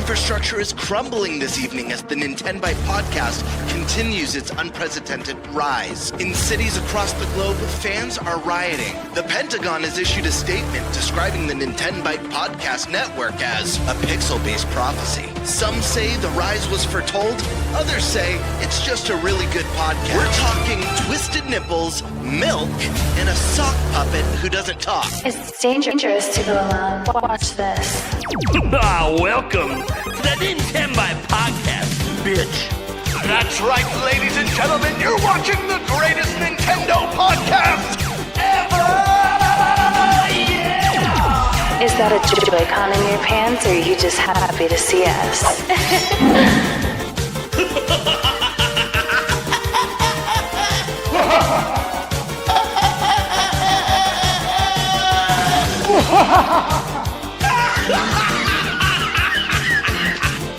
infrastructure is crumbling this evening as the Nintenbyte Podcast continues its unprecedented rise. In cities across the globe, fans are rioting. The Pentagon has issued a statement describing the Nintenbyte Podcast network as a pixel-based prophecy. Some say the rise was foretold, others say it's just a really good podcast. We're talking twisted nipples, milk, and a sock puppet who doesn't talk. It's dangerous to go alone. Watch this. Welcome to the Nintenbyte Podcast, bitch. That's right, ladies and gentlemen, you're watching the greatest Nintendo podcast ever! Yeah! Is that a Joy-Con in your pants, or are you just happy to see us?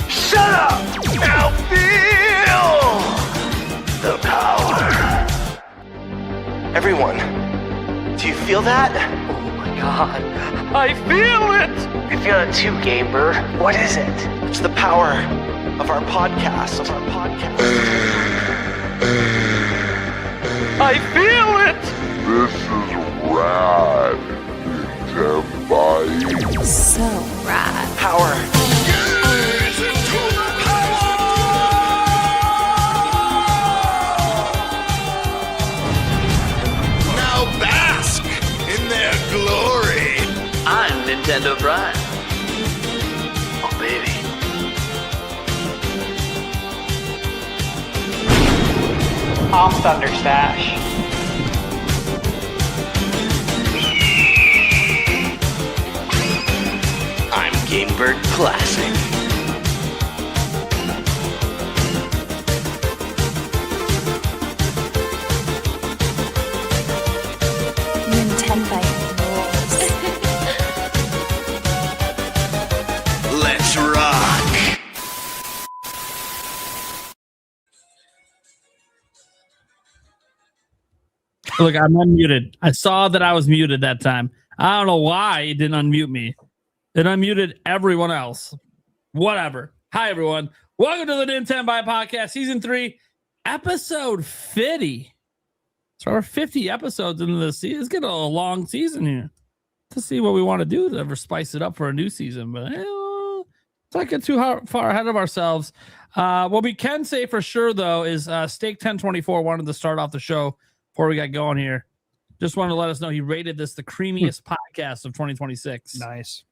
Shut up! Now feel the power. Everyone, do you feel that? Oh my god, I feel it! I feel it too, Gamer. What is it? It's the power of our podcast. I feel it! This is rad, Nintenbyte. So rad. Power. Gaze into the power! Now bask in their glory. I'm Nintendo Brian. Oh, baby. I'm Thunderstash. I'm Gamebird Classic. Nintenbyte rules. Let's rock. Look, I'm unmuted. I saw that I was muted that time. I don't know why it didn't unmute me. It unmuted everyone else. Whatever. Hi, everyone. Welcome to the Nintenbyte Podcast, Season 3, Episode 50. So we're 50 episodes into the season. It's getting a long season here. To see what we want to do to ever spice it up for a new season. But let's not get too far ahead of ourselves. What we can say for sure, though, is Steak 1024 wanted to start off the show before we got going here. Just wanted to let us know he rated this the creamiest podcast of 2026. Nice.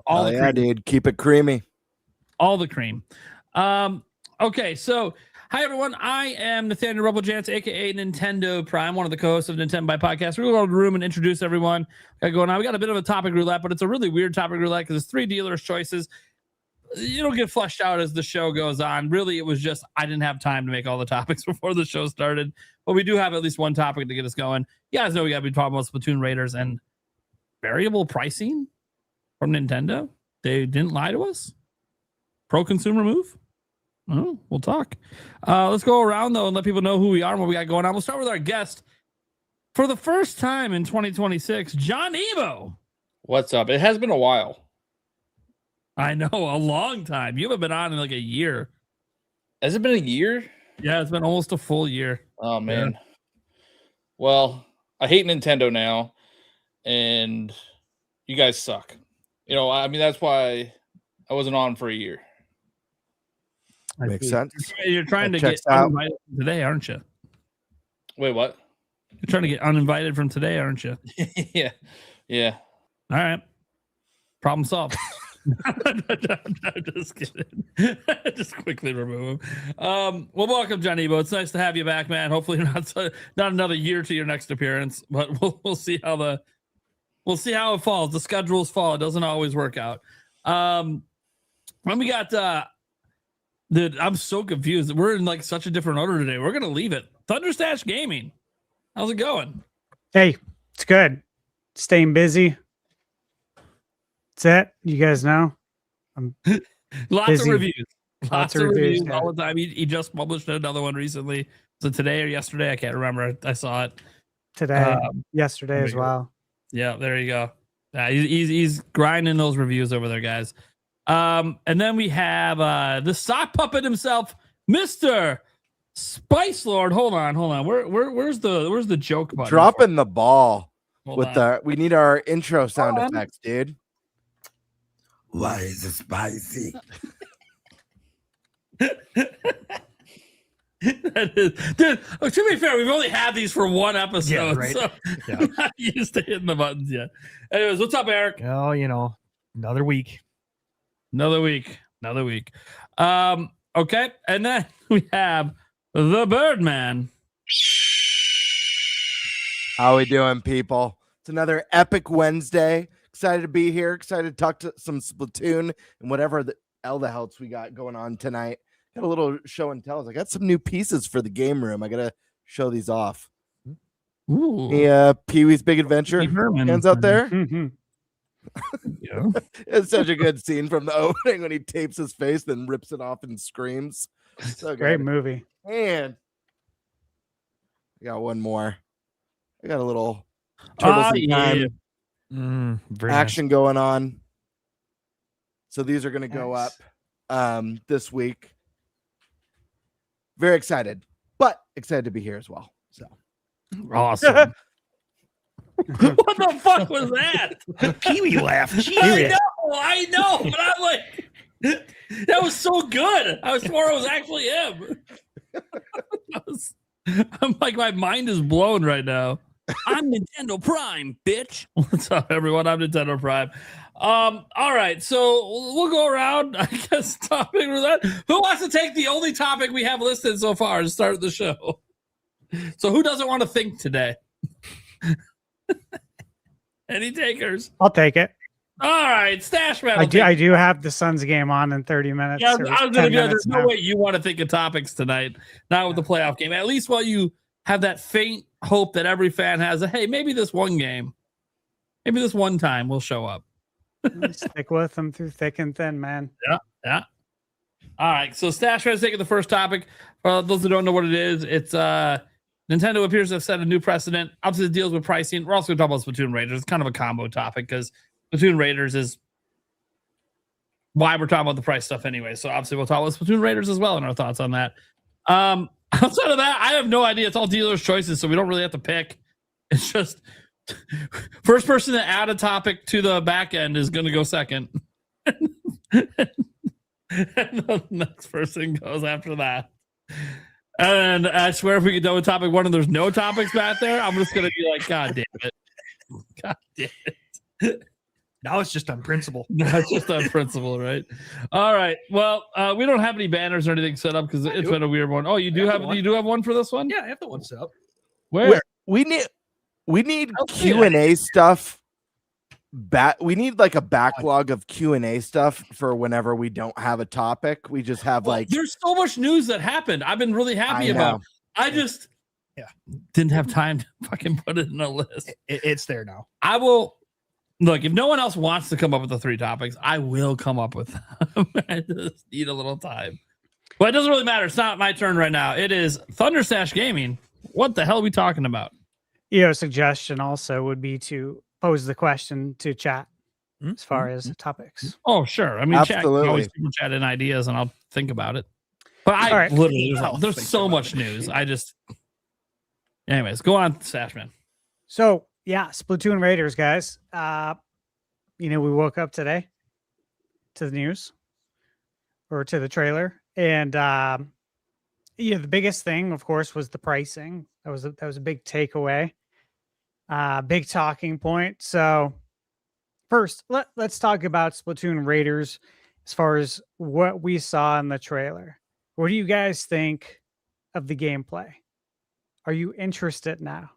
All the cream. Dude. Keep it creamy. All the cream. Okay, so hi everyone. I am Nathaniel Rebel-Jantz, aka Nintendo Prime, one of the co-hosts of Nintenbyte Podcast. We're going to go to the room and introduce everyone. Going on. We got a bit of a topic roulette, but it's a really weird topic roulette because it's 3 dealers' choices. It'll get fleshed out as the show goes on. Really, it was just I didn't have time to make all the topics before the show started. But we do have at least one topic to get us going. You guys know we got to be talking about Splatoon Raiders and variable pricing from Nintendo. They didn't lie to us. Pro-consumer move. Oh, we'll talk. Let's go around, though, and let people know who we are and what we got going on. We'll start with our guest. For the first time in 2026, John Evo. What's up? It has been a while. I know, a long time. You haven't been on in like a year. Has it been a year? Yeah, it's been almost a full year. Oh, man. Yeah. Well, I hate Nintendo now, and you guys suck. You know, I mean, that's why I wasn't on for a year. Makes sense. You're trying to get uninvited from today, aren't you? Wait, what? You're trying to get uninvited from today, aren't you? Yeah. All right. Problem solved. I'm just kidding. Just quickly remove him. Well, welcome, John Evo. It's nice to have you back, man. Hopefully not another year to your next appearance, but we'll see how it falls. The schedules fall. It doesn't always work out. When we got dude, I'm so confused. We're in like such a different order today. We're gonna leave it. Thunderstash Gaming. How's it going? Hey, it's good. Staying busy. That's it. You guys know. I'm Lots busy. of reviews. Lots of reviews yeah. all the time. He just published another one recently. Was it today or yesterday? I can't remember. I saw it today, yesterday as well. Yeah, there you go. He's grinding those reviews over there, guys. And then we have the sock puppet himself, Mr. Spice Lord. Hold on. Where's the joke button? Dropping the ball Hold on. we need our intro sound effects, dude. Why is it spicy? That is, dude, to be fair, we've only had these for one episode, Yeah, right. so I'm not used to hitting the buttons yet. Anyways, what's up, Eric? Oh, another week. Another week. Okay, and then we have the Birdman. How we doing, people? It's another epic Wednesday. Excited to be here. Excited to talk to some Splatoon and whatever the hell we got going on tonight. Got a little show and tells. I got some new pieces for the game room. I gotta show these off. Ooh. Yeah, Pee-wee's Big Adventure. Hands out there. Mm-hmm. Yeah. It's such a good scene from the opening when he tapes his face, then rips it off and screams. So Great good. movie. And I got one more. I got a little Turtles in Time action going on. So these are going to go up this week. Very excited, but excited to be here as well. So Awesome. What the fuck was that? Pee-wee laugh. I know, but I'm like, that was so good. I swore it was actually him. I'm like, my mind is blown right now. I'm Nintendo Prime, bitch. What's up, everyone? I'm Nintendo Prime. All right, so we'll go around, I guess, topic with that. Who wants to take the only topic we have listed so far to start the show? So who doesn't want to think today? Any takers? I'll take it. All right, Stash Man. I do have the Suns game on in 30 minutes. Yeah, I or was going to 10 be like, minutes there's no now. way you want to think of topics tonight, not with the playoff game. At least while you have that faint hope that every fan has that, hey, maybe this one game, maybe this one time will show up. Stick with them through thick and thin, man. Yeah. All right, so Stash Man's taking the first topic. For those who don't know what it is, it's Nintendo appears to have set a new precedent. Obviously, it deals with pricing. We're also going to talk about Splatoon Raiders. It's kind of a combo topic because Splatoon Raiders is why we're talking about the price stuff anyway. So obviously, we'll talk about Splatoon Raiders as well and our thoughts on that. Outside of that, I have no idea. It's all dealers' choices, so we don't really have to pick. It's just first person to add a topic to the back end is going to go second. And the next person goes after that. And I swear if we get done with topic one and there's no topics back there, I'm just going to be like, God damn it. God damn it. Now it's just on principle. That's just on principle, right? All right. Well, we don't have any banners or anything set up because it's been a weird one. Oh, you do have one for this one? Yeah, I have the one set up. Where? we need Q&A stuff. We need like a backlog of Q&A stuff for whenever we don't have a topic. We just have there's so much news that happened. I've been really happy about. I just didn't have time to fucking put it in a list. It's there now. I will look if no one else wants to come up with the 3 topics. I will come up with them. I just need a little time. But it doesn't really matter. It's not my turn right now. It is Thunderstash Gaming. What the hell are we talking about? Suggestion also would be to pose the question to chat as far as topics. Oh, sure. I mean, chat, Absolutely. always people chat in ideas and I'll think about it. But All right. literally, there's so much news. Anyways, go on, Stashman. So, Splatoon Raiders, guys. We woke up today to the news or to the trailer. And, the biggest thing, of course, was the pricing. That was a big takeaway. Big talking point. So first, let's talk about Splatoon Raiders as far as what we saw in the trailer. What do you guys think of the gameplay? Are you interested now?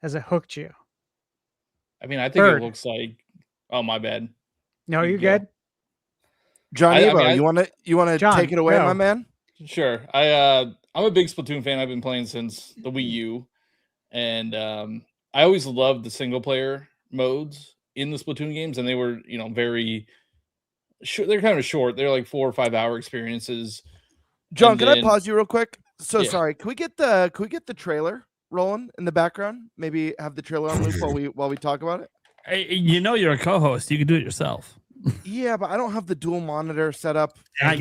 Has it hooked you? I mean, I think Bird. it looks like. Oh, my bad. No, You you're go. good. John I Evo, mean, you want to John, take it away, go. my man? Sure. I'm a big Splatoon fan. I've been playing since the Wii U, and I always loved the single player modes in the Splatoon games, and they were very short. They're kind of short. They're like 4 or 5 hour experiences. John, And can I then- pause you real quick? So Yeah. sorry. Can we get the trailer rolling in the background? Maybe have the trailer on loop while we talk about it. Hey, you're a co-host. You can do it yourself. Yeah, but I don't have the dual monitor set up. By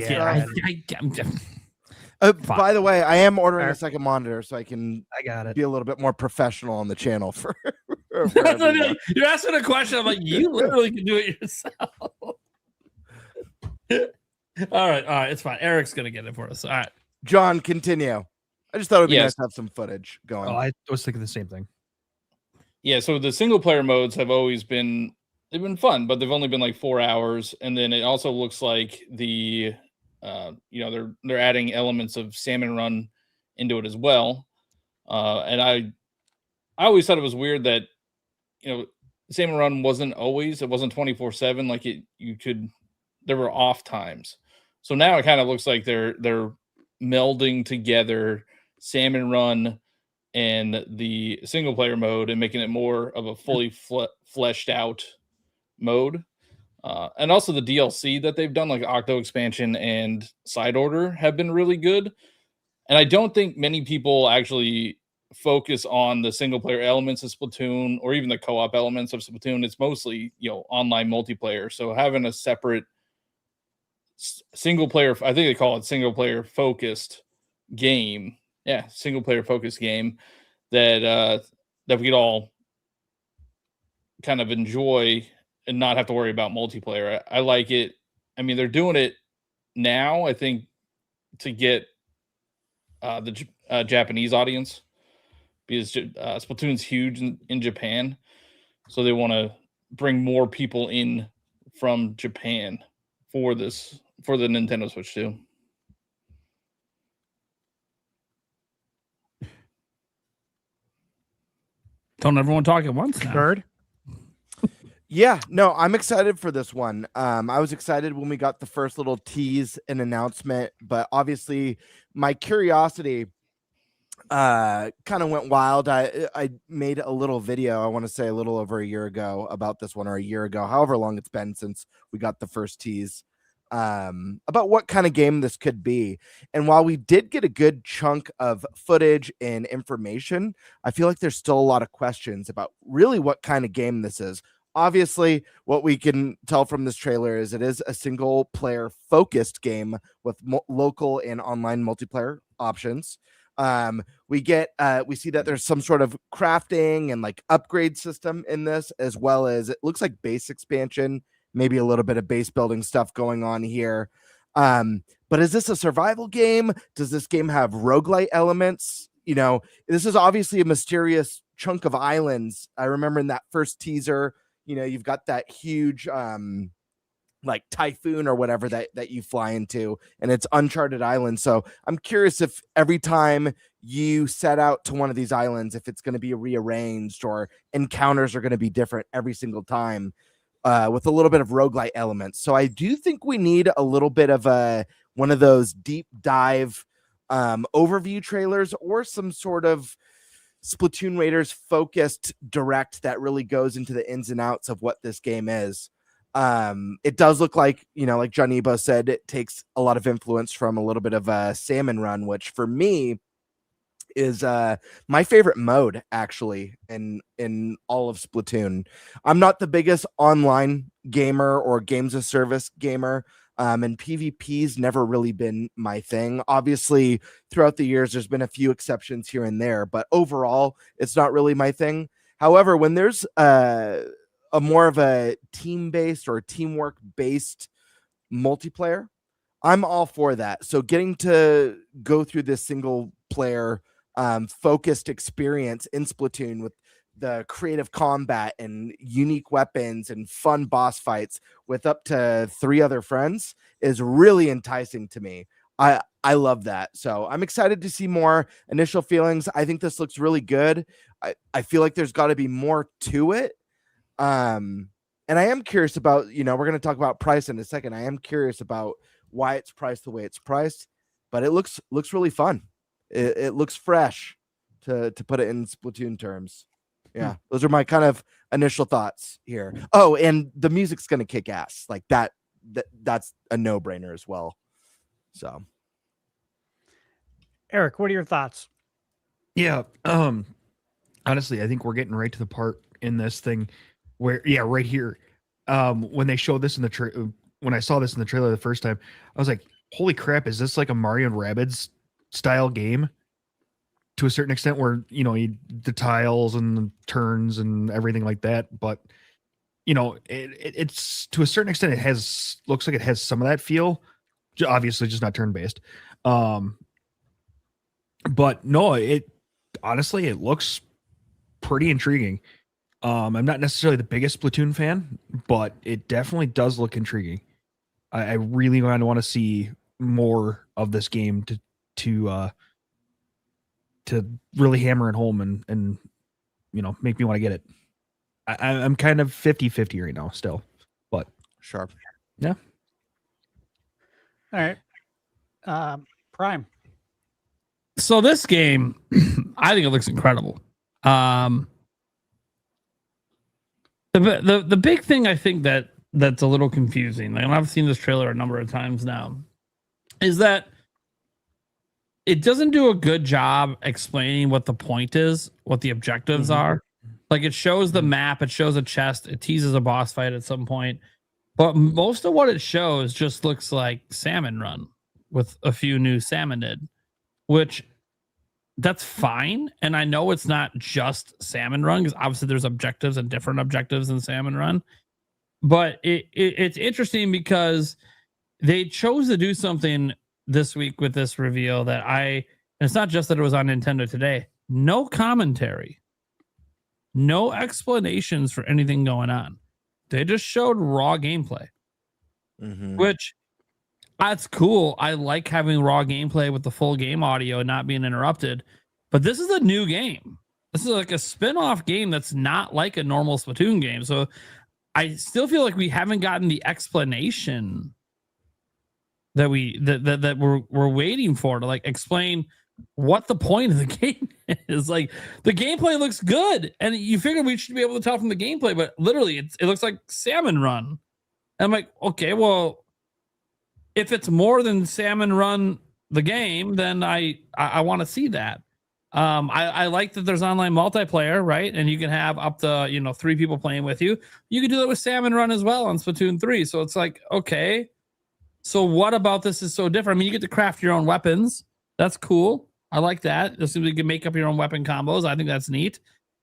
the way, I am ordering a second monitor so I can I got it. be a little bit more professional on the channel for You're asking a question. I'm like, you literally can do it yourself. All right, it's fine. Eric's gonna get it for us. All right, John, continue. I just thought it'd be nice to have some footage going. Oh, I was thinking the same thing. Yeah, so the single player modes have always been fun, but they've only been like 4 hours, and then it also looks like the they're adding elements of Salmon Run into it as well. And I always thought it was weird that Salmon Run wasn't 24/7, like there were off times. So now it kind of looks like they're melding together Salmon Run and the single player mode and making it more of a fully fleshed out mode. And also the DLC that they've done, like Octo Expansion and Side Order, have been really good. And I don't think many people actually focus on the single player elements of Splatoon or even the co-op elements of Splatoon. It's mostly, online multiplayer. So having a separate single player, I think they call it single player focused game. Yeah, single player focused game that we could all kind of enjoy and not have to worry about multiplayer. I like it. I mean, they're doing it now, I think, to get the Japanese audience, because Splatoon's huge in Japan. So they want to bring more people in from Japan for the Nintendo Switch too. Don't everyone talk at once now. Bird? Yeah, no, I'm excited for this one. I was excited when we got the first little tease and announcement, but obviously my curiosity kind of went wild. I made a little video, I want to say a little over a year ago about this one, or a year ago, however long it's been since we got the first tease, about what kind of game this could be. And while we did get a good chunk of footage and information, I feel like there's still a lot of questions about really what kind of game this is. Obviously, what we can tell from this trailer is it is a single player focused game with local and online multiplayer options. We see that there's some sort of crafting and like upgrade system in this, as well as it looks like base expansion, maybe a little bit of base building stuff going on here. But is this a survival game? Does this game have roguelite elements? This is obviously a mysterious chunk of islands. I remember in that first teaser, you've got that huge like typhoon or whatever that you fly into, and it's uncharted islands. So I'm curious if every time you set out to one of these islands, if it's going to be rearranged or encounters are going to be different every single time, with a little bit of roguelite elements. So I do think we need a little bit of one of those deep dive overview trailers, or some sort of Splatoon Raiders focused direct that really goes into the ins and outs of what this game is. It does look like, like John Ebo said, it takes a lot of influence from a little bit of Salmon Run, which for me is my favorite mode actually in all of Splatoon. I'm not the biggest online gamer or games of service gamer. And PvP's never really been my thing. Obviously, throughout the years, there's been a few exceptions here and there, but overall, it's not really my thing. However, when there's a more of a team-based or teamwork-based multiplayer, I'm all for that. So getting to go through this single-player focused experience in Splatoon with the creative combat and unique weapons and fun boss fights with up to 3 other friends is really enticing to me. I love that. So I'm excited to see more. Initial feelings, I think this looks really good. I feel like there's got to be more to it. And I am curious about, we're going to talk about price in a second. I am curious about why it's priced the way it's priced, but it looks really fun. It looks fresh, to put it in Splatoon terms. Yeah, those are my kind of initial thoughts here. Oh, and the music's going to kick ass. Like that's a no-brainer as well. So, Eric, what are your thoughts? Yeah, honestly, I think we're getting right to the part in this thing where, right here, when they showed this in the when I saw this in the trailer the first time, I was like, holy crap, is this like a Mario and Rabbids style game to a certain extent where, you know, the tiles and the turns and everything like that. But, you know, it's to a certain extent, looks like it has some of that feel, obviously just not turn based. But no, honestly, it looks pretty intriguing. I'm not necessarily the biggest Splatoon fan, but it definitely does look intriguing. I really want to see more of this game to really hammer it home and you know, make me want to get it. I'm kind of 50-50 right now still, but sharp. All Yeah. right. Prime. So this game, I think it looks incredible. The big thing I think that's a little confusing, and I've seen this trailer a number of times now, is that it doesn't do a good job explaining what the point is, what the objectives are. Like, it shows the map, it shows a chest, it teases a boss fight at some point, but most of what it shows just looks like Salmon Run with a few new salmonid, which that's fine. And I know it's not just Salmon Run, because obviously there's objectives and different objectives in Salmon Run. But it's interesting because they chose to do something this week with this reveal that and it's not just that it was on Nintendo Today. No commentary, no explanations for anything going on. They just showed raw gameplay, which that's cool. I like having raw gameplay with the full game audio and not being interrupted. But this is a new game. This is like a spin-off game that's not like a normal Splatoon game. So I still feel like we haven't gotten the explanation that we're waiting for to like explain what the point of the game is. Like, the gameplay looks good, and you figure we should be able to tell from the gameplay, but literally it looks like Salmon Run. And I'm like, okay, well, if it's more than Salmon Run the game, then I want to see that. I like that there's online multiplayer, right? And you can have up to 3 people playing with you. You can do that with Salmon Run as well on Splatoon 3. So it's like, okay, so what about this is so different? I mean, you get to craft your own weapons. That's cool. I like that. Just so you can make up your own weapon combos. I think that's neat.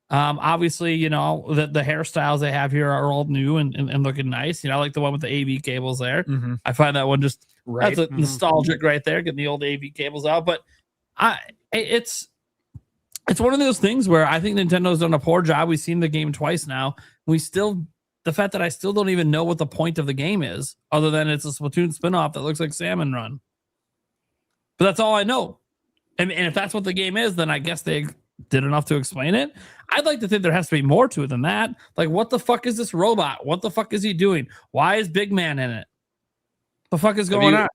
Obviously, you know, the hairstyles they have here are all new and looking nice. You know, I like the one with the AV cables there. I find that one just that's a nostalgic right there, getting the old AV cables out. But it's one of those things where I think Nintendo's done a poor job. We've seen the game twice now. The fact that I still don't even know what the point of the game is, other than it's a Splatoon spinoff that looks like Salmon Run. But that's all I know. And if that's what the game is, then I guess they did enough to explain it. I'd like to think there has to be more to it than that. Like, what the fuck is this robot? What the fuck is he doing? Why is Big Man in it? The fuck is going on?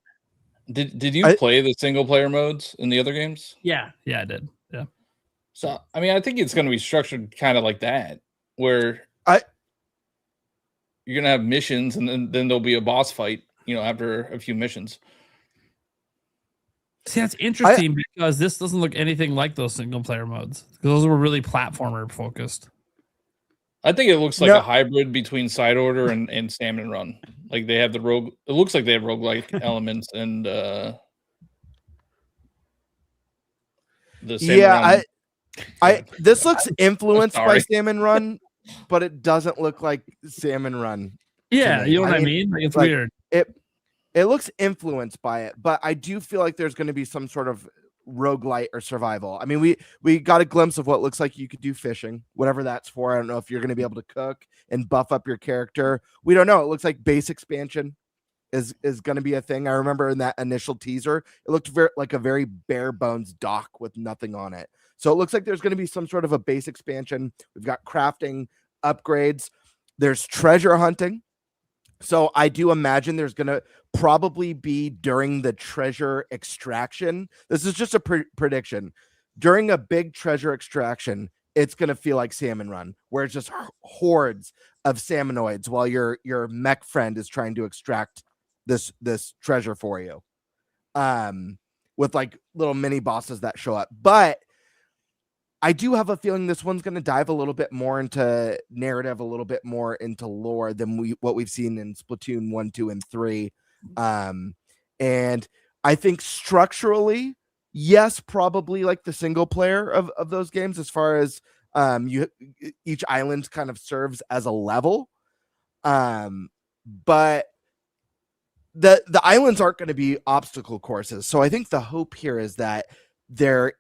Did you play the single player modes in the other games? Yeah, I did. Yeah. So I mean, I think it's going to be structured kind of like that, where you're going to have missions, and then there'll be a boss fight, you know, after a few missions. See, that's interesting because this doesn't look anything like those single player modes. Those were really platformer focused. I think it looks like a hybrid between Side Order and Salmon Run. Like, they have it looks like they have roguelike elements and the Salmon Run. This looks influenced by Salmon Run, but it doesn't look like Salmon Run. Yeah, you know what I mean? Like, it's weird. It looks influenced by it, but I do feel like there's going to be some sort of roguelite or survival. I mean, we got a glimpse of what looks like you could do fishing, whatever that's for. I don't know if you're going to be able to cook and buff up your character. We don't know. It looks like base expansion is going to be a thing. I remember in that initial teaser, it looked like a very bare bones dock with nothing on it. So it looks like there's going to be some sort of a base expansion. We've got crafting, upgrades. There's treasure hunting. So I do imagine there's going to probably be during the treasure extraction. This is just a prediction. During a big treasure extraction, it's going to feel like Salmon Run, where it's just hordes of salmonoids while your mech friend is trying to extract this treasure for you. With like little mini bosses that show up. But I do have a feeling this one's going to dive a little bit more into narrative, a little bit more into lore than what we've seen in Splatoon 1, 2, and 3. And I think structurally, yes, probably like the single player of those games, as far as each island kind of serves as a level. But the islands aren't going to be obstacle courses. So I think the hope here is that they're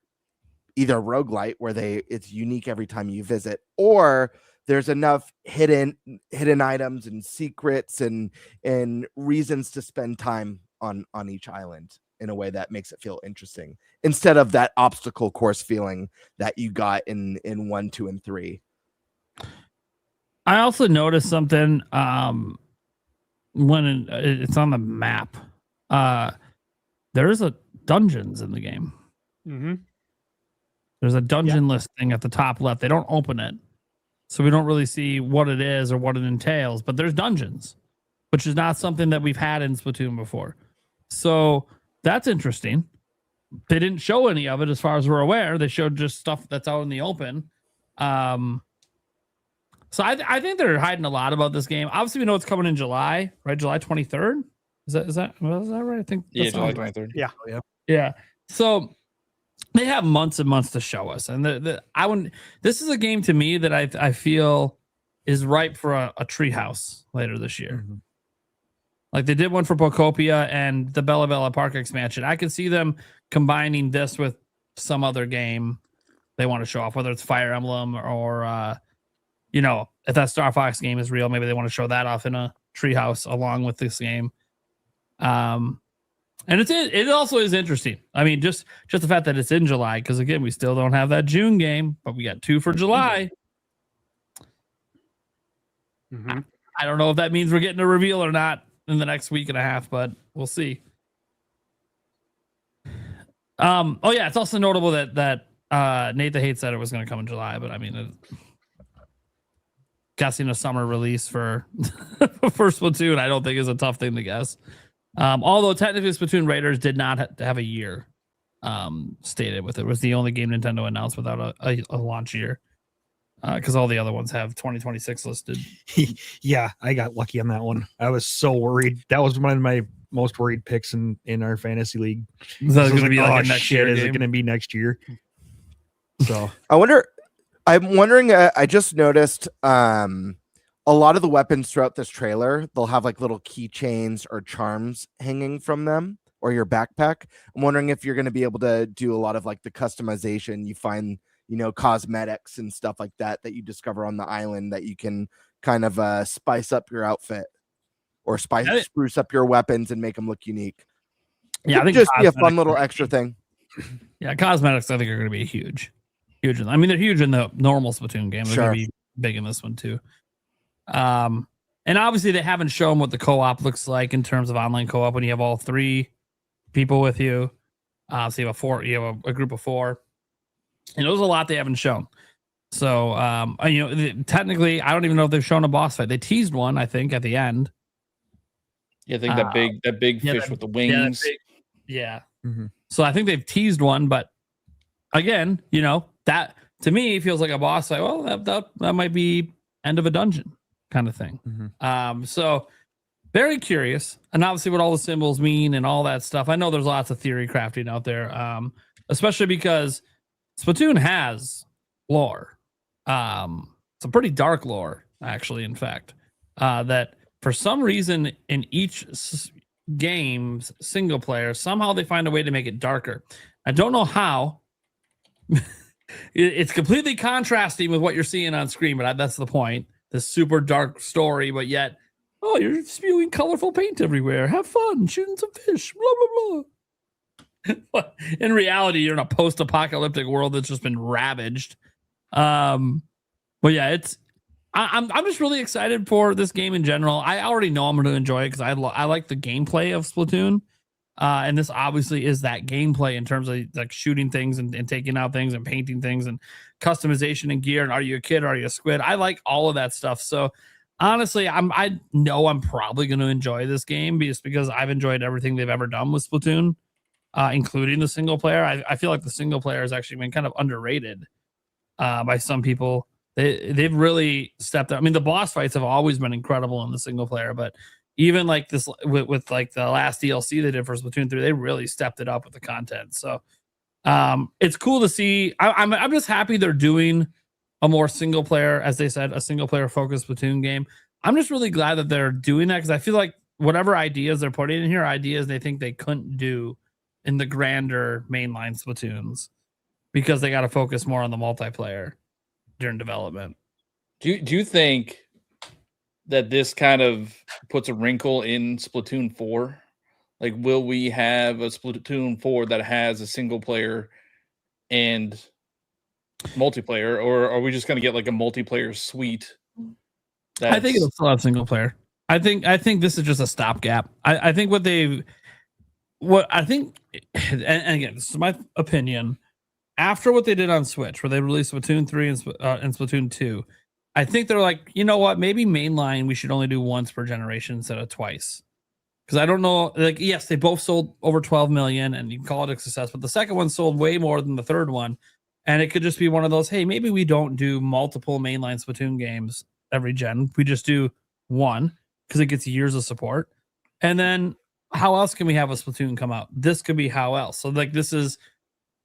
either roguelite where it's unique every time you visit, or there's enough hidden items and secrets and reasons to spend time on each island in a way that makes it feel interesting, instead of that obstacle course feeling that you got in 1, 2, and 3. I also noticed something when it's on the map. There's a dungeons in the game. Mm-hmm. There's a dungeon listing at the top left. They don't open it, so we don't really see what it is or what it entails. But there's dungeons, which is not something that we've had in Splatoon before. So that's interesting. They didn't show any of it as far as we're aware. They showed just stuff that's out in the open. So I think they're hiding a lot about this game. Obviously, we know it's coming in July, right? July 23rd. Is that right? I think. Yeah, July 23rd. Yeah. So they have months and months to show us, and this is a game to me that I feel is ripe for a treehouse later this year. Mm-hmm. Like they did one for Pocopia and the Bella Bella Park expansion. I could see them combining this with some other game they want to show off, whether it's Fire Emblem or if that Star Fox game is real, maybe they want to show that off in a treehouse along with this game. And it also is interesting. I mean, just the fact that it's in July, because again, we still don't have that June game, but we got 2 for July. Mm-hmm. I don't know if that means we're getting a reveal or not in the next week and a half, but we'll see. It's also notable that Nate the Hate said it was going to come in July, but I mean, guessing a summer release for Splatoon, I don't think is a tough thing to guess. Although technically Splatoon Raiders did not have a year stated with it. It was the only game Nintendo announced without a launch year, because all the other ones have 2026 listed. Yeah, I got lucky on that one. I was so worried. That was one of my most worried picks in our fantasy league. Is that going to be like a next year? Is it going to be next year? So I'm wondering, I just noticed a lot of the weapons throughout this trailer, they'll have like little keychains or charms hanging from them, or your backpack. I'm wondering if you're going to be able to do a lot of like the customization. You find, cosmetics and stuff like that you discover on the island that you can kind of spice up your outfit or spruce up your weapons and make them look unique. Yeah, I think just be a fun little extra thing. Yeah, cosmetics I think are going to be huge. I mean, they're huge in the normal Splatoon game. They're going to be big in this one too. And obviously they haven't shown what the co-op looks like in terms of online co-op when you have all 3 people with you. So you have a group of 4. And there's a lot they haven't shown. So, technically, I don't even know if they've shown a boss fight. They teased one, I think, at the end. Yeah, I think that big fish with the wings. Yeah. Mm-hmm. So I think they've teased one, but again, that to me feels like a boss fight. Well, that might be end of a dungeon kind of thing. Mm-hmm. So very curious, and obviously what all the symbols mean and all that stuff. I know there's lots of theory crafting out there, especially because Splatoon has lore. Some pretty dark lore, actually, in fact, that for some reason in each game's single player, somehow they find a way to make it darker. I don't know how. It's completely contrasting with what you're seeing on screen, but that's the point. This super dark story, but yet, you're spewing colorful paint everywhere. Have fun shooting some fish. Blah blah blah. In reality, you're in a post-apocalyptic world that's just been ravaged. But yeah, I'm just really excited for this game in general. I already know I'm going to enjoy it because I like the gameplay of Splatoon. And this obviously is that gameplay in terms of like shooting things and taking out things and painting things and customization and gear. And are you a kid? Or are you a squid? I like all of that stuff. So honestly, I know I'm probably going to enjoy this game just because I've enjoyed everything they've ever done with Splatoon, including the single player. I feel like the single player has actually been kind of underrated by some people. They've really stepped up. I mean, the boss fights have always been incredible in the single player, but even like this with like the last DLC they did for Splatoon 3, they really stepped it up with the content. So it's cool to see. I'm just happy they're doing a more single player, as they said, a single player focused Splatoon game. I'm just really glad that they're doing that, because I feel like whatever ideas they're putting in here, ideas they think they couldn't do in the grander mainline Splatoons, because they got to focus more on the multiplayer during development. Do you think that this kind of puts a wrinkle in Splatoon 4? Like, will we have a Splatoon 4 that has a single player and multiplayer, or are we just going to get like a multiplayer suite? I think it'll still have single player. I think this is just a stopgap. I think and again, this is my opinion. After what they did on Switch, where they released Splatoon 3 and Splatoon 2, I think they're like, you know what? Maybe mainline we should only do once per generation instead of twice. Because I don't know, like, yes, they both sold over 12 million, and you can call it a success, but the second one sold way more than the third one. And it could just be one of those, hey, maybe we don't do multiple mainline Splatoon games every gen. We just do one, because it gets years of support. And then how else can we have a Splatoon come out? This could be how else. So, like, this is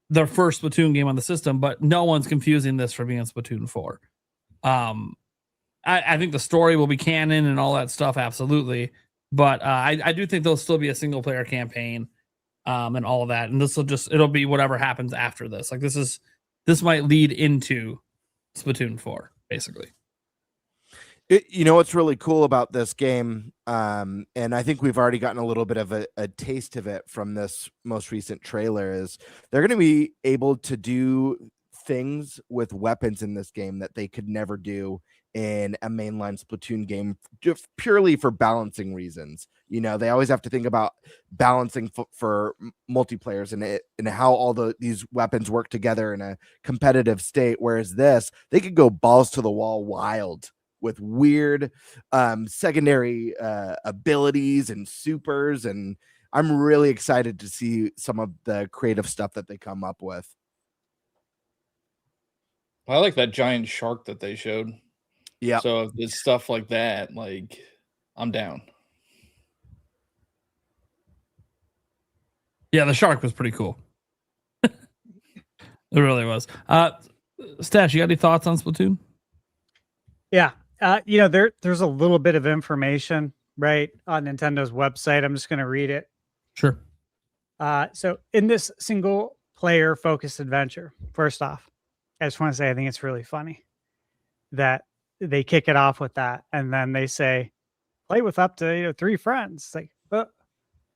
their first Splatoon game on the system, but no one's confusing this for being Splatoon 4. I think the story will be canon and all that stuff, absolutely. But I do think there'll still be a single player campaign and all of that. And it'll be whatever happens after this. Like, this might lead into Splatoon 4, basically. You know what's really cool about this game, and I think we've already gotten a little bit of a taste of it from this most recent trailer, is they're going to be able to do things with weapons in this game that they could never do in a mainline Splatoon game, just purely for balancing reasons. You know, they always have to think about balancing for multiplayers and how all these weapons work together in a competitive state. Whereas this, they could go balls to the wall wild with weird secondary abilities and supers. And I'm really excited to see some of the creative stuff that they come up with. I like that giant shark that they showed. Yeah. So if it's stuff like that, like, I'm down. Yeah, the shark was pretty cool. It really was. Stash, you got any thoughts on Splatoon? Yeah. There's a little bit of information, right, on Nintendo's website. I'm just going to read it. Sure. So in this single player focused adventure, first off, I just want to say I think it's really funny that they kick it off with that, and then they say, play with up to 3 friends. It's like, what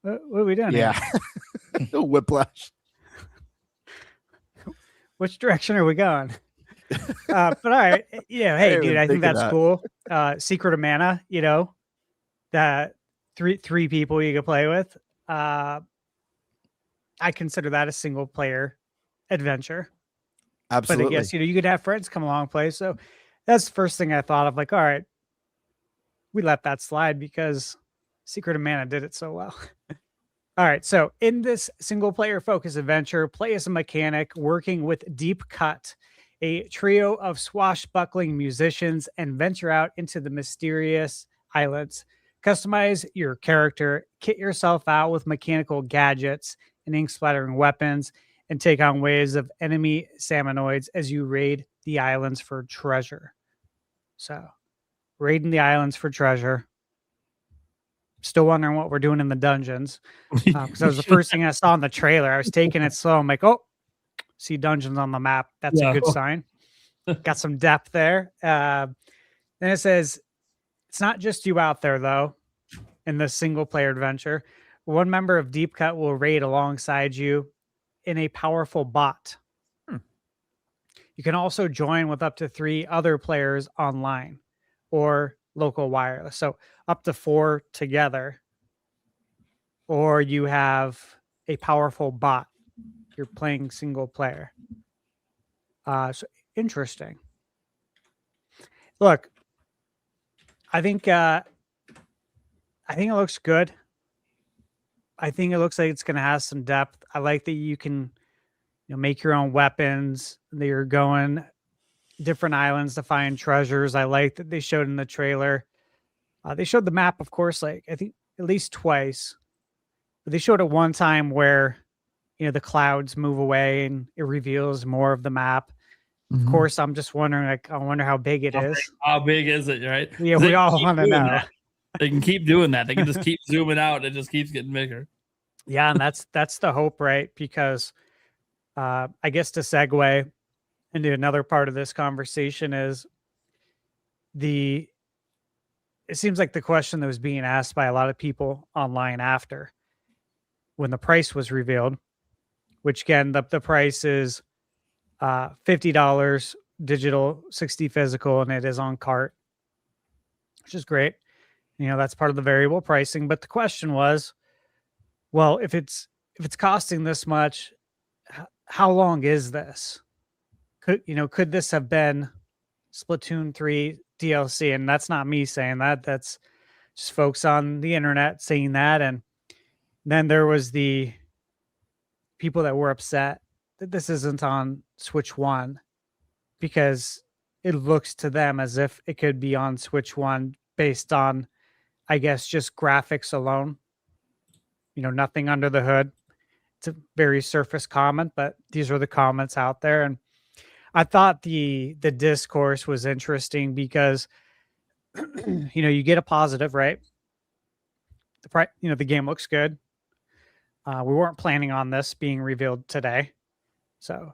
are we doing? Yeah. Whiplash. Which direction are we going? But all right. Yeah. Hey, dude, I think that's cool. Secret of Mana, that three people you can play with. I consider that a single player adventure. Absolutely. But I guess, you could have friends come along and play. So that's the first thing I thought of, like, all right, we let that slide because Secret of Mana did it so well. All right. So in this single player focus adventure, play as a mechanic working with Deep Cut, a trio of swashbuckling musicians, and venture out into the mysterious islands. Customize your character, kit yourself out with mechanical gadgets and ink splattering weapons, and take on waves of enemy salmonoids as you raid the islands for treasure. So, raiding the islands for treasure. Still wondering what we're doing in the dungeons. Because that was the first thing I saw in the trailer. I was taking it slow. I'm like, oh, see dungeons on the map. That's a good sign. Got some depth there. Then it says, it's not just you out there, though, in this single player adventure. One member of Deep Cut will raid alongside you in a powerful bot. You can also join with up to 3 other players online or local wireless. So up to 4 together. Or you have a powerful bot. You're playing single player. So interesting. Look, I think it looks good. I think it looks like it's going to have some depth. I like that you can make your own weapons, that you're going different islands to find treasures. I like that they showed in the trailer. They showed the map, of course, like I think at least twice. But they showed it one time where, the clouds move away and it reveals more of the map. Of course, I'm just wondering, I wonder how big it is. How big is it, right? Yeah, we all want to know. That. They can keep doing that. They can just keep zooming out. It just keeps getting bigger. Yeah, and that's the hope, right? Because I guess to segue into another part of this conversation is it seems like the question that was being asked by a lot of people online after when the price was revealed, which again, the price is $50 digital, 60 physical, and it is on cart, which is great. That's part of the variable pricing. But the question was, well, if it's costing this much, how long is this? Could this have been Splatoon 3 DLC? And that's not me saying that. That's just folks on the internet saying that. And then there was the people that were upset that this isn't on Switch 1 because it looks to them as if it could be on Switch 1 based on, I guess, just graphics alone. Nothing under the hood. It's a very surface comment, but these are the comments out there. And I thought the discourse was interesting because, you get a positive, right? The game looks good. We weren't planning on this being revealed today. So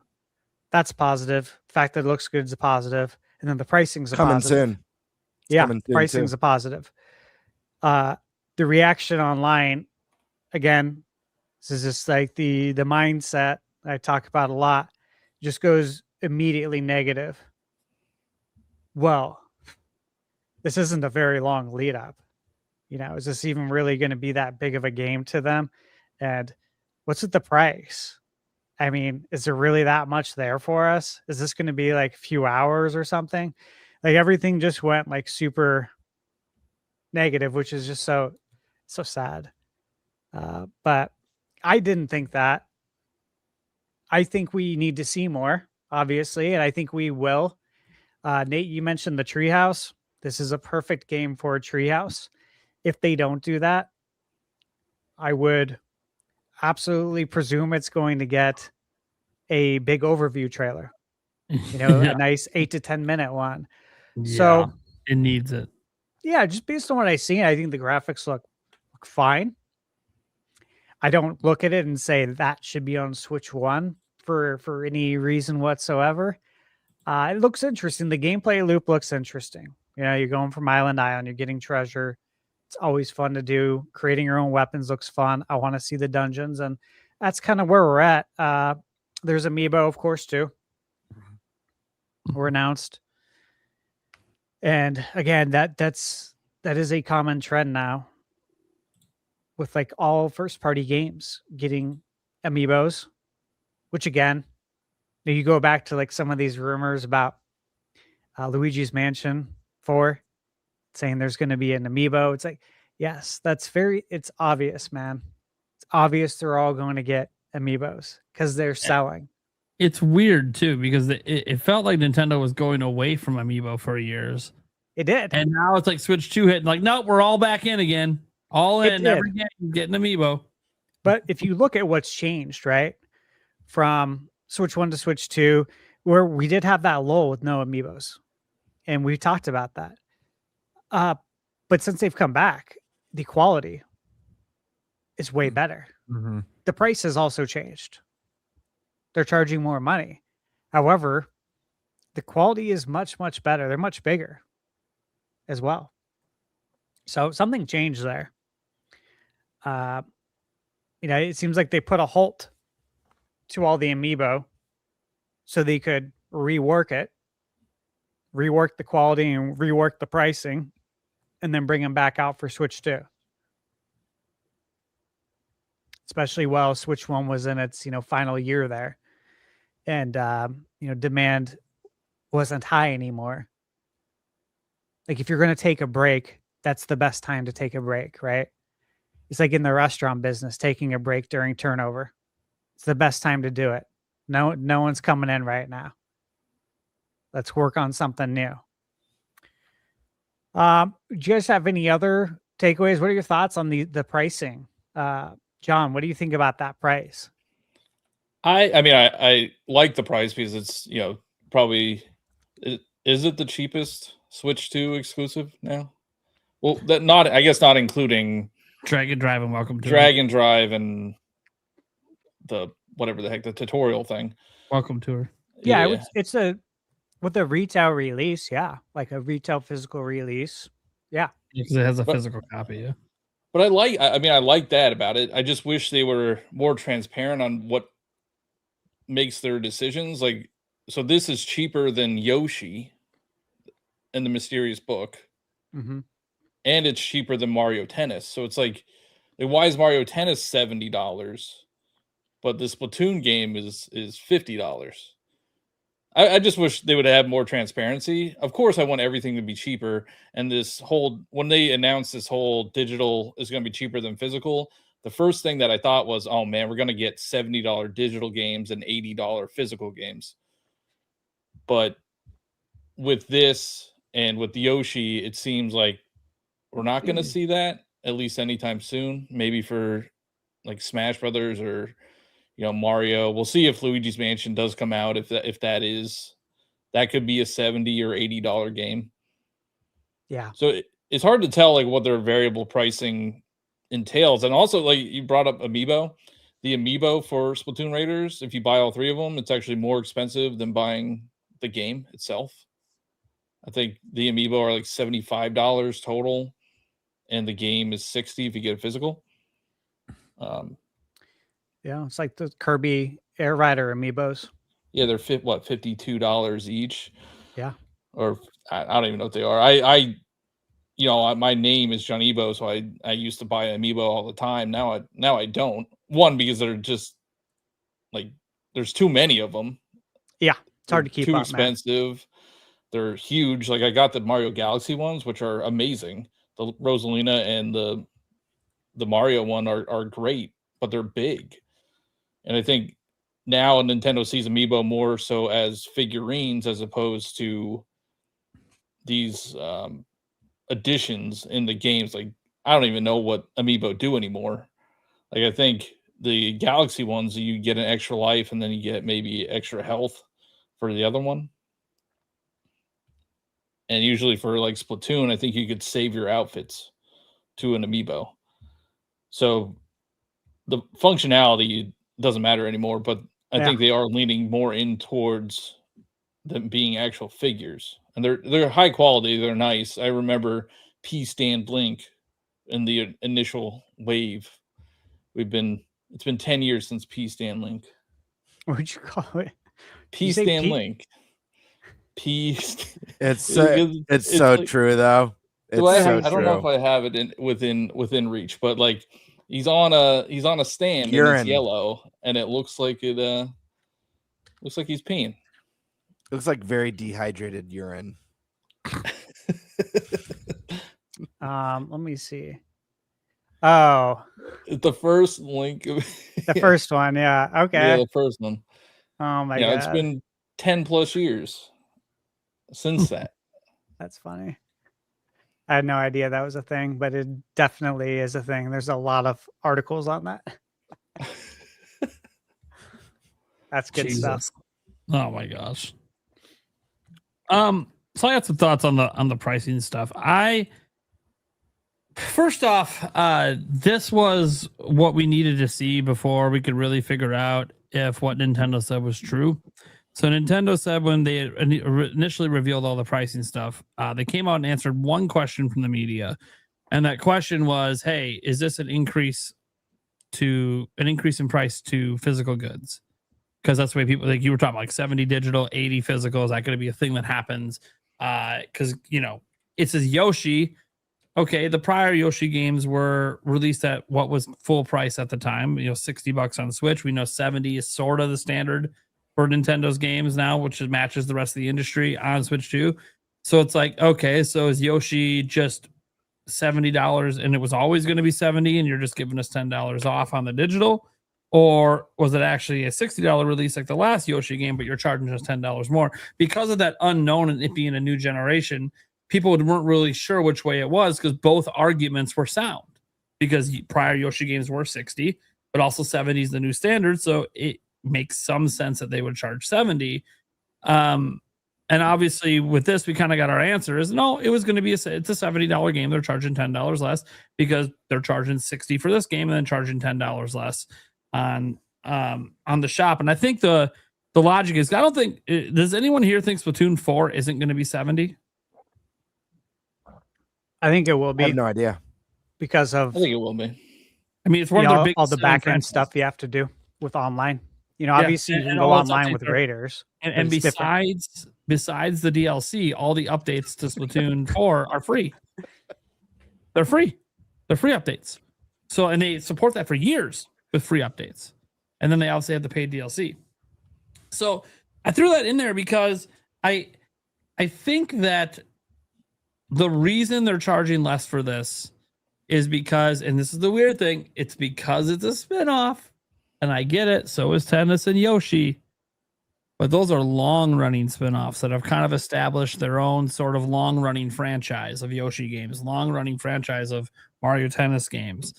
that's positive. The fact that it looks good is a positive. And then the pricing's a coming positive. soon. Yeah, pricing's a positive. The reaction online, again, this is just like the mindset I talk about a lot, just goes immediately negative. Well, this isn't a very long lead up. Is this even really going to be that big of a game to them? And what's with the price? I mean, is there really that much there for us? Is this going to be like a few hours or something? Like everything just went like super negative, which is just so sad. But I didn't think that. I think we need to see more, obviously, and I think we will. Nate, you mentioned the treehouse. This is a perfect game for a treehouse. If they don't do that, I would absolutely presume it's going to get a big overview trailer. A nice 8 to 10 minute one. Yeah, so it needs it. Yeah, just based on what I see, I think the graphics look fine. I don't look at it and say that should be on Switch 1 for any reason whatsoever. It looks interesting. The gameplay loop looks interesting. You're going from island to island, you're getting treasure. It's always fun to do. Creating your own weapons looks fun. I want to see the dungeons, and that's kind of where we're at. There's Amiibo, of course, too. Were announced. And again, that is a common trend now with like all first party games getting Amiibos, which again, you go back to like some of these rumors about Luigi's Mansion 4 saying there's going to be an Amiibo. It's like, yes, it's obvious, man. It's obvious they're all going to get Amiibos because they're selling. It's weird too, because it felt like Nintendo was going away from Amiibo for years. It did. And now it's like Switch 2 hitting like, nope, we're all back in again. All in, every game, getting Amiibo. But if you look at what's changed, right? From Switch 1 to Switch 2, where we did have that lull with no Amiibos. And we talked about that. But since they've come back, the quality is way better. Mm-hmm. The price has also changed. They're charging more money. However, the quality is much, much better. They're much bigger as well. So something changed there. It seems like they put a halt to all the Amiibo so they could rework the quality and rework the pricing, and then bring them back out for Switch 2. Especially while Switch 1 was in its, final year there. And, demand wasn't high anymore. Like if you're going to take a break, that's the best time to take a break, right? It's like in the restaurant business, taking a break during turnover. It's the best time to do it. No one's coming in right now. Let's work on something new. Do you guys have any other takeaways? What are your thoughts on the pricing? John, what do you think about that price? I mean, I like the price because it's, probably, is it the cheapest Switch 2 exclusive now? Well, I guess not including Dragon Drive and Welcome to Dragon Drive and the whatever the heck, the tutorial thing. Welcome Tour. Yeah, it's with a retail release, like a retail physical release. Yeah. Because it has a physical copy, yeah. But I like that about it. I just wish they were more transparent on what makes their decisions. Like, so this is cheaper than Yoshi in the Mysterious Book. Mm-hmm. And it's cheaper than Mario Tennis. So it's like why is Mario Tennis $70, but the Splatoon game is $50? I just wish they would have more transparency. Of course, I want everything to be cheaper. And when they announced this whole digital is going to be cheaper than physical, the first thing that I thought was, oh man, we're going to get $70 digital games and $80 physical games. But with this and with Yoshi, it seems like we're not going to see that, at least anytime soon. Maybe for like Smash Brothers or Mario. We'll see if Luigi's Mansion does come out. If that could be a $70 or $80 game. Yeah. So it's hard to tell like what their variable pricing entails. And also, like you brought up Amiibo, the Amiibo for Splatoon Raiders. If you buy all three of them, it's actually more expensive than buying the game itself. I think the Amiibo are like $75 total, and the game is $60 if you get a physical. Yeah, it's like the Kirby Air Rider Amiibos. Yeah, they're $52 each. Yeah. Or I don't even know what they are. My name is John Ebo, so I used to buy Amiibo all the time. Now I don't. One, because they're just like there's too many of them. Yeah, it's hard to keep too up, expensive. Man. They're huge. Like I got the Mario Galaxy ones, which are amazing. The Rosalina and the Mario one are great, but they're big. And I think now Nintendo sees Amiibo more so as figurines as opposed to these additions in the games. Like I don't even know what Amiibo do anymore. Like I think the Galaxy ones, you get an extra life and then you get maybe extra health for the other one. And usually for like Splatoon, I think you could save your outfits to an Amiibo. So the functionality doesn't matter anymore, but I think they are leaning more in towards them being actual figures. And they're high quality, they're nice. I remember P-Stand Link in the initial wave. It's been 10 years since P-Stand Link. What would you call it? P-Stand Link. It's so like, true though. I don't know if I have it within reach, but like he's on a stand and it's yellow and it looks like he's peeing. Looks like very dehydrated urine. Let me see. Oh, the first link. The first one, yeah. Okay. Yeah, the first one. Oh my god. It's been 10 plus years since that. That's funny. I had no idea that was a thing, but it definitely is a thing. There's a lot of articles on that. That's good stuff. Oh my gosh. So I got some thoughts on the pricing stuff. First off, this was what we needed to see before we could really figure out if what Nintendo said was true. So Nintendo said when they initially revealed all the pricing stuff, they came out and answered one question from the media. And that question was, hey, is this an increase in price to physical goods? Because that's the way people, like you were talking, like 70 digital, 80 physical. Is that going to be a thing that happens? Because, it says Yoshi. Okay, the prior Yoshi games were released at what was full price at the time, $60 on Switch. We know 70 is sort of the standard for Nintendo's games now, which matches the rest of the industry on Switch 2. So it's like, okay, so is Yoshi just $70 and it was always going to be 70 and you're just giving us $10 off on the digital? Or was it actually a $60 release like the last Yoshi game, but you're charging just $10 more? Because of that unknown and it being a new generation, people weren't really sure which way it was because both arguments were sound. Because prior Yoshi games were 60, but also 70 is the new standard. So it makes some sense that they would charge 70. And obviously with this, we kind of got our answer is no, it was going to be it's a $70 game. They're charging $10 less because they're charging 60 for this game and then charging $10 less on the shop. And I think the logic is, I don't think, does anyone here think Splatoon 4 isn't going to be 70? I think it will be. I have no idea. Because of, I think it will be. I mean, it's one of their big all the back end stuff you have to do with online. You know, obviously you can go online with Raiders. And besides the DLC, all the updates to Splatoon 4 are free. They're free. They're free updates. So, and they support that for years with free updates. And then they obviously have the paid DLC. So I threw that in there because I think that the reason they're charging less for this is because, and this is the weird thing, it's because it's a spinoff. And I get it. So is Tennis and Yoshi. But those are long-running spinoffs that have kind of established their own sort of long-running franchise of Yoshi games, long-running franchise of Mario Tennis games.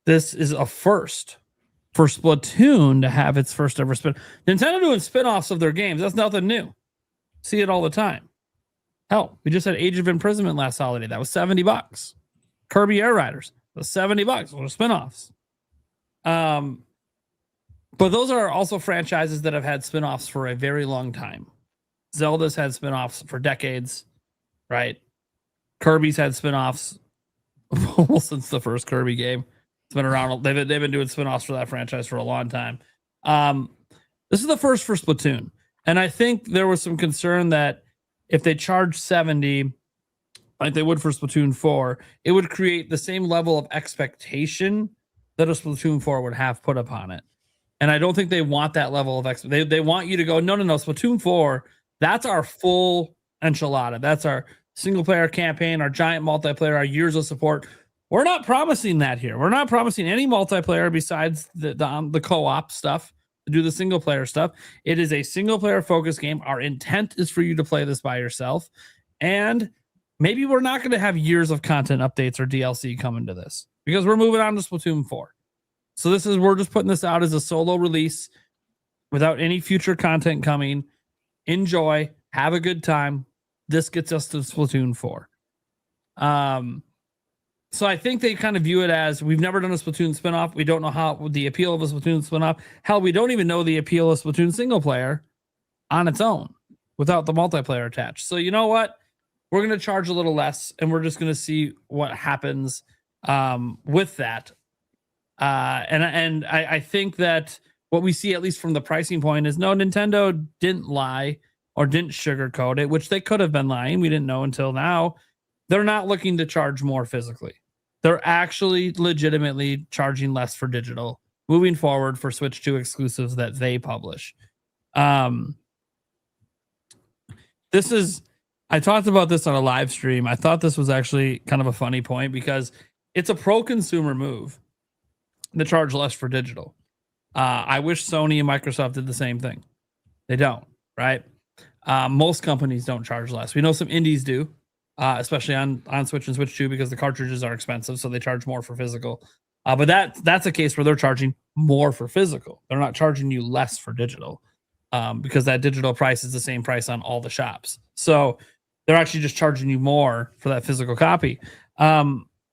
This is a first for Splatoon to have its first ever spin. Nintendo doing spinoffs of their games, that's nothing new. See it all the time. Hell, we just had Age of Imprisonment last holiday. That was $70. Kirby Air Riders, was $70. Those are spinoffs. But those are also franchises that have had spinoffs for a very long time. Zelda's had spinoffs for decades, right? Kirby's had spinoffs almost since the first Kirby game. It's been around. They've been doing spinoffs for that franchise for a long time. This is the first for Splatoon. And I think there was some concern that if they charge 70, like they would for Splatoon 4, it would create the same level of expectation that a Splatoon 4 would have put upon it. And I don't think they want that level of expectation. They want you to go, no, Splatoon 4, that's our full enchilada. That's our single-player campaign, our giant multiplayer, our years of support. We're not promising that here. We're not promising any multiplayer besides the co-op stuff, to do the single-player stuff. It is a single-player focused game. Our intent is for you to play this by yourself. And maybe we're not going to have years of content updates or DLC coming to this because we're moving on to Splatoon 4. So we're just putting this out as a solo release without any future content coming. Enjoy, have a good time. This gets us to Splatoon 4. So I think they kind of view it as, we've never done a Splatoon spinoff. We don't know how the appeal of a Splatoon spinoff. Hell, we don't even know the appeal of Splatoon single player on its own without the multiplayer attached. So you know what? We're going to charge a little less and we're just going to see what happens with that. And I think that what we see, at least from the pricing point, is no, Nintendo didn't lie or didn't sugarcoat it, which they could have been lying. We didn't know until now. They're not looking to charge more physically. They're actually legitimately charging less for digital moving forward for Switch 2 exclusives that they publish. I talked about this on a live stream. I thought this was actually kind of a funny point because it's a pro-consumer move to charge less for digital. I wish Sony and Microsoft did the same thing. They don't, right? Most companies don't charge less. We know some indies do, especially on Switch and Switch 2 because the cartridges are expensive, so they charge more for physical. But that's a case where they're charging more for physical. They're not charging you less for digital because that digital price is the same price on all the shops. So they're actually just charging you more for that physical copy.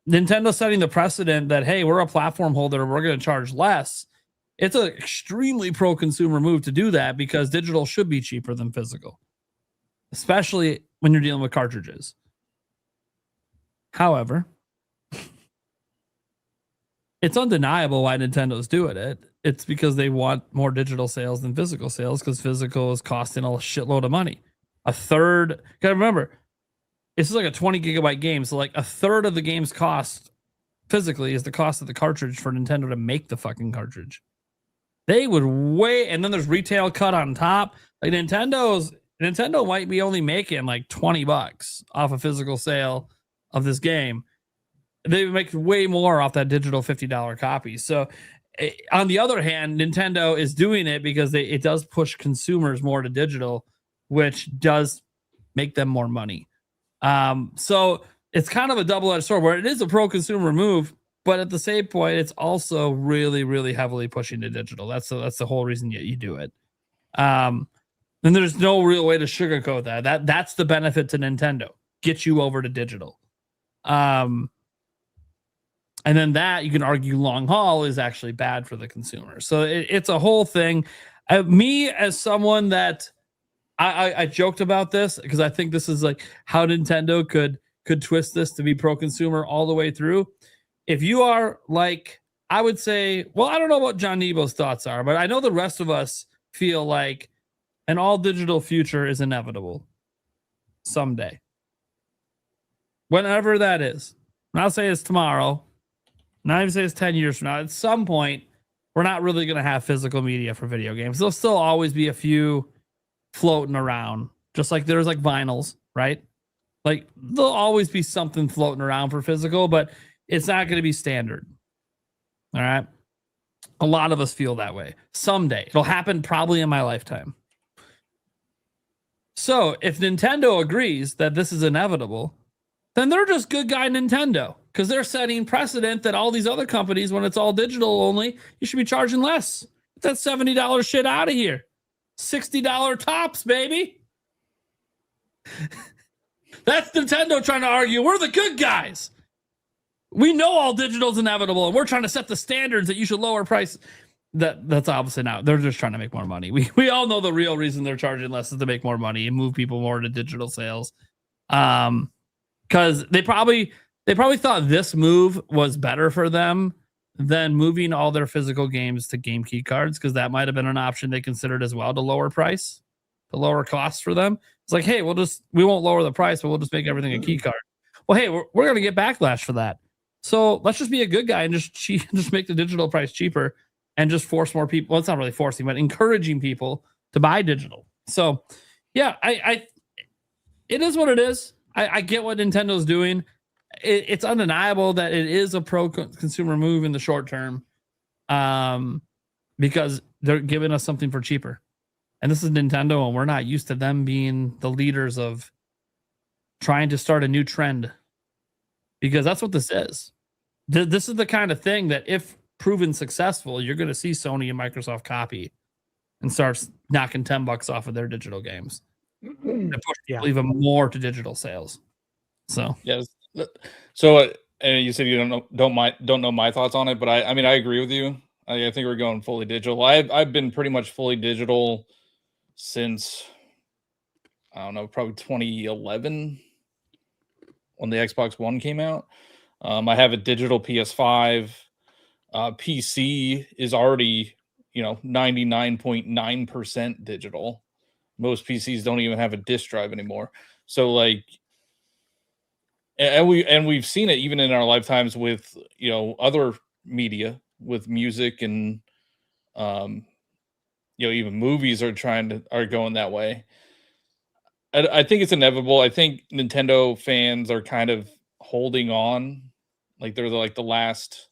Nintendo setting the precedent that, hey, we're a platform holder, we're going to charge less. It's an extremely pro-consumer move to do that because digital should be cheaper than physical, especially when you're dealing with cartridges. However, it's undeniable why Nintendo's doing it. It's because they want more digital sales than physical sales because physical is costing a shitload of money. A third, gotta remember, this is like a 20 gigabyte game, so like a third of the game's cost physically is the cost of the cartridge for Nintendo to make the fucking cartridge. They would and then there's retail cut on top. Like Nintendo might be only making like $20 off a physical sale of this game. They would make way more off that digital $50 copy. So On the other hand, Nintendo is doing it because it does push consumers more to digital, which does make them more money. So it's kind of a double-edged sword where it is a pro-consumer move, but at the same point, it's also really, really heavily pushing to digital. That's the whole reason you do it. And there's no real way to sugarcoat that. That's the benefit to Nintendo. Get you over to digital. And then that, you can argue long haul is actually bad for the consumer. So it's a whole thing. Me, as someone that I joked about this because I think this is like how Nintendo could twist this to be pro-consumer all the way through. If you are like, I would say, well, I don't know what John Nebo's thoughts are, but I know the rest of us feel like an all-digital future is inevitable someday. Whenever that is. I'm not saying it's tomorrow. Not even say it's 10 years from now. At some point, we're not really going to have physical media for video games. There'll still always be a few floating around, just like there's like vinyls, right? Like there'll always be something floating around for physical, but it's not going to be standard. All right. A lot of us feel that way. Someday. It'll happen probably in my lifetime. So if Nintendo agrees that this is inevitable, then they're just good guy Nintendo, because they're setting precedent that all these other companies, when it's all digital only, you should be charging less. Get that $70 shit out of here. $60 tops, baby. That's Nintendo trying to argue we're the good guys. We know all digital is inevitable, and we're trying to set the standards that you should lower price. That's obviously not. They're just trying to make more money. We all know the real reason they're charging less is to make more money and move people more to digital sales. Because they probably thought this move was better for them than moving all their physical games to game key cards, because that might have been an option they considered as well to lower price, to lower costs for them. It's like, hey, we won't lower the price, but we'll just make everything a key card. Well, hey, we're going to get backlash for that. So let's just be a good guy and just make the digital price cheaper and just force more people. Well, it's not really forcing, but encouraging people to buy digital. So yeah, it is what it is. I get what Nintendo's doing. It's undeniable that it is a pro-consumer move in the short term, because they're giving us something for cheaper. And this is Nintendo, and we're not used to them being the leaders of trying to start a new trend, because that's what this is. This is the kind of thing that, if proven successful, you're going to see Sony and Microsoft copy and start knocking $10 off of their digital games. And push people even more to digital sales. So yes. So and you said you don't know my thoughts on it, but I mean I agree with you. I think we're going fully digital. I've been pretty much fully digital since, I don't know, probably 2011 when the Xbox One came out. I have a digital PS5. PC is already 99.9% digital. Most PCs don't even have a disk drive anymore. So like, and we've seen it even in our lifetimes with other media, with music and even movies are going that way. I think it's inevitable. I think Nintendo fans are kind of holding on, like they're like the last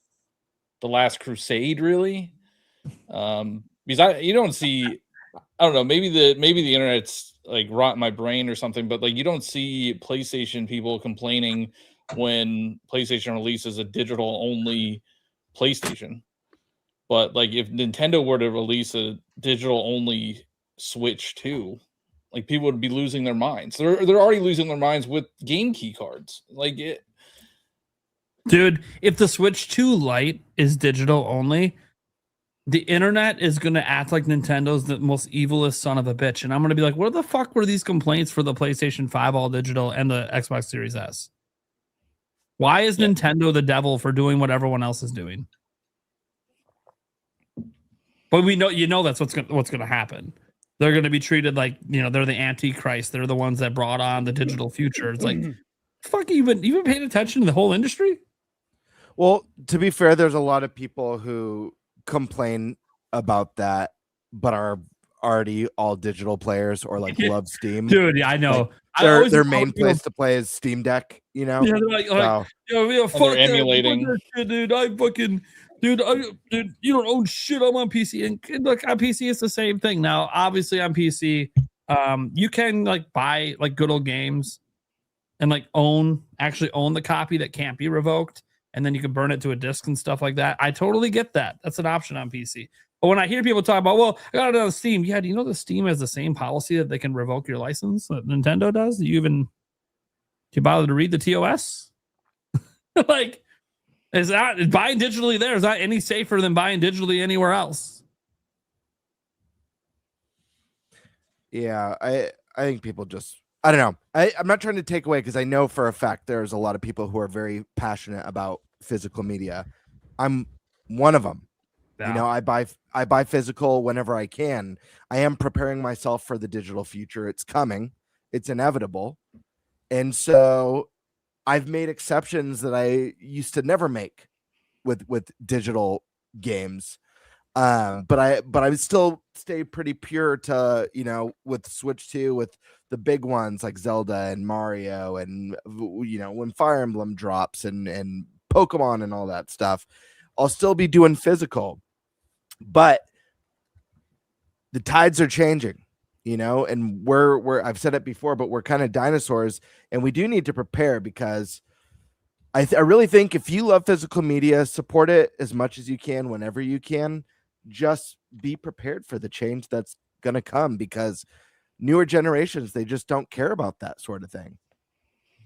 crusade, really. Because you don't see. I don't know. Maybe the internet's like rotting my brain or something, but like you don't see PlayStation people complaining when PlayStation releases a digital only PlayStation. But like if Nintendo were to release a digital only Switch 2, like people would be losing their minds. They're already losing their minds with game key cards. Like it. Dude, if the Switch 2 Lite is digital only, the internet is going to act like Nintendo's the most evilest son of a bitch. And I'm going to be like, where the fuck were these complaints for the PlayStation 5 all digital and the Xbox Series S? Why is Nintendo the devil for doing what everyone else is doing? But we know that's what's going to happen. They're going to be treated like, they're the Antichrist. They're the ones that brought on the digital future. It's like, fuck, you been paying attention to the whole industry? Well, to be fair, there's a lot of people who complain about that but are already all digital players or like love Steam. Dude, yeah, I know. Like, their main place to play is Steam Deck, Yeah, they're like they're emulating. Shit, dude, I fucking dude, you don't own shit. I'm on PC, and look, on PC it's the same thing. Now, obviously on PC, you can like buy like good old games and like actually own the copy that can't be revoked, and then you can burn it to a disc and stuff like that. I totally get that. That's an option on PC. But when I hear people talk about, well, I got it on Steam. Yeah, do you know that Steam has the same policy that they can revoke your license that Nintendo does? Do you bother to read the TOS? Like, is buying digitally there? Is that any safer than buying digitally anywhere else? Yeah, I think people just, I don't know. I'm not trying to take away, because I know for a fact there's a lot of people who are very passionate about physical media. I'm one of them. Yeah. You know, I buy physical whenever I can. I am preparing myself for the digital future. It's coming. It's inevitable. And so I've made exceptions that I used to never make with digital games. But I would still stay pretty pure to, you know, with Switch 2, with the big ones like Zelda and Mario, and, you know, when Fire Emblem drops and Pokemon and all that stuff, I'll still be doing physical. But the tides are changing, you know, and we're I've said it before, but we're kind of dinosaurs, and we do need to prepare, because I really think if you love physical media, support it as much as you can, whenever you can. Just be prepared for the change that's going to come, because newer generations, they just don't care about that sort of thing.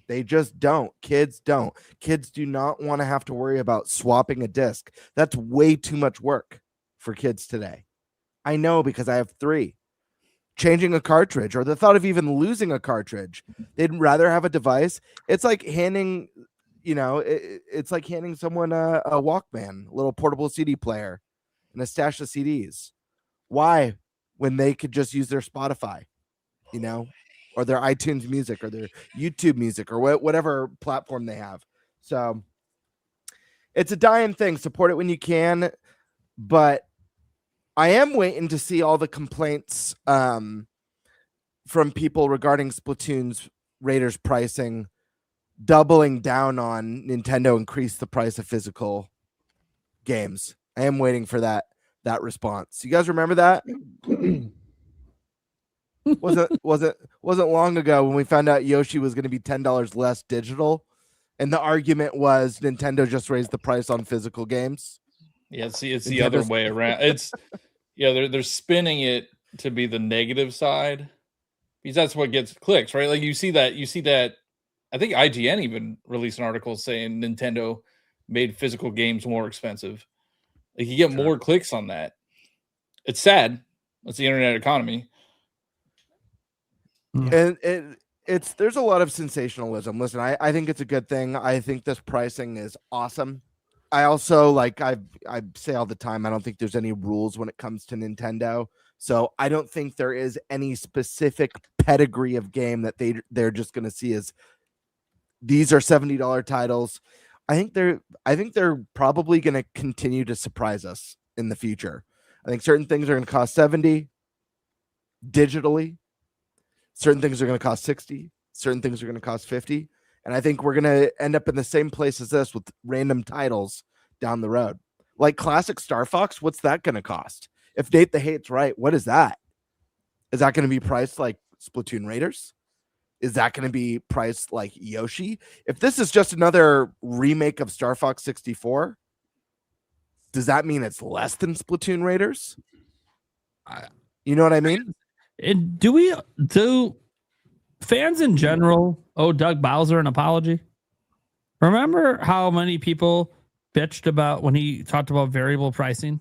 They just don't. Kids don't. Kids do not want to have to worry about swapping a disc. That's way too much work for kids today. I know, because I have 3. Changing a cartridge, or the thought of even losing a cartridge, they'd rather have a device. It's like handing, you know, it's like handing someone a Walkman, a little portable CD player, and a stash of CDs. Why? When they could just use their Spotify, you know, or their iTunes music, or their YouTube music, or whatever platform they have. So it's a dying thing. Support it when you can. But I am waiting to see all the complaints from people regarding Splatoon's Raiders pricing, doubling down on Nintendo increase the price of physical games. I am waiting for that response. You guys remember that? wasn't long ago when we found out Yoshi was going to be $10 less digital, and the argument was Nintendo just raised the price on physical games. Yeah, it's the other way around. It's they're spinning it to be the negative side, because that's what gets clicks, right? Like you see that. I think IGN even released an article saying Nintendo made physical games more expensive. Like you get more clicks on that. It's sad. That's the internet economy. And there's a lot of sensationalism. Listen, I think it's a good thing. I think this pricing is awesome. I also, like I say all the time, I don't think there's any rules when it comes to Nintendo. So I don't think there is any specific pedigree of game that they're just going to see as these are $70 titles. I think they're probably going to continue to surprise us in the future. I think certain things are going to cost $70 digitally. Certain things are going to cost $60. Certain things are going to cost $50. And I think we're going to end up in the same place as this with random titles down the road. Like classic Star Fox, what's that going to cost? If Nate the Hate's right, what is that? Is that going to be priced like Splatoon Raiders? Is that going to be priced like Yoshi? If this is just another remake of Star Fox 64, does that mean it's less than Splatoon Raiders? You know what I mean? And do fans in general owe Doug Bowser an apology? Remember how many people bitched about when he talked about variable pricing?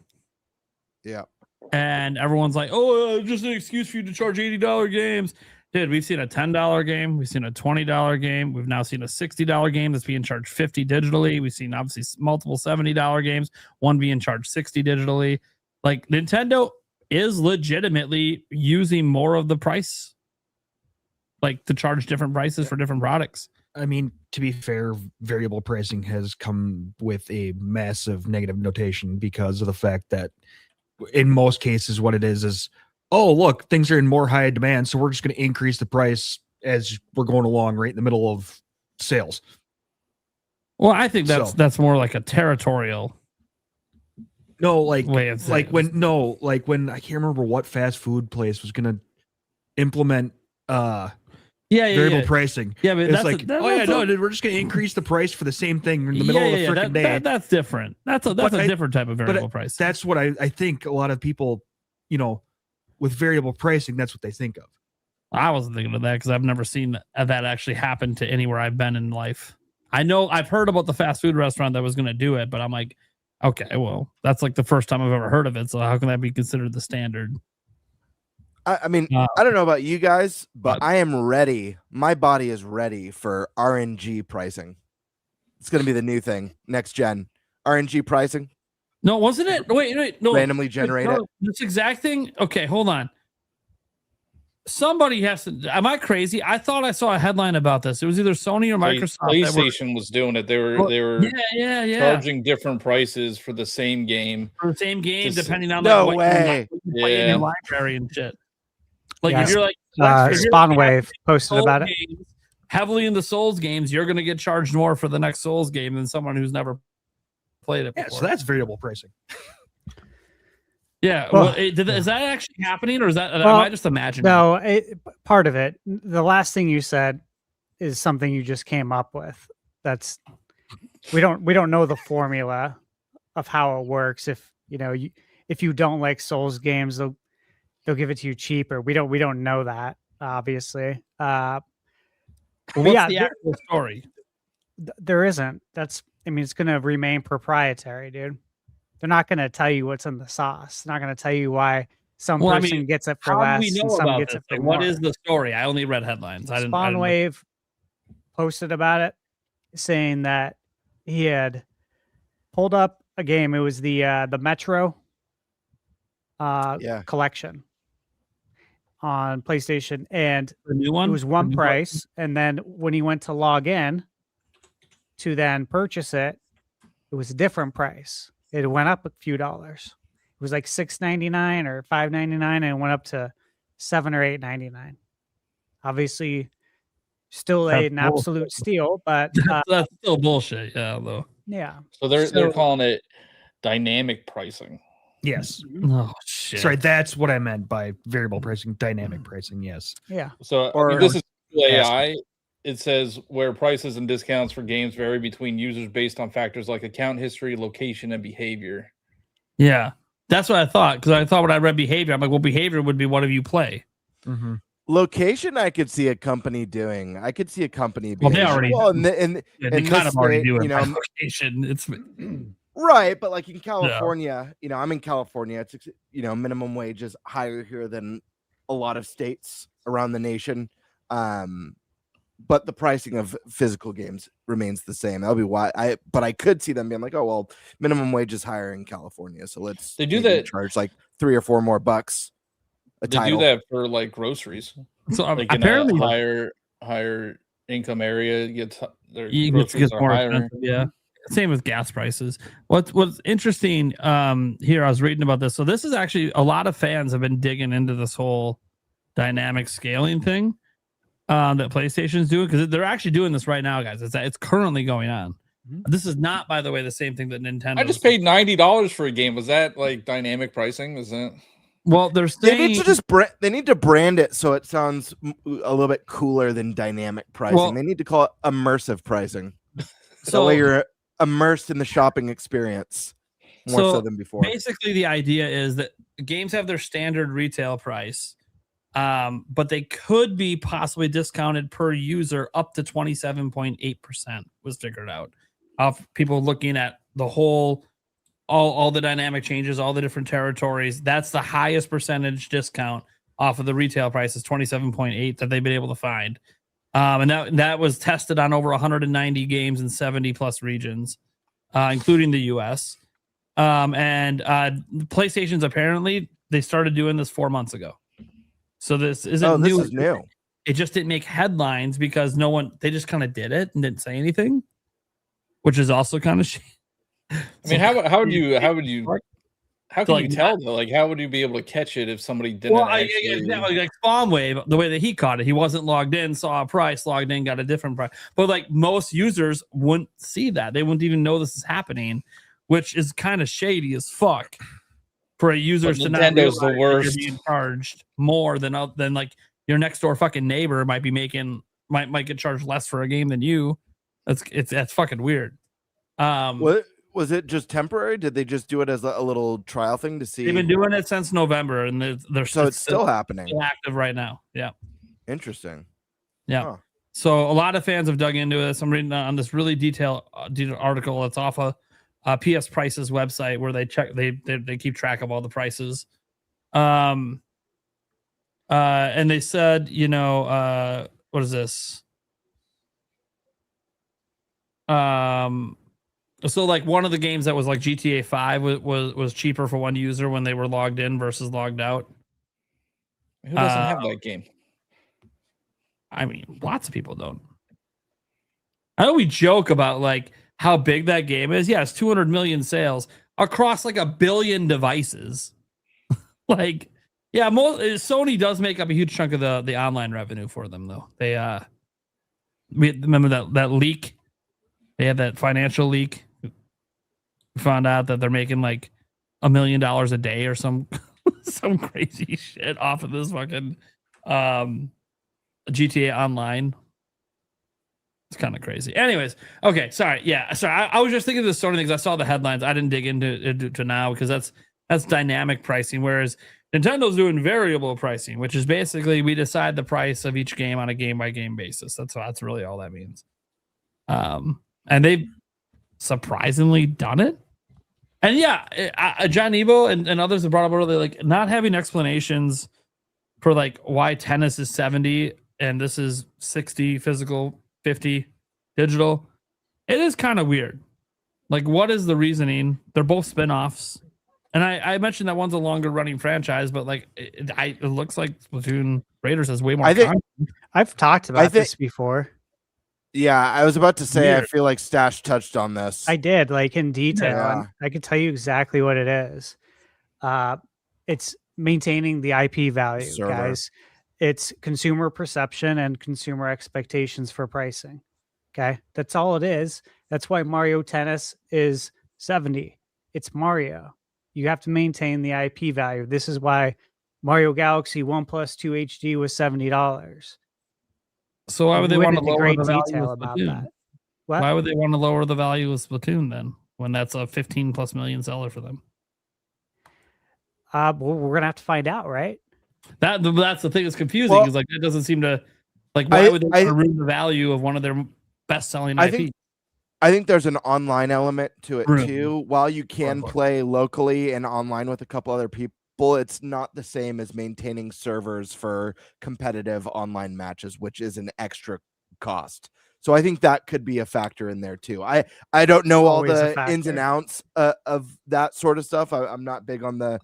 Yeah. And everyone's like, oh, just an excuse for you to charge $80 games. Dude, we've seen a $10 game. We've seen a $20 game. We've now seen a $60 game that's being charged $50 digitally. We've seen obviously multiple $70 games, one being charged $60 digitally. Like Nintendo is legitimately using more of the price, like to charge different prices for different products. I mean, to be fair, variable pricing has come with a massive negative notation because of the fact that in most cases, what it is, oh, look, things are in more high demand, so we're just going to increase the price as we're going along right in the middle of sales. Well, I think that's more like a territorial No, like way of saying like when I can't remember what fast food place was gonna implement variable pricing. Yeah, but it's that's like, dude, we're just gonna increase the price for the same thing in the middle of the freaking day. That's different. That's a different type of variable price. That's what I think a lot of people, with variable pricing, that's what they think of. I wasn't thinking of that because I've never seen that actually happen to anywhere I've been in life. I know I've heard about the fast food restaurant that was going to do it, but I'm like, okay, well, that's like the first time I've ever heard of it. So how can that be considered the standard? I mean, I don't know about you guys, but I am ready. My body is ready for RNG pricing. It's going to be the new thing next gen. RNG pricing. No, wasn't it? Wait, no. Randomly generated. No, this exact thing. Okay, hold on. Somebody has to. Am I crazy? I thought I saw a headline about this. It was either Sony or Microsoft. PlayStation was doing it. They were charging different prices for the same game. For the same game, depending on no like way. What you play in your library and shit. Like Yeah. if you're like Spawnwave posted Souls about it. games, heavily into Souls games, you're going to get charged more for the next Souls game than someone who's never played it Yeah, before. so that's variable pricing. Yeah, Well, is that actually happening, or is that am I just imagining? No, part of it. The last thing you said is something you just came up with. That's we don't know the formula of how it works. If you don't like Souls games, they'll give it to you cheaper. We don't know that, obviously. What's the actual story? There isn't. It's going to remain proprietary, dude. They're not going to tell you what's in the sauce. They're not going to tell you why some person gets it for less and some gets it for more. What is the story? I only read headlines. Spawnwave posted about it, saying that he had pulled up a game. It was the Metro collection on PlayStation, and the new one. It was one price, and then when he went to log in to then purchase it, it was a different price. It went up a few dollars. It was like $6.99 or $5.99, and it went up to $7 or $8.99. Obviously, still an absolute steal, but that's still bullshit. Yeah, though. Yeah. So they're calling it dynamic pricing. Yes. Oh shit. Sorry, that's what I meant by variable pricing, dynamic pricing. Yes. Yeah. So this is AI. It says where prices and discounts for games vary between users based on factors like account history, location, and behavior. Yeah, that's what I thought. Because I thought when I read behavior, I'm like, well, behavior would be what have you play. Mm-hmm. Location, I could see a company doing. I could see a company. Well, they already. They kind of already do it. Location. It's right, but like in California, I'm in California. It's minimum wage is higher here than a lot of states around the nation. But the pricing of physical games remains the same. That'll be why but I could see them being like, oh, well, minimum wage is higher in California. So they do that, charge like $3 or $4 more bucks. They do that for like groceries. So like apparently in a higher income area gets their gets more higher. expensive, yeah. Same with gas prices. What's interesting here, I was reading about this. So this is actually a lot of fans have been digging into this whole dynamic scaling thing. That PlayStation's doing, because they're actually doing this right now, guys. It's currently going on. Mm-hmm. This is not, by the way, the same thing that Nintendo. I just paid $90 for a game. Was that like dynamic pricing? Is that? Well, they need to they need to brand it so it sounds a little bit cooler than dynamic pricing. Well, they need to call it immersive pricing. So way you're immersed in the shopping experience more so than before. Basically, the idea is that games have their standard retail price. But they could be possibly discounted per user up to 27.8% was figured out of people looking at the whole, all the dynamic changes, all the different territories. That's the highest percentage discount off of the retail price is 27.8 that they've been able to find. And that was tested on over 190 games in 70 plus regions, including the US. And PlayStation's apparently they started doing this 4 months ago. So this isn't new. This is new. It just didn't make headlines because they just kind of did it and didn't say anything, which is also kind of shit. I mean, how can you tell though? Like, how would you be able to catch it if somebody didn't? Well, like Spawnwave, the way that he caught it, he wasn't logged in, saw a price, logged in, got a different price. But like most users wouldn't see that; they wouldn't even know this is happening. which is kind of shady as fuck for a users to not Nintendo's the realize that worst. you're being charged more than like your next door fucking neighbor might be might get charged less for a game than you. That's fucking weird. What was it? Just temporary? Did they just do it as a little trial thing to see? They've been doing it since November, and they're so it's still happening. Still active right now. Yeah. Interesting. Yeah. Huh. So a lot of fans have dug into this. I'm reading on this really detailed article that's off of PS Price's website where they keep track of all the prices. And they said, what is this? So like one of the games that was like GTA 5 was cheaper for one user when they were logged in versus logged out. Who doesn't have that game? I mean, lots of people don't. I know we joke about like how big that game is. Yeah, it's 200 million sales across like 1 billion devices. Like, yeah, Sony does make up a huge chunk of the online revenue for them, though. They remember that leak. They had that financial leak. We found out that they're making like $1 million a day or some crazy shit off of this fucking GTA Online. It's kind of crazy. Anyways, okay, sorry. Yeah, sorry. I was just thinking of the Sony things. I saw the headlines. I didn't dig into it to now because that's dynamic pricing, whereas Nintendo's doing variable pricing, which is basically we decide the price of each game on a game by game basis. That's really all that means. And they've surprisingly done it. And yeah, John Evo and others have brought up earlier, like not having explanations for like why tennis is 70 and this is 60 physical, 50 digital. It is kind of weird. Like, what is the reasoning? They're both spin-offs. And I mentioned that one's a longer running franchise, but like it looks like Splatoon Raiders has way more content. I've talked about this before. Yeah, I was about to say, weird. I feel like Stash touched on this. I did, like in detail. Yeah. I can tell you exactly what it is. It's maintaining the IP value, guys. It's consumer perception and consumer expectations for pricing. Okay, that's all it is. That's why Mario Tennis is 70. It's Mario. You have to maintain the IP value. This is why Mario Galaxy 1+2 HD was $70. So why would they want to lower the value of Splatoon? Why would they want to lower the value of Splatoon then, when that's a 15+ million seller for them? Well, we're gonna have to find out, right? That's the thing that's confusing. Is like it doesn't seem to like why would they ruin the value of one of their best-selling IPs? I think there's an online element to it too. While you can play locally and online with a couple other people, it's not the same as maintaining servers for competitive online matches, which is an extra cost. So I think that could be a factor in there too. I don't know all the ins and outs of that sort of stuff. I'm not big on the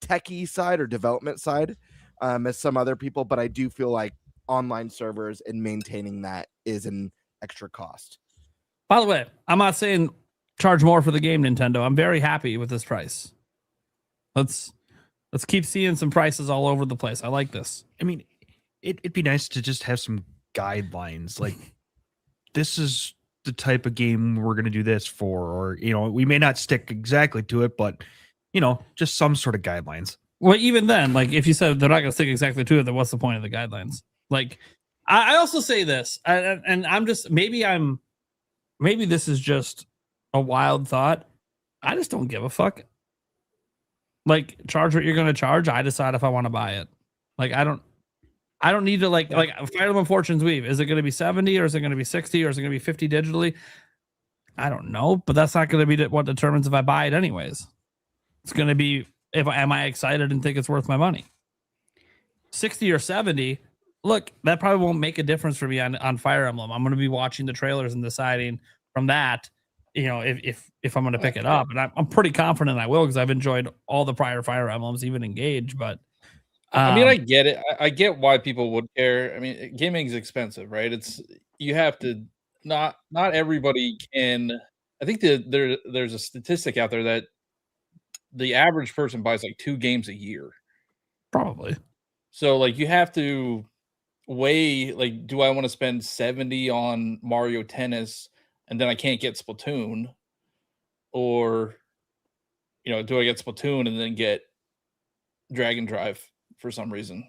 techie side or development side as some other people, but I do feel like online servers and maintaining that is an extra cost. By the way, I'm not saying charge more for the game, Nintendo. I'm very happy with this price. Let's keep seeing some prices all over the place. I like this. I mean, it'd be nice to just have some guidelines. Like, this is the type of game we're going to do this for, or, we may not stick exactly to it, but, just some sort of guidelines. Well, even then, like, if you said they're not going to stick exactly to it, then what's the point of the guidelines? Like, I also say this, and I'm just, maybe this is just a wild thought. I just don't give a fuck. Like, charge what you're going to charge. I decide if I want to buy it. Like, I don't need to like Fire Emblem Fortune's Weave. Is it going to be 70 or is it going to be 60 or is it going to be 50 digitally? I don't know, but that's not going to be what determines if I buy it anyways. It's going to be am I excited and think it's worth my money. 60 or 70. Look, that probably won't make a difference for me on Fire Emblem. I'm going to be watching the trailers and deciding from that, if I'm going to pick it up. And I'm pretty confident I will because I've enjoyed all the prior Fire Emblems, even Engage. But I mean, I get it. I get why people would care. I mean, gaming is expensive, right? You have to not everybody can. I think there's a statistic out there that the average person buys like 2 games a year, probably. So like you have to weigh like, do I want to spend 70 on Mario Tennis and then I can't get Splatoon, or do I get Splatoon and then get Dragon Drive for some reason?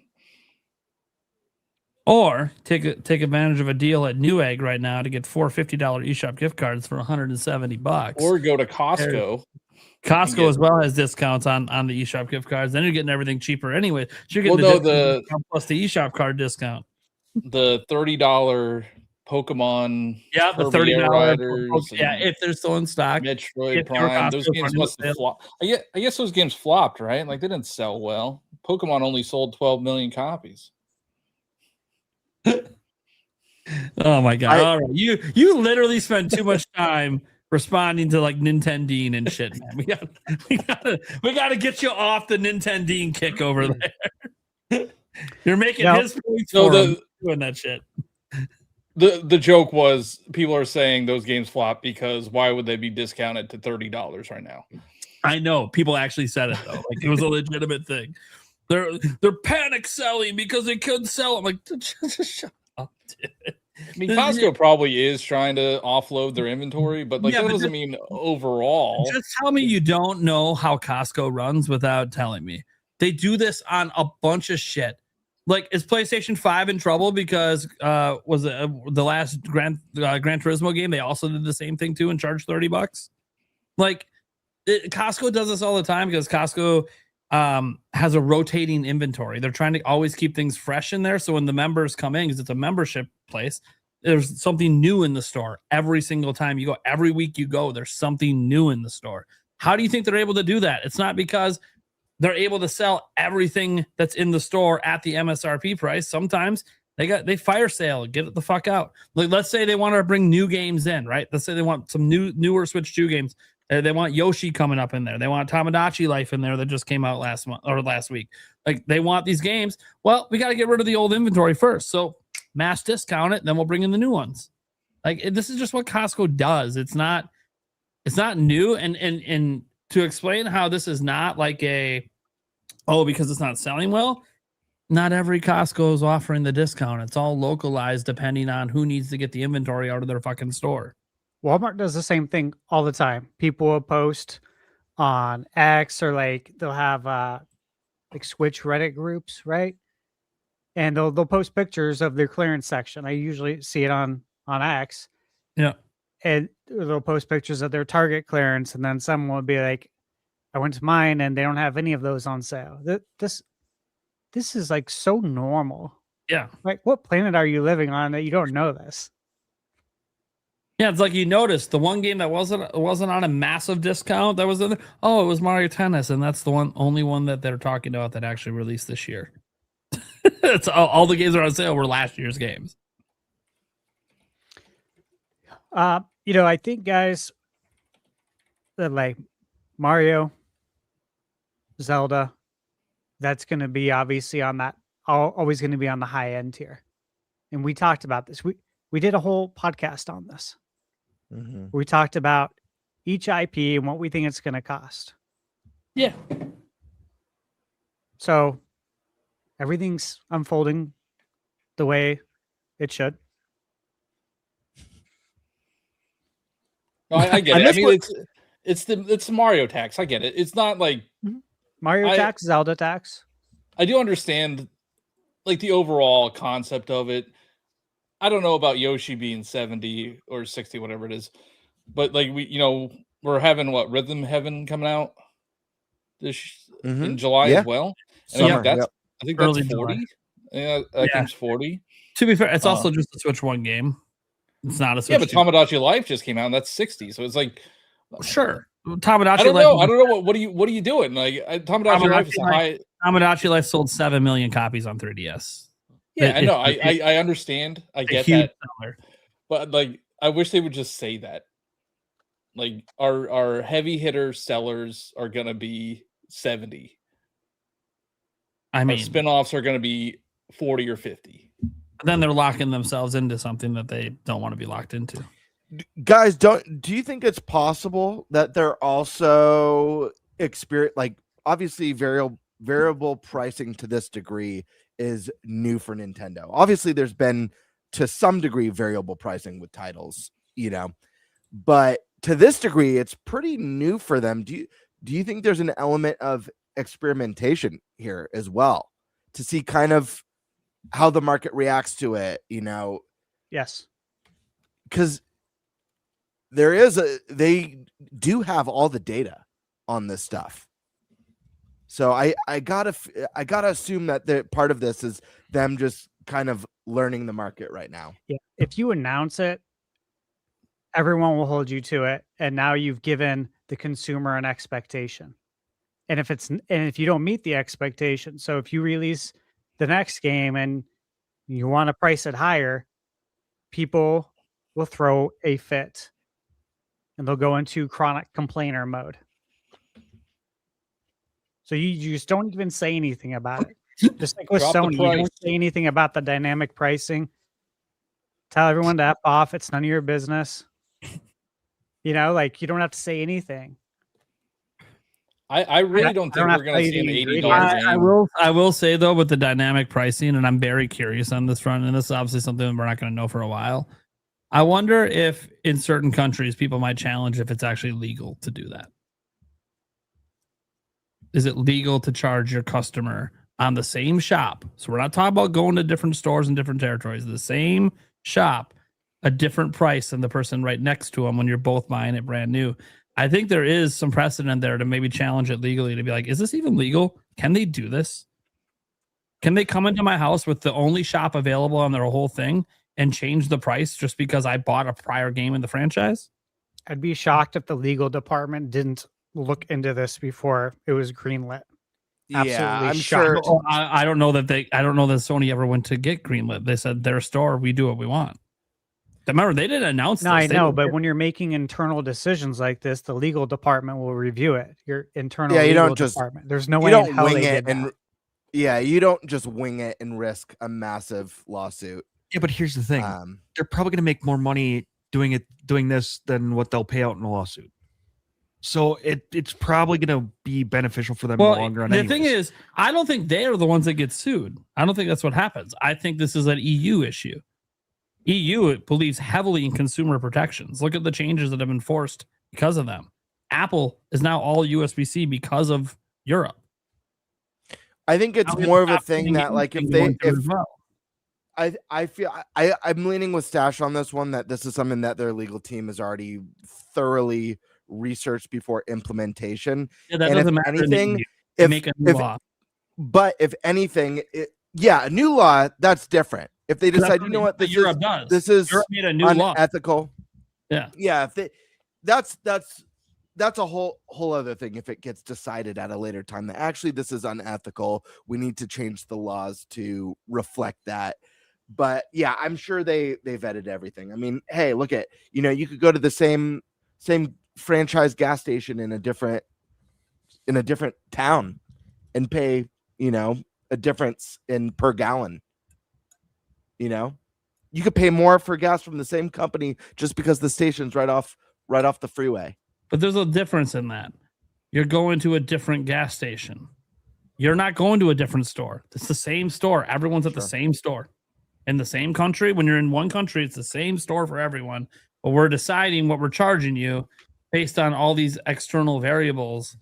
Or take advantage of a deal at Newegg right now to get $4 $50 eShop gift cards for $170. Or go to Costco. Costco as well has discounts on the eShop gift cards. Then you're getting everything cheaper anyway. So you're getting the discount plus the eShop card discount. The $30 Pokemon. Yeah, the $30 Riders. if they're still in stock. Metroid Prime. Those games must have flopped. I guess those games flopped, right? Like they didn't sell well. Pokemon only sold 12 million copies. Oh my god! All right, you literally spend too much time responding to like Nintendine and shit, man. We gotta get you off the Nintendine kick over there. You're making his points for him doing that shit. The joke was people are saying those games flop because why would they be discounted to $30 right now? I know people actually said it though, like it was a legitimate thing. They're panic selling because they couldn't sell. I'm like, just shut up, dude. I mean, Costco probably is trying to offload their inventory, but that doesn't mean overall. Just tell me you don't know how Costco runs without telling me. They do this on a bunch of shit. Like, is PlayStation 5 in trouble because was it the last Gran Turismo game? They also did the same thing too and charged $30. Like, Costco does this all the time because Costco has a rotating inventory. They're trying to always keep things fresh in there. So when the members come in, because it's a membership place, there's something new in the store every single time you go. Every week you go, there's something new in the store. How do you think they're able to do that? It's not because they're able to sell everything that's in the store at the MSRP price. Sometimes they fire sale, get it the fuck out. Like, let's say they want to bring new games in, right? Let's say they want some newer Switch 2 games. They want Yoshi coming up in there. They want Tamagotchi Life in there that just came out last month or last week. Like, they want these games. Well, we got to get rid of the old inventory first. So mass discount it, then we'll bring in the new ones. Like, this is just what Costco does. It's not new. And to explain how this is not like because it's not selling well, not every Costco is offering the discount. It's all localized depending on who needs to get the inventory out of their fucking store. Walmart does the same thing all the time. People will post on X or like they'll have like Switch Reddit groups, right? And they'll post pictures of their clearance section. I usually see it on X. Yeah. And they'll post pictures of their Target clearance, and then someone will be like, I went to mine and they don't have any of those on sale. This is like so normal. Yeah. Like, what planet are you living on that you don't know this? Yeah, it's like you noticed the one game that wasn't on a massive discount that was in there. Oh, it was Mario Tennis, and that's the only one that they're talking about that actually released this year. It's all the games that are on sale were last year's games. I think, guys, that like Mario, Zelda, that's going to be obviously on that, always going to be on the high end here. And we talked about this. We did a whole podcast on this. Mm-hmm. We talked about each IP and what we think it's going to cost. Yeah. So everything's unfolding the way it should. No, I get it. I mean, it's the Mario tax. I get it. It's not like Mario tax, Zelda tax. I do understand like the overall concept of it. I don't know about Yoshi being 70 or 60, whatever it is, but like we're having Rhythm Heaven coming out in July as well. And I think that's 40. July. Yeah, that game's 40. To be fair, it's also just a Switch 1 game. It's not a Switch. Yeah, but Tamagotchi Life just came out, and that's 60. So it's like, sure, Tamagotchi. I don't know. What are you doing? Like Tamagotchi Life is high. Tamagotchi Life sold 7 million copies on 3DS. Yeah, I know. I understand. I get that. Seller. But like, I wish they would just say that. Like, our heavy hitter sellers are gonna be 70. I mean, our spinoffs are gonna be 40 or 50. Then they're locking themselves into something that they don't want to be locked into. Guys, do you think it's possible that they're also obviously variable pricing to this degree is new for Nintendo? Obviously, there's been to some degree variable pricing with titles, but to this degree, it's pretty new for them. Do you think there's an element of experimentation here as well to see kind of how the market reacts to it? Yes, because they do have all the data on this stuff. So I gotta assume that part of this is them just kind of learning the market right now. Yeah. If you announce it, everyone will hold you to it, and now you've given the consumer an expectation. And if you don't meet the expectation, so if you release the next game and you want to price it higher, people will throw a fit and they'll go into chronic complainer mode. So you just don't even say anything about it. Just like with Sony, you don't say anything about the dynamic pricing. Tell everyone to F off. It's none of your business. You don't have to say anything. I really don't think we're going to see an $80 game. I will say, though, with the dynamic pricing, and I'm very curious on this front, and this is obviously something we're not going to know for a while. I wonder if in certain countries people might challenge if it's actually legal to do that. Is it legal to charge your customer on the same shop? So we're not talking about going to different stores in different territories. The same shop, a different price than the person right next to them when you're both buying it brand new. I think there is some precedent there to maybe challenge it legally, to be like, is this even legal? Can they do this? Can they come into my house with the only shop available on their whole thing and change the price just because I bought a prior game in the franchise? I'd be shocked if the legal department didn't look into this before it was greenlit. Absolutely, I'm shocked. sure. I don't know that Sony ever went to get greenlit. They said their store, we do what we want. Remember, they didn't announce No, this. I know, but when you're making internal decisions like this, the legal department will review it. Your internal you legal don't just department. There's no you way don't in hell wing they it did and that. you don't just wing it and risk a massive lawsuit. Yeah, but here's the thing: they're probably going to make more money doing this than what they'll pay out in a lawsuit. So it's probably going to be beneficial for them in the long run. The thing is, I don't think they are the ones that get sued. I don't think that's what happens. I think this is an EU issue. EU believes heavily in consumer protections. Look at the changes that have been forced because of them. Apple is now all USB-C because of Europe. I think it's more of a thing that, like, I feel I'm leaning with Stash on this one, that this is something that their legal team has already thoroughly researched before implementation. Yeah, that and doesn't if matter. anything, Make a new law. But if anything, a new law, that's different. If they decide, you know what, this is Europe made a new law. Unethical. Yeah. If they, that's a whole other thing. If it gets decided at a later time that actually this is unethical, we need to change the laws to reflect that. But yeah, I'm sure they vetted everything. I mean, hey, look at, you could go to the same franchise gas station in a different town and pay, a difference in per gallon. You could pay more for gas from the same company just because the station's right off the freeway. But there's a difference in that. You're going to a different gas station. You're not going to a different store. It's the same store. Everyone's at the same store. In the same country, when you're in one country, it's the same store for everyone. But we're deciding what we're charging you based on all these external variables.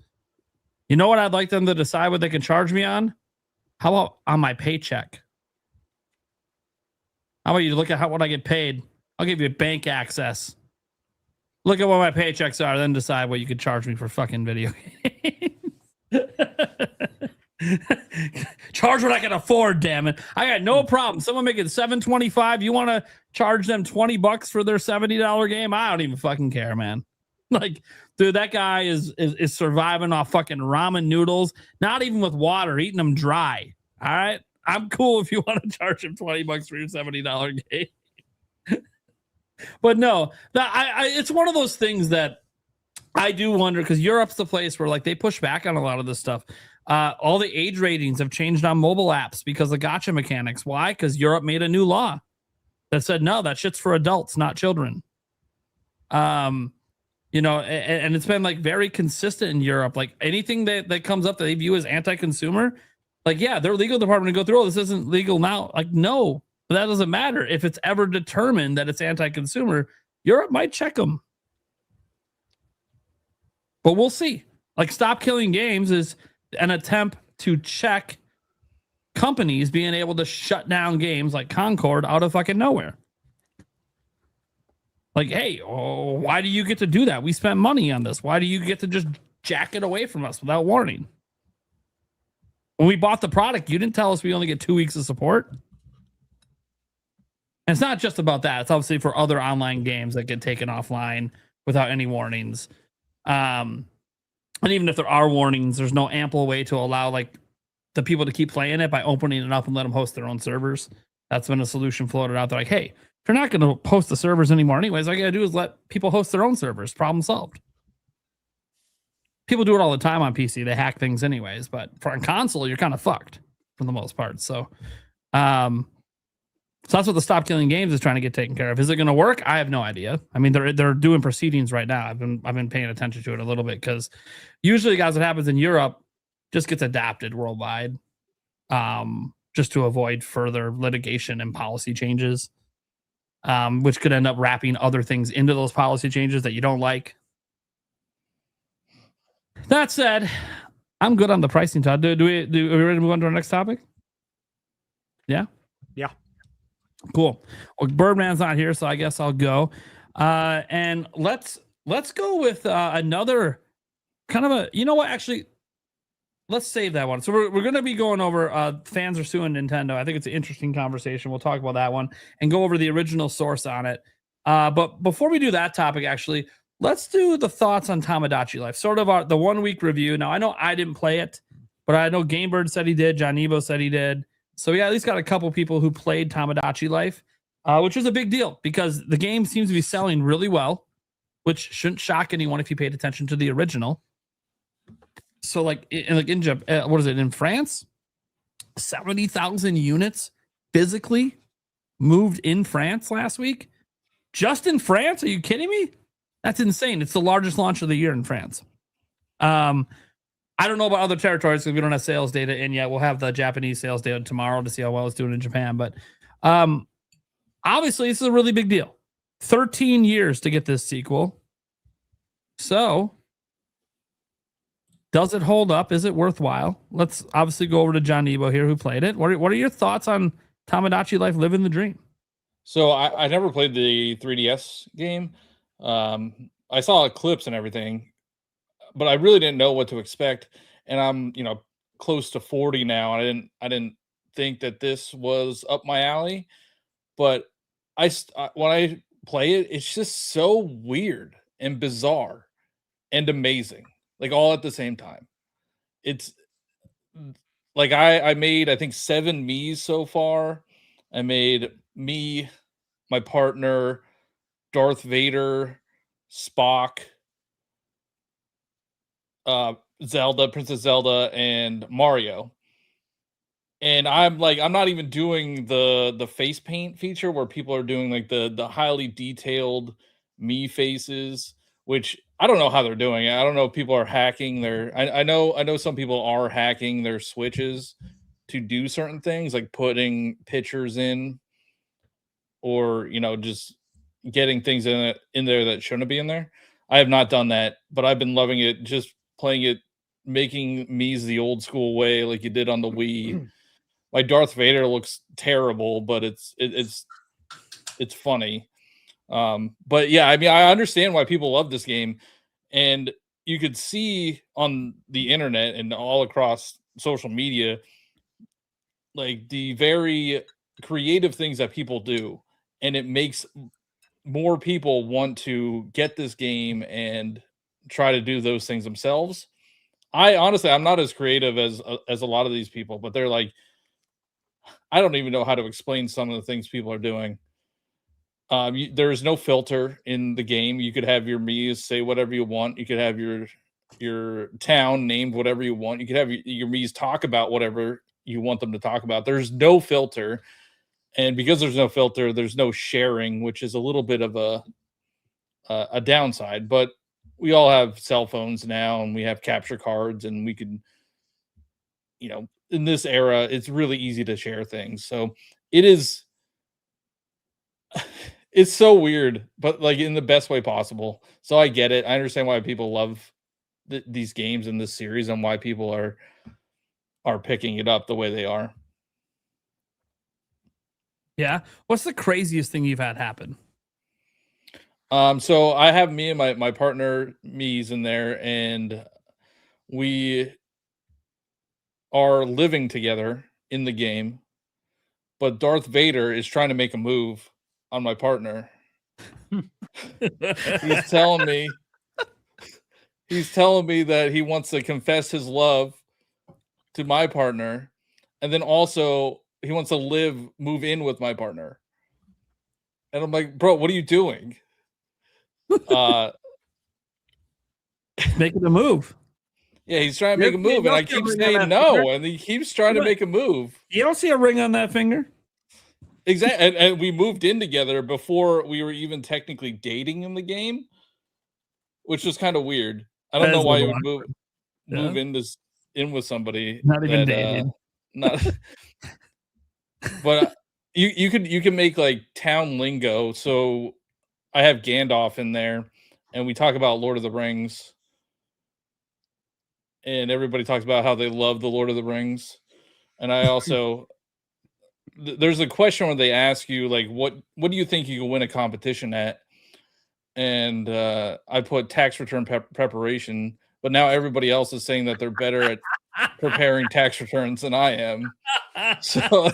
You know what I'd like them to decide what they can charge me on? How about on my paycheck? How about you look at what I get paid? I'll give you bank access. Look at what my paychecks are, then decide what you could charge me for fucking video games. Charge what I can afford, damn it. I got no problem. Someone making $7.25, you want to charge them $20 for their $70 game? I don't even fucking care, man. Like, dude, that guy is surviving off fucking ramen noodles, not even with water, eating them dry. All right? I'm cool if you want to charge him $20 for your $70 game. But no, it's one of those things that I do wonder, because Europe's the place where, like, they push back on a lot of this stuff. All the age ratings have changed on mobile apps because of gacha mechanics. Why? Because Europe made a new law that said, no, that shit's for adults, not children. And it's been, like, very consistent in Europe. Like, anything that comes up that they view as anti-consumer, like, yeah, their legal department to go through, oh, this isn't legal now. Like, no, but that doesn't matter. If it's ever determined that it's anti-consumer, Europe might check them. But we'll see. Like, Stop Killing Games is an attempt to check companies being able to shut down games like Concord out of fucking nowhere. Like, hey, why do you get to do that? We spent money on this. Why do you get to just jack it away from us without warning? When we bought the product, you didn't tell us we only get 2 weeks of support. And it's not just about that. It's obviously for other online games that get taken offline without any warnings. And even if there are warnings, there's no ample way to allow like the people to keep playing it by opening it up and let them host their own servers. That's been a solution floated out there. Like, hey, if you're not going to host the servers anymore anyways, all you got to do is let people host their own servers. Problem solved. People do it all the time on PC. They hack things anyways, but for a console, you're kind of fucked for the most part. So that's what the Stop Killing Games is trying to get taken care of. Is it going to work? I have no idea. I mean, they're doing proceedings right now. I've been paying attention to it a little bit because usually, guys, what happens in Europe just gets adapted worldwide, just to avoid further litigation and policy changes, which could end up wrapping other things into those policy changes that you don't like. That said, I'm good on the pricing, Todd. Are we ready to move on to our next topic? Yeah. Yeah. Cool. Well, Birdman's not here, so I guess I'll go. And let's go with another kind of a, you know what, actually, let's save that one. So we're going to be going over fans are suing Nintendo. I think it's an interesting conversation. We'll talk about that one and go over the original source on it. But before we do that topic, actually, let's do the thoughts on Tamagotchi Life, sort of the 1 week review. Now, I know I didn't play it, but I know Gamebird said he did. John Evo said he did. So we at least got a couple people who played Tamagotchi Life, which is a big deal because the game seems to be selling really well, which shouldn't shock anyone if you paid attention to the original. So like in Japan, what is it, in France? 70,000 units physically moved in France last week. Just in France? Are you kidding me? That's insane. It's the largest launch of the year in France. I don't know about other territories because we don't have sales data in yet. We'll have the Japanese sales data tomorrow to see how well it's doing in Japan. But obviously, this is a really big deal. 13 years to get this sequel. So, does it hold up? Is it worthwhile? Let's obviously go over to John Nebo here who played it. What are your thoughts on Tamagotchi Life Living the Dream? So I never played the 3DS game. I saw clips and everything, but I really didn't know what to expect. And I'm, close to 40 now. And I didn't think that this was up my alley, but when I play it, it's just so weird and bizarre and amazing, like all at the same time. It's like, I made, I think 7 Miis so far. I made me, my partner, Darth Vader, Spock, Zelda, Princess Zelda, and Mario. And I'm not even doing the face paint feature where people are doing like the highly detailed me faces, which I don't know how they're doing it. I don't know if people are hacking their. I know some people are hacking their switches to do certain things, like putting pictures in, or just getting things in there that shouldn't be in there. I have not done that, but I've been loving it, just playing it, making Mii's the old school way, like you did on the Wii. My Darth Vader looks terrible, but it's funny. But yeah, I mean, I understand why people love this game, and you could see on the internet and all across social media, like the very creative things that people do, and it makes more people want to get this game and try to do those things themselves. I'm not as creative as a lot of these people, but they're like, I don't even know how to explain some of the things people are doing. There is no filter in the game. You could have your Mii's say whatever you want. You could have your town named whatever you want. You could have your Mii's talk about whatever you want them to talk about. There's no filter. And because there's no filter, there's no sharing, which is a little bit of a downside. But we all have cell phones now, and we have capture cards, and we can, in this era, it's really easy to share things. So it's so weird, but like in the best way possible. So I get it. I understand why people love these games in this series and why people are picking it up the way they are. Yeah. What's the craziest thing you've had happen? So I have me and my partner Mies in there, and we are living together in the game, but Darth Vader is trying to make a move on my partner. He's telling me that he wants to confess his love to my partner, and then also he wants to move in with my partner. And I'm like, bro, what are you doing? Making a move. Yeah, he's trying to make a move, and I keep saying no, and he keeps trying to make a move. You don't see a ring on that finger? Exactly, and we moved in together before we were even technically dating in the game, which was kind of weird. I don't know why you would move in with somebody. Not even dating. But you can make like town lingo. So I have Gandalf in there, and we talk about Lord of the Rings, and everybody talks about how they love the Lord of the Rings, and I also. There's a question where they ask you like, what do you think you can win a competition at? And I put tax return preparation, but now everybody else is saying that they're better at preparing tax returns than I am. So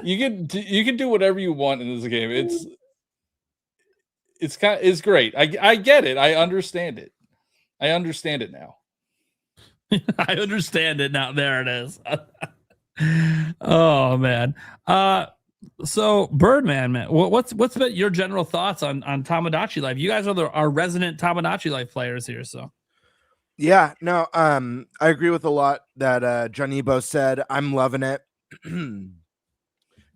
you can do whatever you want in this game. It's great. I get it. I understand it. I understand it now. I understand it now. There it is. Oh man. So Birdman, man, what's been your general thoughts on Tamagotchi Life? You guys are our resident Tamagotchi Life players here, so yeah, no, I agree with a lot that Janibo said. I'm loving it.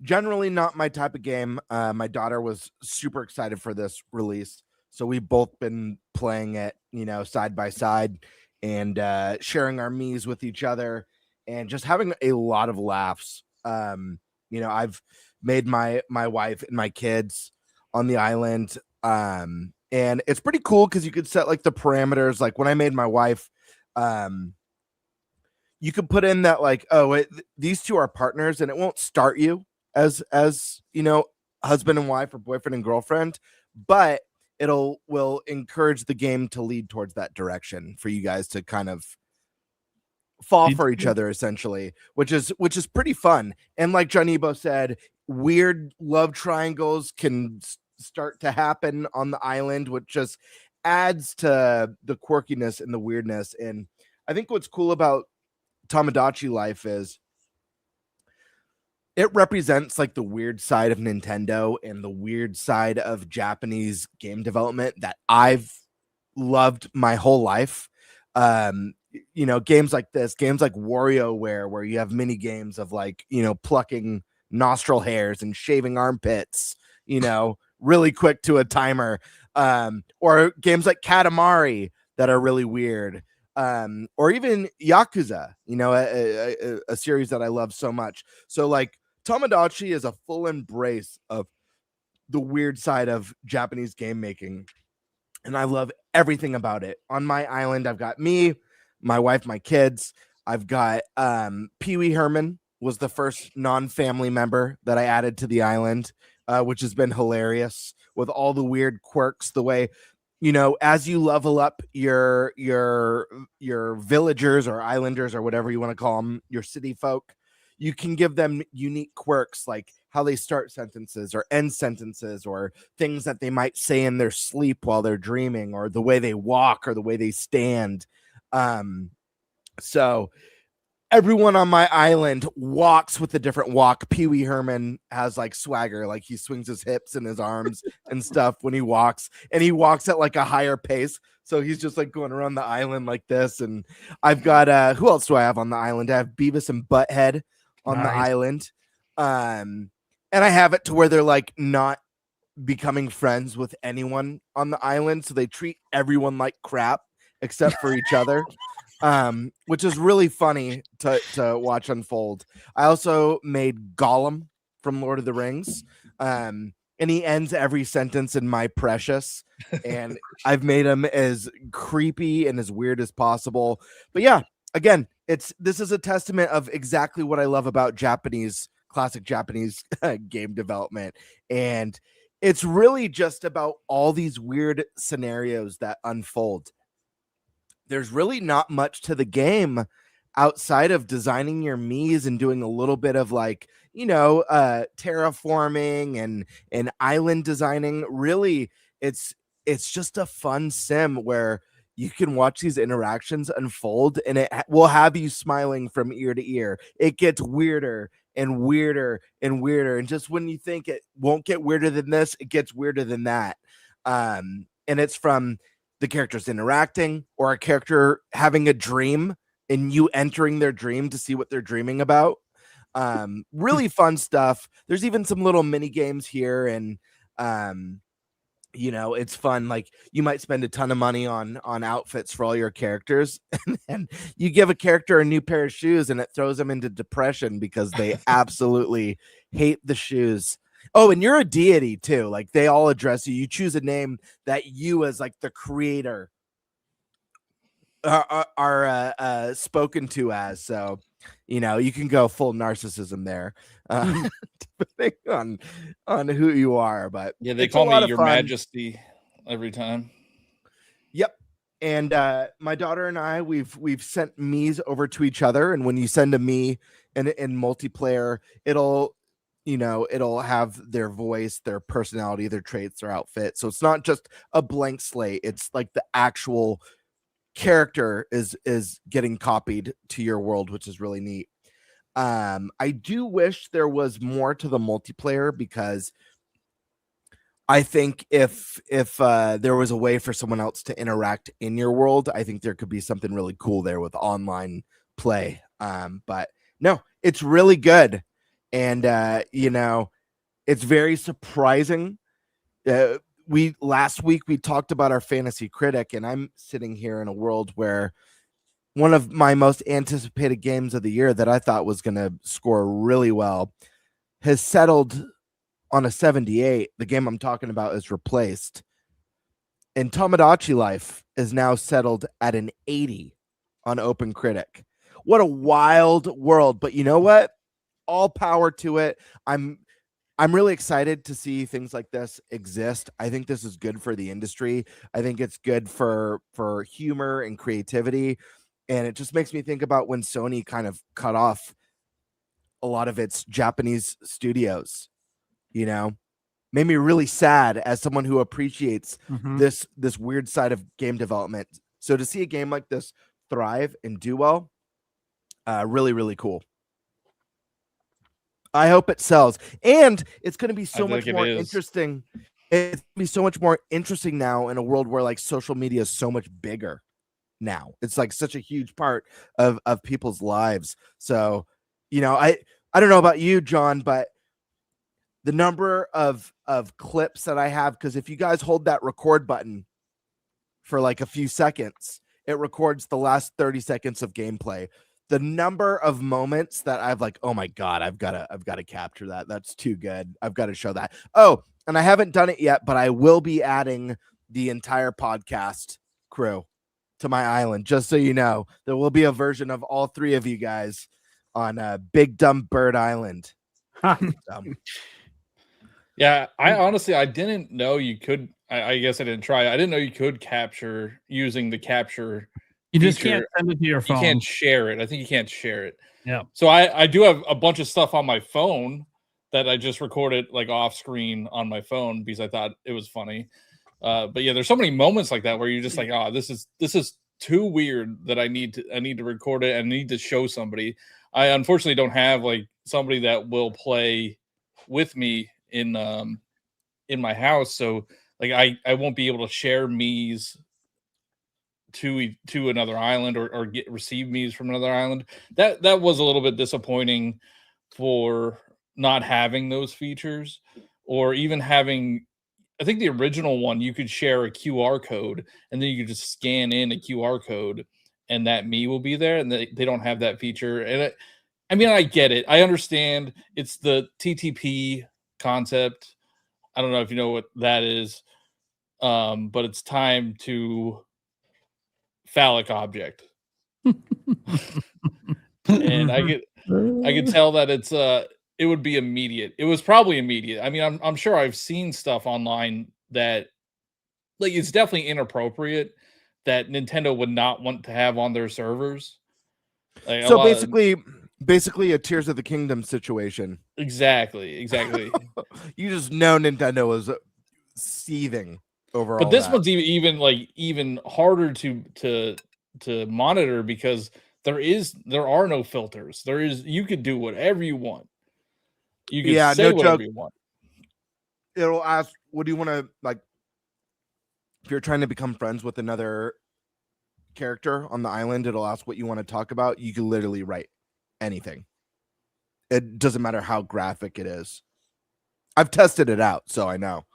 Generally not my type of game. My daughter was super excited for this release, so we've both been playing it, side by side and sharing our Miis with each other. And just having a lot of laughs. I've made my wife and my kids on the island. And it's pretty cool because you could set like the parameters. Like when I made my wife, you could put in that like, these two are partners, and it won't start you as husband and wife or boyfriend and girlfriend, but will encourage the game to lead towards that direction for you guys to kind of fall for each other, essentially, which is pretty fun. And like Janibo said, weird love triangles can start to happen on the island, which just adds to the quirkiness and the weirdness. And I think what's cool about Tamagotchi Life is it represents like the weird side of Nintendo and the weird side of Japanese game development that I've loved my whole life. Games like this, games like WarioWare, where you have mini games of like, plucking nostril hairs and shaving armpits, really quick to a timer, or games like Katamari that are really weird, or even Yakuza, a series that I love so much. So like Tamagotchi is a full embrace of the weird side of Japanese game making, and I love everything about it. On my island, I've got me, my wife, my kids. I've got Pee-wee Herman was the first non-family member that I added to the island, which has been hilarious with all the weird quirks. The way, as you level up your villagers or islanders or whatever you want to call them, your city folk, you can give them unique quirks like how they start sentences or end sentences, or things that they might say in their sleep while they're dreaming, or the way they walk or the way they stand. So everyone on my island walks with a different walk. Pee-wee Herman has like swagger, like he swings his hips and his arms and stuff when he walks, and he walks at like a higher pace. So he's just like going around the island like this. And I've got, who else do I have on the island? I have Beavis and Butthead on the island. And I have it to where they're like not becoming friends with anyone on the island. So they treat everyone like crap except for each other, which is really funny to watch unfold. I also made Gollum from Lord of the Rings. And and he ends every sentence in "my precious," and I've made him as creepy and as weird as possible. But yeah, again, this is a testament of exactly what I love about classic Japanese game development, and it's really just about all these weird scenarios that unfold. There's really not much to the game outside of designing your Miis and doing a little bit of like, terraforming and island designing. Really, it's just a fun sim where you can watch these interactions unfold, and it will have you smiling from ear to ear. It gets weirder and weirder and weirder, and just when you think it won't get weirder than this, it gets weirder than that. And it's from the characters interacting, or a character having a dream and you entering their dream to see what they're dreaming about. Really fun stuff. There's even some little mini games here, and it's fun. Like, you might spend a ton of money on outfits for all your characters, and then you give a character a new pair of shoes and it throws them into depression because they absolutely hate the shoes. Oh, and you're a deity too. Like, they all address you. You choose a name that you, as like the creator, are spoken to as. So, you can go full narcissism there, depending on who you are. But yeah, they call me Your Majesty every time. Yep. And my daughter and I, we've sent Miis over to each other, and when you send a Mii in multiplayer, it'll have their voice, their personality, their traits, their outfit. So it's not just a blank slate. It's like the actual character is getting copied to your world, which is really neat. I do wish there was more to the multiplayer, because I think if there was a way for someone else to interact in your world, I think there could be something really cool there with online play. But no, it's really good. And it's very surprising. Last week we talked about our fantasy critic, and I'm sitting here in a world where one of my most anticipated games of the year that I thought was going to score really well has settled on a 78. The game I'm talking about is replaced, and Tomodachi Life is now settled at an 80 on Open Critic. What a wild world. But you know what? All power to it. I'm really excited to see things like this exist. I think this is good for the industry. I think it's good for humor and creativity. And it just makes me think about when Sony kind of cut off a lot of its Japanese studios, made me really sad as someone who appreciates this weird side of game development. So to see a game like this thrive and do well, really, really cool. I hope it sells, and it's going to be so much more interesting. It's going to be so much more interesting now in a world where like social media is so much bigger now. It's like such a huge part of people's lives. So, I don't know about you, John, but the number of clips that I have, because if you guys hold that record button for like a few seconds, it records the last 30 seconds of gameplay. The number of moments that I've like, oh my God, I've got to capture that. That's too good. I've got to show that. Oh, and I haven't done it yet, but I will be adding the entire podcast crew to my island. Just so you know, there will be a version of all three of you guys on Big Dumb Bird Island. Yeah, I didn't know you could. I guess I didn't try. I didn't know you could capture using the capture. You just can't send it to your phone. You can't share it. I think you can't share it. Yeah. So I do have a bunch of stuff on my phone that I just recorded like off screen on my phone because I thought it was funny. But yeah, there's so many moments like that where you're just like, oh, this is too weird that I need to record it and need to show somebody. I unfortunately don't have like somebody that will play with me in my house. So like I won't be able to share Mii's to another island or receive Mii's from another island. That was a little bit disappointing for not having those features, or even having, I think the original one, you could share a QR code and then you could just scan in a QR code and that Mii will be there, and they don't have that feature. And I mean, I get it. I understand it's the TTP concept I don't know if you know what that is, but it's time to phallic object. And I could tell that it would be immediate. It was probably immediate. I mean, I'm sure I've seen stuff online that like it's definitely inappropriate that Nintendo would not want to have on their servers. Like, so basically a Tears of the Kingdom situation. Exactly. You just know Nintendo was seething over But all this that. one's even harder to monitor because there are no filters. You could do whatever you want. You can say whatever you want. It'll ask, what do you want to, like, if you're trying to become friends with another character on the island, it'll ask what you want to talk about. You can literally write anything. It doesn't matter how graphic it is. I've tested it out, so I know.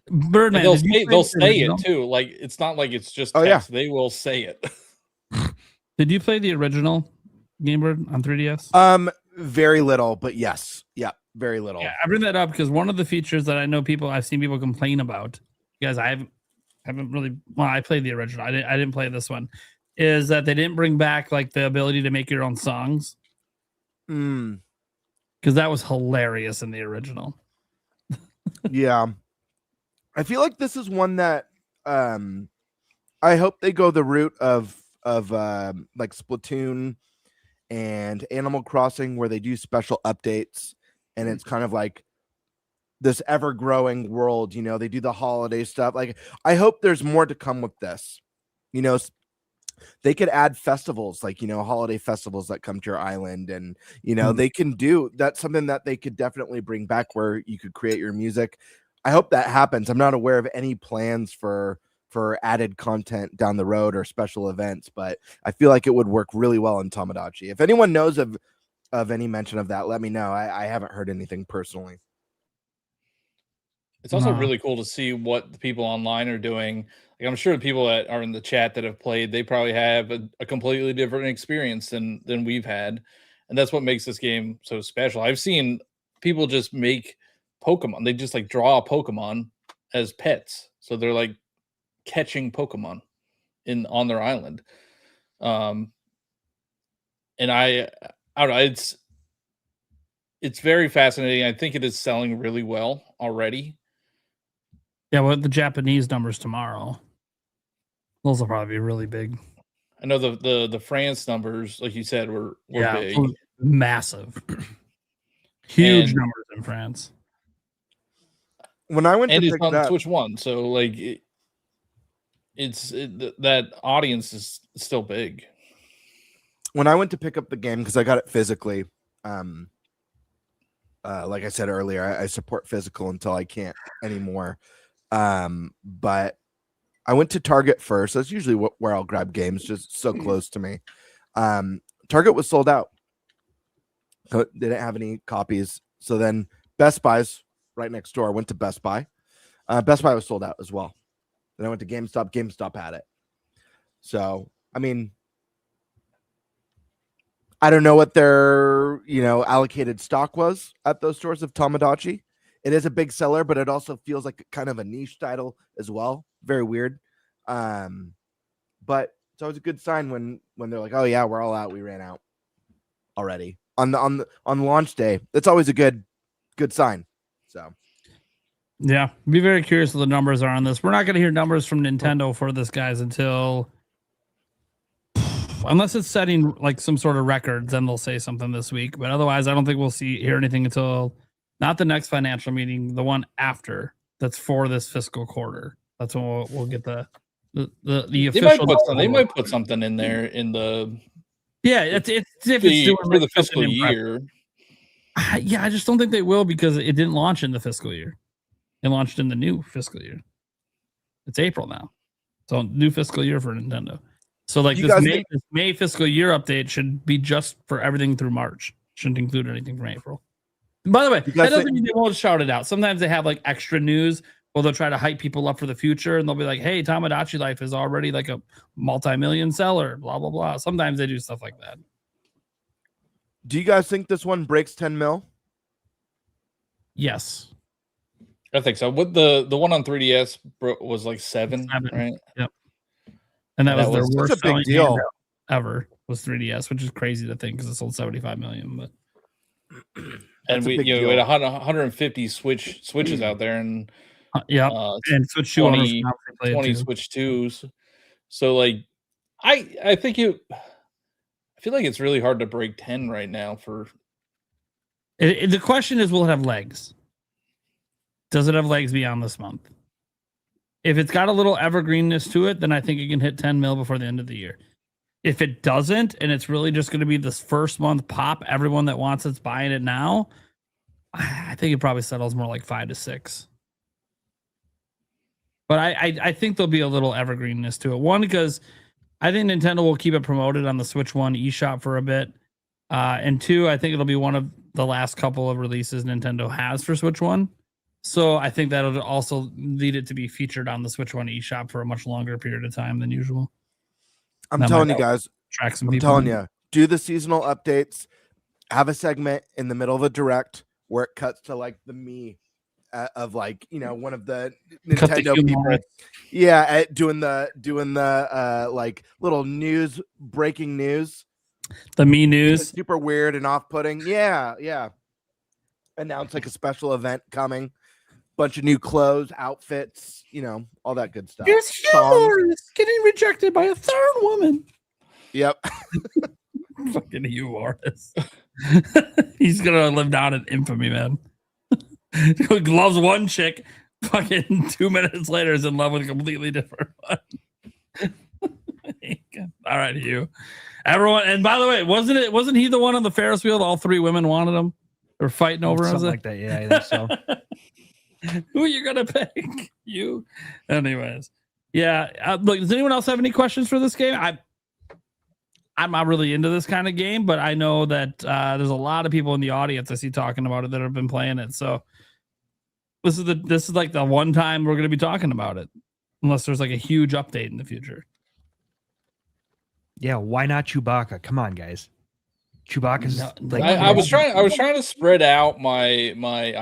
Birdman, they'll say it too. Like, it's not like it's just text. They will say it. Did you play the original Game Bird on 3DS? Very little, but yes. Yeah, very little. Yeah, I bring that up because one of the features that I know I've seen people complain about, because I haven't really, well, I played the original. I didn't play this one, is that they didn't bring back like the ability to make your own songs. Because that was hilarious in the original. Yeah. I feel like this is one that I hope they go the route of like Splatoon and Animal Crossing, where they do special updates and it's kind of like this ever-growing world. You know, they do the holiday stuff. Like, I hope there's more to come with this. You know, they could add festivals, like, you know, holiday festivals that come to your island, and you know, they can do that's something that they could definitely bring back, where you could create your music. I hope that happens. I'm not aware of any plans for added content down the road or special events, but I feel like it would work really well in Tamagotchi. If anyone knows of any mention of that, let me know. I haven't heard anything personally. It's also really cool to see what the people online are doing. Like, I'm sure the people that are in the chat that have played, they probably have a completely different experience than we've had. And that's what makes this game so special. I've seen people just make Pokemon. They just like draw a Pokemon as pets. So they're like catching Pokemon on their island. And I don't know, it's very fascinating. I think it is selling really well already. Yeah, well, the Japanese numbers tomorrow, those will probably be really big. I know the France numbers, like you said, were big, massive, huge numbers in France. When I went to pick pick on that, Switch 1, so like that audience is still big. When I went to pick up the game, because I got it physically, like I said earlier, I support physical until I can't anymore. But I went to Target first. That's usually where I'll grab games, just so close to me. Target was sold out. So they didn't have any copies. So then Best Buy's right next door. I went to Best Buy. Best Buy was sold out as well. Then I went to GameStop. GameStop had it. So, I mean, I don't know what their, allocated stock was at those stores of Tamagotchi. It is a big seller, but it also feels like kind of a niche title as well. Very weird. But it's always a good sign when they're like, "Oh yeah, we're all out. We ran out already." On launch day, that's always a good sign. So, yeah, be very curious what the numbers are on this. We're not going to hear numbers from Nintendo for this, guys, until unless it's setting like some sort of records, then they'll say something this week. But otherwise, I don't think we'll hear anything until not the next financial meeting, the one after. That's for this fiscal quarter. That's when we'll get the official. They might put something in there in the. Yeah, it's if it's doing for the fiscal year. Yeah, I just don't think they will, because it didn't launch in the fiscal year. It launched in the new fiscal year. It's April now, so new fiscal year for Nintendo. So like this May fiscal year update should be just for everything through March. Shouldn't include anything from April. And by the way, that doesn't mean they won't shout it out. Sometimes they have like extra news, or they'll try to hype people up for the future, and they'll be like, "Hey, Tamagotchi Life is already like a multi-million seller." Blah blah blah. Sometimes they do stuff like that. Do you guys think this one breaks 10 mil? Yes. I think so. What the one on 3DS was like 7, right? Yep. And that was their worst a big selling deal handheld ever was 3DS, which is crazy to think because it sold 75 million. But and we had 150 switches out there, and and Switch 20 Switch 2s. So like, I think I feel like it's really hard to break 10 right now. For the question is, will it have legs? Does it have legs beyond this month? If it's got a little evergreenness to it, then I think it can hit 10 mil before the end of the year. If it doesn't, and it's really just going to be this first month pop, everyone that wants it's buying it now, I think it probably settles more like 5 to 6. But I think there'll be a little evergreenness to it. One, because I think Nintendo will keep it promoted on the Switch 1 eShop for a bit. And two, I think it'll be one of the last couple of releases Nintendo has for Switch 1. So I think that'll also lead it to be featured on the Switch 1 eShop for a much longer period of time than usual. I'm telling you guys, I'm telling you, do the seasonal updates, have a segment in the middle of a direct where it cuts to like the me of like, one of the Nintendo people. Yeah, doing the like little breaking news. The me news. It's super weird and off-putting. Yeah. Announce like a special event coming. Bunch of new clothes, outfits, all that good stuff. Here's Hugh is getting rejected by a third woman. Yep. Fucking Hugh Morris. He's gonna live down in infamy, man. Loves one chick, fucking 2 minutes later is in love with a completely different one. All right, Hugh. Everyone, and by the way, wasn't he the one on the Ferris wheel? All 3 women wanted him. They're fighting over him. Something like that. Yeah, I think so. Who are you gonna pick? You. Anyways, yeah. Look, does anyone else have any questions for this game? I'm not really into this kind of game, but I know that there's a lot of people in the audience I see talking about it that have been playing it. So this is like the one time we're gonna be talking about it, unless there's like a huge update in the future. Yeah, why not Chewbacca? Come on, guys. Chewbacca's like I was trying to spread out my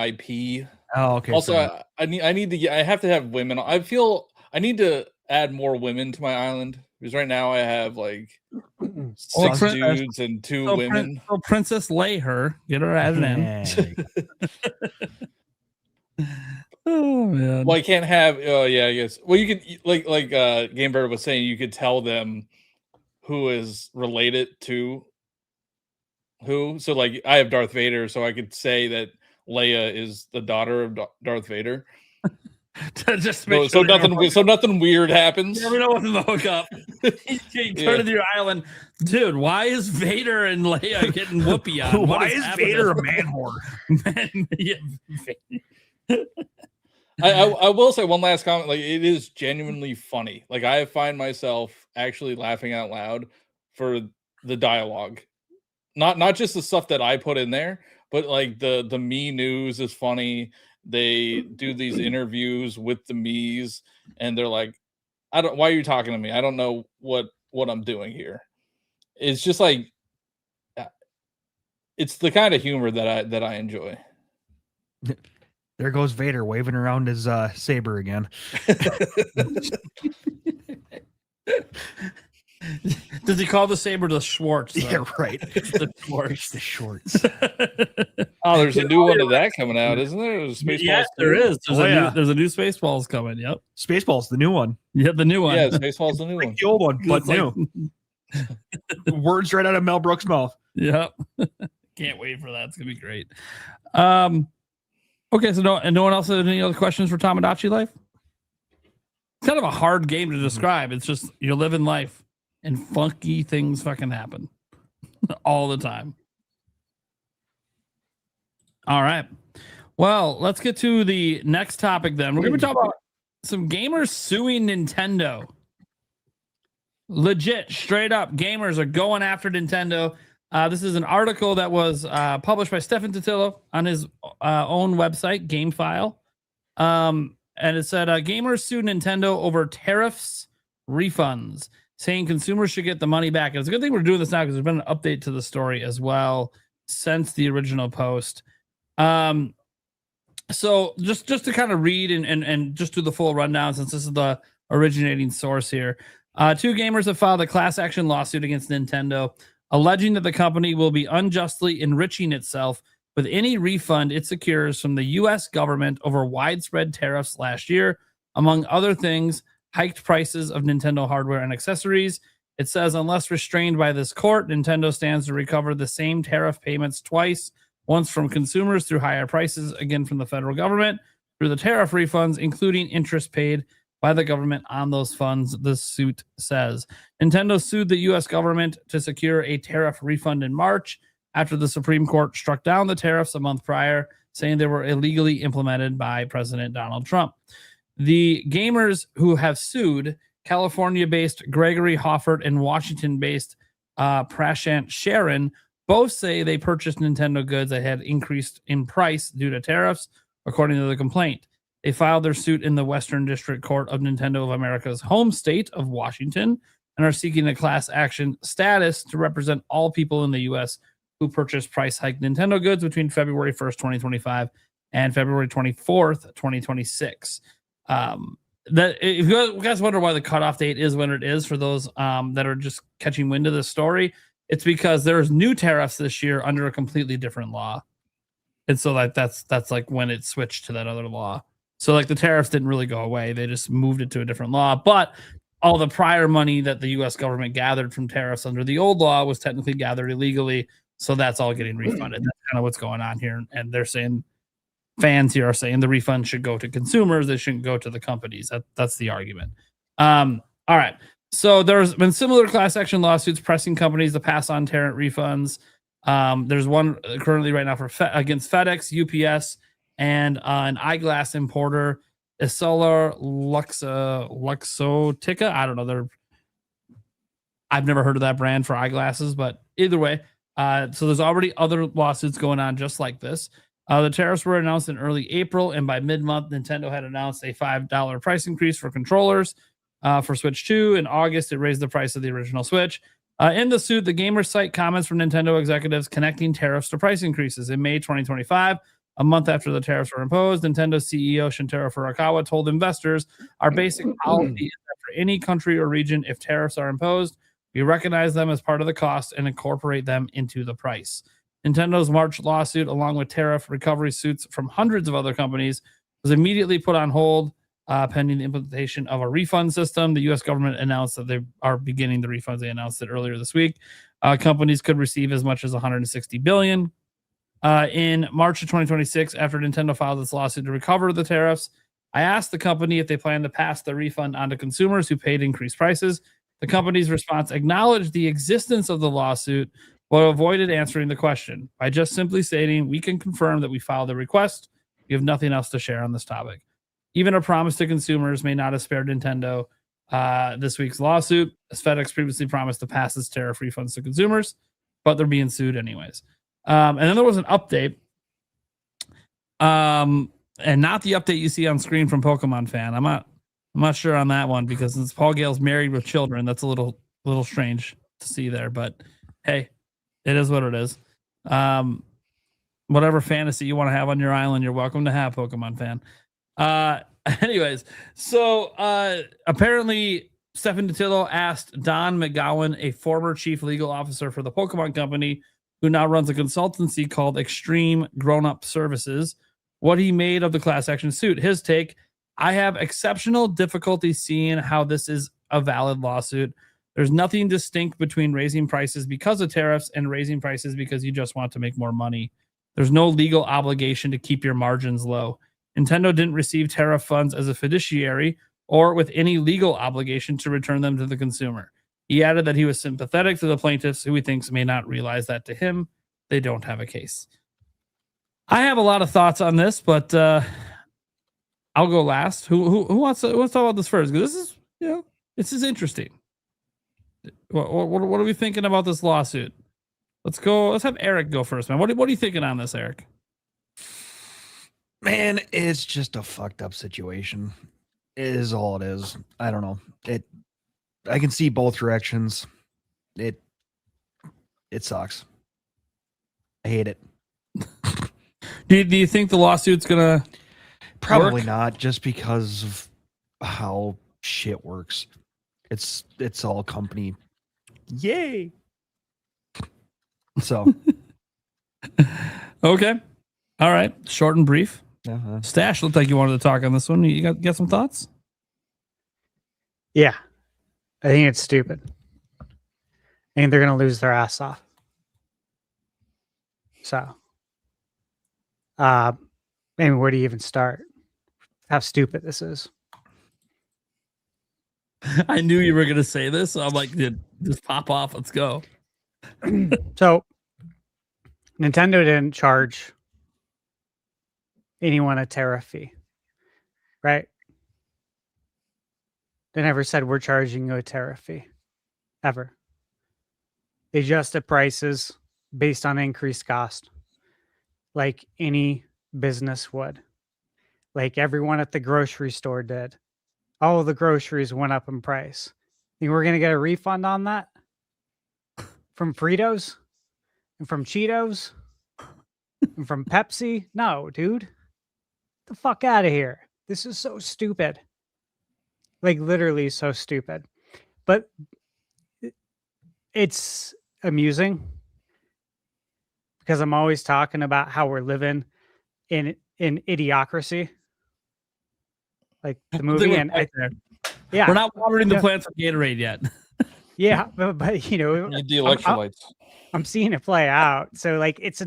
IP. Oh, okay. Also, I have to have women. I feel I need to add more women to my island because right now I have like 6 dudes and 2 women. So Princess Leia, get her added in. Oh man. Well, I can't have. Oh yeah, I guess. Well, you could like Game Bird was saying, you could tell them who is related to who. So like I have Darth Vader, so I could say that Leia is the daughter of Darth Vader. Just so nothing weird happens. You never know what's in the hookup. You turn to your island, dude. Why is Vader and Leia getting whoopee on? Why is Vader a man whore? I will say one last comment. Like, it is genuinely funny. Like, I find myself actually laughing out loud for the dialogue, not just the stuff that I put in there, but like the me news is funny. They do these interviews with the me's, and they're like, why are you talking to me? I don't know what I'm doing here. It's just like, it's the kind of humor that I enjoy. There goes Vader waving around his saber again. Does he call the saber the Schwartz? Though? Yeah, right. It's the Schwartz. It's the shorts. Oh, there's a new one of that coming out, isn't there? Yes, there is. There's a new Spaceballs coming. Yep. Spaceballs, the new one. Yeah, the new one. Yeah, Spaceballs, the new one. The old one, but new. Words right out of Mel Brooks' mouth. Yep. Can't wait for that. It's gonna be great. Okay, so no one else has any other questions for Tomodachi Life? It's kind of a hard game to describe. It's just you're living life and funky things fucking happen all the time. All right. Well, let's get to the next topic then. We're going to talk about some gamers suing Nintendo. Legit, straight up, gamers are going after Nintendo. This is an article that was published by Stefan Totillo on his own website, GameFile. And it said, gamers sued Nintendo over tariffs, refunds, saying consumers should get the money back. And it's a good thing we're doing this now because there's been an update to the story as well since the original post. So just to kind of read and just do the full rundown, since this is the originating source here. Two gamers have filed a class action lawsuit against Nintendo, alleging that the company will be unjustly enriching itself with any refund it secures from the U.S. government over widespread tariffs last year, among other things, hiked prices of Nintendo hardware and accessories. It says, unless restrained by this court, Nintendo stands to recover the same tariff payments twice, once from consumers through higher prices, again from the federal government, through the tariff refunds, including interest paid by the government on those funds, the suit says. Nintendo sued the U.S. government to secure a tariff refund in March after the Supreme Court struck down the tariffs a month prior, saying they were illegally implemented by President Donald Trump. The gamers who have sued, California-based Gregory Hoffert and Washington-based Prashant Sharon, both say they purchased Nintendo goods that had increased in price due to tariffs, according to the complaint. They filed their suit in the Western District Court of Nintendo of America's home state of Washington and are seeking a class action status to represent all people in the U.S. who purchased price hike Nintendo goods between February 1st, 2025 and February 24th, 2026. If you guys wonder why the cutoff date is when it is for those that are just catching wind of this story, it's because there's new tariffs this year under a completely different law. And so that's like when it switched to that other law. So like the tariffs didn't really go away. They just moved it to a different law. But all the prior money that the U.S. government gathered from tariffs under the old law was technically gathered illegally. So that's all getting refunded. That's kind of what's going on here. And they're saying, fans here are saying the refund should go to consumers. They shouldn't go to the companies. That's the argument. All right. So there's been similar class action lawsuits pressing companies to pass on tariff refunds. There's one currently right now against FedEx, UPS, and an eyeglass importer, Essilor Luxottica. I don't know. I've never heard of that brand for eyeglasses, but either way. So there's already other lawsuits going on just like this. The tariffs were announced in early April, and by mid-month, Nintendo had announced a $5 price increase for controllers for Switch 2. In August, it raised the price of the original Switch. In the suit, the gamers cite comments from Nintendo executives connecting tariffs to price increases. In May 2025, a month after the tariffs were imposed, Nintendo CEO Shintaro Furukawa told investors, our basic policy is that for any country or region, if tariffs are imposed, we recognize them as part of the cost and incorporate them into the price. Nintendo's March lawsuit, along with tariff recovery suits from hundreds of other companies, was immediately put on hold pending the implementation of a refund system. The U.S. government announced that they are beginning the refunds. They announced it earlier this week. Companies could receive as much as $160 billion. In March of 2026, after Nintendo filed its lawsuit to recover the tariffs, I asked the company if they plan to pass the refund on to consumers who paid increased prices. The company's response acknowledged the existence of the lawsuit, but avoided answering the question by just simply stating, we can confirm that we filed a request. We have nothing else to share on this topic. Even a promise to consumers may not have spared Nintendo this week's lawsuit, as FedEx previously promised to pass its tariff refunds to consumers, but they're being sued anyways. And then there was an update, and not the update you see on screen from Pokemon Fan. I'm not sure on that one, because since Paul Gale's married with children, that's a little strange to see there. But hey, it is what it is. Whatever fantasy you want to have on your island, you're welcome to have, Pokemon Fan. Anyways, so apparently Stefan Dittillo asked Don McGowan, a former chief legal officer for the Pokemon Company, who now runs a consultancy called Extreme Grown Up Services, what he made of the class action suit. His take: I have exceptional difficulty seeing how this is a valid lawsuit. There's nothing distinct between raising prices because of tariffs and raising prices because you just want to make more money. There's no legal obligation to keep your margins low. Nintendo didn't receive tariff funds as a fiduciary or with any legal obligation to return them to the consumer. He added that he was sympathetic to the plaintiffs, who he thinks may not realize that to him, they don't have a case. I have a lot of thoughts on this, but I'll go last. Who wants to talk about this first? Because this is interesting. What are we thinking about this lawsuit? Let's have Eric go first, man. What are you thinking on this, Eric? Man, it's just a fucked up situation. It is all it is. I don't know. I can see both directions. It sucks. I hate it. Do Do you think the lawsuit's gonna Probably work? not, just because of how shit works. It's all company. Yay. So Okay. All right. Short and brief. uh-huh. Stash looked like you wanted to talk on this one. You got some thoughts? Yeah, I think it's stupid. I think they're gonna lose their ass off. So, maybe where do you even start? How stupid this is. I knew you were gonna say this. So I'm like, dude, just pop off. Let's go. So, Nintendo didn't charge anyone a tariff fee, right? They never said we're charging you a tariff fee, ever. They adjusted prices based on increased cost, like any business would, like everyone at the grocery store did. All of the groceries went up in price. Think we're gonna get a refund on that from Fritos and from Cheetos and from Pepsi? No, dude. Get the fuck out of here. This is so stupid. Like literally so stupid. But it's amusing because I'm always talking about how we're living in idiocracy. Like the movie, and yeah, we're not watering the plant for Gatorade yet. Yeah, but you know, Need the electrolytes. I'm seeing it play out. So like it's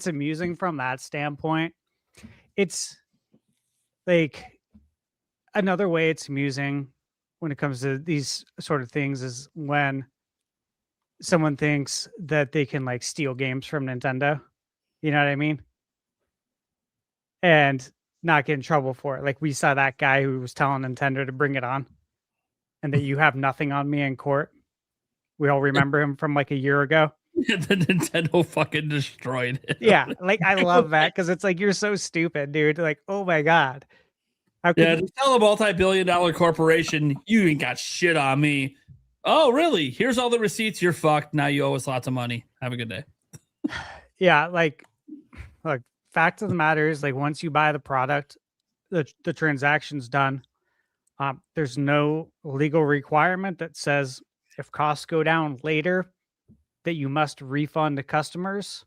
amusing from that standpoint. It's like another way it's amusing when it comes to these sort of things is when someone thinks that they can like steal games from Nintendo. You know what I mean? And not get in trouble for it. Like we saw that guy who was telling Nintendo to bring it on and that you have nothing on me in court. We all remember him from like a year ago. The Nintendo fucking destroyed it. Yeah, like I love that because it's like you're so stupid, dude. Like, oh my god. How could Yeah, you- to tell a multi-billion-dollar corporation you ain't got shit on me. Oh, really? Here's all the receipts. You're fucked. Now you owe us lots of money. Have a good day. Yeah, like look, fact of the matter is like once you buy the product, the transaction's done. There's no legal requirement that says if costs go down later that you must refund the customers.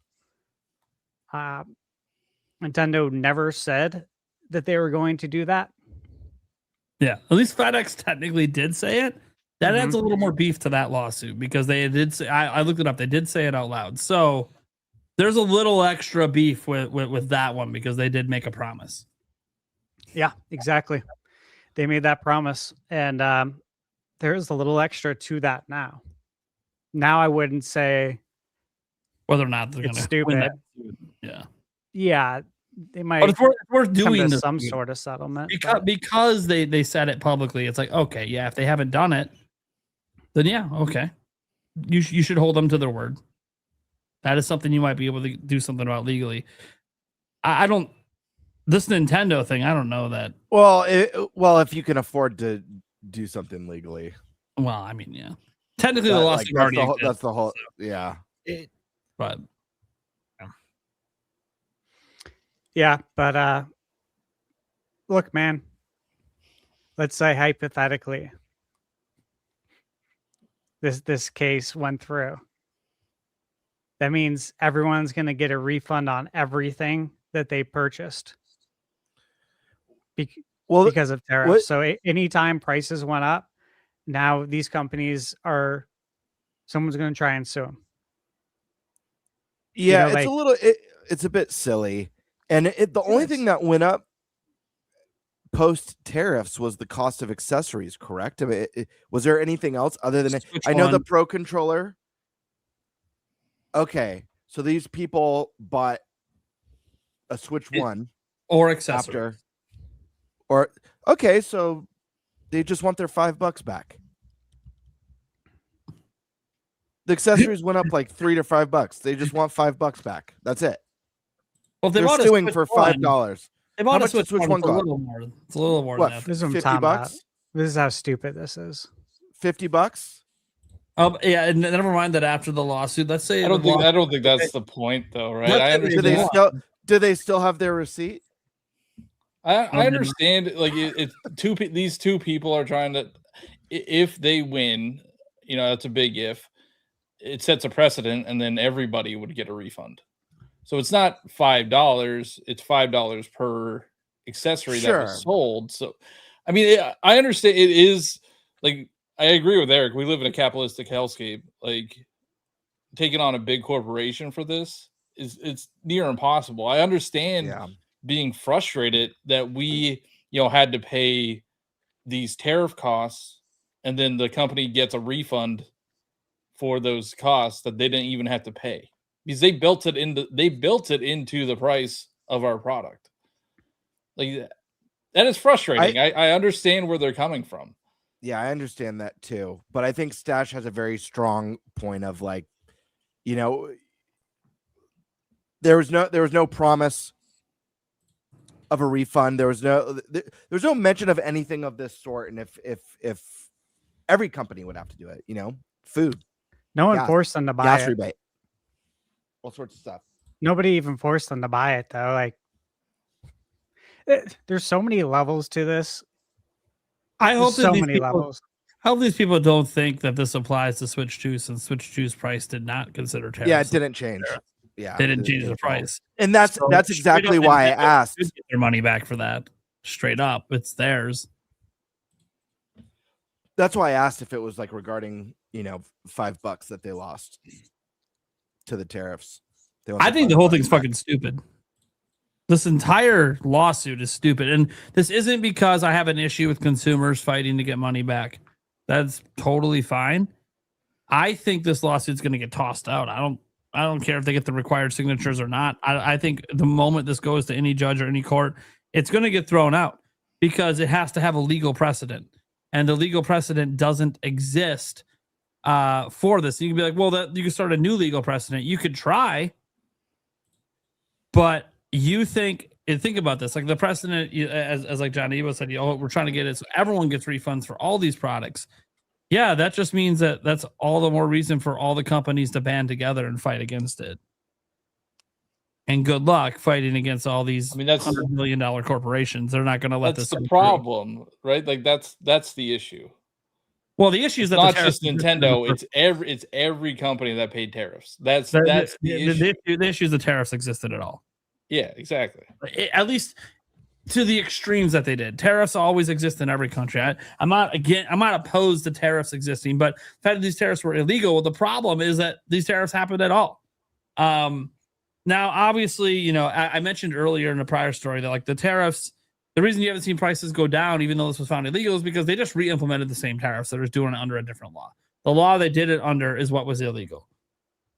Nintendo never said that they were going to do that. Yeah, at least FedEx technically did say it. That adds a little more beef to that lawsuit because they did say, I looked it up. They did say it out loud. So there's a little extra beef with that one because they did make a promise. Yeah, exactly. They made that promise. And there's a little extra to that now. Now I wouldn't say whether or not they're going it's to win stupid. that. Yeah. Yeah, they might But it's worth come doing to this some sort of settlement. because they said it publicly. It's like, okay, yeah, if they haven't done it, then yeah, okay. You should hold them to their word. That is something you might be able to do something about legally. I don't. This Nintendo thing, I don't know that. Well, if you can afford to do something legally. Well, I mean, yeah. Technically, the lawsuit already exists. That's the whole. Yeah. But Yeah, but look, man. Let's say hypothetically, this case went through. That means everyone's going to get a refund on everything that they purchased. Because of tariffs. So anytime prices went up, now these companies someone's going to try and sue them. Yeah, You know, it's like- a little. It's a bit silly, and the only thing that went up post tariffs was the cost of accessories. Correct? I mean, was there anything else other than Switch I know the One. Pro controller. Okay, so these people bought a Switch One or accessories. after, or okay, so they just want their $5 back. The accessories went up like $3 to $5. They just want $5 back. That's it. Well, if they They're bought a suing Switch for One, $5. They bought How a much Switch does Switch One. One It's a cost? little more. It's a little more What? than that. This is what I'm 50 talking about. bucks? This is how stupid this is. $50? Yeah, and never mind that after the lawsuit. Let's say I don't think that's the point, though, right? I Let's say understand. Do they still have their receipt? I understand. Like it's these two people are trying to. If they win, that's a big if. It sets a precedent, and then everybody would get a refund. So it's not $5; it's $5 per accessory that was sold. So, I mean, I understand it is like I agree with Eric. We live in a capitalistic hellscape. Like taking on a big corporation for this it's near impossible. I understand being frustrated that we had to pay these tariff costs, and then the company gets a refund for those costs that they didn't even have to pay because they built it into the price of our product. Like that is frustrating. I understand where they're coming from. Yeah, I understand that too. But I think Stash has a very strong point of like, there was no promise of a refund. There was no mention of anything of this sort. And if every company would have to do it, food. No one forced them to buy gas it. Rebate. All sorts of stuff. Nobody even forced them to buy it though. Like there's so many levels to this. I hope so many levels. I hope these people don't think that this applies to Switch 2 since Switch 2's price did not consider tariffs. Yeah, it didn't change. Yeah, they didn't change the price. And that's exactly why I asked. Get their money back for that. Straight up, it's theirs. That's why I asked if it was like regarding, $5 that they lost to the tariffs. I think the whole thing's fucking stupid. This entire lawsuit is stupid. And this isn't because I have an issue with consumers fighting to get money back. That's totally fine. I think this lawsuit's going to get tossed out. I don't care if they get the required signatures or not. I think the moment this goes to any judge or any court, it's going to get thrown out because it has to have a legal precedent. And the legal precedent doesn't exist for this. You can be like, well, you can start a new legal precedent. You could try, but you think about this, like the precedent, as like John Evo said, we're trying to get it so everyone gets refunds for all these products. Yeah, that just means that's all the more reason for all the companies to band together and fight against it. And good luck fighting against all these that's $100 million corporations. They're not going to let this. That's the problem, right? Like that's the issue. Well, the issue is that not just Nintendo; it's every company that paid tariffs. That's the issue. The issue is the tariffs existed at all. Yeah, exactly. At least to the extremes that they did. Tariffs always exist in every country. I'm not opposed to tariffs existing, but the fact that these tariffs were illegal. Well, the problem is that these tariffs happened at all. Now, obviously, I mentioned earlier in a prior story that like the tariffs, the reason you haven't seen prices go down, even though this was found illegal, is because they just re-implemented the same tariffs. They're just doing it under a different law. The law they did it under is what was illegal.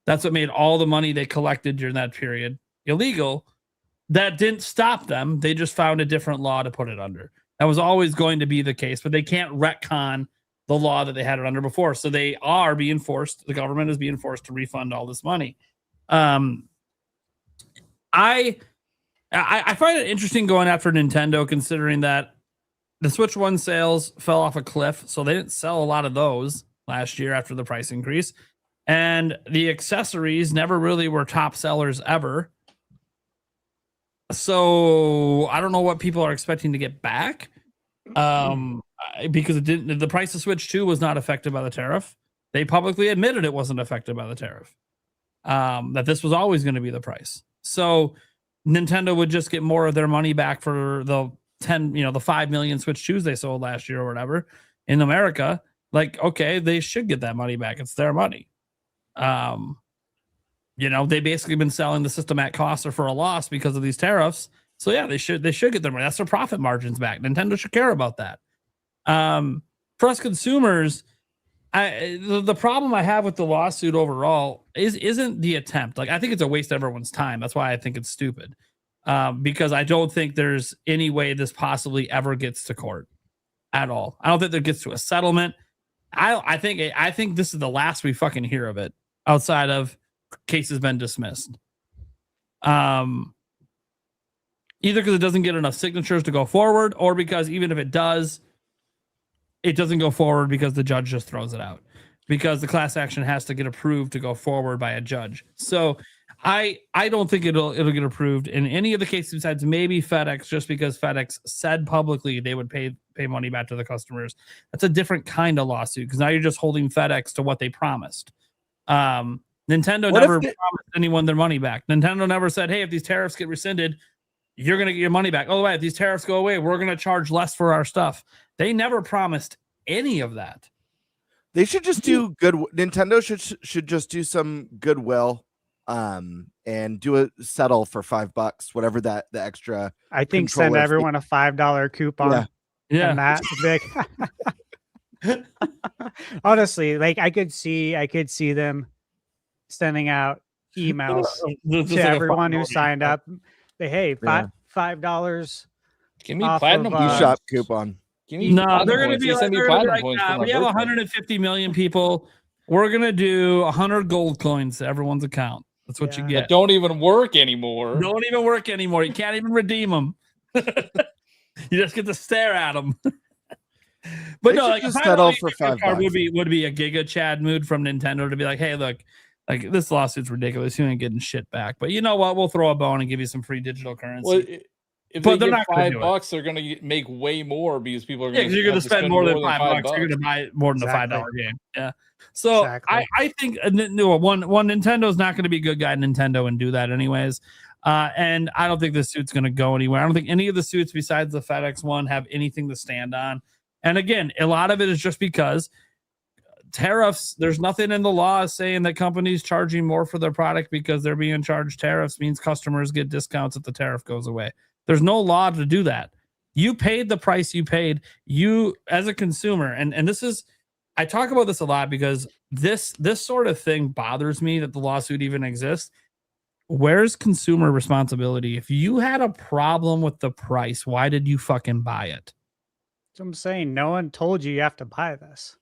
That's what made all the money they collected during that period illegal. That didn't stop them. They just found a different law to put it under. That was always going to be the case, but they can't retcon the law that they had it under before. So they are being forced, the government is being forced to refund all this money. I find it interesting going after Nintendo, considering that the Switch 1 sales fell off a cliff, so they didn't sell a lot of those last year after the price increase. And the accessories never really were top sellers ever. So I don't know what people are expecting to get back, because the price of Switch 2 was not affected by the tariff. They publicly admitted it wasn't affected by the tariff. That this was always going to be the price. So Nintendo would just get more of their money back for the 5 million Switch 2s they sold last year or whatever in America. Like, okay, they should get that money back. It's their money. They basically been selling the system at cost or for a loss because of these tariffs. So yeah, they should get their money. That's their profit margins back. Nintendo should care about that. For us consumers, the problem I have with the lawsuit overall isn't the attempt. Like, I think it's a waste of everyone's time. That's why I think it's stupid. Because I don't think there's any way this possibly ever gets to court at all. I don't think there gets to a settlement. I think this is the last we fucking hear of it outside of case has been dismissed. Either because it doesn't get enough signatures to go forward, or because even if it does, it doesn't go forward because the judge just throws it out, because the class action has to get approved to go forward by a judge. So I don't think it'll get approved in any of the cases besides maybe FedEx, just because FedEx said publicly they would pay money back to the customers. That's a different kind of lawsuit because now you're just holding FedEx to what they promised. Nintendo never promised anyone their money back. Nintendo never said, hey, if these tariffs get rescinded, you're going to get your money back. Oh, the way, if these tariffs go away, we're going to charge less for our stuff. They never promised any of that. They should just do good. Nintendo should just do some goodwill, and do a settle for $5, whatever the extra. I think send everyone a $5 coupon. Yeah. And that's big. Honestly, like I could see them sending out emails to everyone who signed up. Say, hey, $5. Give me platinum shop coupon. No, they're going to be like, we have 150 million people. We're going to do 100 gold coins to everyone's account. That's what you get. That don't even work anymore. Don't even work anymore. You can't even redeem them. You just get to stare at them. But no, like just settle for $5 would be a Giga Chad mood from Nintendo to be like, hey, look, like this lawsuit's ridiculous. You ain't getting shit back. But you know what? We'll throw a bone and give you some free digital currency. Well, if they get $5, they're going to make way more because people are going to. You're going to spend more than $5. You're going to buy more than a $5 game. Yeah. So I think one Nintendo's not going to be a good guy, Nintendo, and do that anyways. And I don't think this suit's going to go anywhere. I don't think any of the suits besides the FedEx one have anything to stand on. And again, a lot of it is just because tariffs, there's nothing in the law saying that companies charging more for their product because they're being charged tariffs means customers get discounts if the tariff goes away. There's no law to do that. You paid the price you paid. You, as a consumer, and this is, I talk about this a lot because this sort of thing bothers me that the lawsuit even exists. Where's consumer responsibility? If you had a problem with the price, why did you fucking buy it? So I'm saying no one told you have to buy this.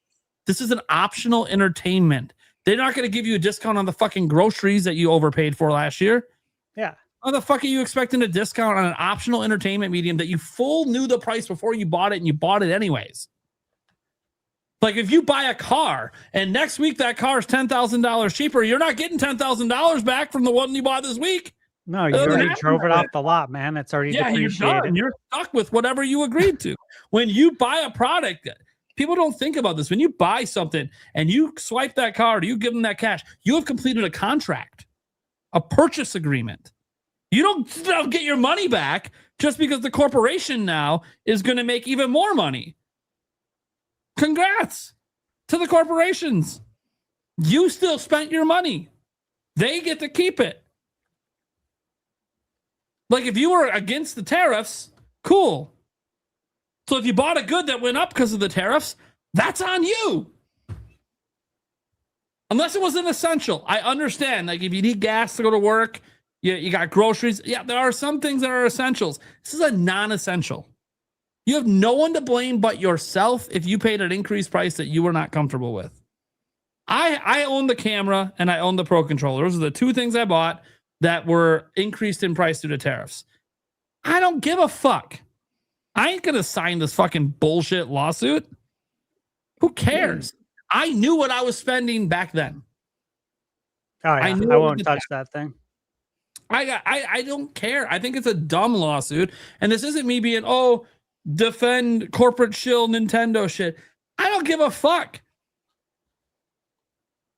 This is an optional entertainment. They're not going to give you a discount on the fucking groceries that you overpaid for last year. Yeah. How the fuck are you expecting a discount on an optional entertainment medium that you knew the price before you bought it and you bought it anyways? Like if you buy a car and next week that car is $10,000 cheaper, you're not getting $10,000 back from the one you bought this week. No, you already drove it off the lot, man. It's already depreciated. You're done. You're stuck with whatever you agreed to. When you buy a product, people don't think about this. When you buy something and you swipe that card, you give them that cash, you have completed a contract, a purchase agreement. You don't get your money back just because the corporation now is going to make even more money. Congrats to the corporations. You still spent your money. They get to keep it. Like if you were against the tariffs, cool. So if you bought a good that went up because of the tariffs, that's on you. Unless it was an essential. I understand. Like if you need gas to go to work, you got groceries. Yeah, there are some things that are essentials. This is a non-essential. You have no one to blame but yourself if you paid an increased price that you were not comfortable with. I own the camera and I own the Pro Controller. Those are the two things I bought that were increased in price due to tariffs. I don't give a fuck. I ain't going to sign this fucking bullshit lawsuit. Who cares? I knew what I was spending back then. Oh, yeah. I won't touch that thing. I don't care. I think it's a dumb lawsuit. And this isn't me being, defend corporate shill Nintendo shit. I don't give a fuck.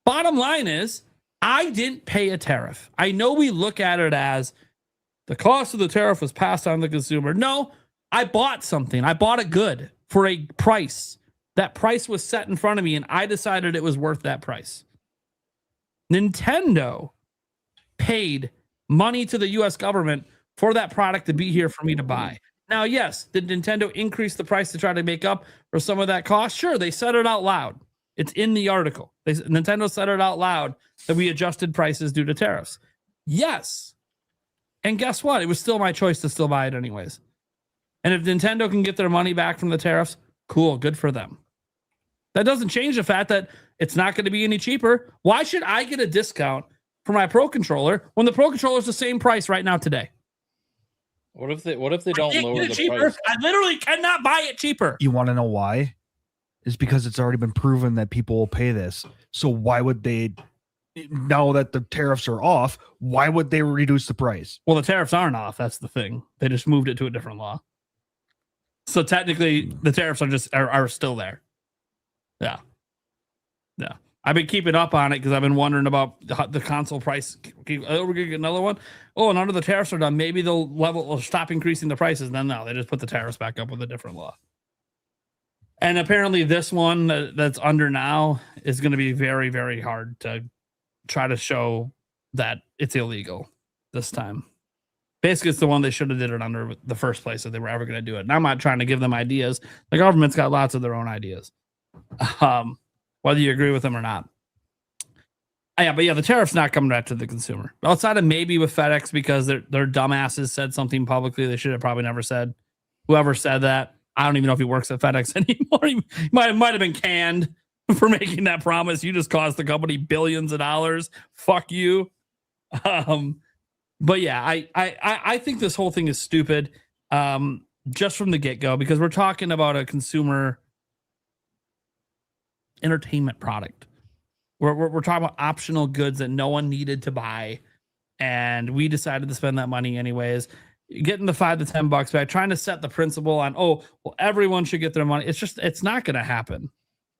Bottom line is, I didn't pay a tariff. I know we look at it as the cost of the tariff was passed on to the consumer. No, I bought something. I bought a good for a price. That price was set in front of me, and I decided it was worth that price. Nintendo paid money to the U.S. government for that product to be here for me to buy. Now, yes, did Nintendo increase the price to try to make up for some of that cost? Sure, they said it out loud. It's in the article. Nintendo said it out loud that we adjusted prices due to tariffs. Yes. And guess what? It was still my choice to still buy it anyways. And if Nintendo can get their money back from the tariffs, cool, good for them. That doesn't change the fact that it's not going to be any cheaper. Why should I get a discount for my Pro Controller when the Pro Controller is the same price right now today? What if they don't lower the cheaper price? I literally cannot buy it cheaper. You want to know why? It's because it's already been proven that people will pay this. So why would they now that the tariffs are off, why would they reduce the price? Well, the tariffs aren't off. That's the thing. They just moved it to a different law. So technically, the tariffs are still there. Yeah. I've been keeping up on it because I've been wondering about the console price. We're gonna get another one. Oh, and under the tariffs are done, maybe they'll stop increasing the prices. Then no, they just put the tariffs back up with a different law. And apparently, this one that's under now is going to be very, very hard to try to show that it's illegal this time. Basically, it's the one they should have did it under the first place if they were ever going to do it. And I'm not trying to give them ideas. The government's got lots of their own ideas. Whether you agree with them or not. But the tariff's not coming back to the consumer. Outside of maybe with FedEx because their dumbasses said something publicly they should have probably never said. Whoever said that, I don't even know if he works at FedEx anymore. He might have been canned for making that promise. You just cost the company billions of dollars. Fuck you. But yeah, I think this whole thing is stupid just from the get-go because we're talking about a consumer entertainment product. We're talking about optional goods that no one needed to buy, and we decided to spend that money anyways. Getting the $5 to $10 back, trying to set the principle on everyone should get their money. It's not going to happen.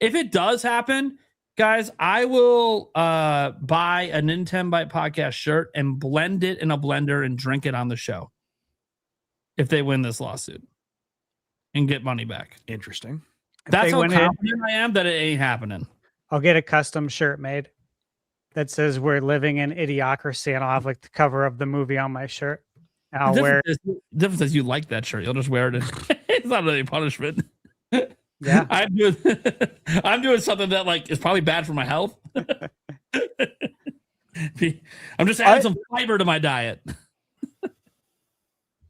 If it does happen, guys, I will buy a Nintenbyte Podcast shirt and blend it in a blender and drink it on the show. If they win this lawsuit and get money back. Interesting. That's how confident I am that it ain't happening. I'll get a custom shirt made that says "We're living in idiocracy," and I'll have like the cover of the movie on my shirt. And I'll wear. The difference is you like that shirt. You'll just wear it. It's not really punishment. Yeah, I'm doing something that like is probably bad for my health. I'm just adding some fiber to my diet.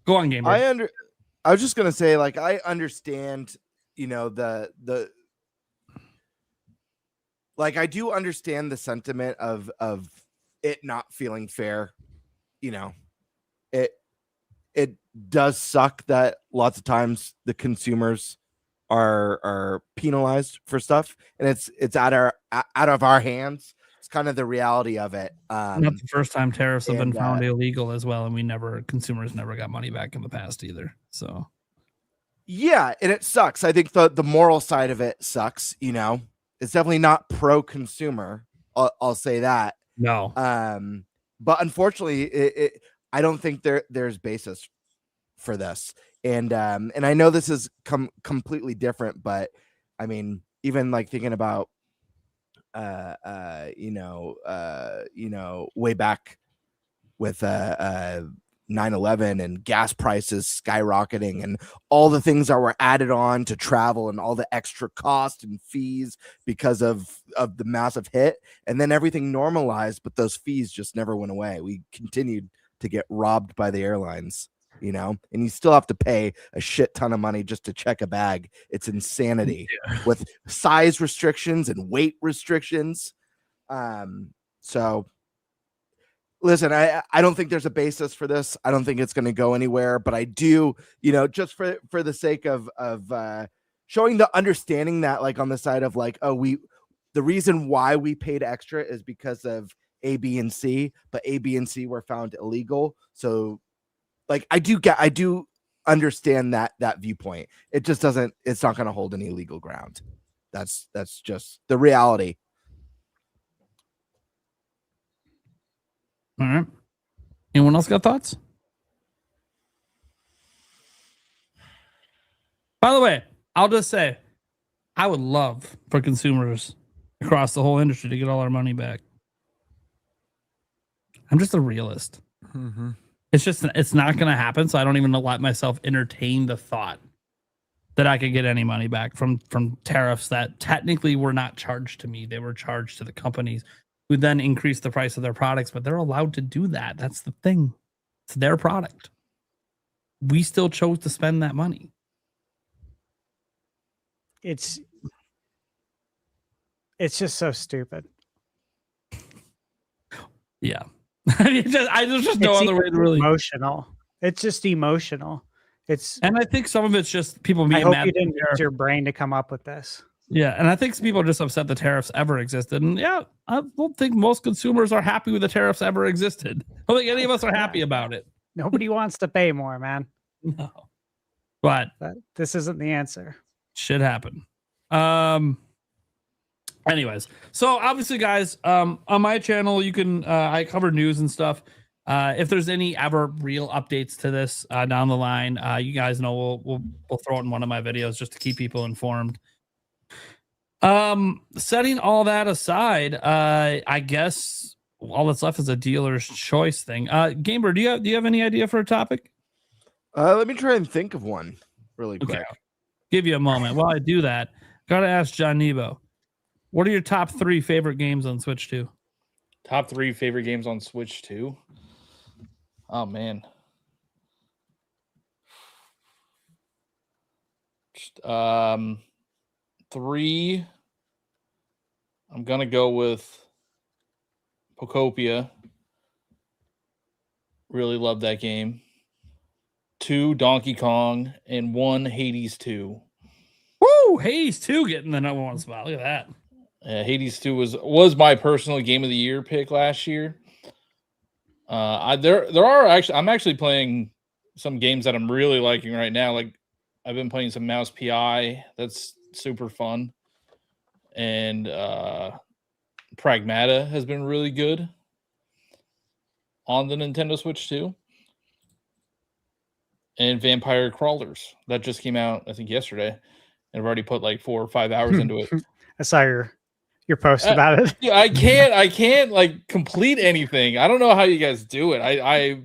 Go on, Gamer. I was just gonna say, like, I understand. I do understand the sentiment of it not feeling fair. It does suck that lots of times the consumers are penalized for stuff, and it's out of our hands. It's kind of the reality of it. Not the first time tariffs have been found illegal as well, and consumers never got money back in the past either. So. Yeah, and it sucks. I think the moral side of it sucks. It's definitely not pro-consumer. I'll say that. No. But unfortunately, I don't think there's basis for this. And I know this is completely different, but I mean, even like thinking about, way back with 9/11 and gas prices skyrocketing and all the things that were added on to travel and all the extra cost and fees because of the massive hit, and then everything normalized, but those fees just never went away. We continued to get robbed by the airlines, and you still have to pay a shit ton of money just to check a bag. It's insanity with size restrictions and weight restrictions. So listen, I don't think there's a basis for this. I don't think it's going to go anywhere, but I do, just for the sake of showing the understanding that, like, on the side of like, the reason why we paid extra is because of A, B, and C, but A, B, and C were found illegal. So like, I do understand that viewpoint. It just it's not going to hold any legal ground. That's just the reality. All right. Anyone else got thoughts? By the way, I'll just say, I would love for consumers across the whole industry to get all our money back. I'm just a realist. Mm-hmm. It's not going to happen. So I don't even let myself entertain the thought that I could get any money back from tariffs that technically were not charged to me. They were charged to the companies, who then increase the price of their products, but they're allowed to do that. That's the thing. It's their product. We still chose to spend that money. It's just so stupid. Yeah. There's just no other way to really. Emotional. It's just emotional. And I think some of it's just people being I hope mad. you didn't use your brain to come up with this. Yeah, and I think people are just upset the tariffs ever existed. And yeah, I don't think most consumers are happy with the tariffs ever existed. I don't think any of us are happy about it. Nobody wants to pay more, man. No. But this isn't the answer. Should happen. Anyways, so obviously, guys, on my channel, you can I cover news and stuff. If there's any ever real updates to this down the line, you guys know we'll throw it in one of my videos just to keep people informed. Setting all that aside, I guess all that's left is a dealer's choice thing. Gamer, do you have any idea for a topic? Let me try and think of one really quick. Okay. Give you a moment. While I do that, gotta ask John Nebo, what are your top 3 favorite games on Switch 2? Top 3 favorite games on Switch 2? Oh, man. 3. I'm going to go with Pocopia. Really love that game. 2, Donkey Kong. And 1, Hades 2. Woo! Hades 2 getting the number 1 spot. Look at that. Hades 2 was my personal game of the year pick last year. I'm actually playing some games that I'm really liking right now. Like I've been playing some Mouse PI. That's super fun. And Pragmata has been really good on the Nintendo Switch 2. And Vampire Crawlers. That just came out, I think, yesterday. And I've already put like 4 or 5 hours into it. I saw your post about it. Yeah, I can't like complete anything. I don't know how you guys do it.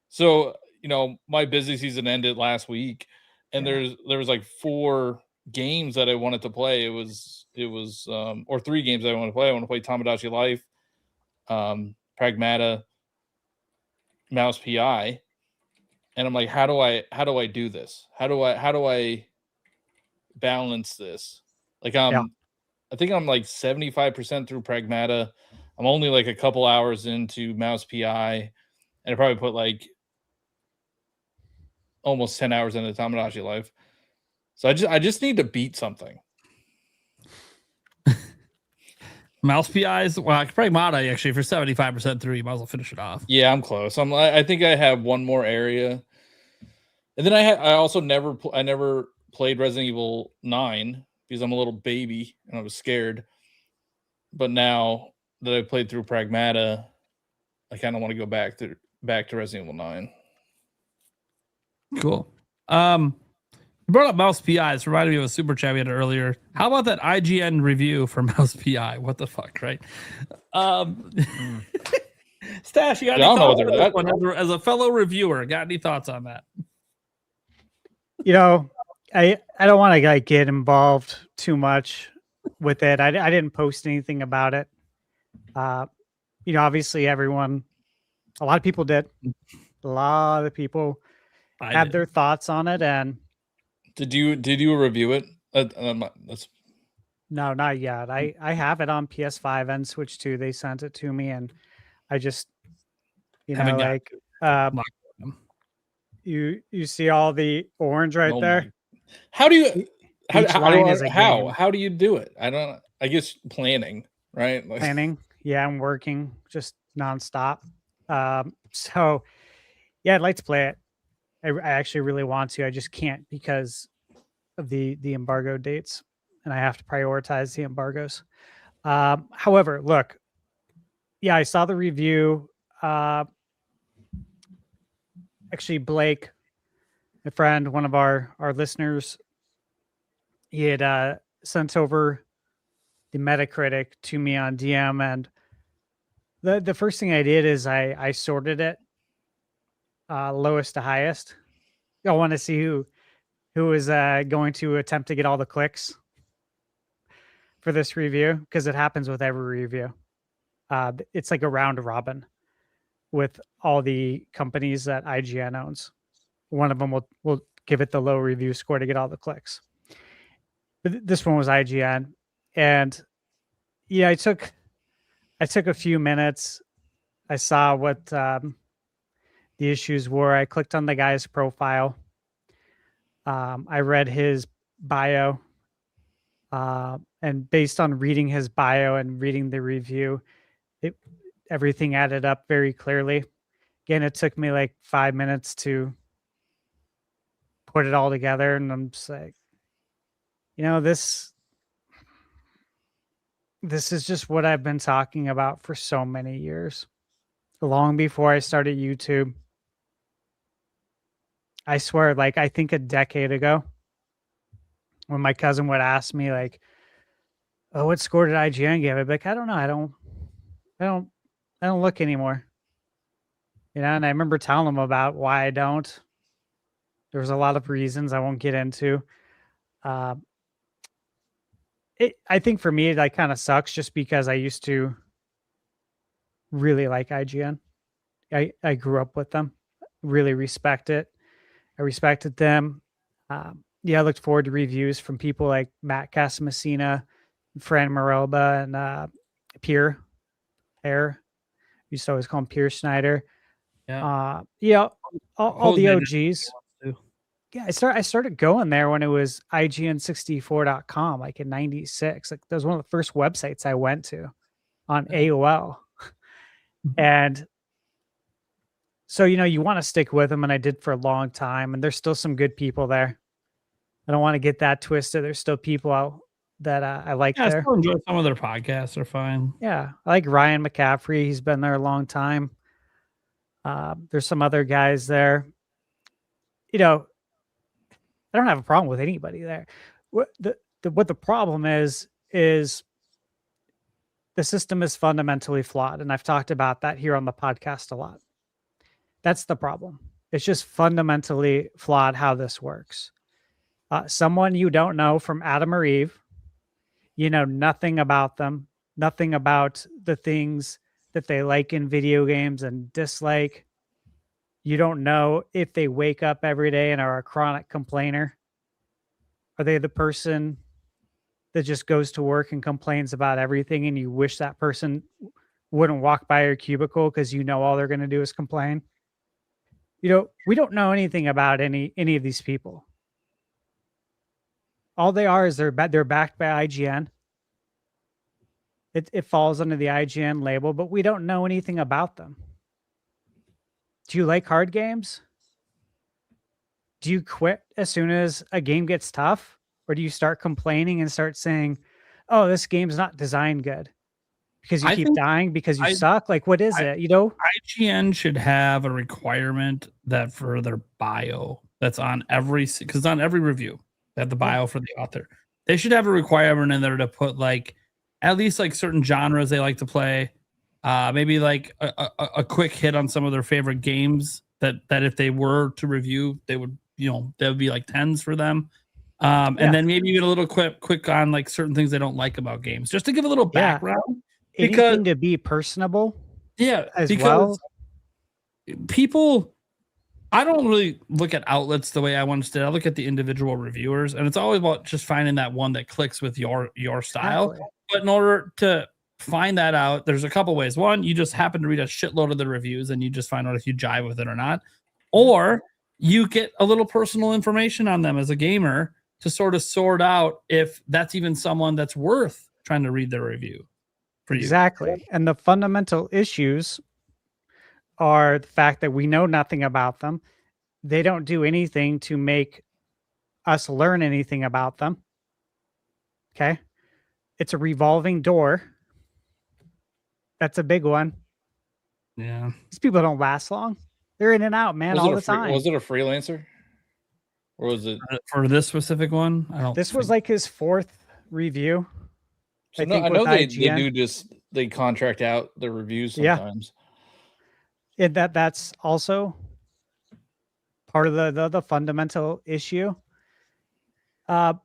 So, you know, my busy season ended last week, and there was like 4 games that I wanted to play. It was or 3 games I want to play. I want to play Tomodachi Life, Pragmata, Mouse PI, and I'm like, how do I do this? How do I balance this? Like I think I'm like 75% through Pragmata. I'm only like a couple hours into Mouse PI, and I probably put like almost 10 hours into Tomodachi Life. So I just need to beat something. Mouse PIs, well, Pragmata actually for 75% through, you might as well finish it off. Yeah, I'm close. I think I have one more area, and then I also never played Resident Evil 9. Because I'm a little baby and I was scared. But now that I played through Pragmata, I kind of want to go back to Resident Evil 9. Cool. You brought up Mouse PI. It's reminded me of a super chat we had earlier. How about that IGN review for Mouse PI? What the fuck, right? Stash, you got any thoughts on that one as a fellow reviewer? Got any thoughts on that? You know, I don't want to like get involved too much with it. I didn't post anything about it. You know, obviously a lot of people did. A lot of people have their thoughts on it. And did you review it? No, not yet. I have it on PS5 and Switch 2. They sent it to me, and I just, you know, like you see all the orange right there. How do you how do you do it? I guess planning, right? Like, planning. Yeah, I'm working just nonstop. So yeah, I'd like to play it. I actually really want to. I just can't because of the embargo dates, and I have to prioritize the embargoes. However, look, yeah, I saw the review. Actually, Blake, a friend, one of our listeners, he had sent over the Metacritic to me on DM, and the first thing I did is I sorted it lowest to highest. I want to see who is going to attempt to get all the clicks for this review, because it happens with every review. It's like a round robin with all the companies that IGN owns. One of them will give it the low review score to get all the clicks. But this one was IGN, and yeah, I took a few minutes. I saw what the issues were. I clicked on the guy's profile. I read his bio. And based on reading his bio and reading the review, everything added up very clearly. Again, it took me like 5 minutes to put it all together, and I'm just like, this is just what I've been talking about for so many years. Long before I started YouTube. I swear, like, I think a decade ago, when my cousin would ask me, like, "Oh, what score did IGN give?" I'd be like, "I don't know. I don't look anymore." And I remember telling him about why I don't. There was a lot of reasons I won't get into. I think for me, it like kind of sucks just because I used to really like IGN. I grew up with them, really respect it. I respected them. I looked forward to reviews from people like Matt Casamassina, Fran Maroba, and Pierre. Used to always call him Pierre Schneider. Yeah. All the OGs. Yeah, I started going there when it was IGN64.com, like in '96. Like that was one of the first websites I went to on AOL. And so, you want to stick with them, and I did for a long time, and there's still some good people there. I don't want to get that twisted. There's still people out that I like there. I still enjoy some of their podcasts. Are fine. Yeah, I like Ryan McCaffrey. He's been there a long time. There's some other guys there. I don't have a problem with anybody there. What the problem is the system is fundamentally flawed, and I've talked about that here on the podcast a lot. That's the problem. It's just fundamentally flawed how this works. Someone you don't know from Adam or Eve, you know nothing about them, nothing about the things that they like in video games and dislike. You don't know if they wake up every day and are a chronic complainer. Are they the person that just goes to work and complains about everything, and you wish that person wouldn't walk by your cubicle because all they're going to do is complain? We don't know anything about any of these people. All they are is they're backed by IGN. It falls under the IGN label, but we don't know anything about them. Do you like hard games? Do you quit as soon as a game gets tough? Or do you start complaining and start saying, "Oh, this game's not designed good," because you keep dying because you suck? Like, what is it? IGN should have a requirement that for their bio that's on because on every review, they have the bio for the author. They should have a requirement in there to put like at least like certain genres they like to play. Maybe like a quick hit on some of their favorite games that if they were to review, they would, that would be like 10s for them. And then maybe even a little quick on like certain things they don't like about games, just to give a little background. Anything to be personable. Yeah, as well. People, I don't really look at outlets the way I once did. I look at the individual reviewers, and it's always about just finding that one that clicks with your style. Exactly. But in order to find that out, there's a couple ways. One, you just happen to read a shitload of the reviews and you just find out if you jive with it or not. Or you get a little personal information on them as a gamer to sort of sort out if that's even someone that's worth trying to read their review for you. Exactly. And the fundamental issues are the fact that we know nothing about them. They don't do anything to make us learn anything about them. Okay. It's a revolving door. That's a big one. Yeah. These people don't last long. They're in and out, man, all the time. Was it a freelancer? Or was it for this specific one? This was like his 4th review. So I know they do they contract out their reviews sometimes. Yeah. That's also part of the fundamental issue. And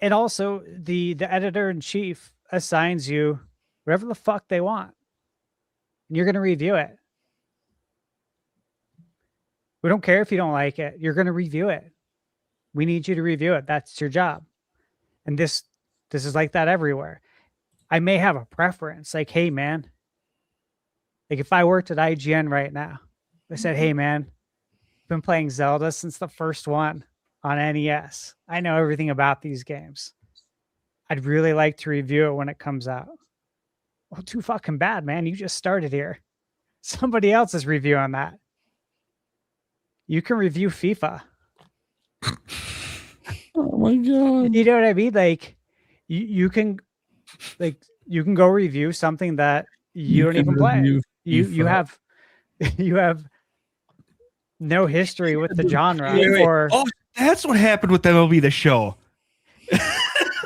also the editor-in-chief assigns you whatever the fuck they want. And you're going to review it. We don't care if you don't like it. You're going to review it. We need you to review it. That's your job. And this is like that everywhere. I may have a preference. Like, hey, man. Like, if I worked at IGN right now, I said, hey, man, I've been playing Zelda since the first one. on NES. I know everything about these games. I'd really like to review it when it comes out. Well, too fucking bad, man. You just started here. Somebody else is reviewing that. You can review FIFA. Oh my god. You know what I mean? Like you can go review something that you don't even play. You have no history with the genre. Wait. Or Oh, that's what happened with MLB The Show.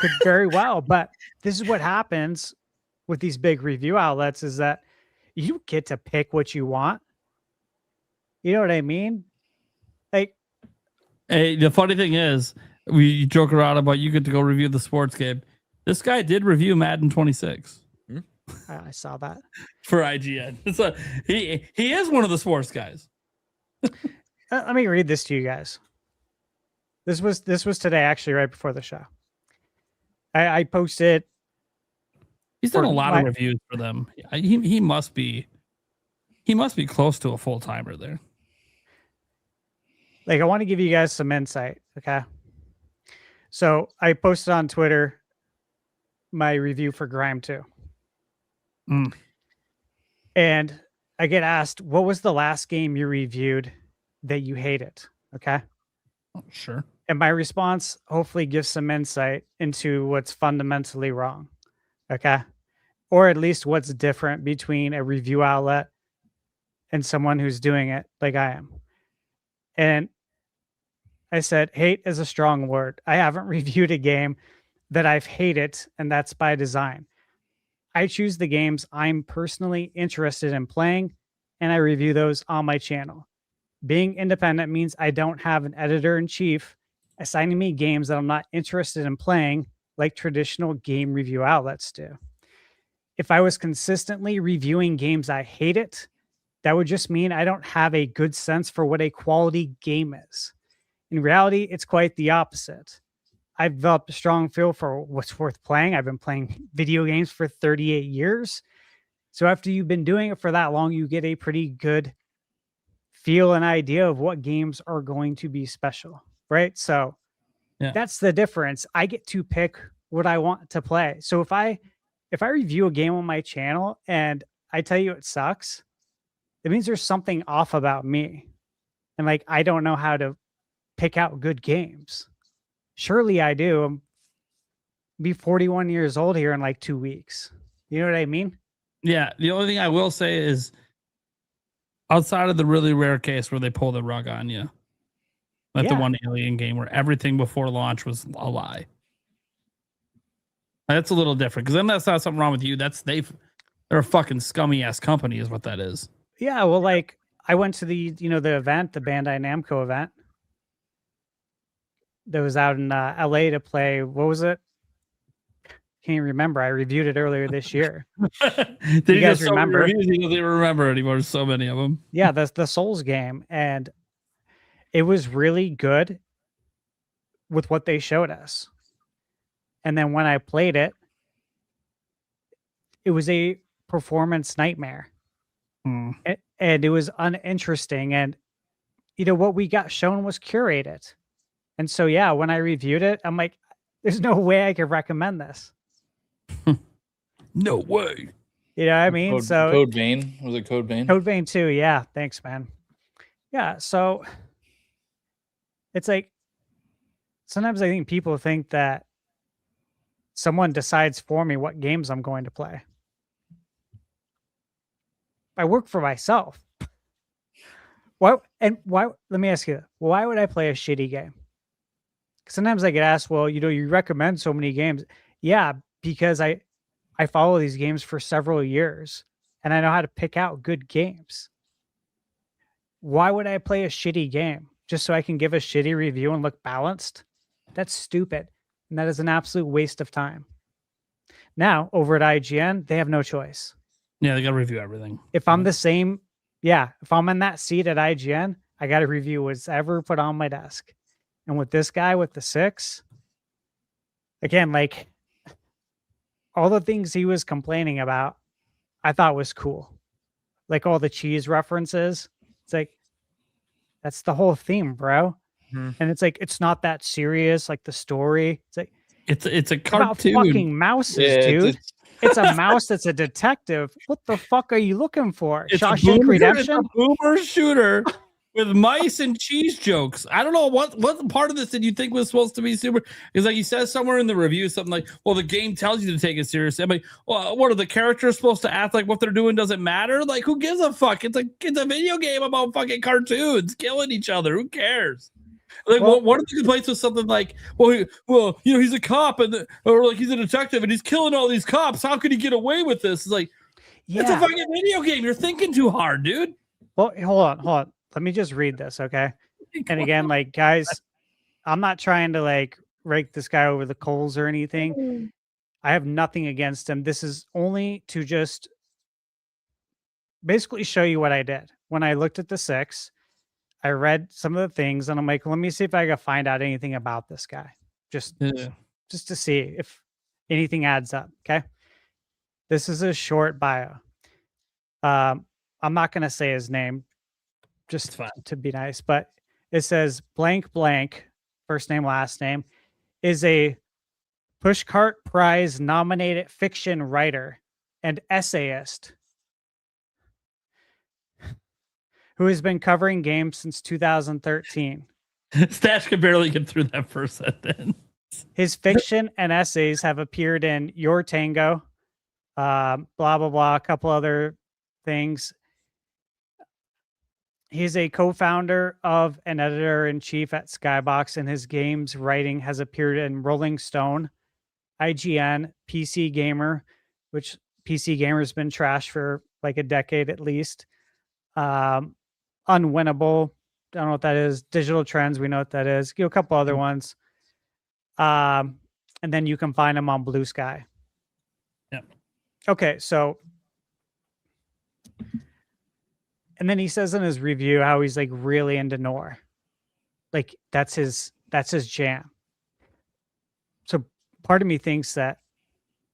could very well, but this is what happens with these big review outlets is that you get to pick what you want. You know what I mean? Like, hey, the funny thing is, we joke around about you get to go review the sports game. This guy did review Madden 26. I saw that for IGN. So he is one of the sports guys. Let me read this to you guys. This was today, actually, right before the show. I posted. He's done a lot of reviews for them. He must be close to a full timer there. Like, I want to give you guys some insight. Okay. So I posted on Twitter my review for Grime 2. And I get asked, what was the last game you reviewed that you hated? Okay. Sure. And my response hopefully gives some insight into what's fundamentally wrong. Okay. Or at least what's different between a review outlet and someone who's doing it like I am. And I said, hate is a strong word. I haven't reviewed a game that I've hated, and that's by design. I choose the games I'm personally interested in playing, and I review those on my channel. Being independent means I don't have an editor-in-chief assigning me games that I'm not interested in playing like traditional game review outlets do. If I was consistently reviewing games I hated, that would just mean I don't have a good sense for what a quality game is. In reality, it's quite the opposite. I've developed a strong feel for what's worth playing. I've been playing video games for 38 years. So after you've been doing it for that long, you get a pretty good feel and idea of what games are going to be special, right? So that's the difference. I get to pick what I want to play. So if I review a game on my channel and I tell you it sucks, it means there's something off about me. And like, I don't know how to pick out good games. Surely I do. I'm be 41 years old here in like 2 weeks. You know what I mean? Yeah. The only thing I will say is outside of the really rare case where they pull the rug on you, like the one Alien game where everything before launch was a lie. That's a little different because then that's not something wrong with you. They're a fucking scummy ass company is what that is. Yeah. Well, like I went to the event, the Bandai Namco event that was out in LA to play. What was it? Can't even remember. I reviewed it earlier this year. Did you guys remember? They remember anymore. There's so many of them. Yeah, that's the Souls game. And it was really good with what they showed us. And then when I played it, it was a performance nightmare. And it was uninteresting. And, what we got shown was curated. And so, yeah, when I reviewed it, I'm like, there's no way I could recommend this. No way. You know what I mean? Code Vein. Was it Code Vein? Code Vein 2. Yeah. Thanks, man. Yeah. So it's like, sometimes I think people think that someone decides for me what games I'm going to play. I work for myself. Let me ask you, why would I play a shitty game? Sometimes I get asked, well, you recommend so many games. Yeah, because I follow these games for several years and I know how to pick out good games. Why would I play a shitty game just so I can give a shitty review and look balanced? That's stupid. And that is an absolute waste of time. Now, over at IGN, they have no choice. Yeah, they got to review everything. If I'm if I'm in that seat at IGN, I got to review what's ever put on my desk. And with this guy with the 6, again, like all the things he was complaining about, I thought was cool. Like all the cheese references. It's like, that's the whole theme, bro. And it's like it's not that serious. Like the story, it's like it's a about cartoon. fucking mouses, dude. It's a mouse that's a detective. What the fuck are you looking for? It's Shawshank It's Redemption? a boomer shooter with mice and cheese jokes. I don't know what part of this did you think was supposed to be super? It's like he says somewhere in the review something like, "Well, the game tells you to take it seriously." I'm like, "Well, what are the characters supposed to act like? What they're doing doesn't matter? Like, who gives a fuck? It's a video game about fucking cartoons killing each other. Who cares?" Like, what are the complaints with something like, well, he's a cop or like he's a detective and he's killing all these cops. How could he get away with this? It's like, it's a fucking video game. You're thinking too hard, dude. Well, hold on. Let me just read this, okay? And again, like, guys, I'm not trying to like rake this guy over the coals or anything. I have nothing against him. This is only to just basically show you what I did. When I looked at the 6, I read some of the things and I'm like, let me see if I can find out anything about this guy. Just to see if anything adds up. Okay. This is a short bio. I'm not going to say his name just to be nice, but it says blank, first name, last name, is a Pushcart Prize nominated fiction writer and essayist who has been covering games since 2013. Stash could barely get through that first sentence. His fiction and essays have appeared in Your Tango, blah, blah, blah, a couple other things. He's a co-founder of and editor-in-chief at Skybox, and his games writing has appeared in Rolling Stone, IGN, PC Gamer, which PC Gamer has been trash for like a decade at least. Unwinnable, don't know what that is. Digital Trends, we know what that is. A couple other ones. And then you can find them on Blue Sky. Yeah. Okay, so and then he says in his review how he's like really into noir. Like that's his jam. So part of me thinks that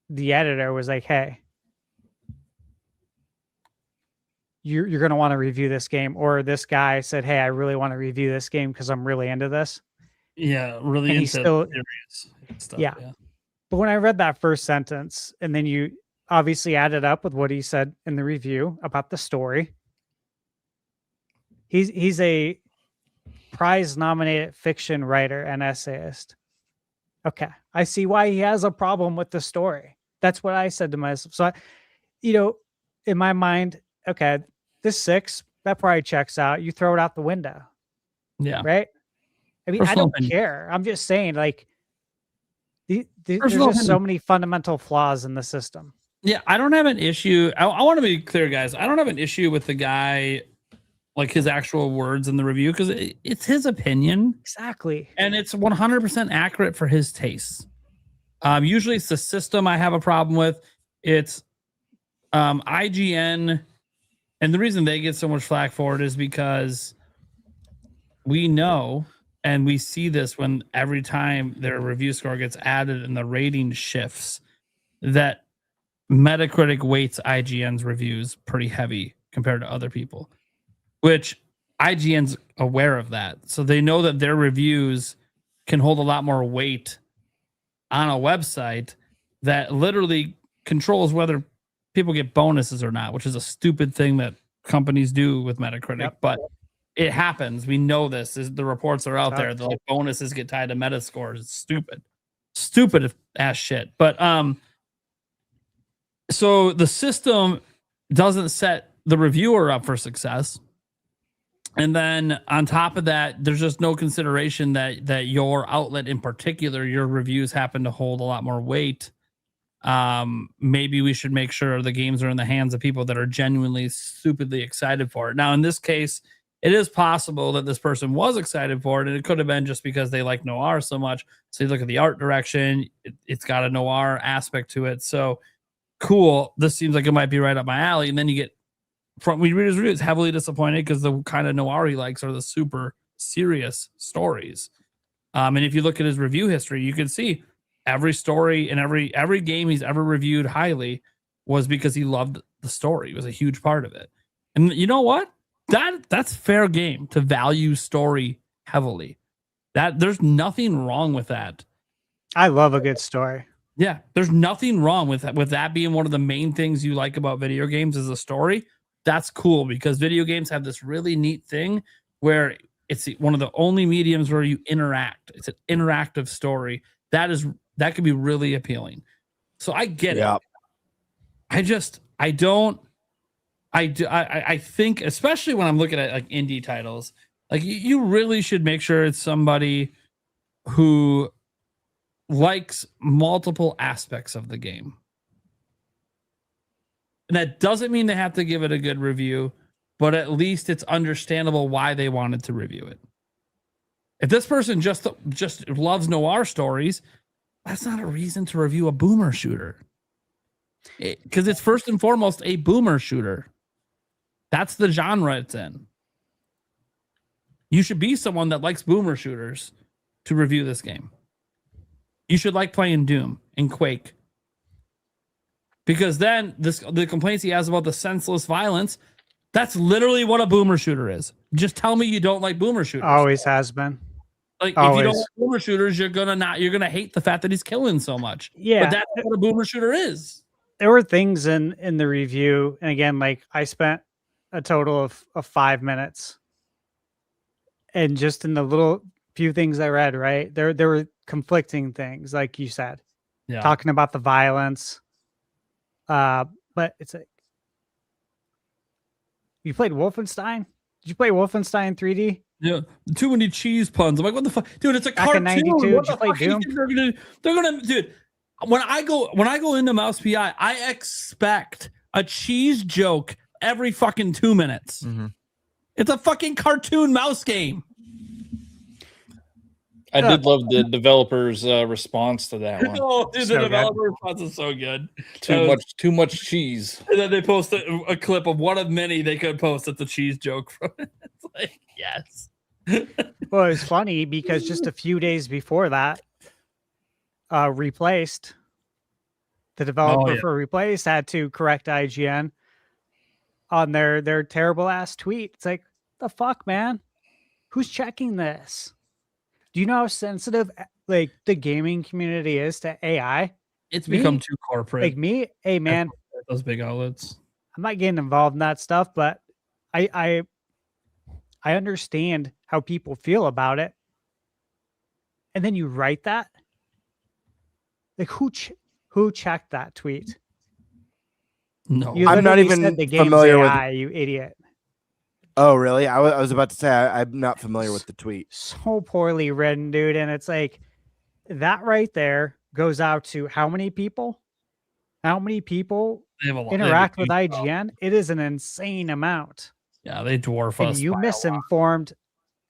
the editor was like, hey, you're going to want to review this game. Or this guy said, hey, I really want to review this game because I'm really into this. Yeah, really and into he's still, serious stuff. Yeah. But when I read that first sentence, and then you obviously added up with what he said in the review about the story, he's a prize-nominated fiction writer and essayist. Okay, I see why he has a problem with the story. That's what I said to myself. So, in my mind, okay, this 6, that probably checks out. You throw it out the window. Yeah. Right? I mean, I don't care. I'm just saying, like, there's just so many fundamental flaws in the system. Yeah, I don't have an issue. I want to be clear, guys. I don't have an issue with the guy, like his actual words in the review, because it's his opinion. Exactly. And it's 100% accurate for his tastes. Usually it's the system I have a problem with. It's IGN. And the reason they get so much flack for it is because we know, and we see this when every time their review score gets added and the rating shifts, that Metacritic weights IGN's reviews pretty heavy compared to other people, which IGN's aware of that. So they know that their reviews can hold a lot more weight on a website that literally controls whether people get bonuses or not, which is a stupid thing that companies do with Metacritic, but it happens. We know this. The reports are out there. The like bonuses get tied to Metascores. It's stupid ass shit. But so the system doesn't set the reviewer up for success. And then on top of that, there's just no consideration that your outlet in particular, your reviews happen to hold a lot more weight. Maybe we should make sure the games are in the hands of people that are genuinely stupidly excited for it. Now, in this case, it is possible that this person was excited for it, and it could have been just because they like noir so much. So you look at the art direction, it's got a noir aspect to it. So cool. This seems like it might be right up my alley. And then you get we read his reviews heavily disappointed because the kind of noir he likes are the super serious stories. And if you look at his review history, you can see every story and every game he's ever reviewed highly was because he loved the story. It was a huge part of it. And you know what? That's fair game to value story heavily. There's nothing wrong with that. I love a good story. Yeah, there's nothing wrong with that being one of the main things you like about video games is a story. That's cool because video games have this really neat thing where it's one of the only mediums where you interact. It's an interactive story. That can be really appealing. So I get it. I think, especially when I'm looking at like indie titles, like you really should make sure it's somebody who likes multiple aspects of the game. And that doesn't mean they have to give it a good review, but at least it's understandable why they wanted to review it. If this person just loves noir stories, that's not a reason to review a boomer shooter. Because it's first and foremost a boomer shooter. That's the genre it's in. You should be someone that likes boomer shooters to review this game. You should like playing Doom and Quake. Because then the complaints he has about the senseless violence, that's literally what a boomer shooter is. Just tell me you don't like boomer shooters. Always has been. Like Always. If you don't like boomer shooters, you're gonna hate the fact that he's killing so much. Yeah. But that's what a boomer shooter is. There were things in the review, and again, like I spent a total of 5 minutes. And just in the little few things I read, right? There were conflicting things, like you said. Yeah. Talking about the violence. But it's like, you played Wolfenstein? Did you play Wolfenstein 3D? Yeah, too many cheese puns. I'm like, what the fuck, dude? It's a Back in cartoon. 92, What did you the play fuck do you Doom? think they're gonna, dude. When I go into Mouse PI, I expect a cheese joke every fucking 2 minutes. Mm-hmm. It's a fucking cartoon mouse game. I did love the developers' response to that one. Oh, dude, So the good. developer response is so good. Too much cheese. And then they post a clip of one of many they could post. That's a cheese joke from it. It's like, yes. Well, it's funny because just a few days before that, Replaced, the developer for Replaced, had to correct IGN on their terrible ass tweet. It's like, the fuck, man? Who's checking this? Do you know how sensitive like the gaming community is to AI? It's become too corporate. Like me, hey man, those big outlets. I'm not getting involved in that stuff, but I understand how people feel about it. And then you write that? Like who checked that tweet? No, You I'm not literally even said the game's familiar AI, you idiot. Oh, really? I was about to say I'm not familiar with the tweet. So poorly written, dude. And it's like that right there goes out to how many people? How many people They have a lot, interact with IGN? It is an insane amount. Yeah, they dwarf And us. you by a lot. misinformed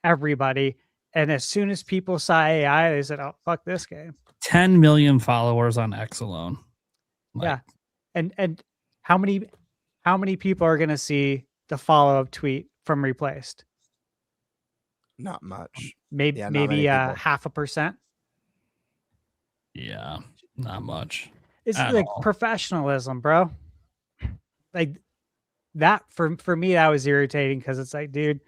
everybody. And as soon as people saw AI, they said, "Oh, fuck this game." 10 million followers on X alone. Yeah. And how many people are gonna see the follow-up tweet from Replaced? Not much. Maybe Yeah, not many people. 0.5%. Yeah, not much. It's at like all. professionalism, bro. Like that for me, that was irritating because it's like, dude,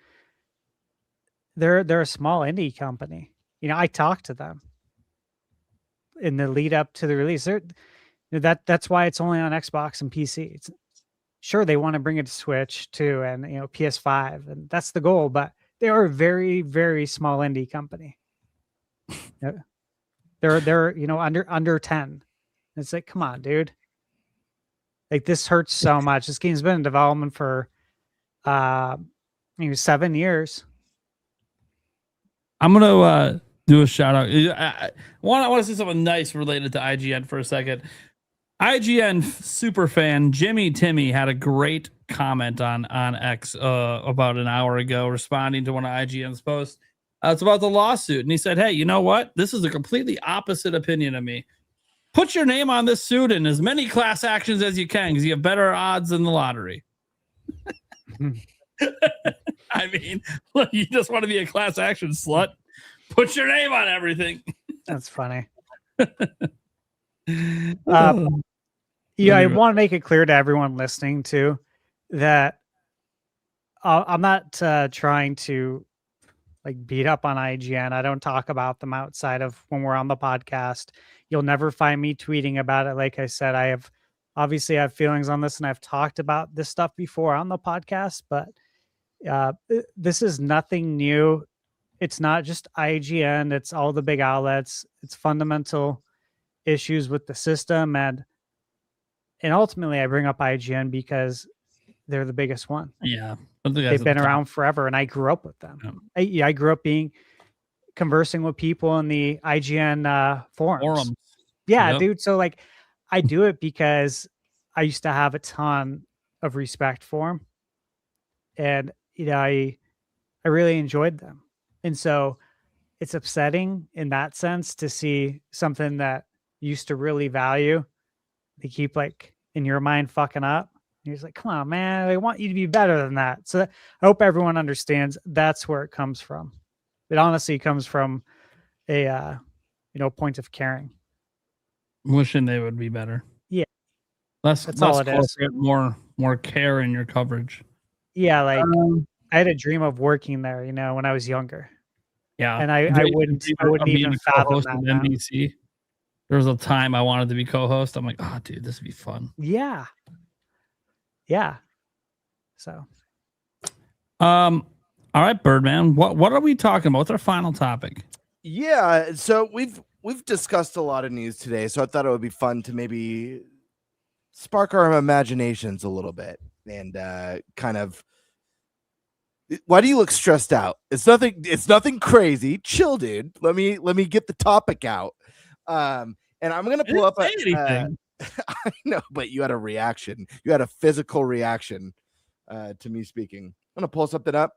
they're a small indie company. You know, I talked to them in the lead up to the release. That's why it's only on Xbox and PC. It's sure they want to bring it to Switch too, and PS5, and that's the goal. But they are a very, very small indie company. They're under 10. It's like, come on, dude. Like this hurts so much. This game's been in development for 7 years. I'm gonna do a shout out. I want to say something nice related to IGN for a second. IGN super fan Jimmy Timmy had a great comment on X about an hour ago, responding to one of IGN's posts. It's about the lawsuit, and he said, "Hey, you know what? This is a completely opposite opinion of me. Put your name on this suit in as many class actions as you can, because you have better odds than the lottery." I mean, look, you just want to be a class action slut? Put your name on everything. That's funny. I want to make it clear to everyone listening too that I'm not trying to like beat up on IGN. I don't talk about them outside of when we're on the podcast. You'll never find me tweeting about it. Like I said, I have feelings on this, and I've talked about this stuff before on the podcast, but this is nothing new. It's not just IGN. It's all the big outlets. It's fundamental issues with the system. And ultimately I bring up IGN because they're the biggest one. Yeah. They've been around forever, and I grew up with them. I grew up conversing with people in the IGN forums. Yeah, dude. So like I do it because I used to have a ton of respect for them. And, I really enjoyed them. And so it's upsetting in that sense to see something that you used to really value. They keep like in your mind fucking up. You're just like, come on, man, I want you to be better than that. So I hope everyone understands that's where it comes from. It honestly comes from a, point of caring. Wishing they would be better. Yeah. That's all it is. More care in your coverage. Yeah. Like I had a dream of working there, when I was younger. Yeah. And I wouldn't even fathom that. NBC. There was a time I wanted to be co-host. I'm like, oh, dude, this would be fun. Yeah. Yeah. So. All right, Birdman. What are we talking about? What's our final topic? Yeah. So we've discussed a lot of news today, so I thought it would be fun to maybe spark our imaginations a little bit and kind of. Why do you look stressed out? It's nothing crazy. Chill, dude. Let me get the topic out. And I'm gonna pull up anything. I know, but you had a reaction. You had a physical reaction to me speaking. I'm gonna pull something up.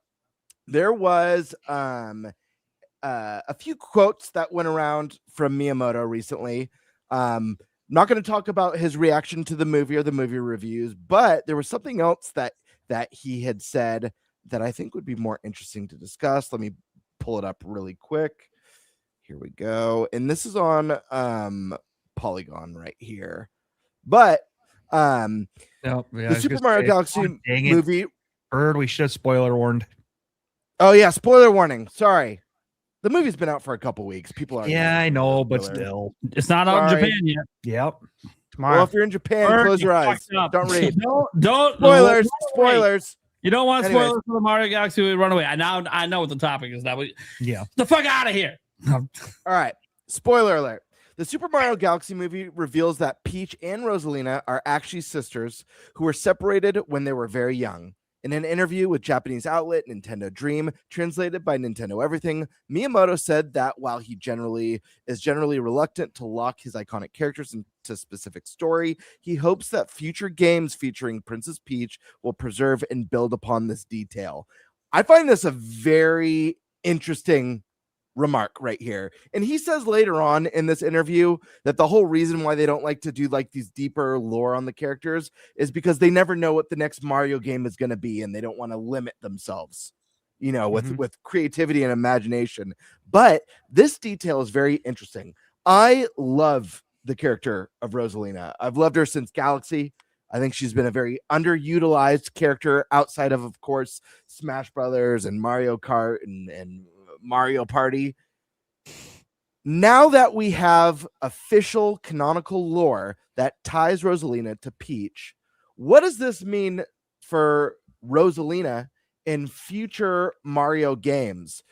There was a few quotes that went around from Miyamoto recently. Not going to talk about his reaction to the movie or the movie reviews, but there was something else that he had said that I think would be more interesting to discuss. Let me pull it up really quick. Here we go. And this is on Polygon right here. But the Super Mario Galaxy movie. Bird, we should have spoiler warned. Oh yeah, spoiler warning. Sorry. The movie's been out for a couple weeks. People are. Yeah, I know, but still. It's not out in Japan yet. Yep. Tomorrow. Well, if you're in Japan, close your eyes. Don't read. Don't Spoilers. You don't want spoilers for the Mario Galaxy we run away. I know what the topic is now. Yeah. Get the fuck out of here. All right. Spoiler alert. The Super Mario Galaxy movie reveals that Peach and Rosalina are actually sisters who were separated when they were very young. In an interview with Japanese outlet Nintendo Dream, translated by Nintendo Everything, Miyamoto said that while he is generally reluctant to lock his iconic characters into specific story, he hopes that future games featuring Princess Peach will preserve and build upon this detail. I find this a very interesting remark right here. And he says later on in this interview that the whole reason why they don't like to do like these deeper lore on the characters is because they never know what the next Mario game is going to be, and they don't want to limit themselves, with creativity and imagination. But this detail is very interesting. I love the character of Rosalina. I've loved her since Galaxy. I think she's been a very underutilized character outside of course, Smash Brothers and Mario Kart and Mario Party. Now that we have official canonical lore that ties Rosalina to Peach, what does this mean for Rosalina in future Mario games?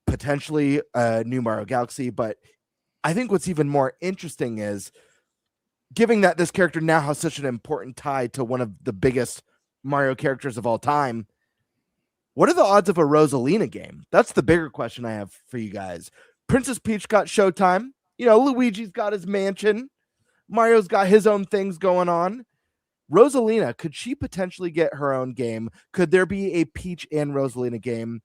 Potentially a new Mario Galaxy, but I think what's even more interesting is given that this character now has such an important tie to one of the biggest Mario characters of all time, what are the odds of a Rosalina game? That's the bigger question I have for you guys. Princess Peach got Showtime. Luigi's got his mansion. Mario's got his own things going on. Rosalina, could she potentially get her own game? Could there be a Peach and Rosalina game?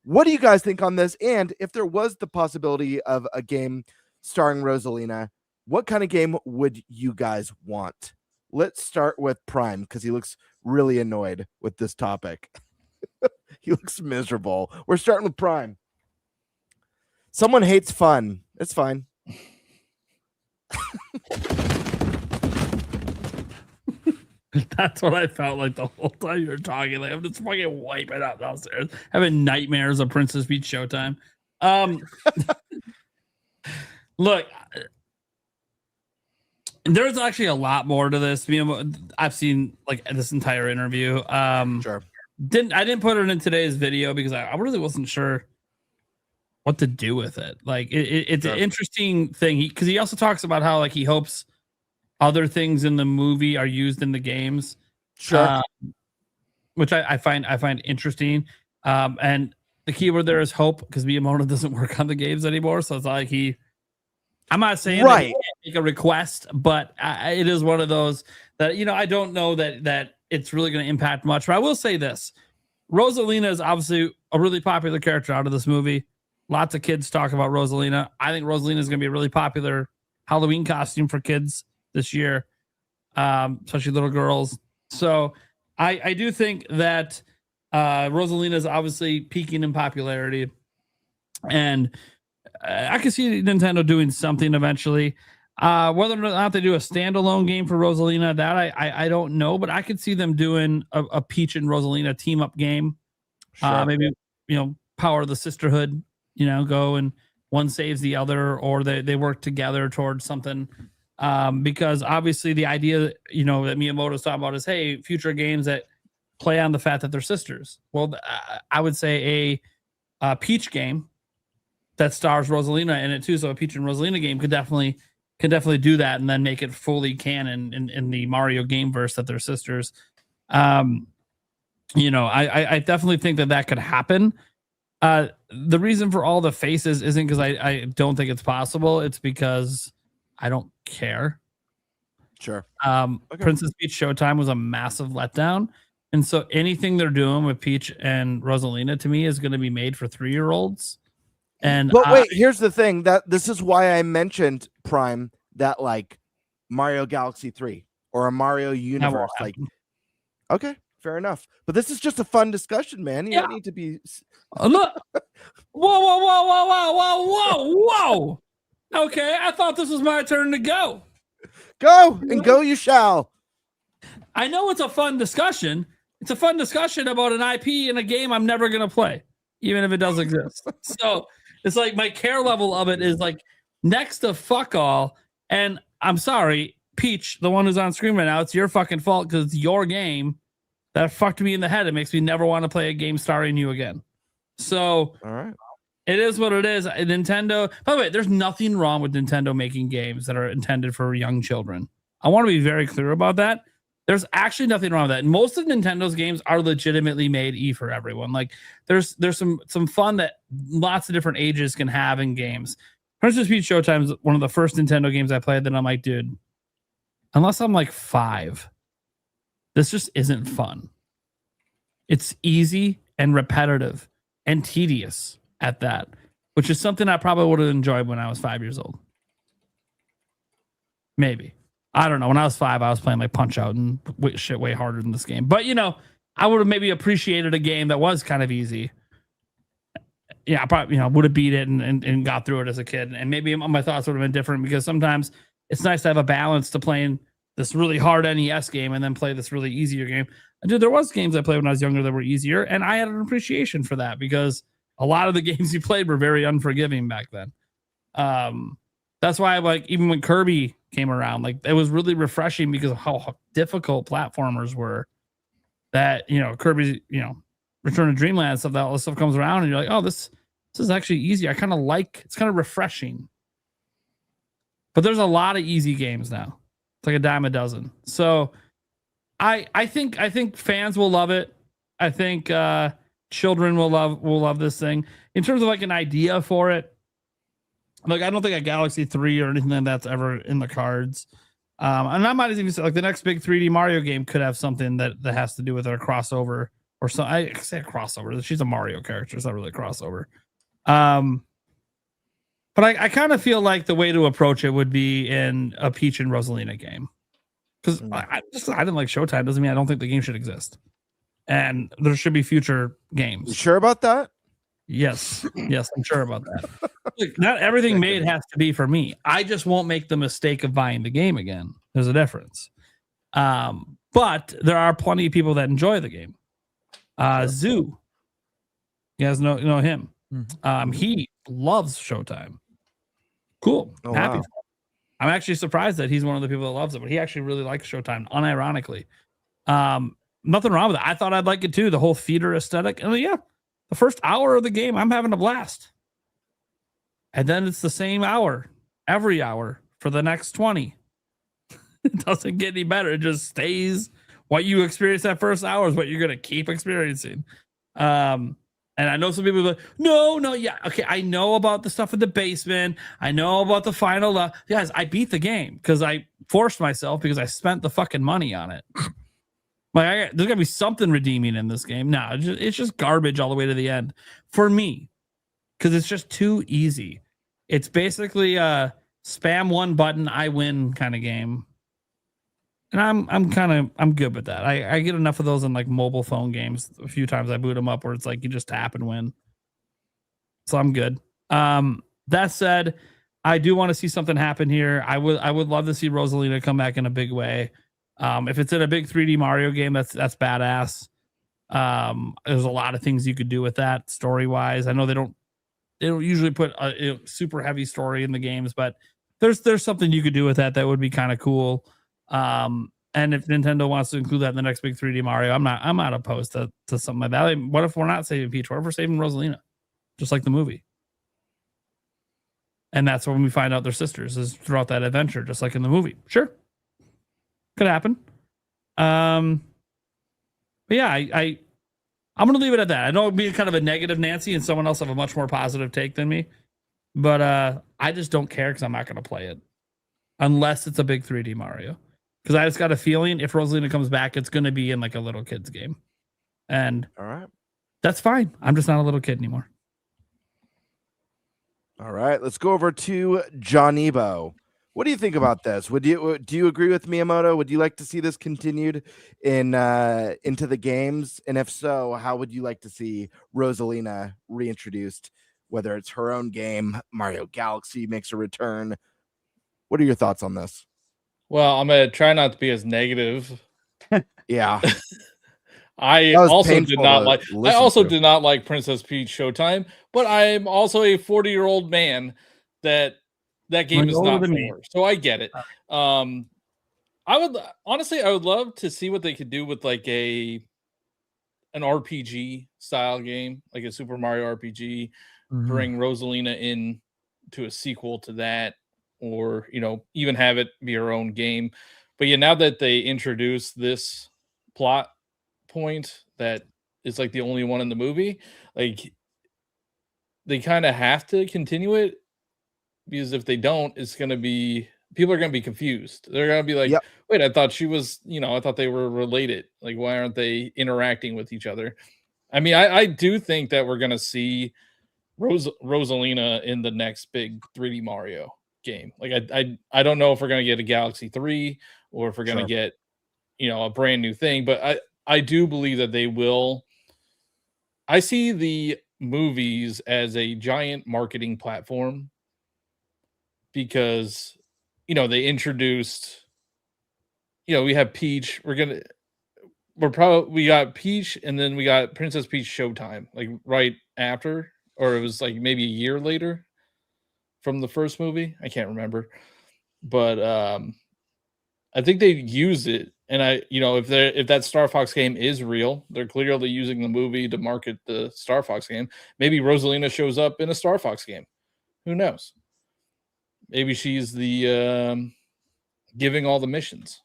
What do you guys think on this? And if there was the possibility of a game starring Rosalina, what kind of game would you guys want? Let's start with Prime because he looks really annoyed with this topic. He looks miserable. We're starting with Prime. Someone hates fun. It's fine. That's what I felt like the whole time you were talking. Like I'm just fucking wiping out downstairs, having nightmares of Princess Peach Showtime. Look, there's actually a lot more to this. I've seen like this entire interview. Sure. I didn't put it in today's video because I really wasn't sure what to do with it. Like it's an interesting thing because he also talks about how like he hopes other things in the movie are used in the games. Sure. Which I find interesting. And the keyword there is hope because Miyamoto doesn't work on the games anymore. So it's like I'm not saying that he can't make a request, but it is one of those that, I don't know that it's really going to impact much. But I will say this. Rosalina is obviously a really popular character out of this movie. Lots of kids talk about Rosalina. I think Rosalina is going to be a really popular Halloween costume for kids this year, especially little girls. So I do think that Rosalina is obviously peaking in popularity, and I can see Nintendo doing something eventually. Whether or not they do a standalone game for Rosalina, that I don't know, but I could see them doing a Peach and Rosalina team up game. Sure. Maybe Power of the Sisterhood. Go and one saves the other, or they work together towards something. Because obviously the idea that Miyamoto's talking about is, hey, future games that play on the fact that they're sisters. Well, I would say a Peach game that stars Rosalina in it too. So a Peach and Rosalina game could definitely do that, and then make it fully canon in the Mario gameverse that they're sisters. I definitely think that could happen. The reason for all the faces isn't because I don't think it's possible. It's because I don't care. Sure. Okay. Princess Peach Showtime was a massive letdown. And so anything they're doing with Peach and Rosalina to me is going to be made for 3-year-olds. But wait, here's the thing that this is why I mentioned Prime that like Mario Galaxy 3 or a Mario universe. Like, okay, fair enough. But this is just a fun discussion, man. You don't need to be. Look. Whoa. Okay, I thought this was my turn to go. Go and go you shall. I know it's a fun discussion. It's a fun discussion about an IP in a game I'm never going to play, even if it does exist. So it's like my care level of it is like next to fuck all. And I'm sorry, Peach, the one who's on screen right now, it's your fucking fault because it's your game that fucked me in the head. It makes me never want to play a game starring you again. So all right. It is what it is. Nintendo, by the way, there's nothing wrong with Nintendo making games that are intended for young children. I want to be very clear about that. There's actually nothing wrong with that. Most of Nintendo's games are legitimately made for everyone. Like there's some fun that lots of different ages can have in games. Princess Peach Showtime is one of the first Nintendo games I played that I'm like, dude, unless I'm like 5, this just isn't fun. It's easy and repetitive and tedious at that, which is something I probably would have enjoyed when I was 5 years old. Maybe. I don't know. When I was 5, I was playing like Punch Out and shit way harder than this game. But, I would have maybe appreciated a game that was kind of easy. Yeah, I probably, would have beat it and got through it as a kid. And maybe my thoughts would have been different because sometimes it's nice to have a balance to playing this really hard NES game and then play this really easier game. And dude, there was games I played when I was younger that were easier. And I had an appreciation for that because a lot of the games you played were very unforgiving back then. That's why, like, even when Kirby came around, like, it was really refreshing because of how difficult platformers were. That, Kirby's, Return to Dreamland stuff, that all this stuff comes around, and you're like, oh, this is actually easy. I kind of like. It's kind of refreshing. But there's a lot of easy games now. It's like a dime a dozen. So, I think fans will love it. I think children will love this thing. In terms of like an idea for it, like I don't think a Galaxy 3 or anything like that's ever in the cards. And I might even say like the next big 3D Mario game could have something that has to do with a crossover or so. I say a crossover. She's a Mario character. It's not really a crossover. But I kind of feel like the way to approach it would be in a Peach and Rosalina game. Because I didn't like Showtime. Doesn't mean I don't think the game should exist. And there should be future games. You sure about that? Yes, I'm sure about that. Look, not everything made has to be for me. I just won't make the mistake of buying the game again. There's a difference. But there are plenty of people that enjoy the game. Zoo, you guys know him. He loves Showtime. Cool. Oh, Happy. wow. I'm actually surprised that he's one of the people that loves it, but he actually really likes Showtime, unironically. Nothing wrong with it. I thought I'd like it too. The whole theater aesthetic. And yeah, the first hour of the game, I'm having a blast. And then it's the same hour every hour for the next 20. It doesn't get any better. It just stays. What you experience that first hour is what you're going to keep experiencing. And I know some people are like, no, yeah. Okay, I know about the stuff in the basement. I know about the final. Guys, I beat the game because I forced myself because I spent the fucking money on it. There's got to be something redeeming in this game. No, it's just garbage all the way to the end for me because it's just too easy. It's basically a spam one button, I win kind of game. And I'm good with that. I get enough of those in like mobile phone games. A few times I boot them up where it's like you just tap and win. So I'm good. That said, I do want to see something happen here. I would love to see Rosalina come back in a big way. If it's in a big 3D Mario game, that's badass. There's a lot of things you could do with that story wise. I know they don't usually put a super heavy story in the games, but there's something you could do with that would be kind of cool. And if Nintendo wants to include that in the next big 3D Mario, I'm not opposed to something like that. What if we're not saving Peach? What if we're saving Rosalina? Just like the movie. And that's when we find out they're sisters, is throughout that adventure, just like in the movie. Sure. Could happen. But yeah, I'm gonna leave it at that. I know it'd be kind of a negative Nancy and someone else have a much more positive take than me. But I just don't care because I'm not gonna play it. Unless it's a big 3D Mario. Because I just got a feeling if Rosalina comes back, it's going to be in like a little kid's game. And all right, that's fine. I'm just not a little kid anymore. All right, let's go over to John Ebo. What do you think about this? Do you agree with Miyamoto? Would you like to see this continued into the games? And if so, how would you like to see Rosalina reintroduced? Whether it's her own game, Mario Galaxy makes a return. What are your thoughts on this? Well, I'm gonna try not to be as negative. Yeah. I also did not like Princess Peach Showtime, but I'm also a 40-year-old man that game is not for. So I get it. I would love to see what they could do with like an RPG style game, like a Super Mario RPG, bring Rosalina in to a sequel to that. Or, even have it be her own game. But yeah, now that they introduce this plot point that is like the only one in the movie, like they kind of have to continue it, because if they don't, people are going to be confused. They're going to be like, wait, I thought she was, I thought they were related. Like, why aren't they interacting with each other? I mean, I do think that we're going to see Rosalina in the next big 3D Mario game. Like I don't know if we're going to get a Galaxy 3 or if we're going to get a brand new thing, but I do believe that they will. I see the movies as a giant marketing platform because they introduced we have Peach, we got Peach, and then we got Princess Peach Showtime like right after, or it was like maybe a year later from the first movie. I can't remember, but I think they used it. And if that Star Fox game is real, they're clearly using the movie to market the Star Fox game. Maybe Rosalina shows up in a Star Fox game. Who knows? Maybe she's the giving all the missions.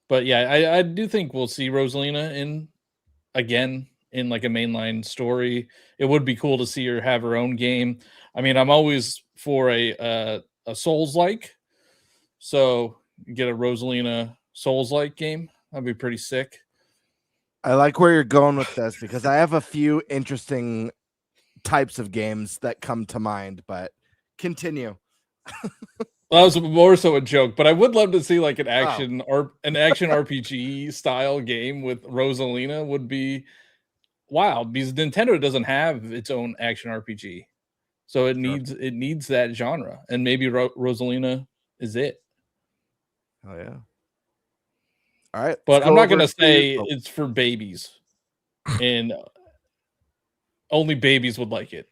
But yeah, I do think we'll see Rosalina again in like a mainline story. It would be cool to see her have her own game. I mean, I'm always for a Souls-like. So get a Rosalina Souls-like game. That'd be pretty sick. I like where you're going with this because I have a few interesting types of games that come to mind, but continue. Well, that was more so a joke, but I would love to see like an action RPG style game with Rosalina would be wild, because Nintendo doesn't have its own action RPG. So it needs that genre, and maybe Rosalina is it. Oh yeah. All right, But let's I'm go not gonna over say to- it's for babies, and only babies would like it.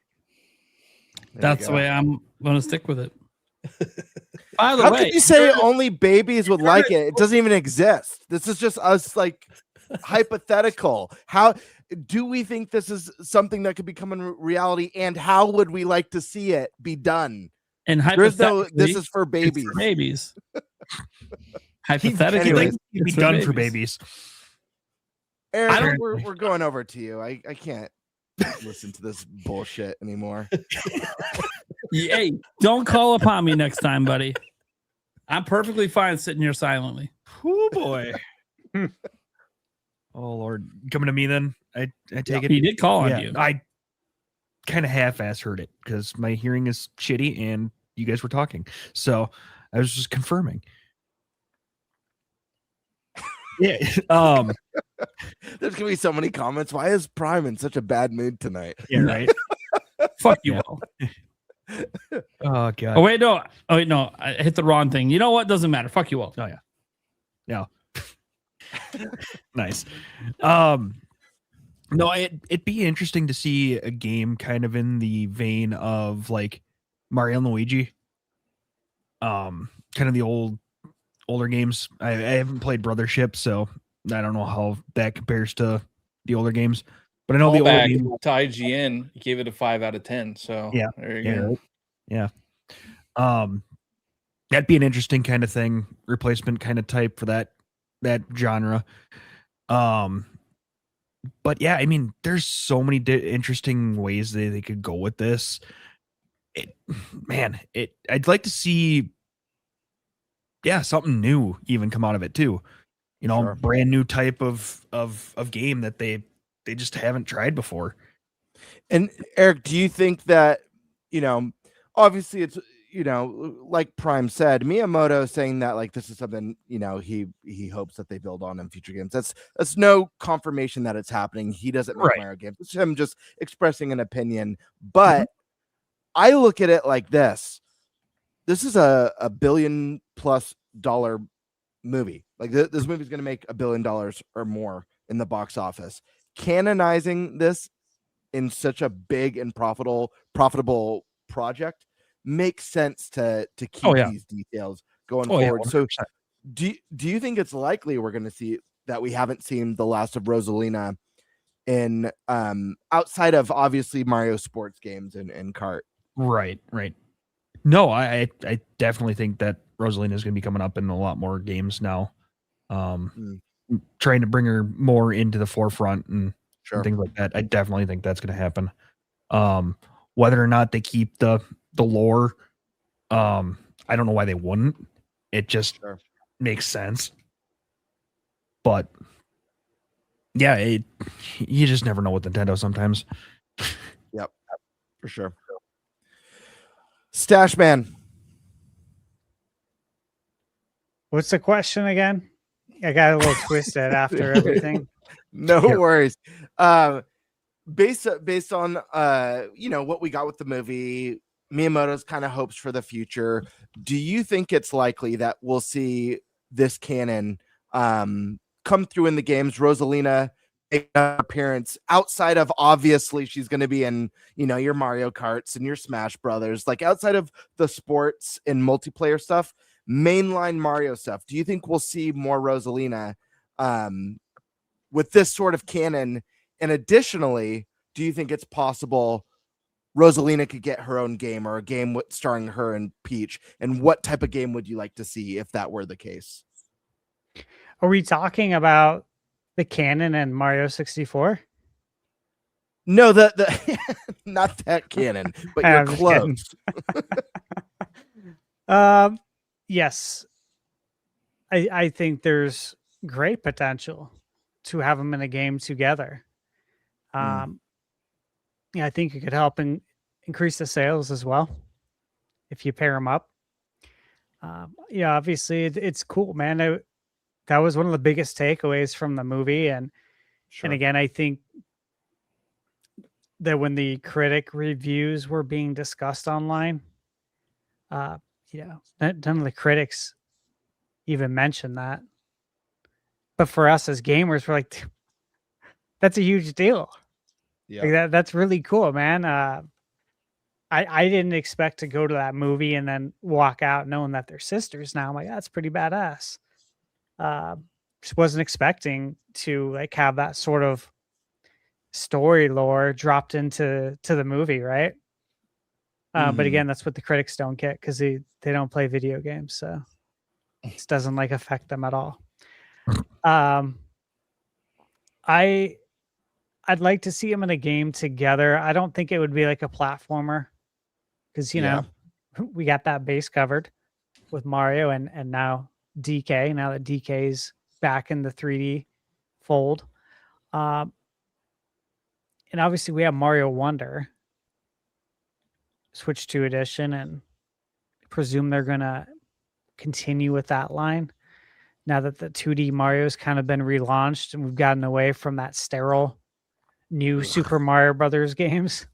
That's the way I'm going to stick with it. By the How way, could you say only babies would like it? It doesn't even exist. This is just us like hypothetical. How do we think this is something that could become a reality, and how would we like to see it be done? And There's no, hypothetically, this is for babies. it's for babies. Hypothetically, Anyways, It'd be done for babies. Eric, we're going over to you. I can't listen to this bullshit anymore. Hey, don't call upon me next time, buddy. I'm perfectly fine sitting here silently. Oh boy. Oh Lord, coming to me then. I take it. He did call on you. I kind of half-ass heard it because my hearing is shitty and you guys were talking, so I was just confirming. Yeah. There's gonna be so many comments. Why is Prime in such a bad mood tonight? Yeah. Right. Fuck you all. Oh god. Oh wait, no. Oh wait, no. I hit the wrong thing. You know what? Doesn't matter. Fuck you all. Oh yeah. Yeah. Nice. No, it'd be interesting to see a game kind of in the vein of like Mario and Luigi. Kind of the older games. I haven't played Brothership, so I don't know how that compares to the older games. But I know the older Back games. to IGN gave it a 5 out of 10. So Yeah. there you go. Right. Yeah. That'd be an interesting kind of thing, replacement kind of type for that genre. But yeah, I mean, there's so many interesting ways they could go with this. I'd like to see, something new even come out of it too. You know, Sure. brand new type of game that they just haven't tried before. And Eric, do you think that, obviously it's, like Prime said, Miyamoto saying that like this is something, he hopes that they build on in future games. That's no confirmation that it's happening. He doesn't make Right. Mario games. It's him just expressing an opinion. But I look at it like this. This is a $1 billion+ movie. Like this movie is going to make $1 billion or more in the box office. Canonizing this in such a big and profitable project makes sense to keep these details going forward. So do you think it's likely we're going to see that we haven't seen the last of Rosalina in outside of obviously Mario sports games and kart? Right. No, I definitely think that Rosalina is going to be coming up in a lot more games now. Trying to bring her more into the forefront and things like that. I definitely think that's going to happen. Whether or not they keep the lore, I don't know why they wouldn't. It just makes sense. But yeah, you just never know with Nintendo sometimes. Yep, for sure. Stash Man. What's the question again? I got a little twisted after everything. No worries. Based on what we got with the movie, Miyamoto's kind of hopes for the future. Do you think it's likely that we'll see this canon come through in the games? Rosalina make an appearance outside of obviously she's going to be in your Mario Karts and your Smash Brothers, like outside of the sports and multiplayer stuff, mainline Mario stuff. Do you think we'll see more Rosalina with this sort of canon? And additionally, do you think it's possible Rosalina could get her own game or a game starring her and Peach? And what type of game would you like to see if that were the case? Are we talking about the canon and Mario 64? No, the not that canon, but you're close. Yes. I think there's great potential to have them in a game together. I think it could help increase the sales as well if you pair them up. Obviously it's cool, man. That was one of the biggest takeaways from the movie, and again, I think that when the critic reviews were being discussed online, none of the critics even mentioned that. But for us as gamers, we're like, that's a huge deal. Yeah. Like that's really cool, man. I didn't expect to go to that movie and then walk out knowing that they're sisters. Now I'm like, that's pretty badass. Just wasn't expecting to like have that sort of story lore dropped into the movie, right? But again, that's what the critics don't get because they don't play video games, so this doesn't like affect them at all. I'd like to see them in a game together. I don't think it would be like a platformer because you know we got that base covered with Mario and now DK. Now that DK's back in the 3D fold, and obviously we have Mario Wonder Switch 2 edition, and I presume they're gonna continue with that line now that the 2D Mario's kind of been relaunched and we've gotten away from that sterile new Super Mario Brothers games.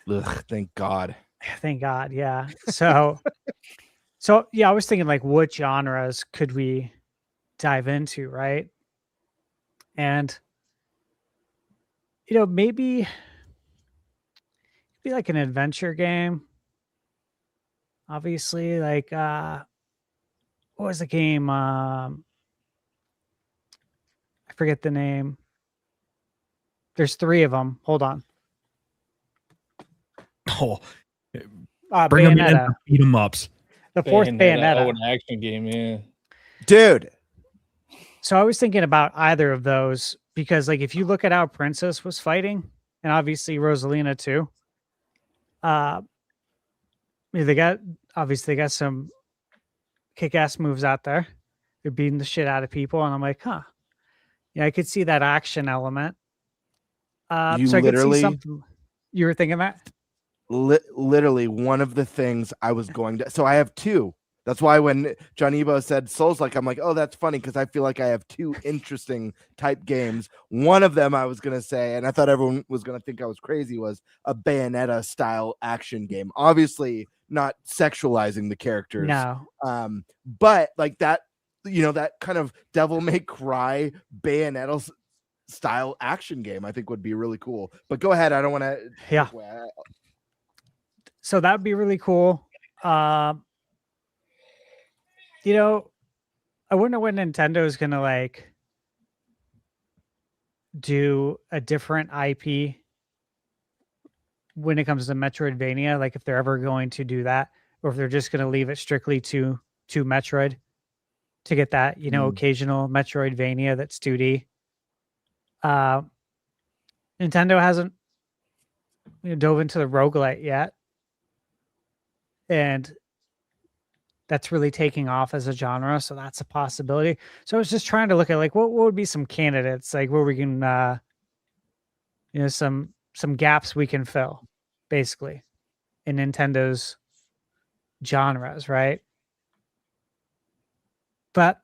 Ugh, thank God. Thank God, yeah. So yeah, I was thinking like what genres could we dive into, right? And you know, maybe be like an adventure game. Obviously, like what was the game? I forget the name. There's 3 of them. Hold on. Oh, bring them in, beat them ups. The 4th Bayonetta. Oh, an action game, yeah. Dude. So I was thinking about either of those because, like, if you look at how Princess was fighting, and obviously Rosalina too, they got some kick-ass moves out there. They're beating the shit out of people, and I'm like, huh, yeah, I could see that action element. So I could see something. You were thinking that? Literally one of the things I was going to. So I have 2. That's why when John Ebo said Souls-like, I'm like, oh, that's funny because I feel like I have 2 interesting type games. One of them I was going to say, and I thought everyone was going to think I was crazy, was a Bayonetta style action game. Obviously not sexualizing the characters. No. But like that, you know, that kind of Devil May Cry Bayonetta style action game I think would be really cool. But go ahead. I don't want to. Yeah. So that would be really cool. You know, I wonder when Nintendo is gonna like do a different IP when it comes to Metroidvania. Like if they're ever going to do that, or if they're just gonna leave it strictly to Metroid to get that, you know, occasional Metroidvania that's 2D. Nintendo hasn't dove into the roguelite yet, and that's really taking off as a genre, so that's a possibility. So I was just trying to look at like what would be some candidates, like where we can some gaps we can fill basically in Nintendo's genres, right? But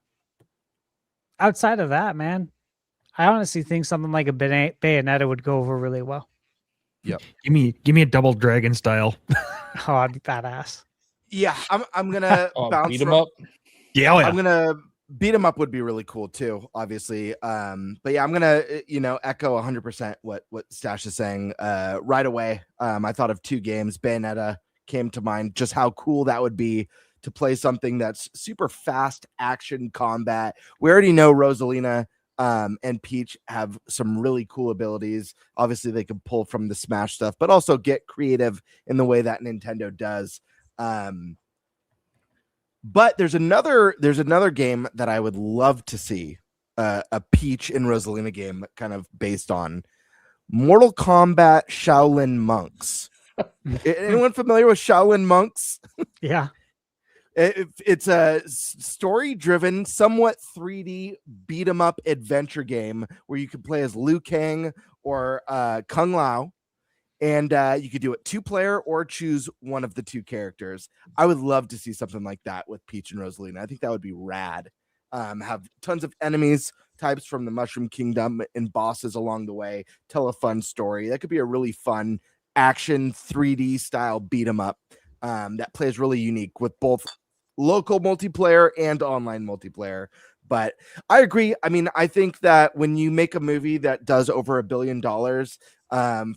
outside of that, man, I honestly think something like a Bayonetta would go over really well. Yep. Give me a Double Dragon style. Oh, I'd be badass. Yeah, I'm gonna bounce beat 'em up. Yeah, oh yeah, I'm gonna beat 'em up would be really cool too, obviously. But yeah, I'm gonna echo 100% what Stash is saying right away. I thought of 2 games. Bayonetta came to mind. Just how cool that would be to play something that's super fast action combat. We already know Rosalina and Peach have some really cool abilities. Obviously, they can pull from the Smash stuff, but also get creative in the way that Nintendo does. But there's another game that I would love to see a Peach and Rosalina game kind of based on Mortal Kombat Shaolin Monks. Anyone familiar with Shaolin Monks? Yeah. It's a story-driven, somewhat 3D beat-em-up adventure game where you can play as Liu Kang or Kung Lao. And you could do it 2-player or choose one of the 2 characters. I would love to see something like that with Peach and Rosalina. I think that would be rad. Have tons of enemies types from the Mushroom Kingdom and bosses along the way. Tell a fun story. That could be a really fun action 3D style beat 'em up that plays really unique with both local multiplayer and online multiplayer. But I agree. I mean, I think that when you make a movie that does over $1 billion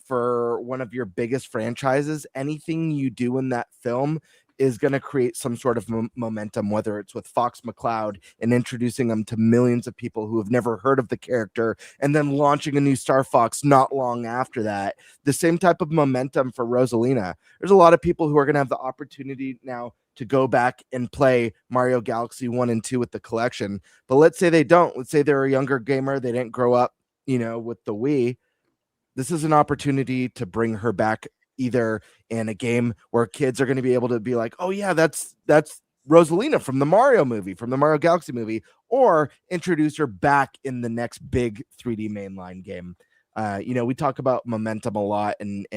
for one of your biggest franchises, anything you do in that film is going to create some sort of momentum, whether it's with Fox McCloud and introducing them to millions of people who have never heard of the character and then launching a new Star Fox not long after that. The same type of momentum for Rosalina. There's a lot of people who are going to have the opportunity now to go back and play Mario Galaxy 1 and 2 with the collection. But let's say they don't. Let's say they're a younger gamer. They didn't grow up, with the Wii. This is an opportunity to bring her back either in a game where kids are going to be able to be like, oh yeah, that's Rosalina from the Mario movie, from the Mario Galaxy movie, or introduce her back in the next big 3D mainline game. We talk about momentum a lot and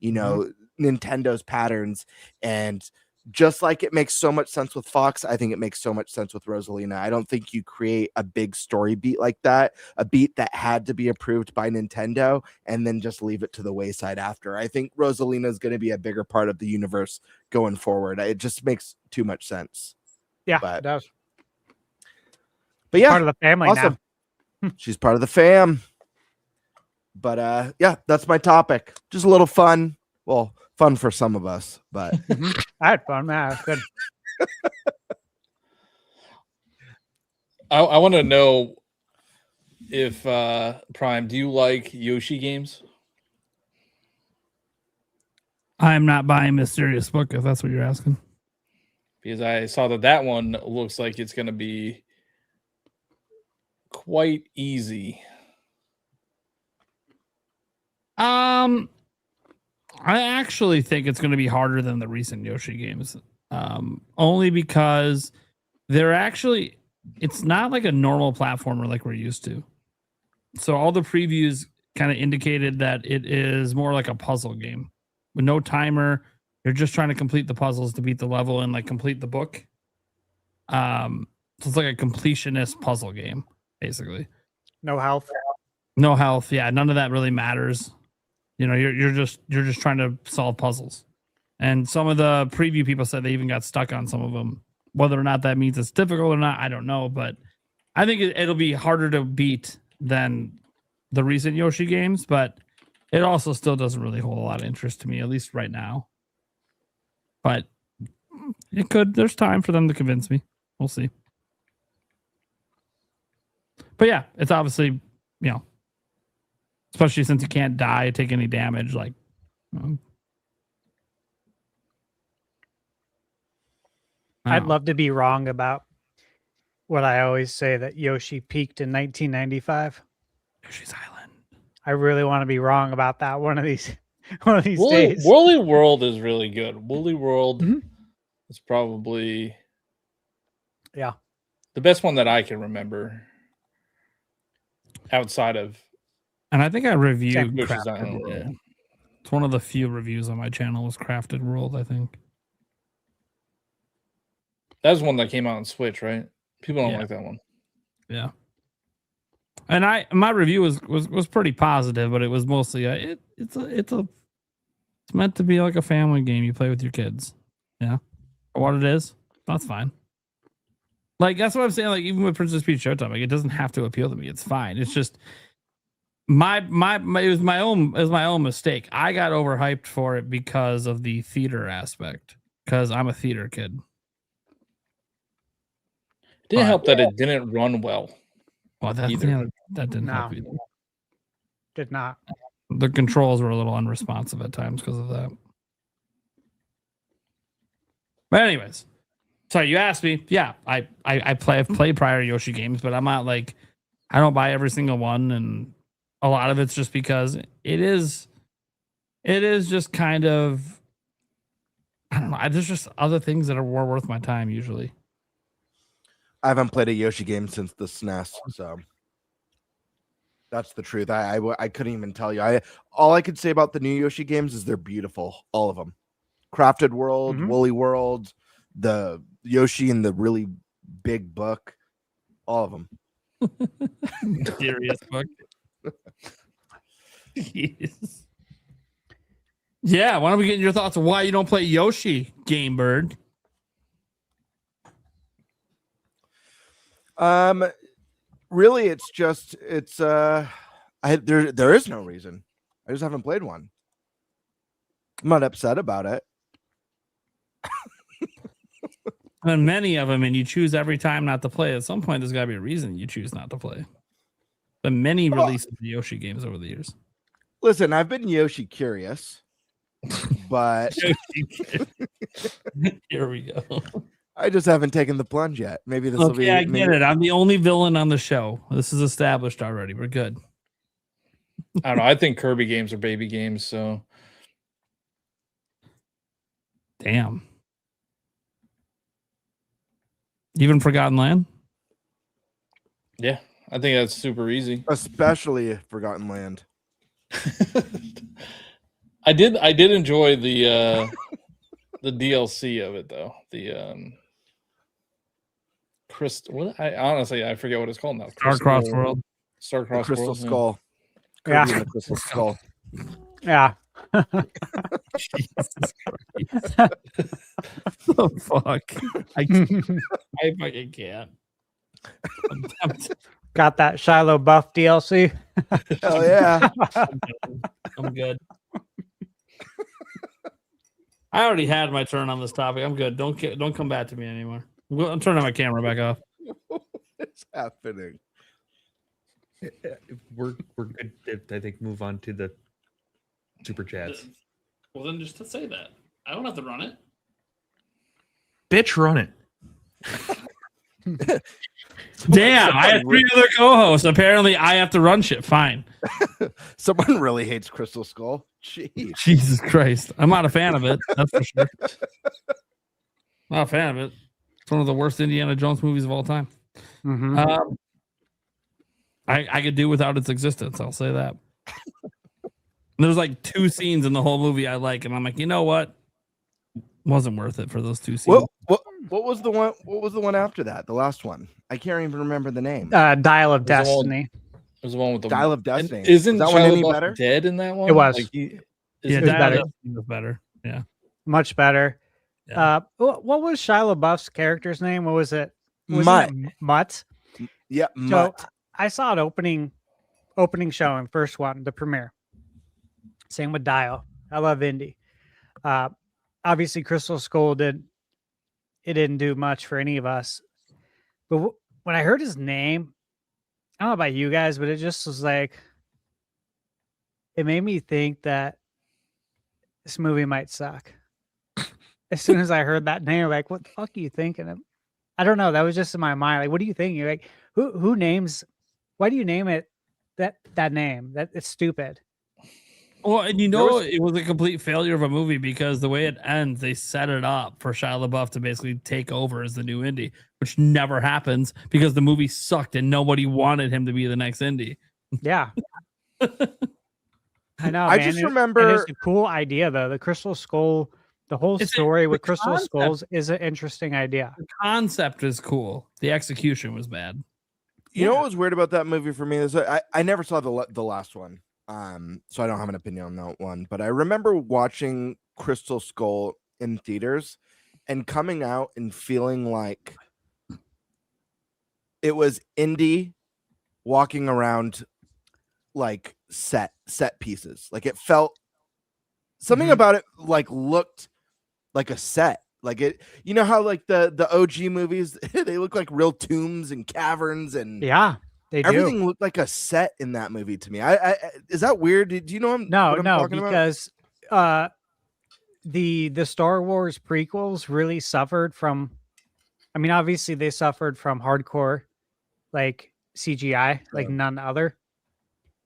Nintendo's patterns, and just like it makes so much sense with Fox, I think it makes so much sense with Rosalina. I don't think you create a big story beat like that, a beat that had to be approved by Nintendo, and then just leave it to the wayside after. I think Rosalina is going to be a bigger part of the universe going forward. It just makes too much sense. Yeah, it does. But yeah, part of the family awesome. now. She's part of the fam. But yeah, that's my topic. Just a little fun. Well, fun for some of us, but I had fun, man. It was good. I want to know if Prime, do you like Yoshi games? I'm not buying Mysterious Book, if that's what you're asking. Because I saw that one looks like it's going to be quite easy. I actually think it's going to be harder than the recent Yoshi games. Only because it's not like a normal platformer like we're used to. So all the previews kind of indicated that it is more like a puzzle game with no timer. You're just trying to complete the puzzles to beat the level and like complete the book. So it's like a completionist puzzle game, basically. No health. No health. Yeah, none of that really matters. You're just trying to solve puzzles. And some of the preview people said they even got stuck on some of them. Whether or not that means it's difficult or not, I don't know. But I think it'll be harder to beat than the recent Yoshi games. But it also still doesn't really hold a lot of interest to me, at least right now. But it could. There's time for them to convince me. We'll see. But yeah, it's obviously, especially since you can't die, take any damage. I'd love to be wrong about what I always say, that Yoshi peaked in 1995. Yoshi's Island. I really want to be wrong about that one of these Woolly, days. Woolly World is really good. Woolly World is probably the best one that I can remember outside of. And I think I reviewed Yoshi's Crafted Island, World. yeah. It's one of the few reviews on my channel was Crafted World, I think. That was one that came out on Switch, right? People don't Yeah. like that one. Yeah. And my review was pretty positive, but it was mostly it's meant to be like a family game you play with your kids. Yeah. For what it is, that's fine. Like that's what I'm saying. Like even with Princess Peach Showtime, like it doesn't have to appeal to me. It's fine. It's just it was my own mistake. I got overhyped for it because of the theater aspect. Because I'm a theater kid. It didn't help that it didn't run well. Well, that didn't help either. Did not. The controls were a little unresponsive at times because of that. But anyways, sorry, you asked me. Yeah, I've played prior Yoshi games, but I'm not like I don't buy every single one, and a lot of it's just because it is just kind of I don't know. There's just other things that are more worth my time usually. I haven't played a Yoshi game since the SNES, so that's the truth. I couldn't even tell you. All I could say about the new Yoshi games is they're beautiful, all of them. Crafted World, Woolly World, the Yoshi in the really big book, all of them. Serious book. Jeez. Yeah, why don't we get your thoughts on why you don't play Yoshi, Game Bird? Really, there is no reason. I just haven't played one. I'm not upset about it. And many of them, and you choose every time not to play. At some point, there's got to be a reason you choose not to play. But many releases of Yoshi games over the years. Listen, I've been Yoshi curious, but here we go. I just haven't taken the plunge yet. Maybe this will be. I get it. I'm the only villain on the show. This is established already. We're good. I don't know. I think Kirby games are baby games. So, damn. Even Forgotten Land? Yeah, I think that's super easy. Especially Forgotten Land. I did enjoy the DLC of it though. The I forget what it's called now. Star-Crossed World. Star-Crossed Crystal World. Skull. Yeah. The Crystal Skull. Yeah. Jesus Christ. Oh, fuck. I fucking can't. Got that Shiloh Buff DLC? Hell yeah. I'm good. I already had my turn on this topic. I'm good. Don't come back to me anymore. I'm turning my camera back off. What's happening? We're good. I think move on to the super chats. Well, then just to say that. I don't have to run it. Bitch, run it. Damn, I have 3 other co-hosts. Apparently, I have to run shit. Fine. Someone really hates Crystal Skull. Jeez. Jesus Christ. I'm not a fan of it. That's for sure. Not a fan of it. It's one of the worst Indiana Jones movies of all time. Mm-hmm. I could do without its existence. I'll say that. There's like 2 scenes in the whole movie I like, and I'm like, you know what? Wasn't worth it for those 2 scenes. What was the one? What was the one after that? The last one. I can't even remember the name. Dial of Destiny. There's the one with the Dial of Destiny. Isn't that one any Shia LaBeouf better? dead in that one? It was. Like, Yeah, it was better. was better. Yeah, much better. Yeah. What was Shia LaBeouf's character's name? What was it? Mutt. Mutt. Yeah, So Mutt. I saw it opening showing, first one, the premiere. Same with Dial. I love Indy. Obviously, Crystal Skull didn't do much for any of us. But when I heard his name, I don't know about you guys, but it just was like, it made me think that this movie might suck. As soon as I heard that name, like, what the fuck are you thinking of? I don't know. That was just in my mind. Like, what are you thinking? You're like, who names? Why do you name it that name? That it's stupid. Well, and it was a complete failure of a movie because the way it ends, they set it up for Shia LaBeouf to basically take over as the new Indy, which never happens because the movie sucked and nobody wanted him to be the next Indy. Yeah. I know. I man. just remember it's a cool idea though. The Crystal Skull, the whole story with Crystal Skulls is an interesting idea. The concept is cool. The execution was bad. You know what was weird about that movie for me is I never saw the last one. So I don't have an opinion on that one, but I remember watching Crystal Skull in theaters and coming out and feeling like it was Indy walking around like set pieces. Like it felt something about it like looked like a set. Like it, you know how like the OG movies they look like real tombs and caverns and everything looked like a set in that movie to me. I is that weird? Do you know what I'm talking because the Star Wars prequels really suffered from, I mean, obviously they suffered from hardcore like CGI, like none other.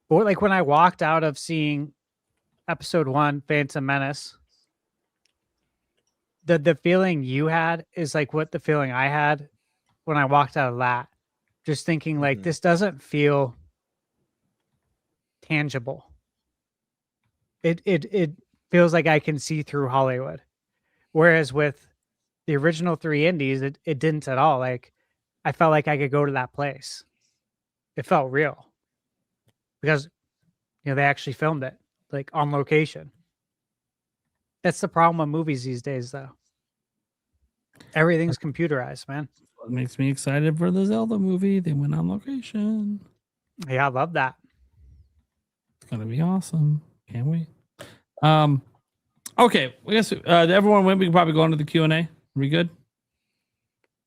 But like when I walked out of seeing Episode 1, Phantom Menace, the feeling you had is like what the feeling I had when I walked out of that. Just thinking like this doesn't feel tangible. It feels like I can see through Hollywood. Whereas with the original 3 Indies, it didn't at all. Like I felt like I could go to that place. It felt real. Because they actually filmed it like on location. That's the problem with movies these days though. Everything's computerized, man. It makes me excited for the Zelda movie. They went on location. Yeah, I love that. It's gonna be awesome. Can't wait. Okay, I guess everyone went. We can probably go into the Q&A. Are we good?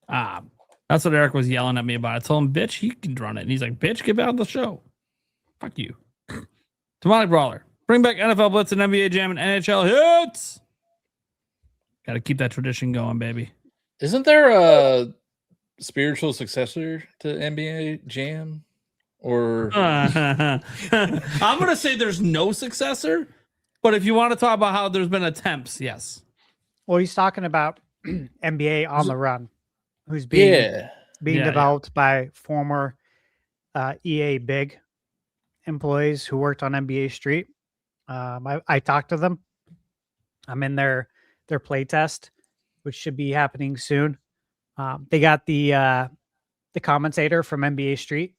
That's what Eric was yelling at me about. I told him, bitch, he can run it. And he's like, bitch, get out of the show. Fuck you. Demonic Brawler. Bring back NFL Blitz and NBA Jam and NHL hits. Got to keep that tradition going, baby. Isn't there a spiritual successor to NBA Jam? Or I'm going to say there's no successor. But if you want to talk about how there's been attempts, yes. Well, he's talking about NBA on the Run, who's being developed by former EA Big employees who worked on NBA Street. I talked to them. I'm in their play test, which should be happening soon. They got the commentator from NBA Street.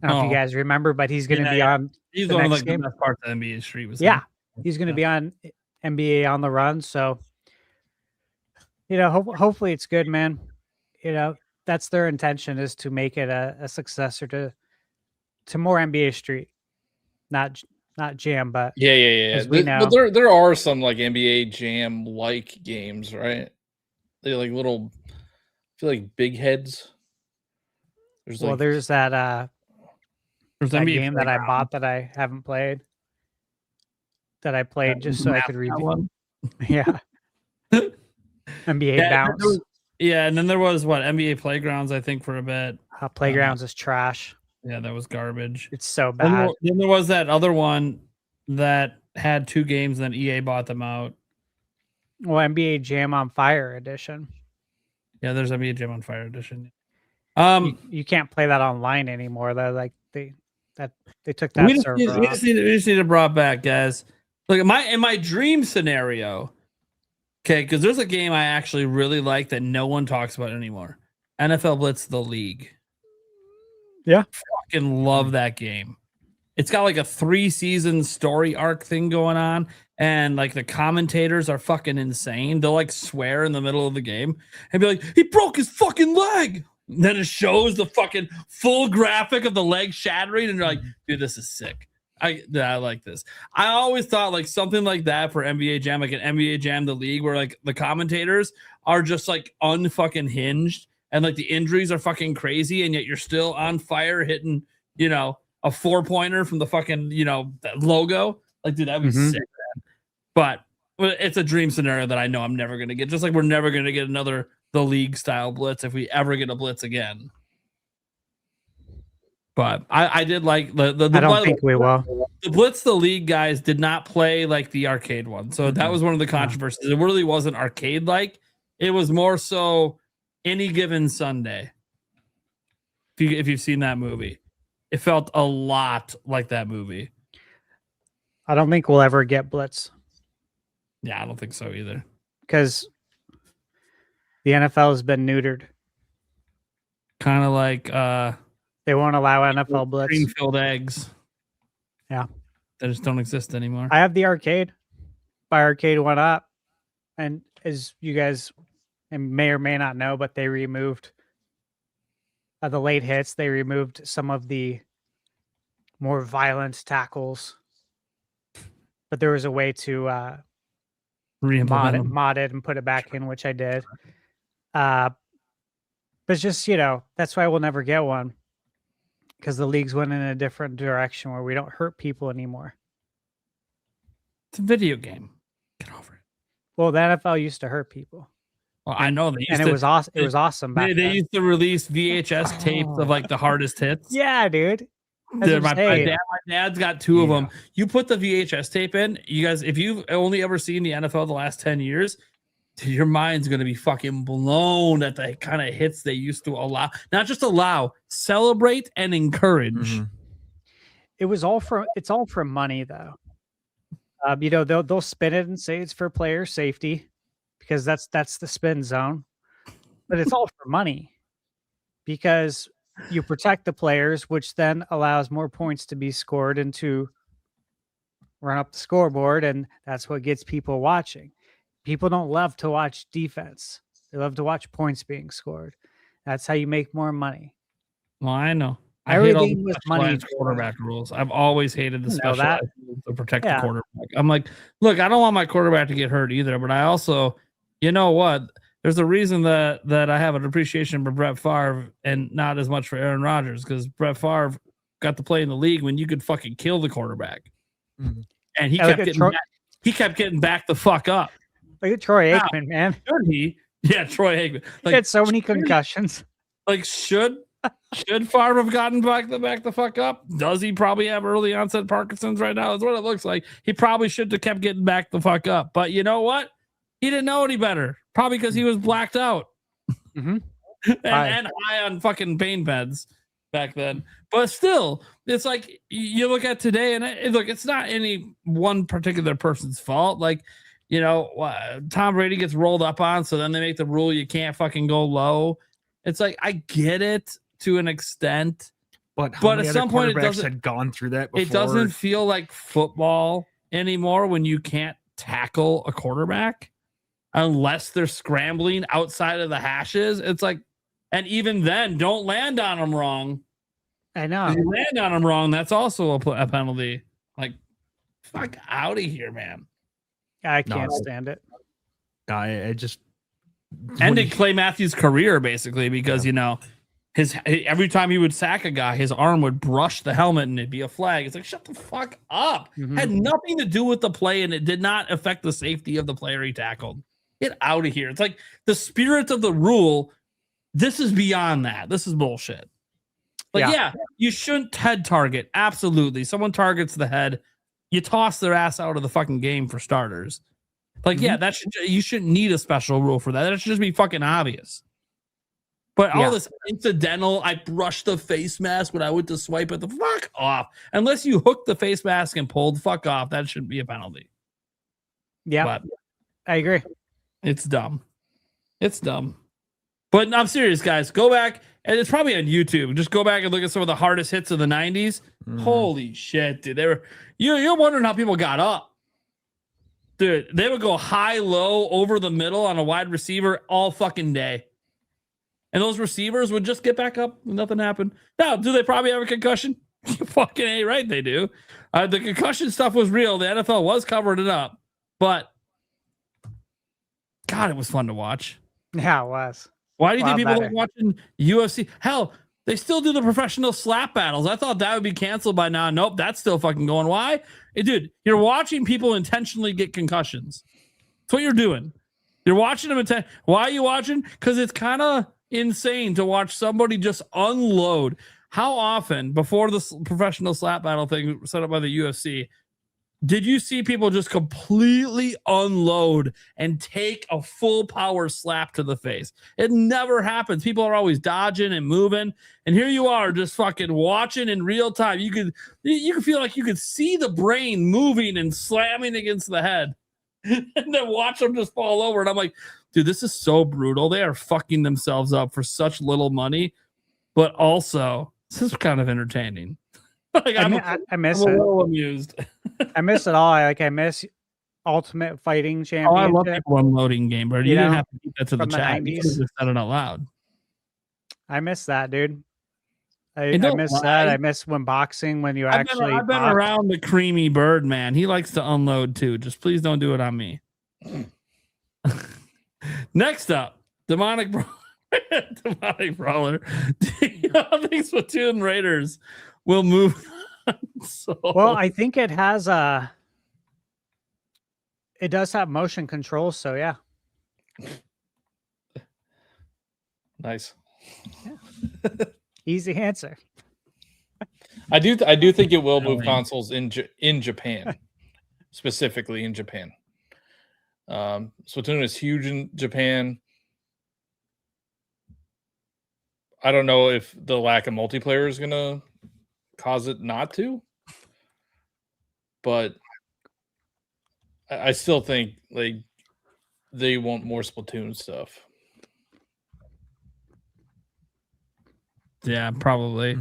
I don't know if you guys remember, but he's going to be on. He's the one of next the game. best parts of NBA Street. Was He's going to be on NBA on the Run. So, hopefully it's good, man. That's their intention, is to make it a successor to more NBA Street, not Jam, but yeah. We know. But there are some like NBA Jam like games, right? They like little, I feel like big heads. There's that game that I bought that I haven't played. That I played just so I could read one. Yeah. NBA Bounce. And then there was NBA Playgrounds, I think, for a bit. Playgrounds is trash. Yeah, that was garbage. It's so bad. Then there was that other one that had 2 games, and then EA bought them out. Well, NBA Jam on Fire Edition. Yeah, there's NBA Jam on Fire Edition. You can't play that online anymore. Though, like they took that server off. We just need to brought back, guys. Look, in my dream scenario, okay, because there's a game I actually really like that no one talks about anymore. NFL Blitz The League. Yeah. Fucking love that game. It's got like a 3-season story arc thing going on, and like the commentators are fucking insane. They'll like swear in the middle of the game and be like, he broke his fucking leg. And then it shows the fucking full graphic of the leg shattering, and you're like, dude, this is sick. I like this. I always thought like something like that for NBA Jam, like an NBA Jam The League, where like the commentators are just like unfucking hinged, and like the injuries are fucking crazy, and yet you're still on fire hitting, a 4-pointer from the fucking, that logo. Like, dude, that'd be sick, man. But it's a dream scenario that I know I'm never gonna get. Just like we're never gonna get another The League style blitz if we ever get a blitz again. But I did like the I don't think we will. The Blitz The League guys did not play like the arcade one. So that was one of the controversies. It really wasn't arcade like. It was more so Any Given Sunday. If you've seen that movie. It felt a lot like that movie. I don't think we'll ever get Blitz. Yeah, I don't think so either. Because the NFL has been neutered. Kind of like they won't allow NFL Blitz. Greenfield eggs. Yeah. They just don't exist anymore. I have the arcade. My arcade went up. And as you guys may or may not know, but they removed the late hits. They removed some of the more violent tackles. But there was a way to mod it and put it back in, which I did. But it's just, that's why we'll never get one. Because the leagues went in a different direction where we don't hurt people anymore. It's a video game. Get over it. Well, the NFL used to hurt people. Well, I know they used and it was awesome. It was awesome. They used to release VHS tapes of like the hardest hits. Yeah, dude. Dude, my dad's got 2 of them. You put the VHS tape in, you guys, if you've only ever seen the NFL the last 10 years, dude, your mind's going to be fucking blown at the kind of hits they used to allow. Not just allow, celebrate and encourage. Mm-hmm. It's all for money though. They'll spin it and say it's for player safety because that's the spin zone, but it's all for money because you protect the players, which then allows more points to be scored and to run up the scoreboard. And that's what gets people watching. People don't love to watch defense. They love to watch points being scored. That's how you make more money. Well, I know. I Every hate all game the with money. specialized quarterback rules. I've always hated the You know that. specialized rules to protect Yeah. the quarterback. I'm like, look, I don't want my quarterback to get hurt either, but I also, you know what? There's a reason that I have an appreciation for Brett Favre and not as much for Aaron Rodgers, because Brett Favre got to play in the league when you could fucking kill the quarterback. Mhm. And he Yeah, kept look at getting back, he kept getting back the fuck up. Look at Troy Now, Aikman, man. Should he? Yeah, Troy Aikman. He had so many concussions. Like, should Favre have gotten back the fuck up? Does he probably have early onset Parkinson's right now? Is what it looks like. He probably should have kept getting back the fuck up. But you know what? He didn't know any better. Probably because he was blacked out and high on fucking pain meds back then. But still, it's like you look at today, and look, it's not any one particular person's fault. Like, you know, Tom Brady gets rolled up on, so then they make the rule you can't fucking go low. It's like, I get it to an extent, but at some point it doesn't had gone through that before. It doesn't feel like football anymore when you can't tackle a quarterback unless they're scrambling outside of the hashes. It's like, and even then, don't land on them wrong. I know. If you land on them wrong, that's also a penalty. Like, fuck out of here, man. I can't stand it. I just ended Clay Matthews' career basically because you know every time he would sack a guy, his arm would brush the helmet and it'd be a flag. It's like, shut the fuck up. Had nothing to do with the play, and it did not affect the safety of the player he tackled. Get out of here. It's like the spirit of the rule. This is beyond that. This is bullshit. Like, yeah, you shouldn't head target. Absolutely. Someone targets the head, you toss their ass out of the fucking game for starters. Like, yeah, you shouldn't need a special rule for that. That should just be fucking obvious. But all this incidental, I brushed the face mask when I went to swipe it, the fuck off. Unless you hooked the face mask and pulled, fuck off. That should be a penalty. Yeah, but I agree. It's dumb. It's dumb. But I'm serious, guys. Go back, and it's probably on YouTube. Just go back and look at some of the hardest hits of the 90s. Holy shit, dude. You're wondering how people got up. Dude, they would go high, low, over the middle on a wide receiver all fucking day. And those receivers would just get back up. Nothing happened. Now, do they probably have a concussion? You fucking ain't right, they do. The concussion stuff was real. The NFL was covering it up. But, God, it was fun to watch. Yeah, it was. Why do you think people like watching UFC? Hell, they still do the professional slap battles. I thought that would be canceled by now. Nope, that's still fucking going. Why? Hey, dude, you're watching people intentionally get concussions. That's what you're doing. You're watching them. Why are you watching? Because it's kind of insane to watch somebody just unload. How often, before the professional slap battle thing set up by the UFC, did you see people just completely unload and take a full power slap to the face? It never happens. People are always dodging and moving. And here you are just fucking watching in real time. You could feel like you could see the brain moving and slamming against the head. And then watch them just fall over. And I'm like, dude, this is so brutal. They are fucking themselves up for such little money. But also, this is kind of entertaining. Like, I miss it. A little amused. I miss it all. I miss Ultimate Fighting Championship. Oh, I love people unloading game, bro. You didn't have to keep that to the chat. You could have just said it out loud. I miss that, dude. I miss that. I miss when you I've been around the creamy bird, man. He likes to unload too. Just please don't do it on me. Next up, Demonic Brawler. I think Splatoon Raiders will move. Well, I think it has it does have motion controls, so yeah. Nice. Yeah. Easy answer. I do think it will move consoles in Japan, specifically in Japan. Splatoon is huge in Japan. I don't know if the lack of multiplayer is gonna cause it not to, but I still think like they want more Splatoon stuff. Yeah, probably.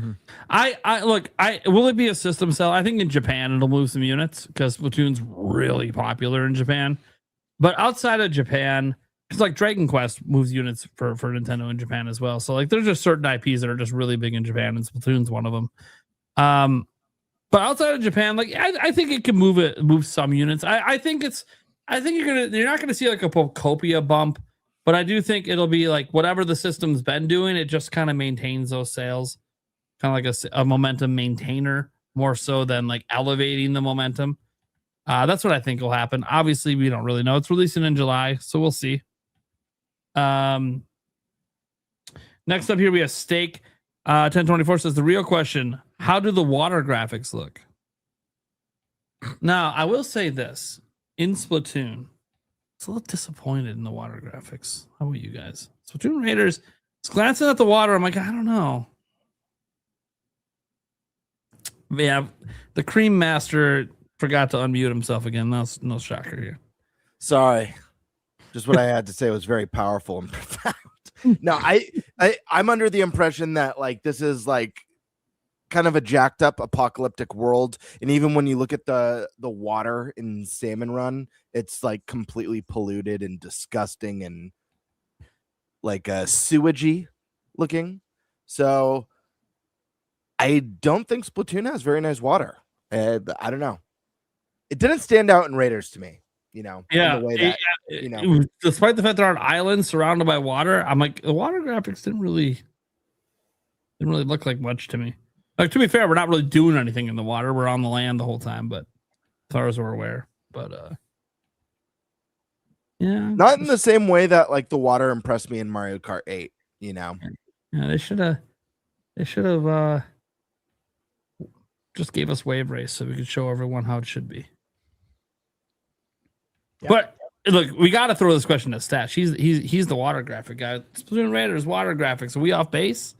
I will it be a system sell? I think in Japan it'll move some units because Splatoon's really popular in Japan. But outside of Japan, It's like Dragon Quest moves units for Nintendo in Japan as well. So like there's just certain IPs that are just really big in Japan, and Splatoon's one of them. But outside of Japan, like I think it can move some units. I think you're not gonna see like a Pocopia bump, but I do think it'll be like whatever the system's been doing, it just kind of maintains those sales, kind of like a momentum maintainer more so than like elevating the momentum. That's what I think will happen. Obviously, we don't really know. It's releasing in July, so we'll see. Next up here we have Steak 1024 says the real question, how do the water graphics look? Now I will say this, in Splatoon it's a little disappointed in the water graphics. How about you guys? Splatoon Raiders, it's glancing at the water, I'm like, I don't know. But yeah, the Cream Master forgot to unmute himself again. No shocker here. Sorry. Just what I had to say was very powerful and profound. No, I'm under the impression that like this is like kind of a jacked up apocalyptic world, and even when you look at the water in Salmon Run, it's like completely polluted and disgusting and like sewagey looking. So I don't think Splatoon has very nice water. I don't know. It didn't stand out in Raiders to me. You know, yeah, in the way that, despite the fact they're on islands surrounded by water, I'm like, the water graphics didn't really look like much to me. Like, to be fair, we're not really doing anything in the water. We're on the land the whole time, but as far as we're aware. But yeah, not in the same way that like the water impressed me in Mario Kart 8. You know, yeah, they should have just gave us Wave Race so we could show everyone how it should be. Yep. But look, we got to throw this question to Stash. He's the water graphic guy. Splatoon Raiders water graphics. Are we off base,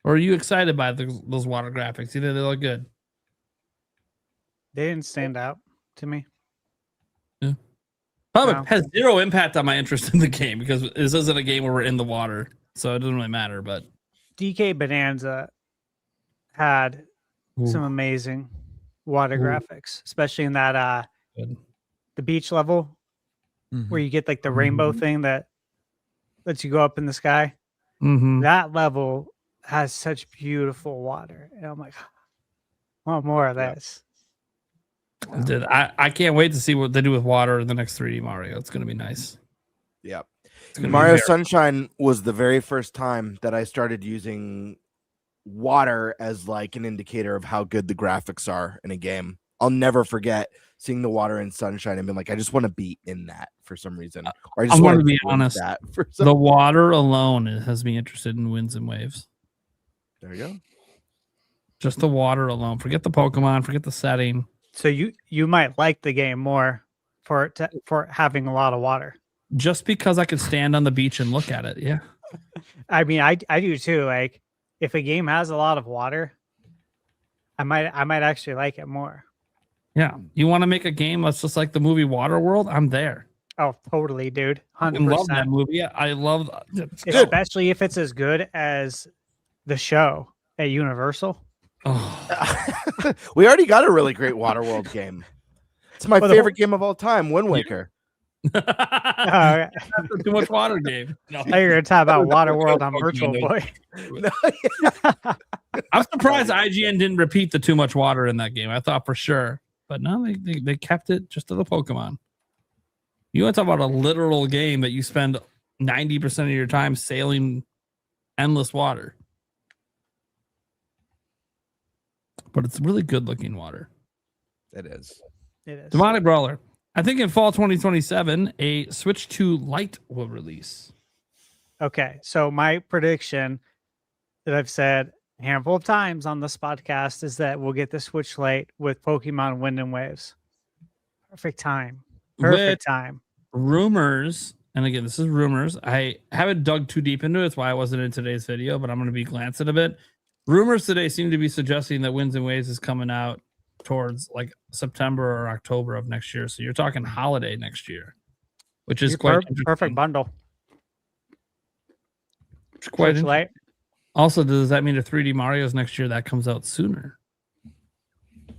or are you excited by those water graphics? Either they look good. They didn't stand out to me. Yeah, probably has zero impact on my interest in the game because this isn't a game where we're in the water, so it doesn't really matter. But DK Bonanza had some amazing water graphics, especially in that the beach level. Where you get like the rainbow thing that lets you go up in the sky. That level has such beautiful water. And I'm like, I want more of this. Dude, I can't wait to see what they do with water in the next 3D Mario. It's going to be nice. Yep. Mario Sunshine was the very first time that I started using water as like an indicator of how good the graphics are in a game. I'll never forget seeing the water in Sunshine and being like, I just want to be in that for some reason. Or I just want to be honest. The water alone has me interested in Winds and Waves. There you go. Just the water alone. Forget the Pokemon. Forget the setting. So you might like the game more for having a lot of water. Just because I could stand on the beach and look at it. Yeah. I mean, I do too. Like if a game has a lot of water, I might actually like it more. Yeah, you want to make a game that's just like the movie Waterworld? I'm there. Oh, totally, dude. 100%. I love that movie. I love especially if it's as good as the show at Universal. Oh. We already got a really great Waterworld game. It's my favorite game of all time, Wind Waker. Too much water game. No. Now you're gonna talk about Waterworld on Virtual Boy. I'm surprised IGN didn't repeat the too much water in that game. I thought for sure. But no, they kept it just to the Pokemon. You want to talk about a literal game that you spend 90% of your time sailing endless water. But it's really good looking water. It is. Demonic Brawler. I think in fall 2027, a Switch 2 Lite will release. Okay, so my prediction that I've said a handful of times on this podcast is that we'll get the Switch Lite with Pokemon Wind and Waves. Perfect time. Perfect time. Rumors, and again, this is rumors. I haven't dug too deep into it. That's why I wasn't in today's video, but I'm going to be glancing a bit. Rumors today seem to be suggesting that Winds and Waves is coming out towards like September or October of next year. So you're talking holiday next year, which is quite perfect bundle. Quite light. Also, does that mean the 3D Mario's next year that comes out sooner?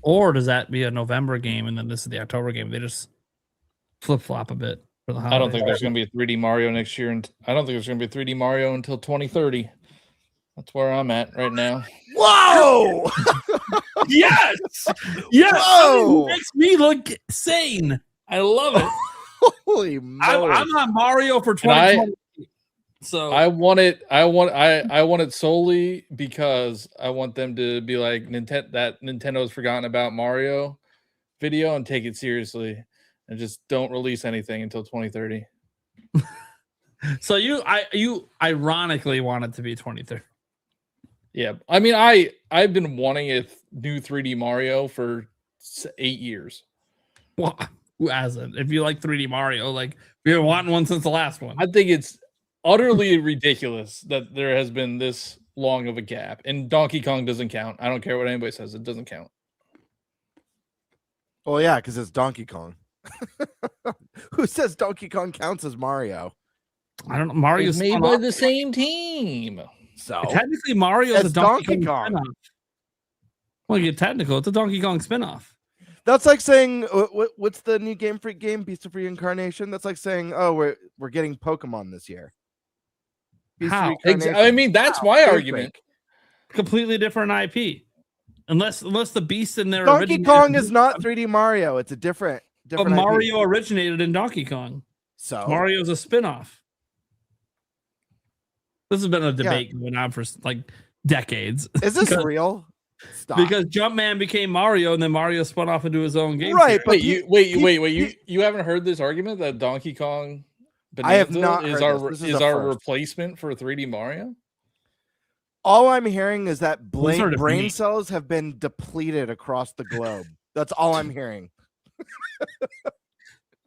Or does that be a November game and then this is the October game? They just flip-flop a bit. For the I don't think holidays. there's going to be a 3D Mario next year, and I don't think there's going to be a 3D Mario until 2030. That's where I'm at right now. Whoa! Yes, yes. Whoa! It makes me look sane. I love it. Holy moly! I'm on Mario for 2020. So I want it solely because I want them to be like Nintendo's forgotten about Mario video and take it seriously and just don't release anything until 2030. So you ironically want it to be 2030. Yeah, I mean, I've been wanting a new 3D Mario for 8 years. Well, who hasn't? If you like 3D Mario, like you've been wanting one since the last one. I think it's utterly ridiculous that there has been this long of a gap, and Donkey Kong doesn't count. I don't care what anybody says; it doesn't count. Well, yeah, because it's Donkey Kong. Who says Donkey Kong counts as Mario? I don't know. Mario's made by the same team. So technically, Mario is a Donkey Kong. Kong. Spinoff. Well, you get technical. It's a Donkey Kong spinoff. That's like saying, what's the new Game Freak game, Beast of Reincarnation? That's like saying, oh, we're getting Pokemon this year. How? I mean, that's my argument. Completely different IP. Unless the Beast in there. Donkey Kong is not 3D Mario. It's a different. But Mario originated in Donkey Kong. So Mario's a spinoff. This has been a debate going on for like decades. Is this real? Stop. Because Jumpman became Mario, and then Mario spun off into his own game. Right, series. Wait. You haven't heard this argument that Donkey Kong I have not is heard our replacement for 3D Mario? All I'm hearing is that sort of brain neat. cells have been depleted across the globe. That's all I'm hearing.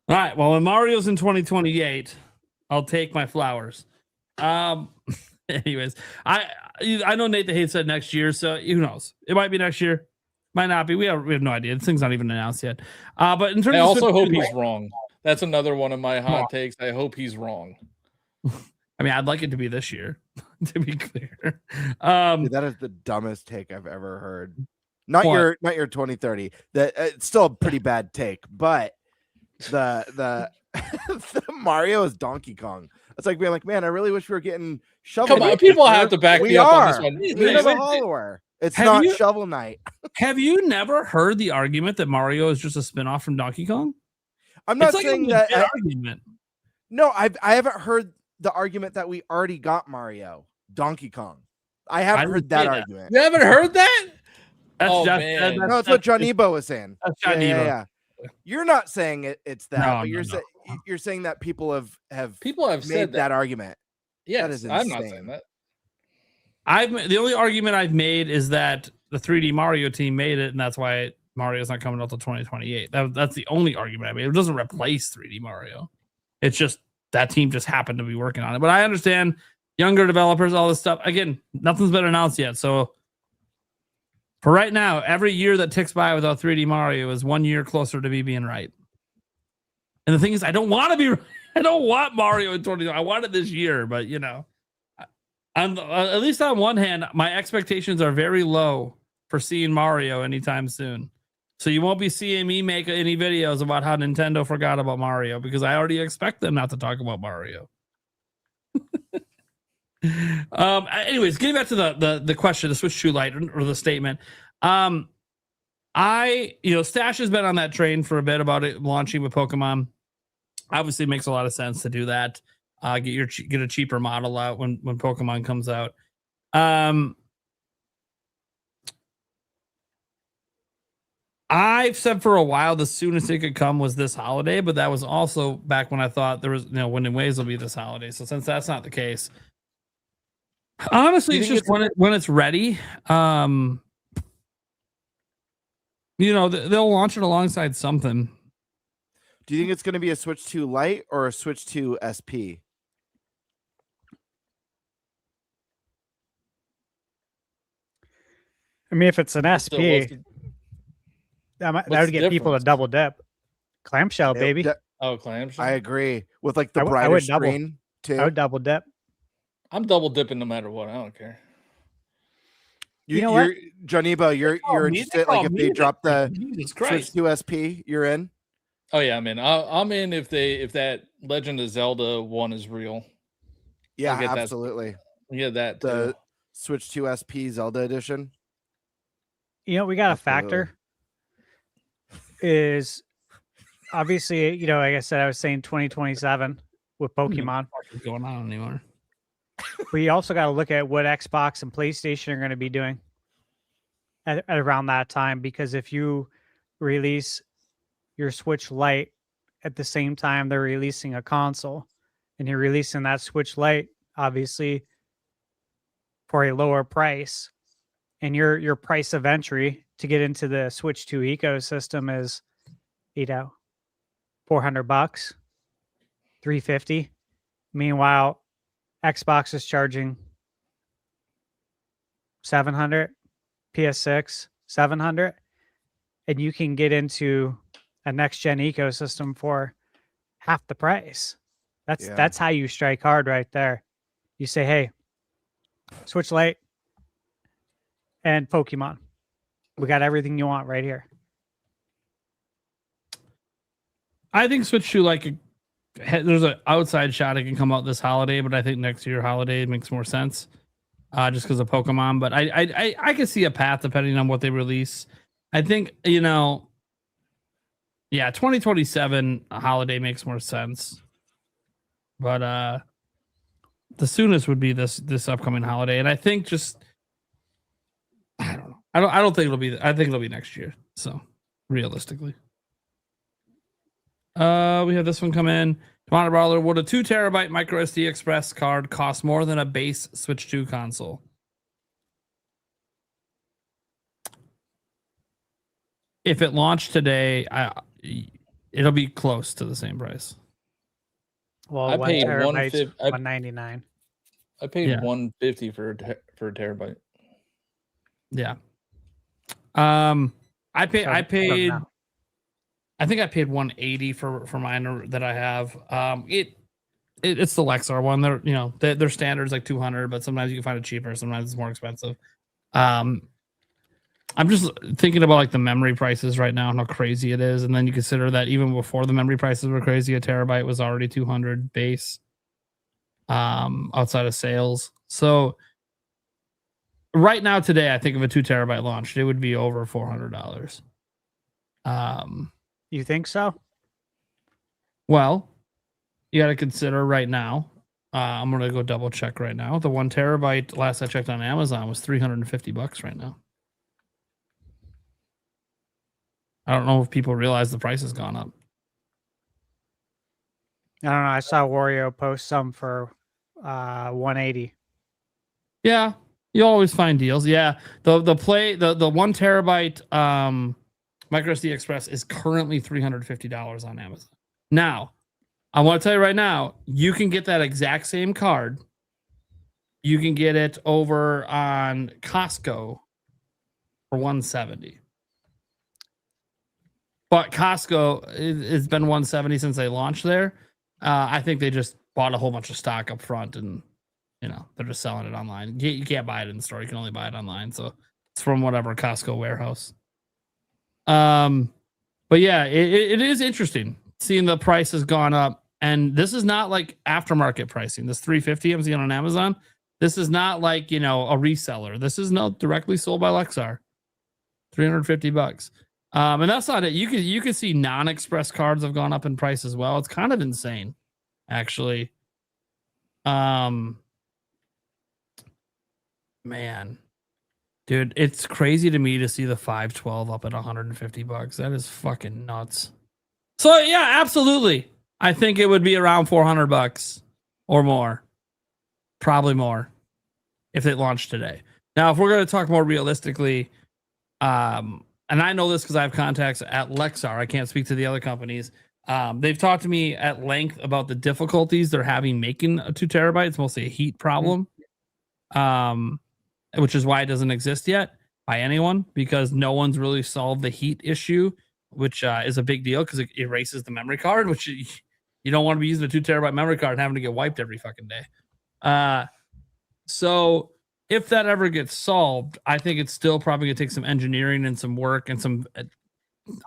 All right. Well, when Mario's in 2028, I'll take my flowers. Anyways, I know Nate the Hate said next year, so who knows? It might be next year, might not be. We have no idea. This thing's not even announced yet. But in terms, I of also hope he's wrong. That's another one of my hot takes. I hope he's wrong. I mean, I'd like it to be this year, to be clear. Dude, that is the dumbest take I've ever heard. Not your 2030. That it's still a pretty bad take, but the Mario is Donkey Kong. It's like being like, man, I really wish we were getting Shovel Come Knight. on, people have to back me up on this one. We have a follower. It's Have not you- Shovel Knight. Have you never heard the argument that Mario is just a spinoff from Donkey Kong? I'm not It's like a saying that. legit argument. No, I haven't heard the argument that we already got Mario, Donkey Kong. I haven't heard that argument. You haven't heard that? That's Oh, just, man. No, it's what John Ebo was saying. That's John Ebo. Yeah. You're not saying it's that, No, but no. you're saying that people have People have made said that argument. Yes, is I'm not insane. saying that. The only argument I've made is that the 3D Mario team made it, and that's why Mario's not coming out till 2028. That's the only argument I made. It doesn't replace 3D Mario. It's just that team just happened to be working on it. But I understand younger developers, all this stuff. Again, nothing's been announced yet. So for right now, every year that ticks by without 3D Mario is 1 year closer to me being right. And the thing is, I don't want to be. I don't want Mario in 2020. I want it this year, but I'm at least on one hand, my expectations are very low for seeing Mario anytime soon. So you won't be seeing me make any videos about how Nintendo forgot about Mario because I already expect them not to talk about Mario. Anyways, getting back to the question, the Switch 2 Lite or the statement. Stash has been on that train for a bit about it launching with Pokemon. Obviously, it makes a lot of sense to do that. Get a cheaper model out when Pokemon comes out. I've said for a while the soonest it could come was this holiday, but that was also back when I thought there was Wind and Waves will be this holiday. So since that's not the case, honestly, it's just when it's ready. They'll launch it alongside something. Do you think it's going to be a Switch 2 Lite or a Switch 2 SP? I mean, if it's an SP, that would get people to double dip. Clamshell, baby. Clamshell. I agree with like the I brighter would double. screen too. I would double dip. I'm double dipping no matter what. I don't care. You know what? Johnny Bo, you're interested. Like if they drop the Jesus Switch Christ. 2 SP, you're in. Oh yeah, man. I'm in if that Legend of Zelda one is real. Yeah, I'll get absolutely. Yeah, that The too. Switch 2 SP Zelda edition. You know, we got a Absolutely. factor is obviously, you know, like I said, I was saying 2027 with Pokemon. What's going on anymore? But you also got to look at what Xbox and PlayStation are going to be doing at around that time, because if you release your Switch Lite at the same time they're releasing a console, and you're releasing that Switch Lite obviously for a lower price, and your price of entry to get into the Switch 2 ecosystem is, you know, $400, $350. Meanwhile, Xbox is charging $700, PS6 $700, and you can get into a next gen ecosystem for half the price. That's how you strike hard right there. You say, hey, Switch Lite and Pokemon, we got everything you want right here. I think Switch 2, like, there's an outside shot it can come out this holiday, but I think next year holiday makes more sense, just because of Pokemon. But I can see a path depending on what they release. I think, you know, yeah, 2027 holiday makes more sense. But the soonest would be this upcoming holiday, and I think just I don't know. I don't think it'll be. I think it'll be next year. So realistically. We have this one come in. Commander Brawler, would a 2 terabyte micro SD Express card cost more than a base Switch 2 console? If it launched today, it'll be close to the same price. Well, I paid $199. I paid Yeah. $150 for a terabyte. Yeah. I paid. I think I paid $180 for mine that I have. It's the Lexar one. They're, you know, their standard's like $200, but sometimes you can find it cheaper. Sometimes it's more expensive. I'm just thinking about like the memory prices right now and how crazy it is, and then you consider that even before the memory prices were crazy, a terabyte was already $200 base, outside of sales. So right now today, I think if a 2 terabyte launched, it would be over $400. You think so? Well, you got to consider right now. I'm gonna go double check right now. The 1 terabyte last I checked on Amazon was $350 right now. I don't know if people realize the price has gone up. I don't know. I saw Wario post some for $180. Yeah, you always find deals. Yeah, the 1 terabyte micro SD Express is currently $350 on Amazon. Now, I want to tell you right now, you can get that exact same card. You can get it over on Costco for $170. But Costco, it's been $170 since they launched there. I think they just bought a whole bunch of stock up front, and you know they're just selling it online. You can't buy it in the store; you can only buy it online. So it's from whatever Costco warehouse. But yeah, it is interesting seeing the price has gone up, and this is not like aftermarket pricing. This $350 I'm seeing on Amazon. This is not like, you know, a reseller. This is not directly sold by Lexar. $350. And that's not it. You can see non-express cards have gone up in price as well. It's kind of insane, actually. Man, dude, it's crazy to me to see the 512 up at $150. That is fucking nuts. So yeah, absolutely. I think it would be around $400 or more, probably more, if it launched today. Now, if we're going to talk more realistically, and I know this because I have contacts at Lexar. I can't speak to the other companies. They've talked to me at length about the difficulties they're having making a 2 terabyte. It's mostly a heat problem, which is why it doesn't exist yet by anyone, because no one's really solved the heat issue, which is a big deal because it erases the memory card, which you don't want to be using a 2 terabyte memory card and having to get wiped every fucking day. So if that ever gets solved, I think it's still probably going to take some engineering and some work and some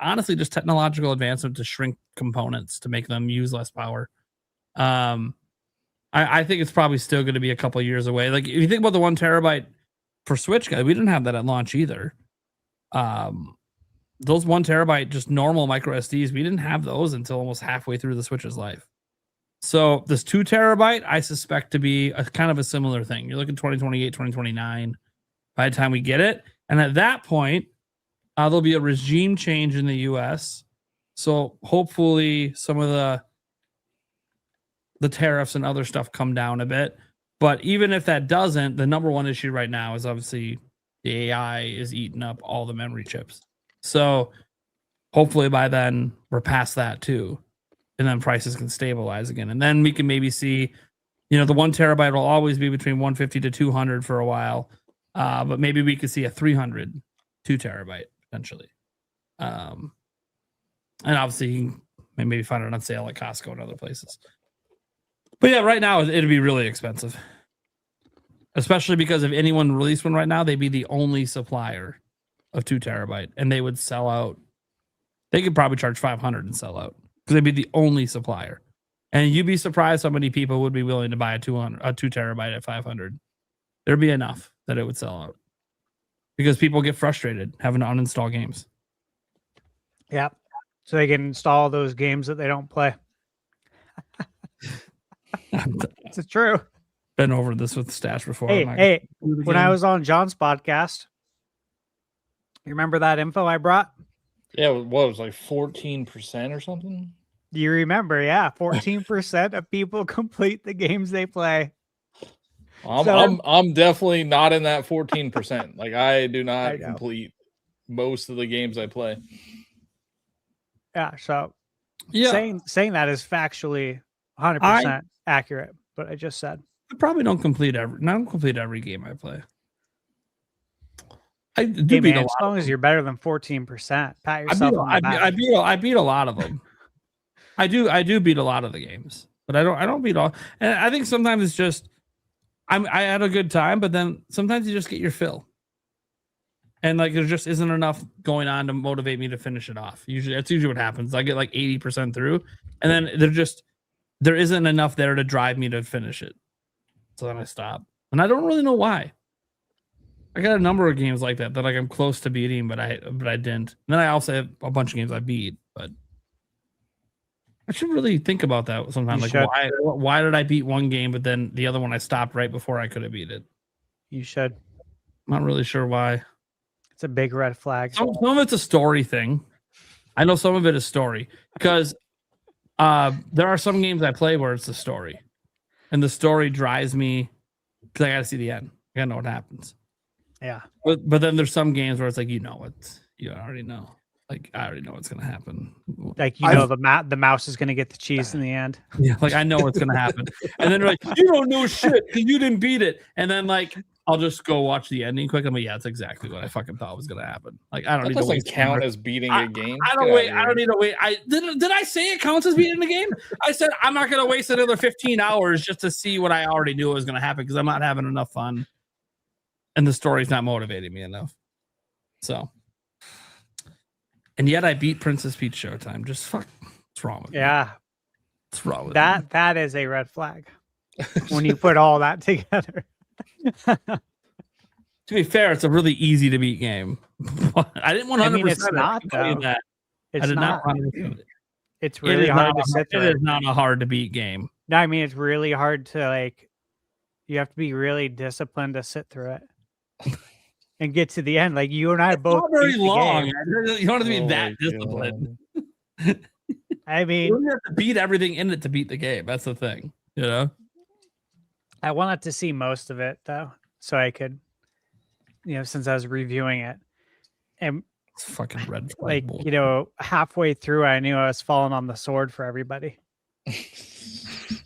honestly just technological advancement to shrink components to make them use less power. I think it's probably still going to be a couple years away. Like if you think about the 1 terabyte for Switch, guys, we didn't have that at launch either. Those 1 terabyte just normal micro SDs, we didn't have those until almost halfway through the Switch's life. So this 2 terabyte, I suspect to be a kind of a similar thing. You're looking 2028, 2029 by the time we get it. And at that point, there'll be a regime change in the US. So hopefully some of the tariffs and other stuff come down a bit. But even if that doesn't, the number one issue right now is obviously the AI is eating up all the memory chips. So hopefully by then we're past that too. And then prices can stabilize again. And then we can maybe see, the 1 terabyte will always be between 150 to 200 for a while. But maybe we could see a 300 2 terabyte potentially. And obviously you can maybe find it on sale at Costco and other places. But yeah, right now it'd be really expensive. Especially because if anyone released one right now, they'd be the only supplier of 2 terabyte. And they would sell out. They could probably charge 500 and sell out. Because they'd be the only supplier. And you'd be surprised how many people would be willing to buy a 2 terabyte at 500. There'd be enough that it would sell out. Because people get frustrated having to uninstall games. Yeah. So they can install those games that they don't play. It's true. Been over this with Stash before. Hey, when I was on John's podcast, you remember that info I brought? Yeah, what was like 14% or something? You remember, yeah, 14% of people complete the games they play. I'm definitely not in that 14%. Like I do not complete most of the games I play. Yeah, so saying that is factually 100% accurate. But I just said I probably don't complete every game I play. I do beat beat a lot. As long as you're better than 14%, pat yourself on the back. I beat a lot of them. I do beat a lot of the games, but I don't beat all. And I think sometimes it's just I had a good time, but then sometimes you just get your fill. And like there just isn't enough going on to motivate me to finish it off. That's usually what happens. I get like 80% through, and then there isn't enough there to drive me to finish it. So then I stop. And I don't really know why. I got a number of games like that like I'm close to beating, but I didn't. And then I also have a bunch of games I beat, but I should really think about that sometime. Why did I beat one game, but then the other one I stopped right before I could have beat it? You should. I'm not really sure why. It's a big red flag. Some of it's a story thing. I know some of it is story because there are some games I play where it's a story, and the story drives me because I got to see the end. I got to know what happens. Yeah. But then there's some games where it's like, you already know. Like I already know what's gonna happen. Like the mouse is gonna get the cheese in the end. Yeah, like I know what's gonna happen. And then they're like, you don't know shit because you didn't beat it. And then like I'll just go watch the ending quick. I'm like, yeah, that's exactly what I fucking thought was gonna happen. Like I don't that need to doesn't count as beating a game. I don't need to wait. Did I say it counts as beating the game? I said I'm not gonna waste another 15 hours just to see what I already knew was gonna happen because I'm not having enough fun. And the story's not motivating me enough. So, and yet I beat Princess Peach Showtime. Just fuck. What's wrong with me? What's wrong with that? me? That is a red flag. When you put all that together. To be fair, it's a really easy to beat game. I didn't 100%. I mean, it's not though. That. It's I did not. 100%. It's really hard to sit through. It is not a hard to beat game. No, I mean it's really hard to like. You have to be really disciplined to sit through it. And get to the end, like you and I both. Not very long. You don't have to be that disciplined. I mean, you don't have to beat everything in it to beat the game. That's the thing, I wanted to see most of it though, so I could, since I was reviewing it, and it's fucking red flag. Like halfway through, I knew I was falling on the sword for everybody.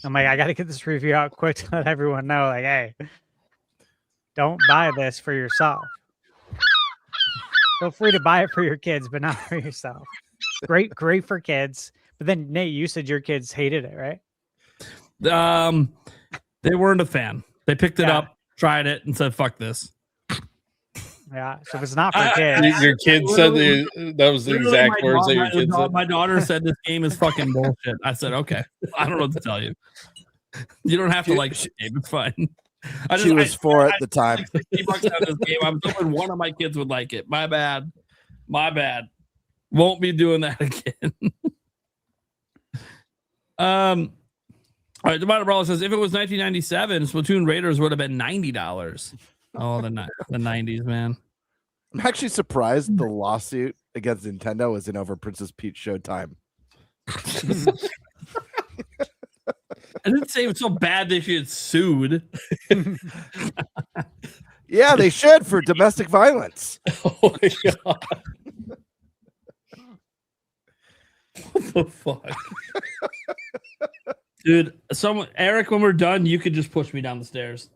I'm like, I got to get this review out quick to let everyone know, like, hey. Don't buy this for yourself. Feel free to buy it for your kids, but not for yourself. Great for kids. But then Nate, you said your kids hated it, right? They weren't a fan. They picked it up, tried it, and said, "Fuck this." Yeah. So if it's not for kids, Your kid said that was the Literally, exact words that your kid said. My daughter said this game is fucking bullshit. I said, okay, I don't know what to tell you. You don't have to like this game. It's fine. She was 4 at the time. Like $60 on this game. I was hoping one of my kids would like it. My bad. Won't be doing that again. All right, the bottom brawler says if it was 1997, Splatoon Raiders would have been $90. Oh, the 90s, man. I'm actually surprised the lawsuit against Nintendo isn't over Princess Peach Showtime. I didn't say it was so bad they should get sued. Yeah, they should for domestic violence. Oh my god. What the fuck? Dude, Eric, when we're done, you could just push me down the stairs.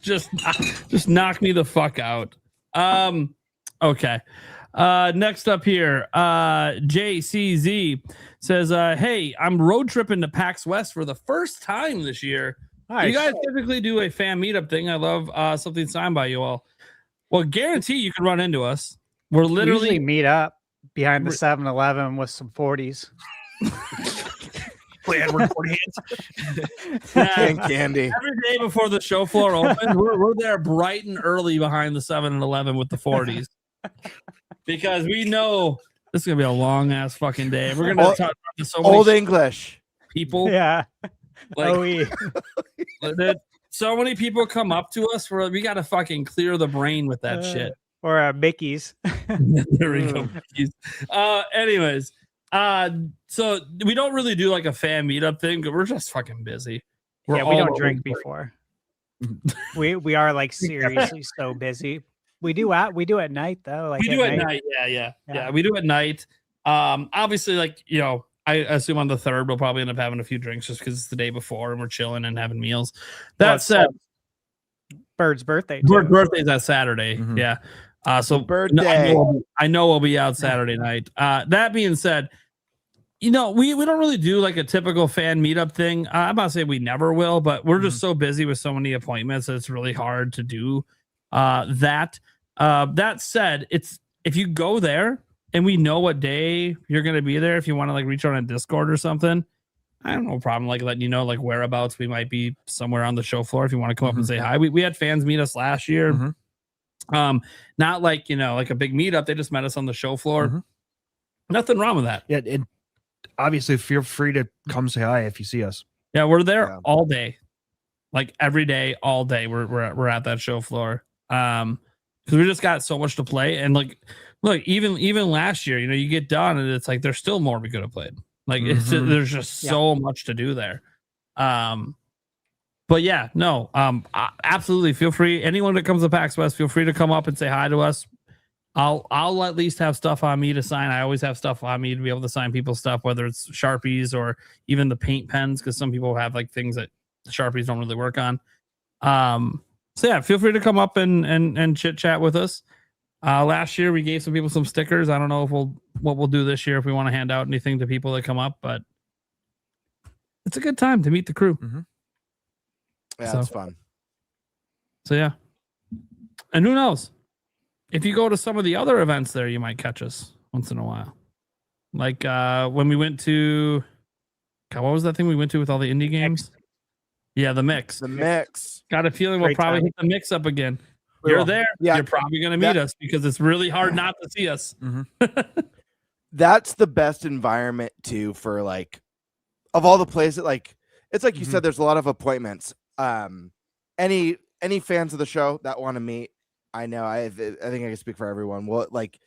Just knock me the fuck out. Okay. Next up here, JCZ says, hey, I'm road tripping to PAX West for the first time this year. Nice. You guys typically do a fan meetup thing. I love something signed by you all. Well, guarantee you can run into us. We're literally usually meet up behind the 7-Eleven with some 40s. Edward 40 and candy. Every day before the show floor opens, we're there bright and early behind the 7-Eleven with the 40s. Because we know this is gonna be a long ass fucking day. We're gonna talk to so many old English people. Yeah. Like, so many people come up to us where we gotta fucking clear the brain with that shit. Or Mickey's. There we go. Mickey's. Anyways, so we don't really do like a fan meetup thing, but we're just fucking busy. We don't drink before. we are like seriously so busy. We do at night though. Like we do at night. Yeah. We do at night. Obviously, like, you know, I assume on the 3rd we'll probably end up having a few drinks just because it's the day before and we're chilling and having meals. That said, Bird's birthday. Bird's birthday is that Saturday. Mm-hmm. Yeah. So birthday. I know we'll be out Saturday night. That being said, you know, we don't really do like a typical fan meetup thing. I'm not saying we never will, but we're just so busy with so many appointments that it's really hard to do that. That said, it's if you go there and we know what day you're going to be there, if you want to like reach out on Discord or something, I don't know, problem like letting you know like whereabouts we might be somewhere on the show floor if you want to come up and say hi. We had fans meet us last year. Not like, you know, like a big meetup. They just met us on the show floor. Nothing wrong with that. Yeah, and obviously feel free to come say hi if you see us. Yeah, we're there all day, like every day, all day. We're at that show floor. Because we just got so much to play, and like, look, even last year, you know, you get done and it's like there's still more we could have played. Like there's just so much to do there. But yeah, no, absolutely feel free. Anyone that comes to PAX West, feel free to come up and say hi to us. I'll at least have stuff on me to sign. I always have stuff on me to be able to sign people's stuff, whether it's Sharpies or even the paint pens, because some people have like things that Sharpies don't really work on. So yeah, feel free to come up and chit chat with us. Last year we gave some people some stickers. I don't know if what we'll do this year if we want to hand out anything to people that come up, but it's a good time to meet the crew. Yeah, it's fun. So yeah, and who knows? If you go to some of the other events there, you might catch us once in a while. Like when we went to, God, what was that thing we went to with all the indie games? Yeah, the mix. The mix. Got a feeling we'll probably hit the mix up again. You're there. Yeah. You're probably going to meet us because it's really hard not to see us. That's the best environment too for like, of all the places. Like it's like you said, there's a lot of appointments. Any fans of the show that want to meet, I know I think I can speak for everyone. Well, like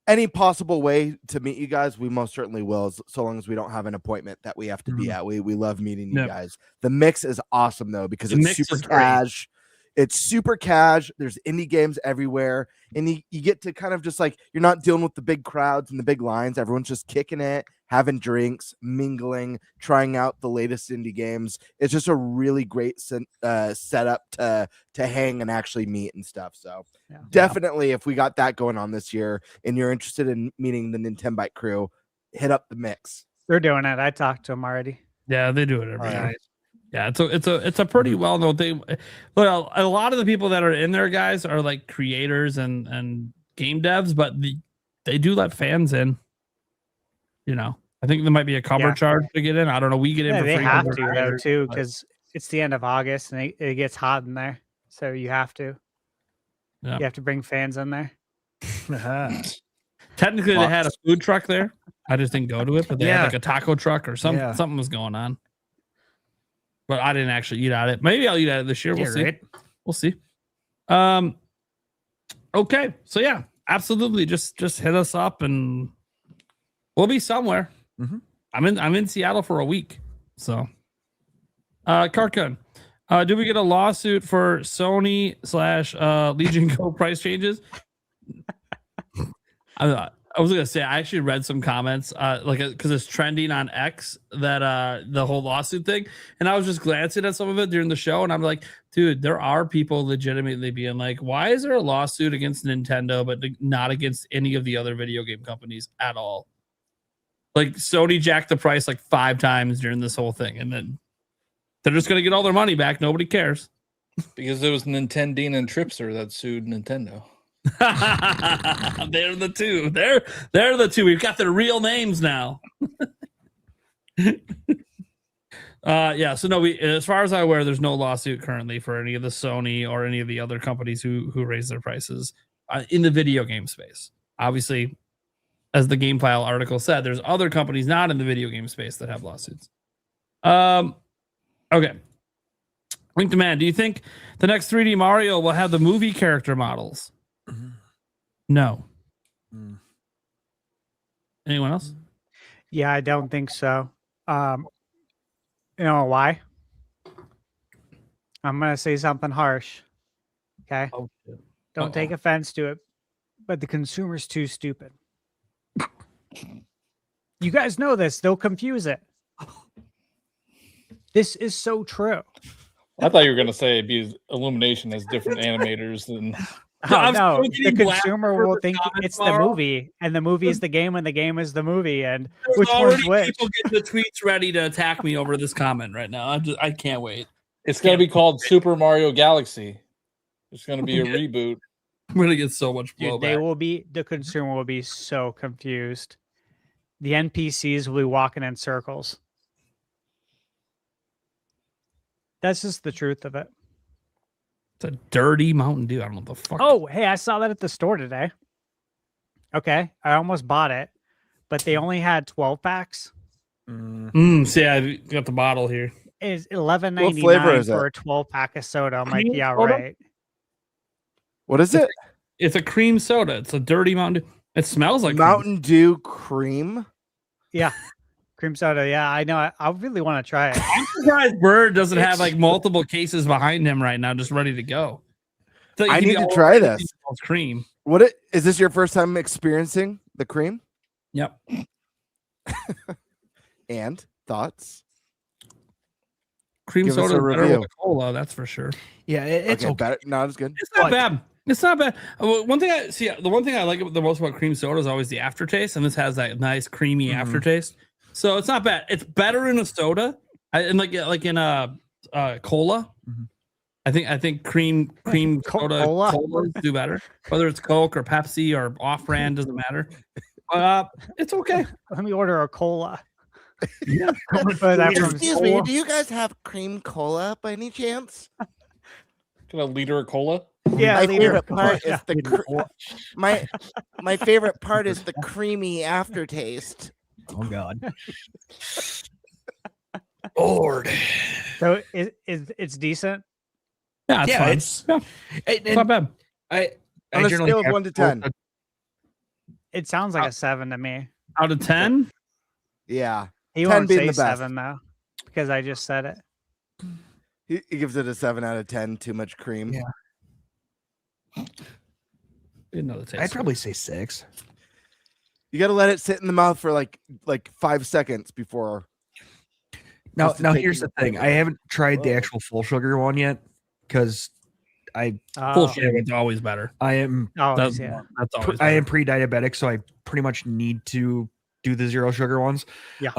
any possible way to meet you guys, we most certainly will, so long as we don't have an appointment that we have to be at. We love meeting you guys. The mix is awesome though, because it's super cash. It's super cash. There's indie games everywhere. And you get to kind of just like, you're not dealing with the big crowds and the big lines. Everyone's just kicking it, having drinks, mingling, trying out the latest indie games. It's just a really great setup to hang and actually meet and stuff. So definitely if we got that going on this year and you're interested in meeting the Nintenbyte crew, hit up the mix. They're doing it. I talked to them already. Yeah, they do it every night. Yeah, it's a pretty well known thing. Well, a lot of the people that are in there, guys, are like creators and game devs, but they do let fans in. You know, I think there might be a cover charge to get in. I don't know. We get in for they free. have to though too, because it's the end of August and it gets hot in there, so you have to. Yeah. You have to bring fans in there. Technically, they had a food truck there. I just didn't go to it, but they had like a taco truck or something. Yeah. Something was going on. But I didn't actually eat at it. Maybe I'll eat at it this year. We'll see. Right? We'll see. Okay. So yeah, absolutely. Just hit us up and we'll be somewhere. Mm-hmm. I'm in Seattle for a week. So Karkun, do we get a lawsuit for Sony / Legion Go price changes? I was gonna say I actually read some comments, because it's trending on X that the whole lawsuit thing, and I was just glancing at some of it during the show, and I'm like, dude, there are people legitimately being like, why is there a lawsuit against Nintendo but not against any of the other video game companies at all? Like Sony jacked the price like 5 times during this whole thing, and then they're just gonna get all their money back. Nobody cares Because it was Nintendine and Tripster that sued Nintendo. They're the two. They're the two. We've got their real names now. Yeah. So no, as far as I'm aware, there's no lawsuit currently for any of the Sony or any of the other companies who raise their prices in the video game space. Obviously, as the GameFile article said, there's other companies not in the video game space that have lawsuits. Okay. Link to Man, do you think the next 3D Mario will have the movie character models? No. Anyone else? Yeah, I don't think so. You know why? I'm gonna say something harsh. Okay. Oh, shit. Don't take offense to it, but the consumer's too stupid. You guys know this. They'll confuse it. This is so true. I thought you were going to say Illumination has different animators than. No, the consumer will think it's the movie, and the movie is the game, and the game is the movie, and There's which one's already which? people getting the tweets ready to attack me over this comment right now. I can't wait. It's going to be called Super Mario Galaxy. It's going to be a reboot. I'm going to get so much Dude, blowback. the consumer will be so confused. The NPCs will be walking in circles. That's just the truth of it. It's a dirty Mountain Dew. I don't know what the fuck. Oh, hey, I saw that at the store today. Okay, I almost bought it, but they only had 12 packs. See, I got the bottle here. It's $11.99 What flavor is for it? a 12-pack of soda. I'm like, Cream yeah, soda? right. What is it? It's a cream soda. It's a dirty Mountain Dew. It smells like Mountain Dew cream. Yeah, cream soda. Yeah, I know. I really want to try it. I'm surprised Bird doesn't have like multiple cases behind him right now, just ready to go. So I need to try this. Cream. Is this your first time experiencing the cream? Yep. And thoughts? Cream Give us soda a is better review. with a cola, that's for sure. Yeah, it's okay. Better, not as good. It's not bad. It's not bad. One thing the one thing I like the most about cream soda is always the aftertaste, and this has that nice creamy aftertaste. So it's not bad. It's better in a soda, and like in a cola. I think cream soda colas do better, whether it's Coke or Pepsi or off-brand, doesn't matter. It's okay. Let me order a cola. Yeah. Excuse me, do you guys have cream cola by any chance? Got a liter of cola? Yeah, my favorite part is my favorite part is the creamy aftertaste. Oh God. Lord. So it's decent. Yeah, it's fine. It's not bad. On a scale of 1 to 10. It sounds like a 7 to me. Out of 10? Yeah. He 10 won't being say the best. 7 though, because I just said it. He gives it a 7 out of 10. Too much cream. Yeah. Didn't know the taste. I'd probably say 6. You got to let it sit in the mouth for like 5 seconds before. Now just to take here's in the the thing. flavor. I haven't tried the actual full sugar one yet because full sugar is always better. I am That's always better. pre-diabetic, so I pretty much need to do the 0 sugar ones. Yeah.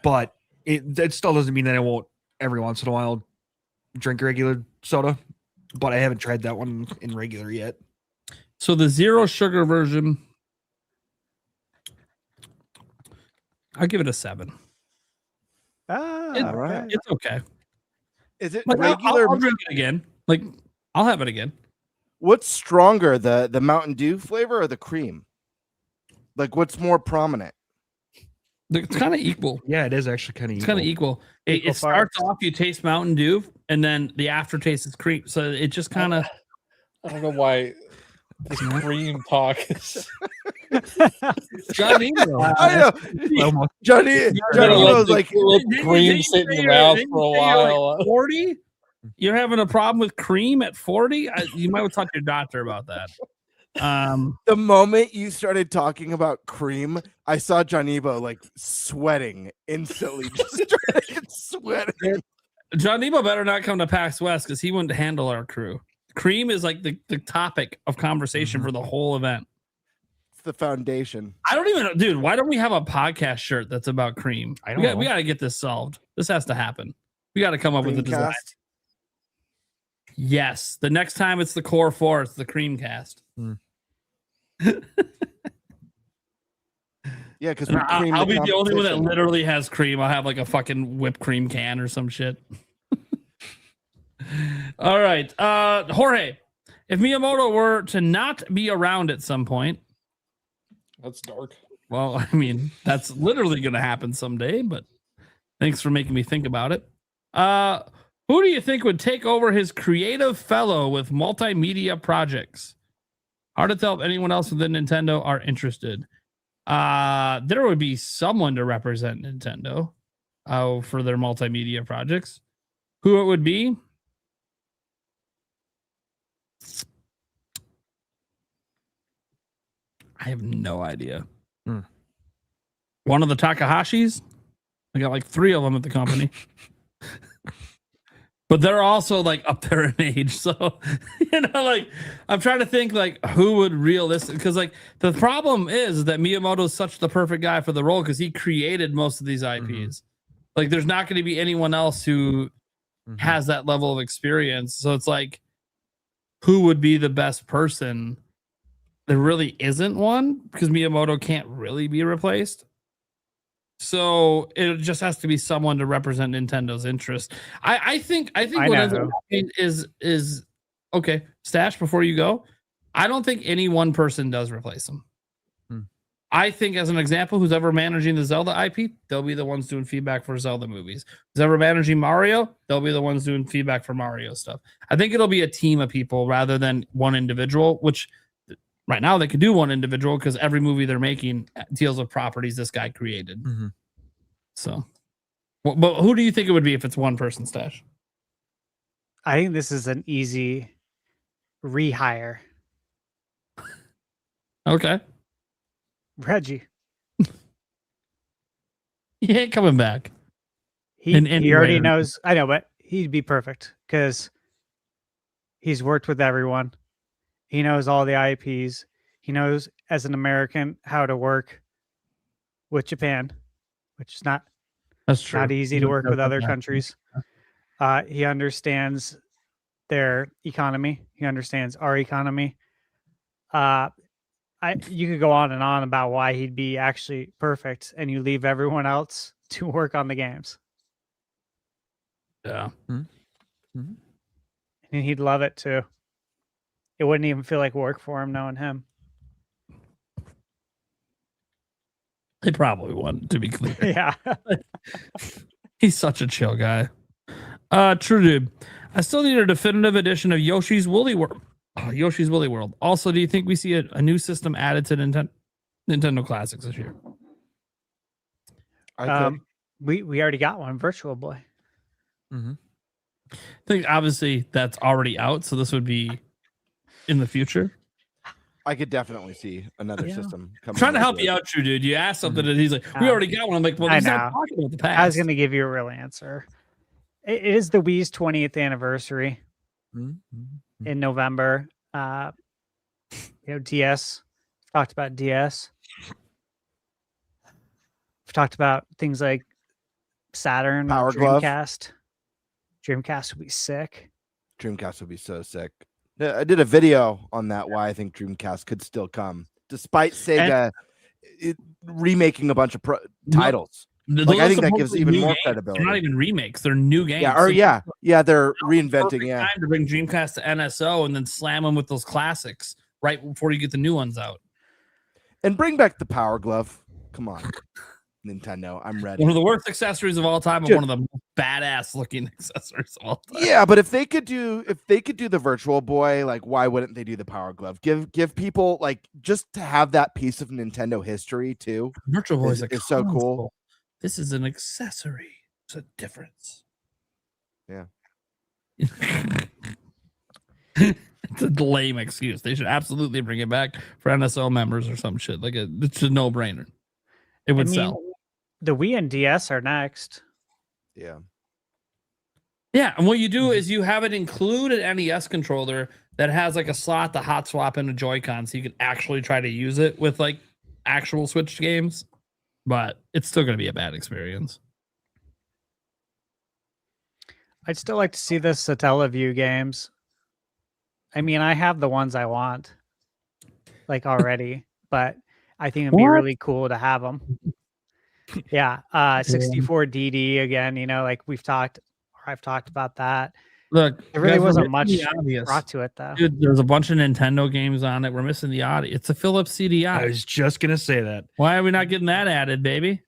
But it still doesn't mean that I won't every once in a while drink regular soda, but I haven't tried that one in regular yet. So the zero sugar version, I'll give it a 7. Right. It's okay. Is it Like, regular? I'll drink it again. Like, I'll have it again. What's stronger, the Mountain Dew flavor or the cream? Like, what's more prominent? It's kind of equal. Yeah, it is actually kind of It's kind of equal. It starts off, you taste Mountain Dew, and then the aftertaste is cream. So it just kind of. I don't know why this cream talk is. Johnny, I know. Johnny was like, cream sit in your mouth for a while. 40? You're having a problem with cream at 40? You might want to talk to your doctor about that. The moment you started talking about cream, I saw Johnny-bo like sweating instantly. Just started sweating. Johnny-bo better not come to PAX West because he wouldn't handle our crew. Cream is like the topic of conversation for the whole event. It's the foundation. I don't even, dude. Why don't we have a podcast shirt that's about cream? We got to get this solved. This has to happen. We got to come up with a design. Yes, the next time it's the Core 4, it's the Creamcast. Yeah, because I'll be the only one that literally has cream. I'll have like a fucking whipped cream can or some shit. All right, Jorge. If Miyamoto were to not be around at some point, that's dark. Well, I mean, that's literally going to happen someday. But thanks for making me think about it. Who do you think would take over his creative fellow with multimedia projects? Hard to tell if anyone else within Nintendo are interested. There would be someone to represent Nintendo for their multimedia projects. Who it would be? I have no idea. One of the Takahashis? I got like 3 of them at the company. But they're also like up there in age. So, like I'm trying to think like who would realistic, because like the problem is that Miyamoto is such the perfect guy for the role because he created most of these IPs. Like there's not going to be anyone else who has that level of experience. So it's like, who would be the best person? There really isn't one because Miyamoto can't really be replaced. So it just has to be someone to represent Nintendo's interest. I think what ends up happening is okay. Stash, before you go, I don't think any one person does replace him. I think, as an example, who's ever managing the Zelda IP, they'll be the ones doing feedback for Zelda movies. Who's ever managing Mario, they'll be the ones doing feedback for Mario stuff. I think it'll be a team of people rather than one individual, which right now they could do one individual because every movie they're making deals with properties this guy created. So, but who do you think it would be if it's one person, Stash? I think this is an easy rehire. Okay. Reggie. He ain't coming back. He already knows. I know, but he'd be perfect because he's worked with everyone. He knows all the IPs. He knows, as an American, how to work with Japan, which is not easy to work with other countries. He understands their economy. He understands our economy. You could go on and on about why he'd be actually perfect, and you leave everyone else to work on the games. Yeah. And he'd love it too. It wouldn't even feel like work for him knowing him. They probably wouldn't, to be clear. Yeah. He's such a chill guy. True dude. I still need a definitive edition of Yoshi's Woolly World. Yoshi's Woolly World. Also, do you think we see a new system added to Nintendo Classics this year? We already got one, Virtual Boy. I think obviously that's already out, so this would be in the future. I could definitely see another system coming. I'm trying to help you out, True Dude. You asked something and he's like, we already got one. I'm like, well, I he's know. not talking about the past. I was going to give you a real answer. It is the Wii's 20th anniversary in November. DS. We've talked about DS. We've talked about things like Saturn, Power Glove. Dreamcast. Dreamcast would be sick. Dreamcast would be so sick. I did a video on that. Why I think Dreamcast could still come, despite Sega remaking a bunch of titles. Like, I think that gives even more credibility. They're not even remakes; they're new games. Yeah, they're reinventing. Yeah, time to bring Dreamcast to NSO and then slam them with those classics right before you get the new ones out. And bring back the Power Glove. Come on, Nintendo, I'm ready. One of the worst accessories of all time, but one of the most badass looking accessories of all time. Yeah, but if they could do the Virtual Boy, like, why wouldn't they do the Power Glove? Give people, like, just to have that piece of Nintendo history too. Virtual Boy is so cool. This is an accessory. It's a difference. Yeah. It's a lame excuse. They should absolutely bring it back for NSO members or some shit. Like, it's a no-brainer. It would sell. The Wii and DS are next. Yeah. Yeah, and what you do is you have it include an NES controller that has like a slot to hot swap in a Joy-Con, so you can actually try to use it with like actual Switch games. But it's still going to be a bad experience. I'd still like to see the Satellaview games. I mean, I have the ones I want, like, already, but I think it'd be really cool to have them. Yeah, 64DD again. You know, like I've talked about that. Look, it really wasn't much brought to it, though. Dude, there's a bunch of Nintendo games on it. We're missing the audio. It's a Philips CDI. I was just gonna say that. Why are we not getting that added, baby?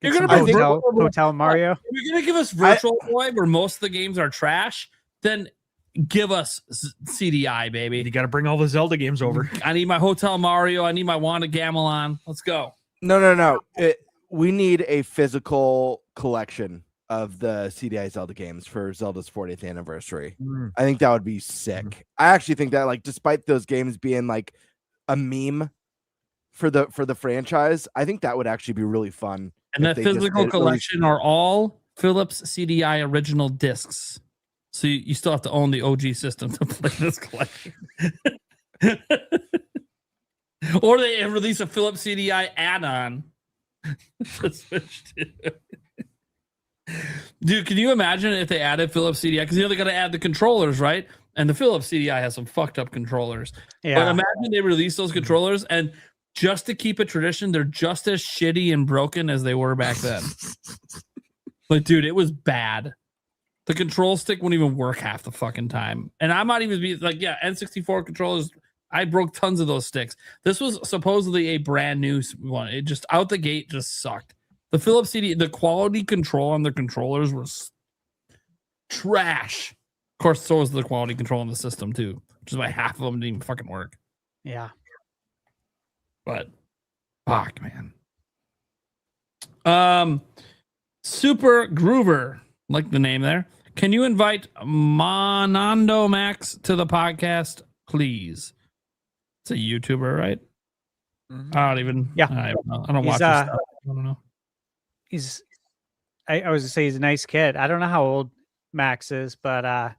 You're gonna bring Hotel Mario. If you're gonna give us Virtual Boy, where most of the games are trash, then give us CDI, baby. You got to bring all the Zelda games over. I need my Hotel Mario. I need my Wanda Gamelon. Let's go. No. We need a physical collection of the CDI Zelda games for Zelda's 40th anniversary. I think that would be sick. I actually think that, like, despite those games being like a meme for the franchise, I think that would actually be really fun. And that physical collection are all Philips CDI original discs. So you still have to own the OG system to play this collection. Or they release a Philips CDI add-on to Switch to. Dude, can you imagine if they added Philips CDI? Because they got to add the controllers, right? And the Philips CDI has some fucked up controllers. Yeah. But imagine they release those controllers, and just to keep it tradition, they're just as shitty and broken as they were back then. Like, dude, it was bad. The control stick wouldn't even work half the fucking time. And I might even be like, yeah, N64 controllers, I broke tons of those sticks. This was supposedly a brand new one. It just out the gate just sucked. The Philips CD, the quality control on the controllers was trash. Of course, so was the quality control on the system too, which is why half of them didn't even fucking work. Yeah. But fuck, man. Super Groover, like the name there. Can you invite Monando Max to the podcast, please? It's a YouTuber, right? Mm-hmm. I don't even. Yeah. I don't watch his stuff. I don't know. I was gonna say he's a nice kid. I don't know how old Max is, but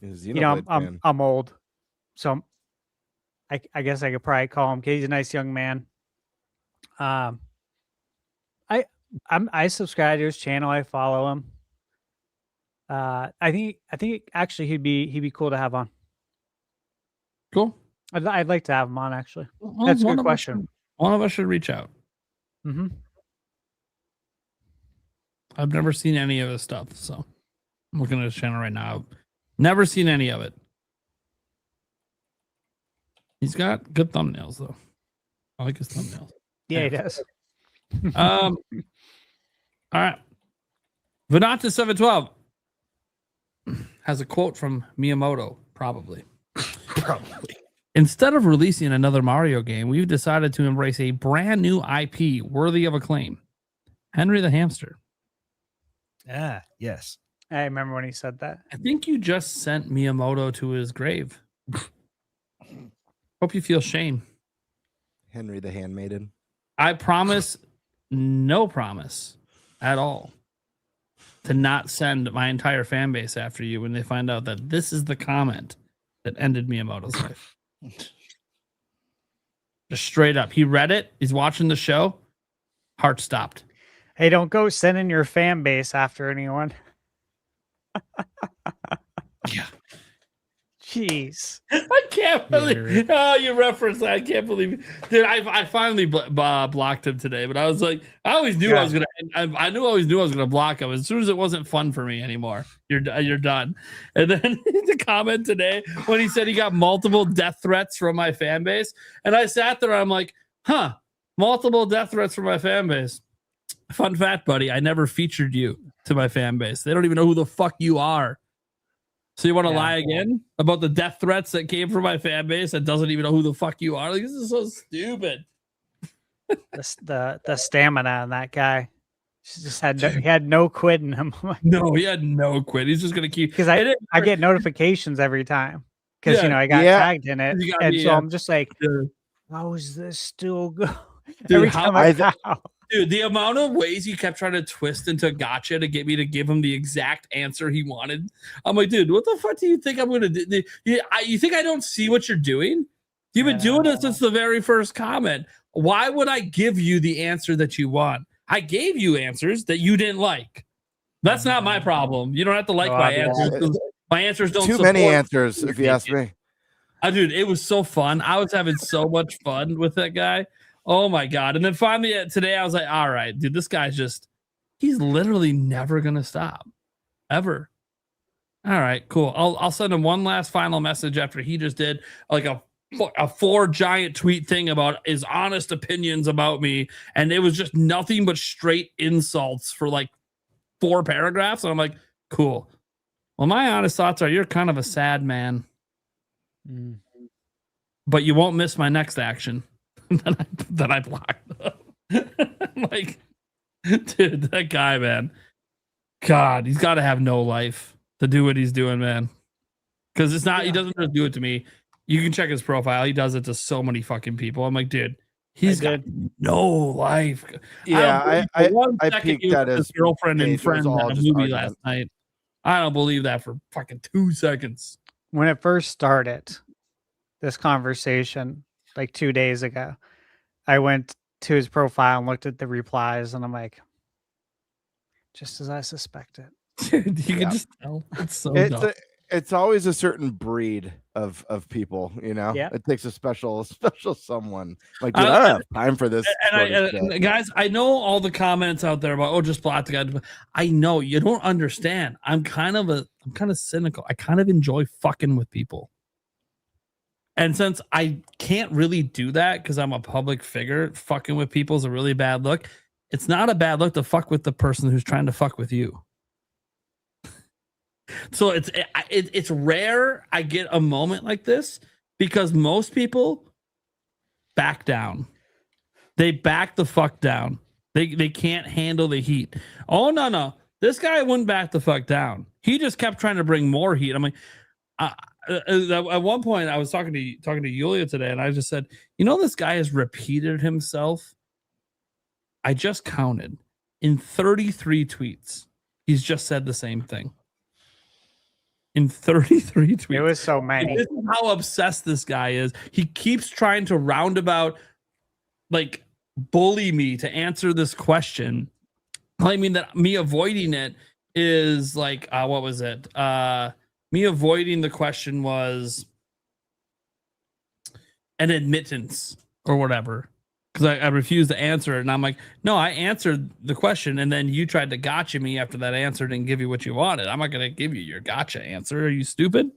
you know, I'm old, so I guess I could probably call him. He's a nice young man. I subscribe to his channel. I follow him. I think actually he'd be cool to have on. Cool. I'd like to have him on, actually. That's a good question. One of us should reach out. Mm-hmm. I've never seen any of his stuff, so I'm looking at his channel right now. Never seen any of it. He's got good thumbnails, though. I like his thumbnails. Yeah, he does. All right. Venata712 has a quote from Miyamoto, probably. Instead of releasing another Mario game, we've decided to embrace a brand new IP worthy of acclaim. Henry the Hamster. Ah, yes. I remember when he said that. I think you just sent Miyamoto to his grave. Hope you feel shame. Henry the Handmaiden. I promise, no promise at all, to not send my entire fan base after you when they find out that this is the comment that ended Miyamoto's life. Just straight up. He read it. He's watching the show. Heart stopped. Hey, don't go sending your fan base after anyone. Yeah. Jeez. I can't believe. Oh, you referenced that. I can't believe it. Dude, I finally blocked him today, but I was like, I always knew I was gonna. I always knew I was gonna block him as soon as it wasn't fun for me anymore. You're done. And then the comment today when he said he got multiple death threats from my fan base, and I sat there. I'm like, multiple death threats from my fan base. Fun fact, buddy, I never featured you to my fan base. They don't even know who the fuck you are. So you want to lie again about the death threats that came from my fan base that doesn't even know who the fuck you are? Like, this is so stupid. The stamina on that guy. He just had no quit in him. No, he had no quit. He's just gonna keep, because I get notifications every time because I got tagged in it, and so I'm just like, how is this still going? Every time Dude, the amount of ways he kept trying to twist into gotcha to get me to give him the exact answer he wanted. I'm like, dude, what the fuck do you think I'm going to do? You think I don't see what you're doing? You've been doing it since the very first comment. Why would I give you the answer that you want? I gave you answers that you didn't like. That's not my problem. You don't have to like my answers. My answers don't too many answers, if you ask me. Dude, it was so fun. I was having so much fun with that guy. Oh my God. And then finally today I was like, all right, dude, this guy's he's literally never going to stop ever. All right, cool. I'll send him one last final message after he just did like a 4 giant tweet thing about his honest opinions about me. And it was just nothing but straight insults for like 4 paragraphs. And I'm like, cool. Well, my honest thoughts are you're kind of a sad man, but you won't miss my next action. that I blocked them. Like, dude, that guy, man. God, he's got to have no life to do what he's doing, man. Because it's not, he doesn't just do it to me. You can check his profile. He does it to so many fucking people. I'm like, dude, he's got no life. Yeah, I peeked at his girlfriend and friends at a movie last night. I don't believe that for fucking 2 seconds. When it first started, this conversation, like 2 days ago, I went to his profile and looked at the replies, and I'm like, just as I suspected. Dude, you can just tell. It's so dumb. It's always a certain breed of people, you know. Yeah. It takes a special someone. Like, dude, I don't have time for this. And guys, I know all the comments out there about just block the guy. I know you don't understand. I'm kind of cynical. I kind of enjoy fucking with people. And since I can't really do that because I'm a public figure, fucking with people is a really bad look. It's not a bad look to fuck with the person who's trying to fuck with you. So it's rare I get a moment like this because most people back down. They back the fuck down. They can't handle the heat. Oh, no. This guy wouldn't back the fuck down. He just kept trying to bring more heat. I'm like, at one point I was talking to Yulia today, and I just said, this guy has repeated himself. I just counted in 33 tweets. He's just said the same thing. In 33 tweets. It was so many. This is how obsessed this guy is. He keeps trying to roundabout, like, bully me to answer this question. I mean, that me avoiding it is like, what was it? Me avoiding the question was an admittance or whatever. Because I refused to answer it. And I'm like, no, I answered the question. And then you tried to gotcha me after that answer didn't give you what you wanted. I'm not going to give you your gotcha answer. Are you stupid?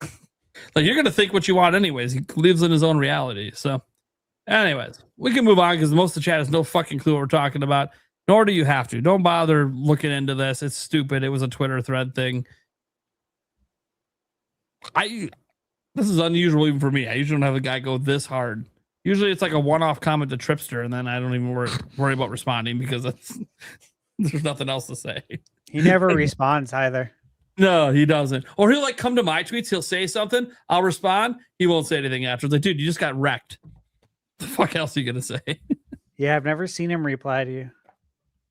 Like, you're going to think what you want anyways. He lives in his own reality. So anyways, we can move on because most of the chat has no fucking clue what we're talking about. Nor do you have to. Don't bother looking into this. It's stupid. It was a Twitter thread thing. This is unusual even for me. I usually don't have a guy go this hard. Usually it's like a one-off comment to Tripster, and then I don't even worry about responding because there's nothing else to say. He never responds either. No, he doesn't. Or he'll like come to my tweets. He'll say something. I'll respond. He won't say anything after. It's like, dude, you just got wrecked. What the fuck else are you gonna say? Yeah, I've never seen him reply to you.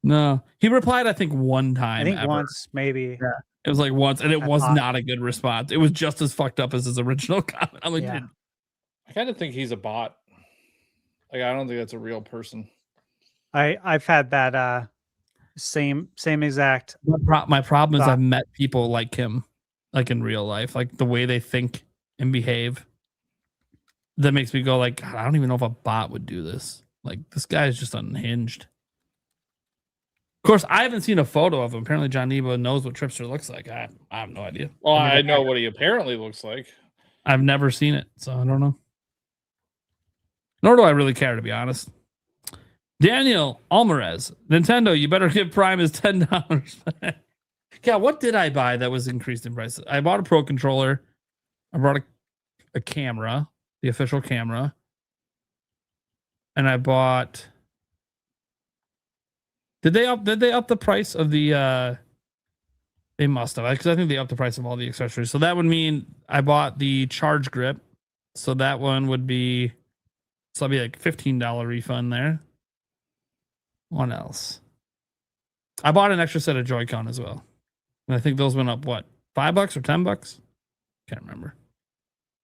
No, he replied. I think one time. I think once, maybe. Yeah, it was like once, and it was not a good response. It was just as fucked up as his original comment. I'm like, dude. I kind of think he's a bot. Like, I don't think that's a real person. I've had that Same exact. My problem is thought. I've met people like him, like in real life, like the way they think and behave. That makes me go like, God, I don't even know if a bot would do this. Like this guy is just unhinged. Of course, I haven't seen a photo of him. Apparently, John Nebo knows what Tripster looks like. I have no idea. Well, I know what he apparently looks like. I've never seen it, so I don't know. Nor do I really care, to be honest. Daniel Alvarez, Nintendo, you better give Prime his $10. Yeah, what did I buy that was increased in price? I bought a Pro Controller. I bought a camera, the official camera. And I bought... Did they up the price of the... They must have, because I think they upped the price of all the accessories. So that would mean I bought the charge grip. So that one would be... So that'd be like $15 refund there. What else? I bought an extra set of Joy-Con as well. And I think those went up, what, $5 or $10? Can't remember.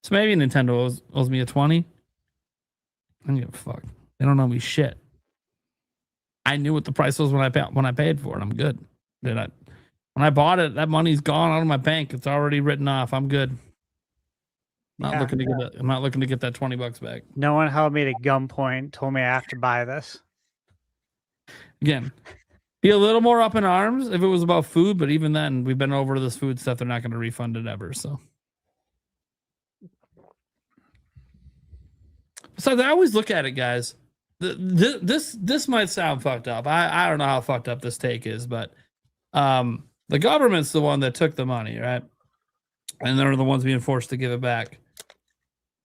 So maybe Nintendo owes me a 20. I don't give a fuck. They don't owe me shit. I knew what the price was when I paid for it. I'm good. When I bought it, that money's gone out of my bank. It's already written off. I'm good. I'm not looking to get that $20 back. No one held me to gunpoint, told me I have to buy this. Again, be a little more up in arms if it was about food, but even then, we've been over this food stuff. They're not going to refund it ever. So, besides, I always look at it, guys. This might sound fucked up. I don't know how fucked up this take is, but the government's the one that took the money, right? And they're the ones being forced to give it back.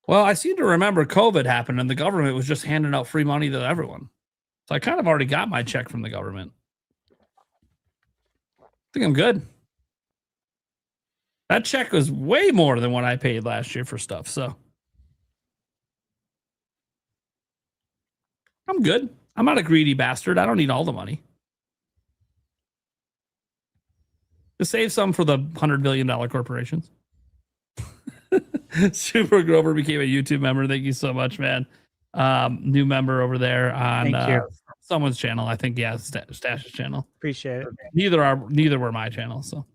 Well, I seem to remember COVID happened and the government was just handing out free money to everyone. So I kind of already got my check from the government. I think I'm good. That check was way more than what I paid last year for stuff. So I'm good. I'm not a greedy bastard. I don't need all the money. Just save some for the $100 billion corporations. Super Grover became a YouTube member. Thank you so much, man. New member over there on someone's channel. I think, yeah, Stash's channel. Appreciate it. Neither were my channels. So,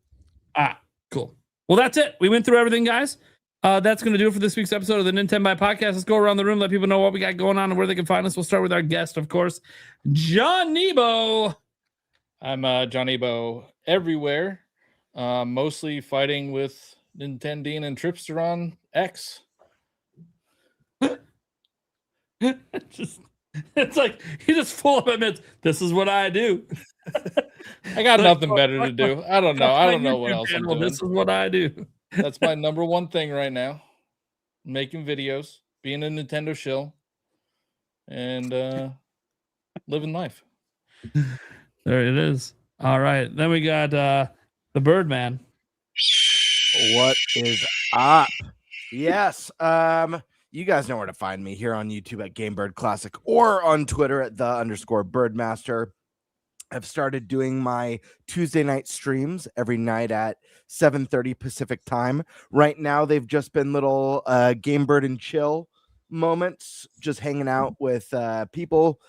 cool. Well, that's it. We went through everything, guys. That's going to do it for this week's episode of the Nintenbyte Podcast. Let's go around the room, let people know what we got going on and where they can find us. We'll start with our guest, of course, John Nebo. I'm John Nebo everywhere. Mostly fighting with Nintendine and Tripster on X. It's like he just full of admits, this is what I do. I got nothing better to do. I don't know. I don't know what else I'm doing. This is what I do. That's my number one thing right now. Making videos, being a Nintendo shill, and living life. There it is. All right. Then we got the Birdman. What is up? Yes. You guys know where to find me here on YouTube at GameBird Classic or on Twitter at _Birdmaster. I've started doing my Tuesday night streams every night at 7:30 Pacific time. Right now, they've just been little GameBird and chill moments, just hanging out with people,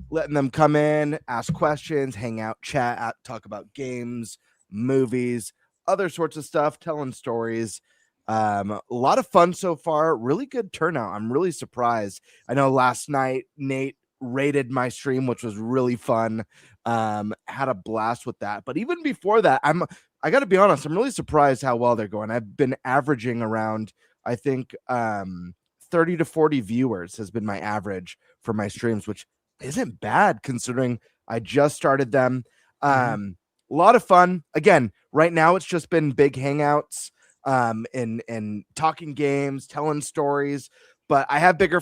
letting them come in, ask questions, hang out, chat, talk about games, movies, other sorts of stuff, telling stories. A lot of fun so far. Really good turnout. I'm really surprised. I know last night Nate rated my stream, which was really fun. Had a blast with that. But even before that, I got to be honest, I'm really surprised how well they're going. I've been averaging around, I think, 30 to 40 viewers has been my average for my streams, which isn't bad considering I just started them. A lot of fun. Again, right now it's just been big hangouts, and talking games, telling stories, but I have bigger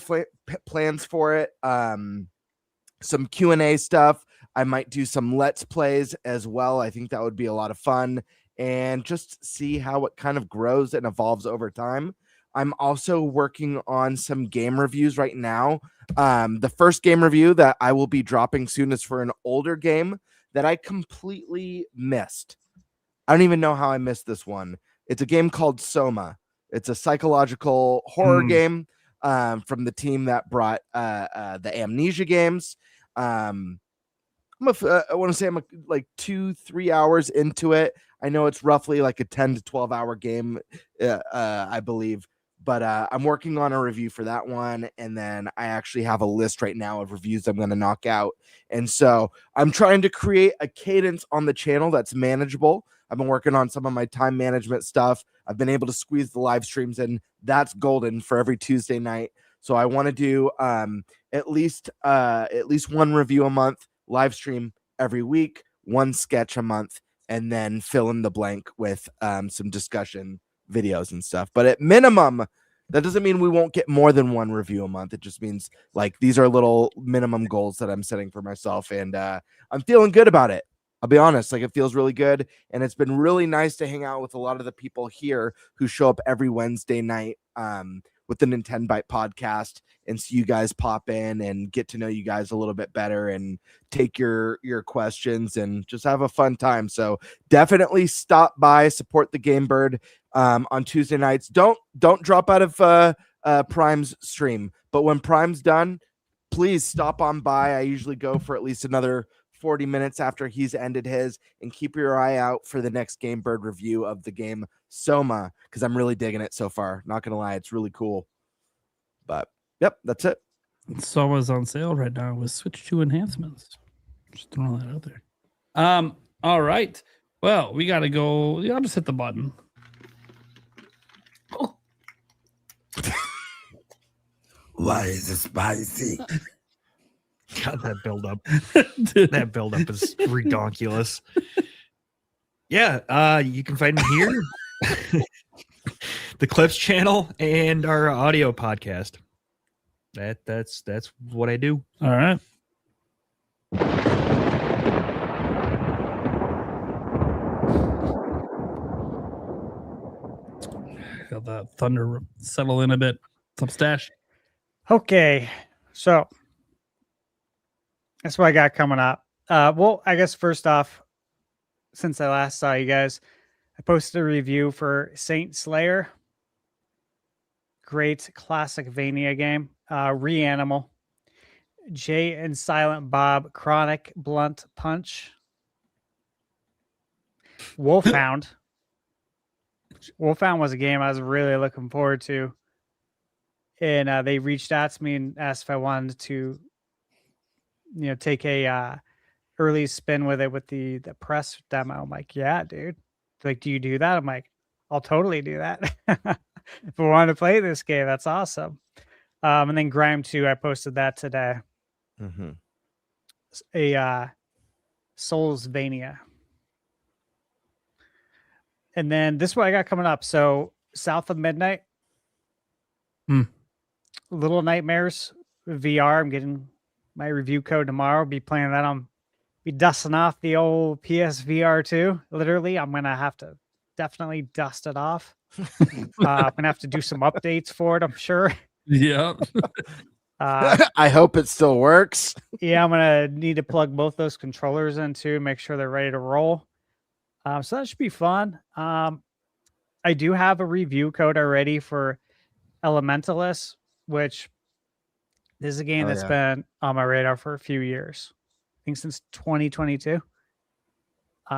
plans for it. Some Q&A stuff. I might do some Let's Plays as well. I think that would be a lot of fun and just see how it kind of grows and evolves over time. I'm also working on some game reviews right now. The first game review that I will be dropping soon is for an older game that I completely missed. I don't even know how I missed this one. It's a game called Soma. It's a psychological horror game from the team that brought the Amnesia games. I'm I want to say I'm like 2-3 hours into it. I know it's roughly like a 10 to 12 hour game, I believe. But I'm working on a review for that one. And then I actually have a list right now of reviews I'm going to knock out. And so I'm trying to create a cadence on the channel that's manageable. I've been working on some of my time management stuff. I've been able to squeeze the live streams in. That's golden for every Tuesday night. So I want to do at least one review a month, live stream every week, one sketch a month, and then fill in the blank with some discussion videos and stuff. But at minimum, that doesn't mean we won't get more than one review a month. It just means like these are little minimum goals that I'm setting for myself, and I'm feeling good about it. I'll be honest, like it feels really good, and it's been really nice to hang out with a lot of the people here who show up every Wednesday night with the Nintenbyte podcast, and see you guys pop in and get to know you guys a little bit better and take your questions and just have a fun time. So definitely stop by, support the Game Bird on Tuesday nights. Don't drop out of Prime's stream, but when Prime's done, please stop on by. I usually go for at least another 40 minutes after he's ended his, and keep your eye out for the next Game Bird review of the game Soma, because I'm really digging it so far. Not gonna lie, it's really cool. But yep, that's it. Soma's on sale right now with Switch 2 enhancements. Just throwing that out there. All right. Well, we gotta go. I'll just hit the button. Oh. Why is it spicy? God, that build up. That build up is redonkulous. Yeah, you can find me here, the Clips channel, and our audio podcast. That's what I do. All right. Got the thunder settle in a bit. Some stash. Okay, so that's what I got coming up. Well, I guess first off, since I last saw you guys, I posted a review for Saint Slayer. Great classic Vania game. Reanimal. Jay and Silent Bob Chronic Blunt Punch. Wolfhound. Wolfhound was a game I was really looking forward to. And they reached out to me and asked if I wanted to, take a early spin with it with the press demo. I'm like, yeah, dude. They're like, do you do that? I'm like, I'll totally do that. If I want to play this game, that's awesome. And then Grime 2, I posted that today. Mm-hmm. A Soulsvania. And then this is what I got coming up. So South of Midnight. Little Nightmares VR. I'm getting my review code tomorrow. Be playing that on. Be dusting off the old PSVR 2. Literally, I'm gonna have to definitely dust it off. I'm gonna have to do some updates for it, I'm sure. Yeah. I hope it still works. Yeah, I'm gonna need to plug both those controllers in too, make sure they're ready to roll. So that should be fun. I do have a review code already for Elementalist, which this is a game that's been on my radar for a few years. I think since 2022.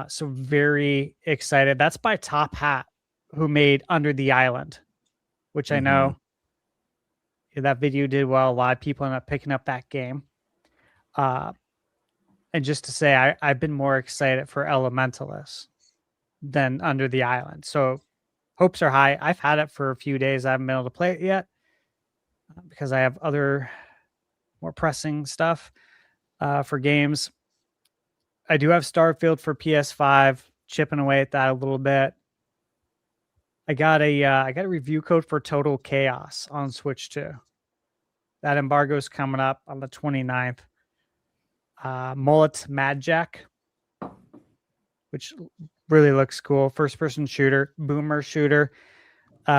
So very excited. That's by Top Hat, who made Under the Island, which I know that video did well. A lot of people ended up picking up that game. And just to say, I've been more excited for Elementalist than Under the Island. So hopes are high. I've had it for a few days. I haven't been able to play it yet because I have other more pressing stuff for games. I do have Starfield for PS5, chipping away at that a little bit. I got a review code for Total Chaos on Switch 2. That embargo is coming up on the 29th. Mullet Mad Jack, which really looks cool. First person shooter, boomer shooter,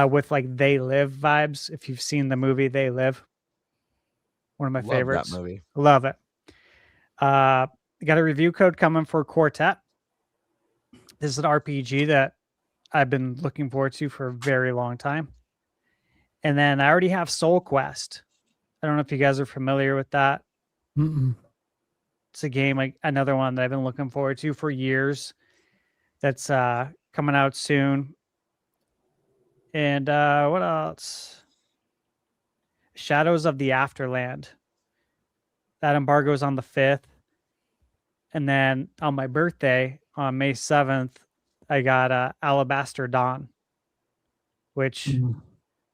with like They Live vibes. If you've seen the movie They Live, one of my favorites. That movie. Love it. Got a review code coming for Quartet. This is an RPG that I've been looking forward to for a very long time. And then I already have Soul Quest. I don't know if you guys are familiar with that. Mm-mm. It's a game, like another one that I've been looking forward to for years. That's coming out soon. And what else? Shadows of the Afterland. That embargoes on the 5th. And then on my birthday, on May 7th, I got Alabaster Dawn, which,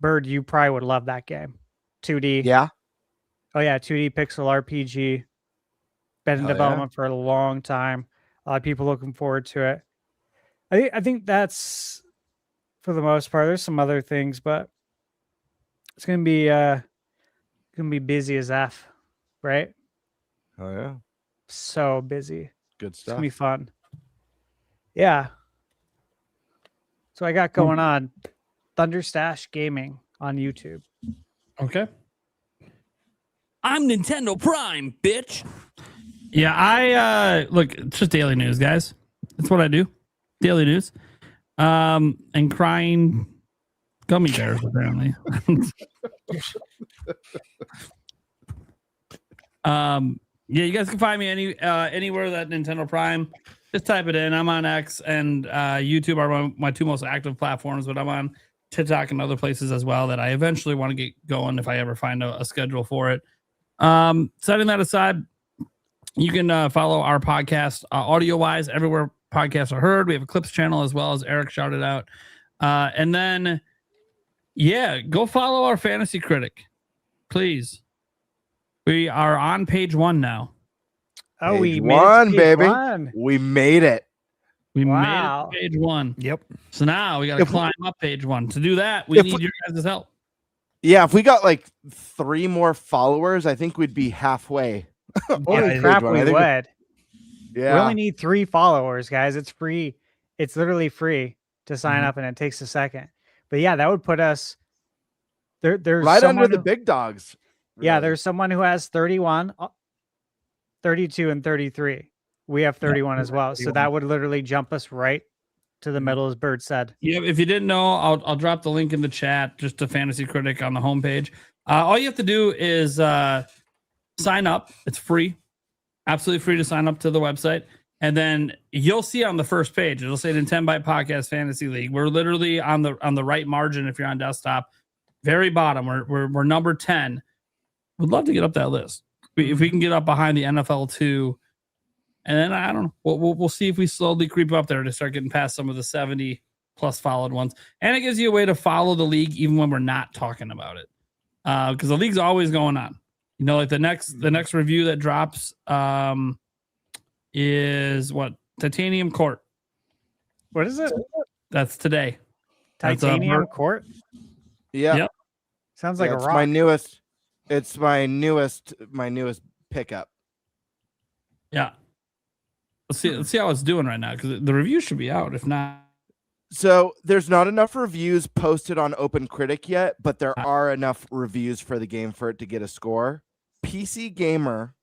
Bird, you probably would love that game. 2D. Yeah. Oh, yeah, 2D pixel RPG. Been in development for a long time. A lot of people looking forward to it. I think that's, for the most part. There's some other things, but it's gonna be busy as F, right? Oh yeah. So busy. Good It's stuff. gonna be fun. Yeah. So I got going on Thunderstash Gaming on YouTube. Okay. I'm Nintendo Prime, bitch. Yeah, I look, it's just daily news, guys. That's what I do. Daily news. And crying gummy bears, apparently. Yeah, you guys can find me anywhere that Nintendo Prime. Just type it in. I'm on X and YouTube are my two most active platforms, but I'm on TikTok and other places as well that I eventually want to get going if I ever find a schedule for it. Setting that aside, you can follow our podcast audio-wise everywhere podcasts are heard. We have a clips channel as well, as Eric shouted out. And then, yeah, go follow our fantasy critic, please. We are on page 1 now. Oh, we Page made it to one, page baby. 1. We made it. We Wow. made it to page 1. Yep. So now we got to If we- climb up page 1. To do that, we If need we- your guys' help. Yeah, if we got like 3 more followers, I think we'd be halfway. Holy page crap, one. we I think would. Yeah. We only need 3 followers, guys. It's free. It's literally free to sign up, and it takes a second. But yeah, that would put us there's right under someone the who- big dogs. Yeah, really. there's someone who has 31, 32, and 33. We have 31 as well. So that would literally jump us right to the middle, as Bird said. Yeah, if you didn't know, I'll drop the link in the chat, just to Fantasy Critic on the homepage. All you have to do is sign up. It's free, absolutely free to sign up to the website, and then you'll see on the first page it'll say Nintenbyte Podcast Fantasy League. We're literally on the right margin if you're on desktop, very bottom. We're number 10. Would love to get up that list. If we can get up behind the NFL 2. And then I don't know. We'll see if we slowly creep up there to start getting past some of the 70 plus followed ones. And it gives you a way to follow the league even when we're not talking about it, because the league's always going on. You know, like the next review that drops is what? Titanium Court. What is it? That's today. That's, Titanium Court? Yeah. Yep. Sounds like a it's rock. my newest. It's my newest pickup. Yeah. Let's see how it's doing right now, because the review should be out. If not, So there's not enough reviews posted on Open Critic yet, but there are enough reviews for the game for it to get a score. PC Gamer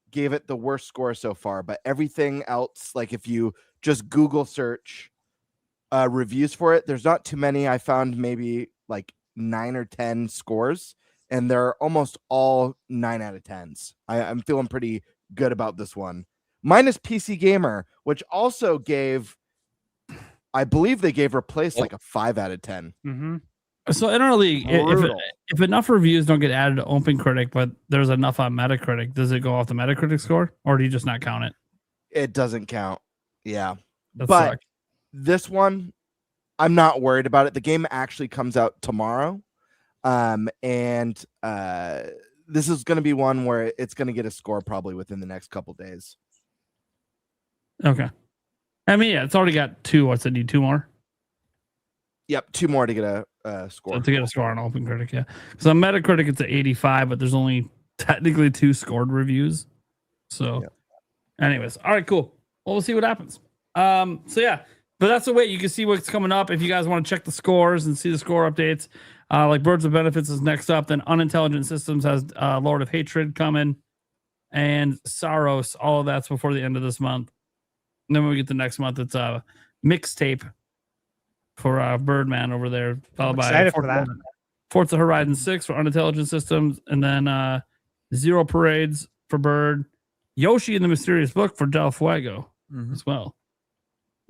gave it the worst score so far, but everything else, like if you just Google search reviews for it, there's not too many. I found maybe like 9 or 10 scores, and they're almost all 9 out of 10s. I'm feeling pretty good about this one. Minus PC Gamer, which also gave, I believe they gave Replace like a 5 out of 10. Mm-hmm. So in our league, Brutal. if enough reviews don't get added to Open Critic, but there's enough on Metacritic, does it go off the Metacritic score, or do you just not count it? It doesn't count. Yeah. That but sucks. this one, I'm not worried about it. The game actually comes out tomorrow. And this is going to be one where it's going to get a score probably within the next couple days. Okay. I mean, yeah, it's already got 2. What's it need? 2 more? Yep, 2 more to get a score. So to get a score on Open Critic, yeah. So on Metacritic, it's at 85, but there's only technically 2 scored reviews. So, anyways, all right, cool. Well, we'll see what happens. So yeah, but that's the way you can see what's coming up. If you guys want to check the scores and see the score updates, like Birds of Benefits is next up. Then Unintelligent Systems has Lord of Hatred coming, and Saros. All of that's before the end of this month. And then when we get the next month, it's a mixtape for Birdman over there, followed by excited for that. Forza Horizon 6 for Unintelligent Systems, and then Zero Parades for Bird, Yoshi and the Mysterious Book for Del Fuego as well.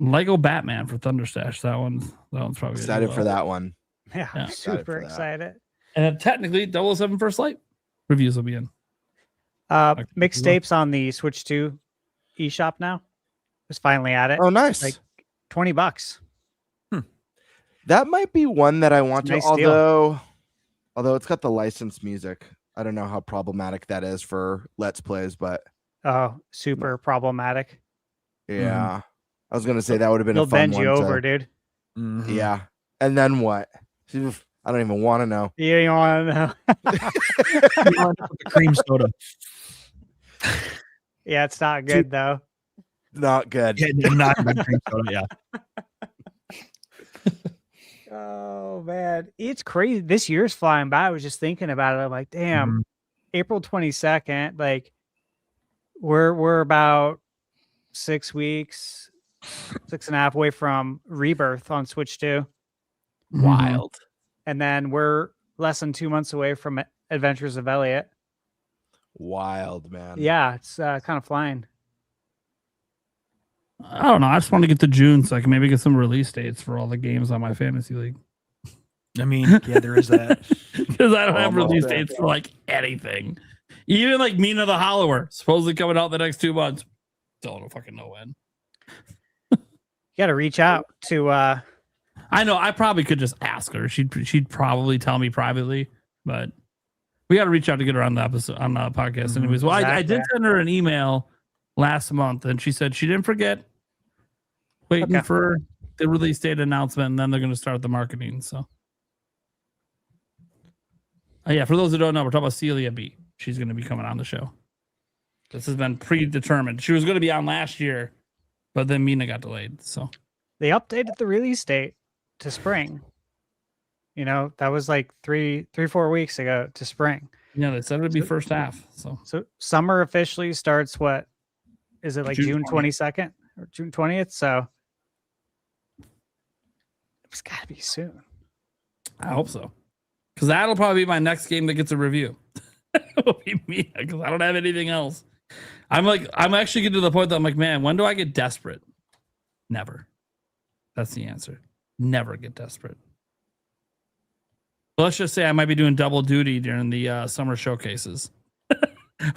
Lego Batman for Thunderstash. That one's probably Excited for that one. Yeah, I'm super excited. And then technically 007 First Light reviews will be in. Mixtapes on the Switch 2 eShop now. It's finally at it. Oh, nice. Like $20. That might be one that I want to, Nice deal. although it's got the licensed music. I don't know how problematic that is for Let's Plays, but super problematic. yeah. I was gonna say that would have been He'll a fun bend one you to- over, dude. Yeah. And then what? I don't even want to know. You don't want to know. Cream soda. Yeah, it's not good though. Not good. Yeah, not good cream soda. Yeah. Oh man, it's crazy. This year's flying by. I was just thinking about it. I'm like, damn, April 22nd. Like, we're about 6 weeks, 6.5 away from Rebirth on Switch 2. Wild. And then we're less than 2 months away from Adventures of Elliot. Wild, man. Yeah, it's kind of flying. I don't know. I just want to get to June so I can maybe get some release dates for all the games on my fantasy league. I mean, yeah, there is that. Because I don't have Almost release there. dates for like anything. Even like Mina the Hollower, supposedly coming out the next 2 months. Don't fucking know when. You got to reach out to. I know. I probably could just ask her. She'd probably tell me privately, but we got to reach out to get her on the episode on the podcast. Anyways, well, I did send her an email last month, and she said she didn't forget. Waiting for the release date announcement, and then they're going to start the marketing. So, yeah, for those who don't know, we're talking about Celia B. She's going to be coming on the show. This has been predetermined. She was going to be on last year, but then Mina got delayed. So They updated the release date to spring. You know, that was like 4 weeks ago to spring. yeah, they said it would be first half. So Summer officially starts. What is it, like June June 22nd or June 20th? So it's got to be soon. I hope so, because that'll probably be my next game that gets a review. It'll be Mina, because I don't have anything else. I'm actually getting to the point that I'm like, man, when do I get desperate? Never. That's the answer. Never get desperate. But let's just say I might be doing double duty during the summer showcases.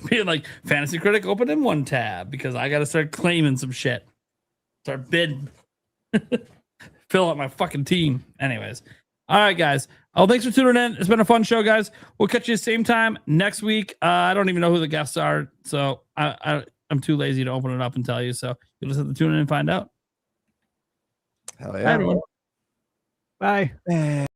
Being like, Fantasy Critic, open in one tab because I got to start claiming some shit. Start bidding. Fill out my fucking team. Anyways. All right, guys. Oh, thanks for tuning in. It's been a fun show, guys. We'll catch you the same time next week. I don't even know who the guests are, so I'm too lazy to open it up and tell you. So you'll just have to tune in and find out. Hell Bye, yeah. everyone. Bye.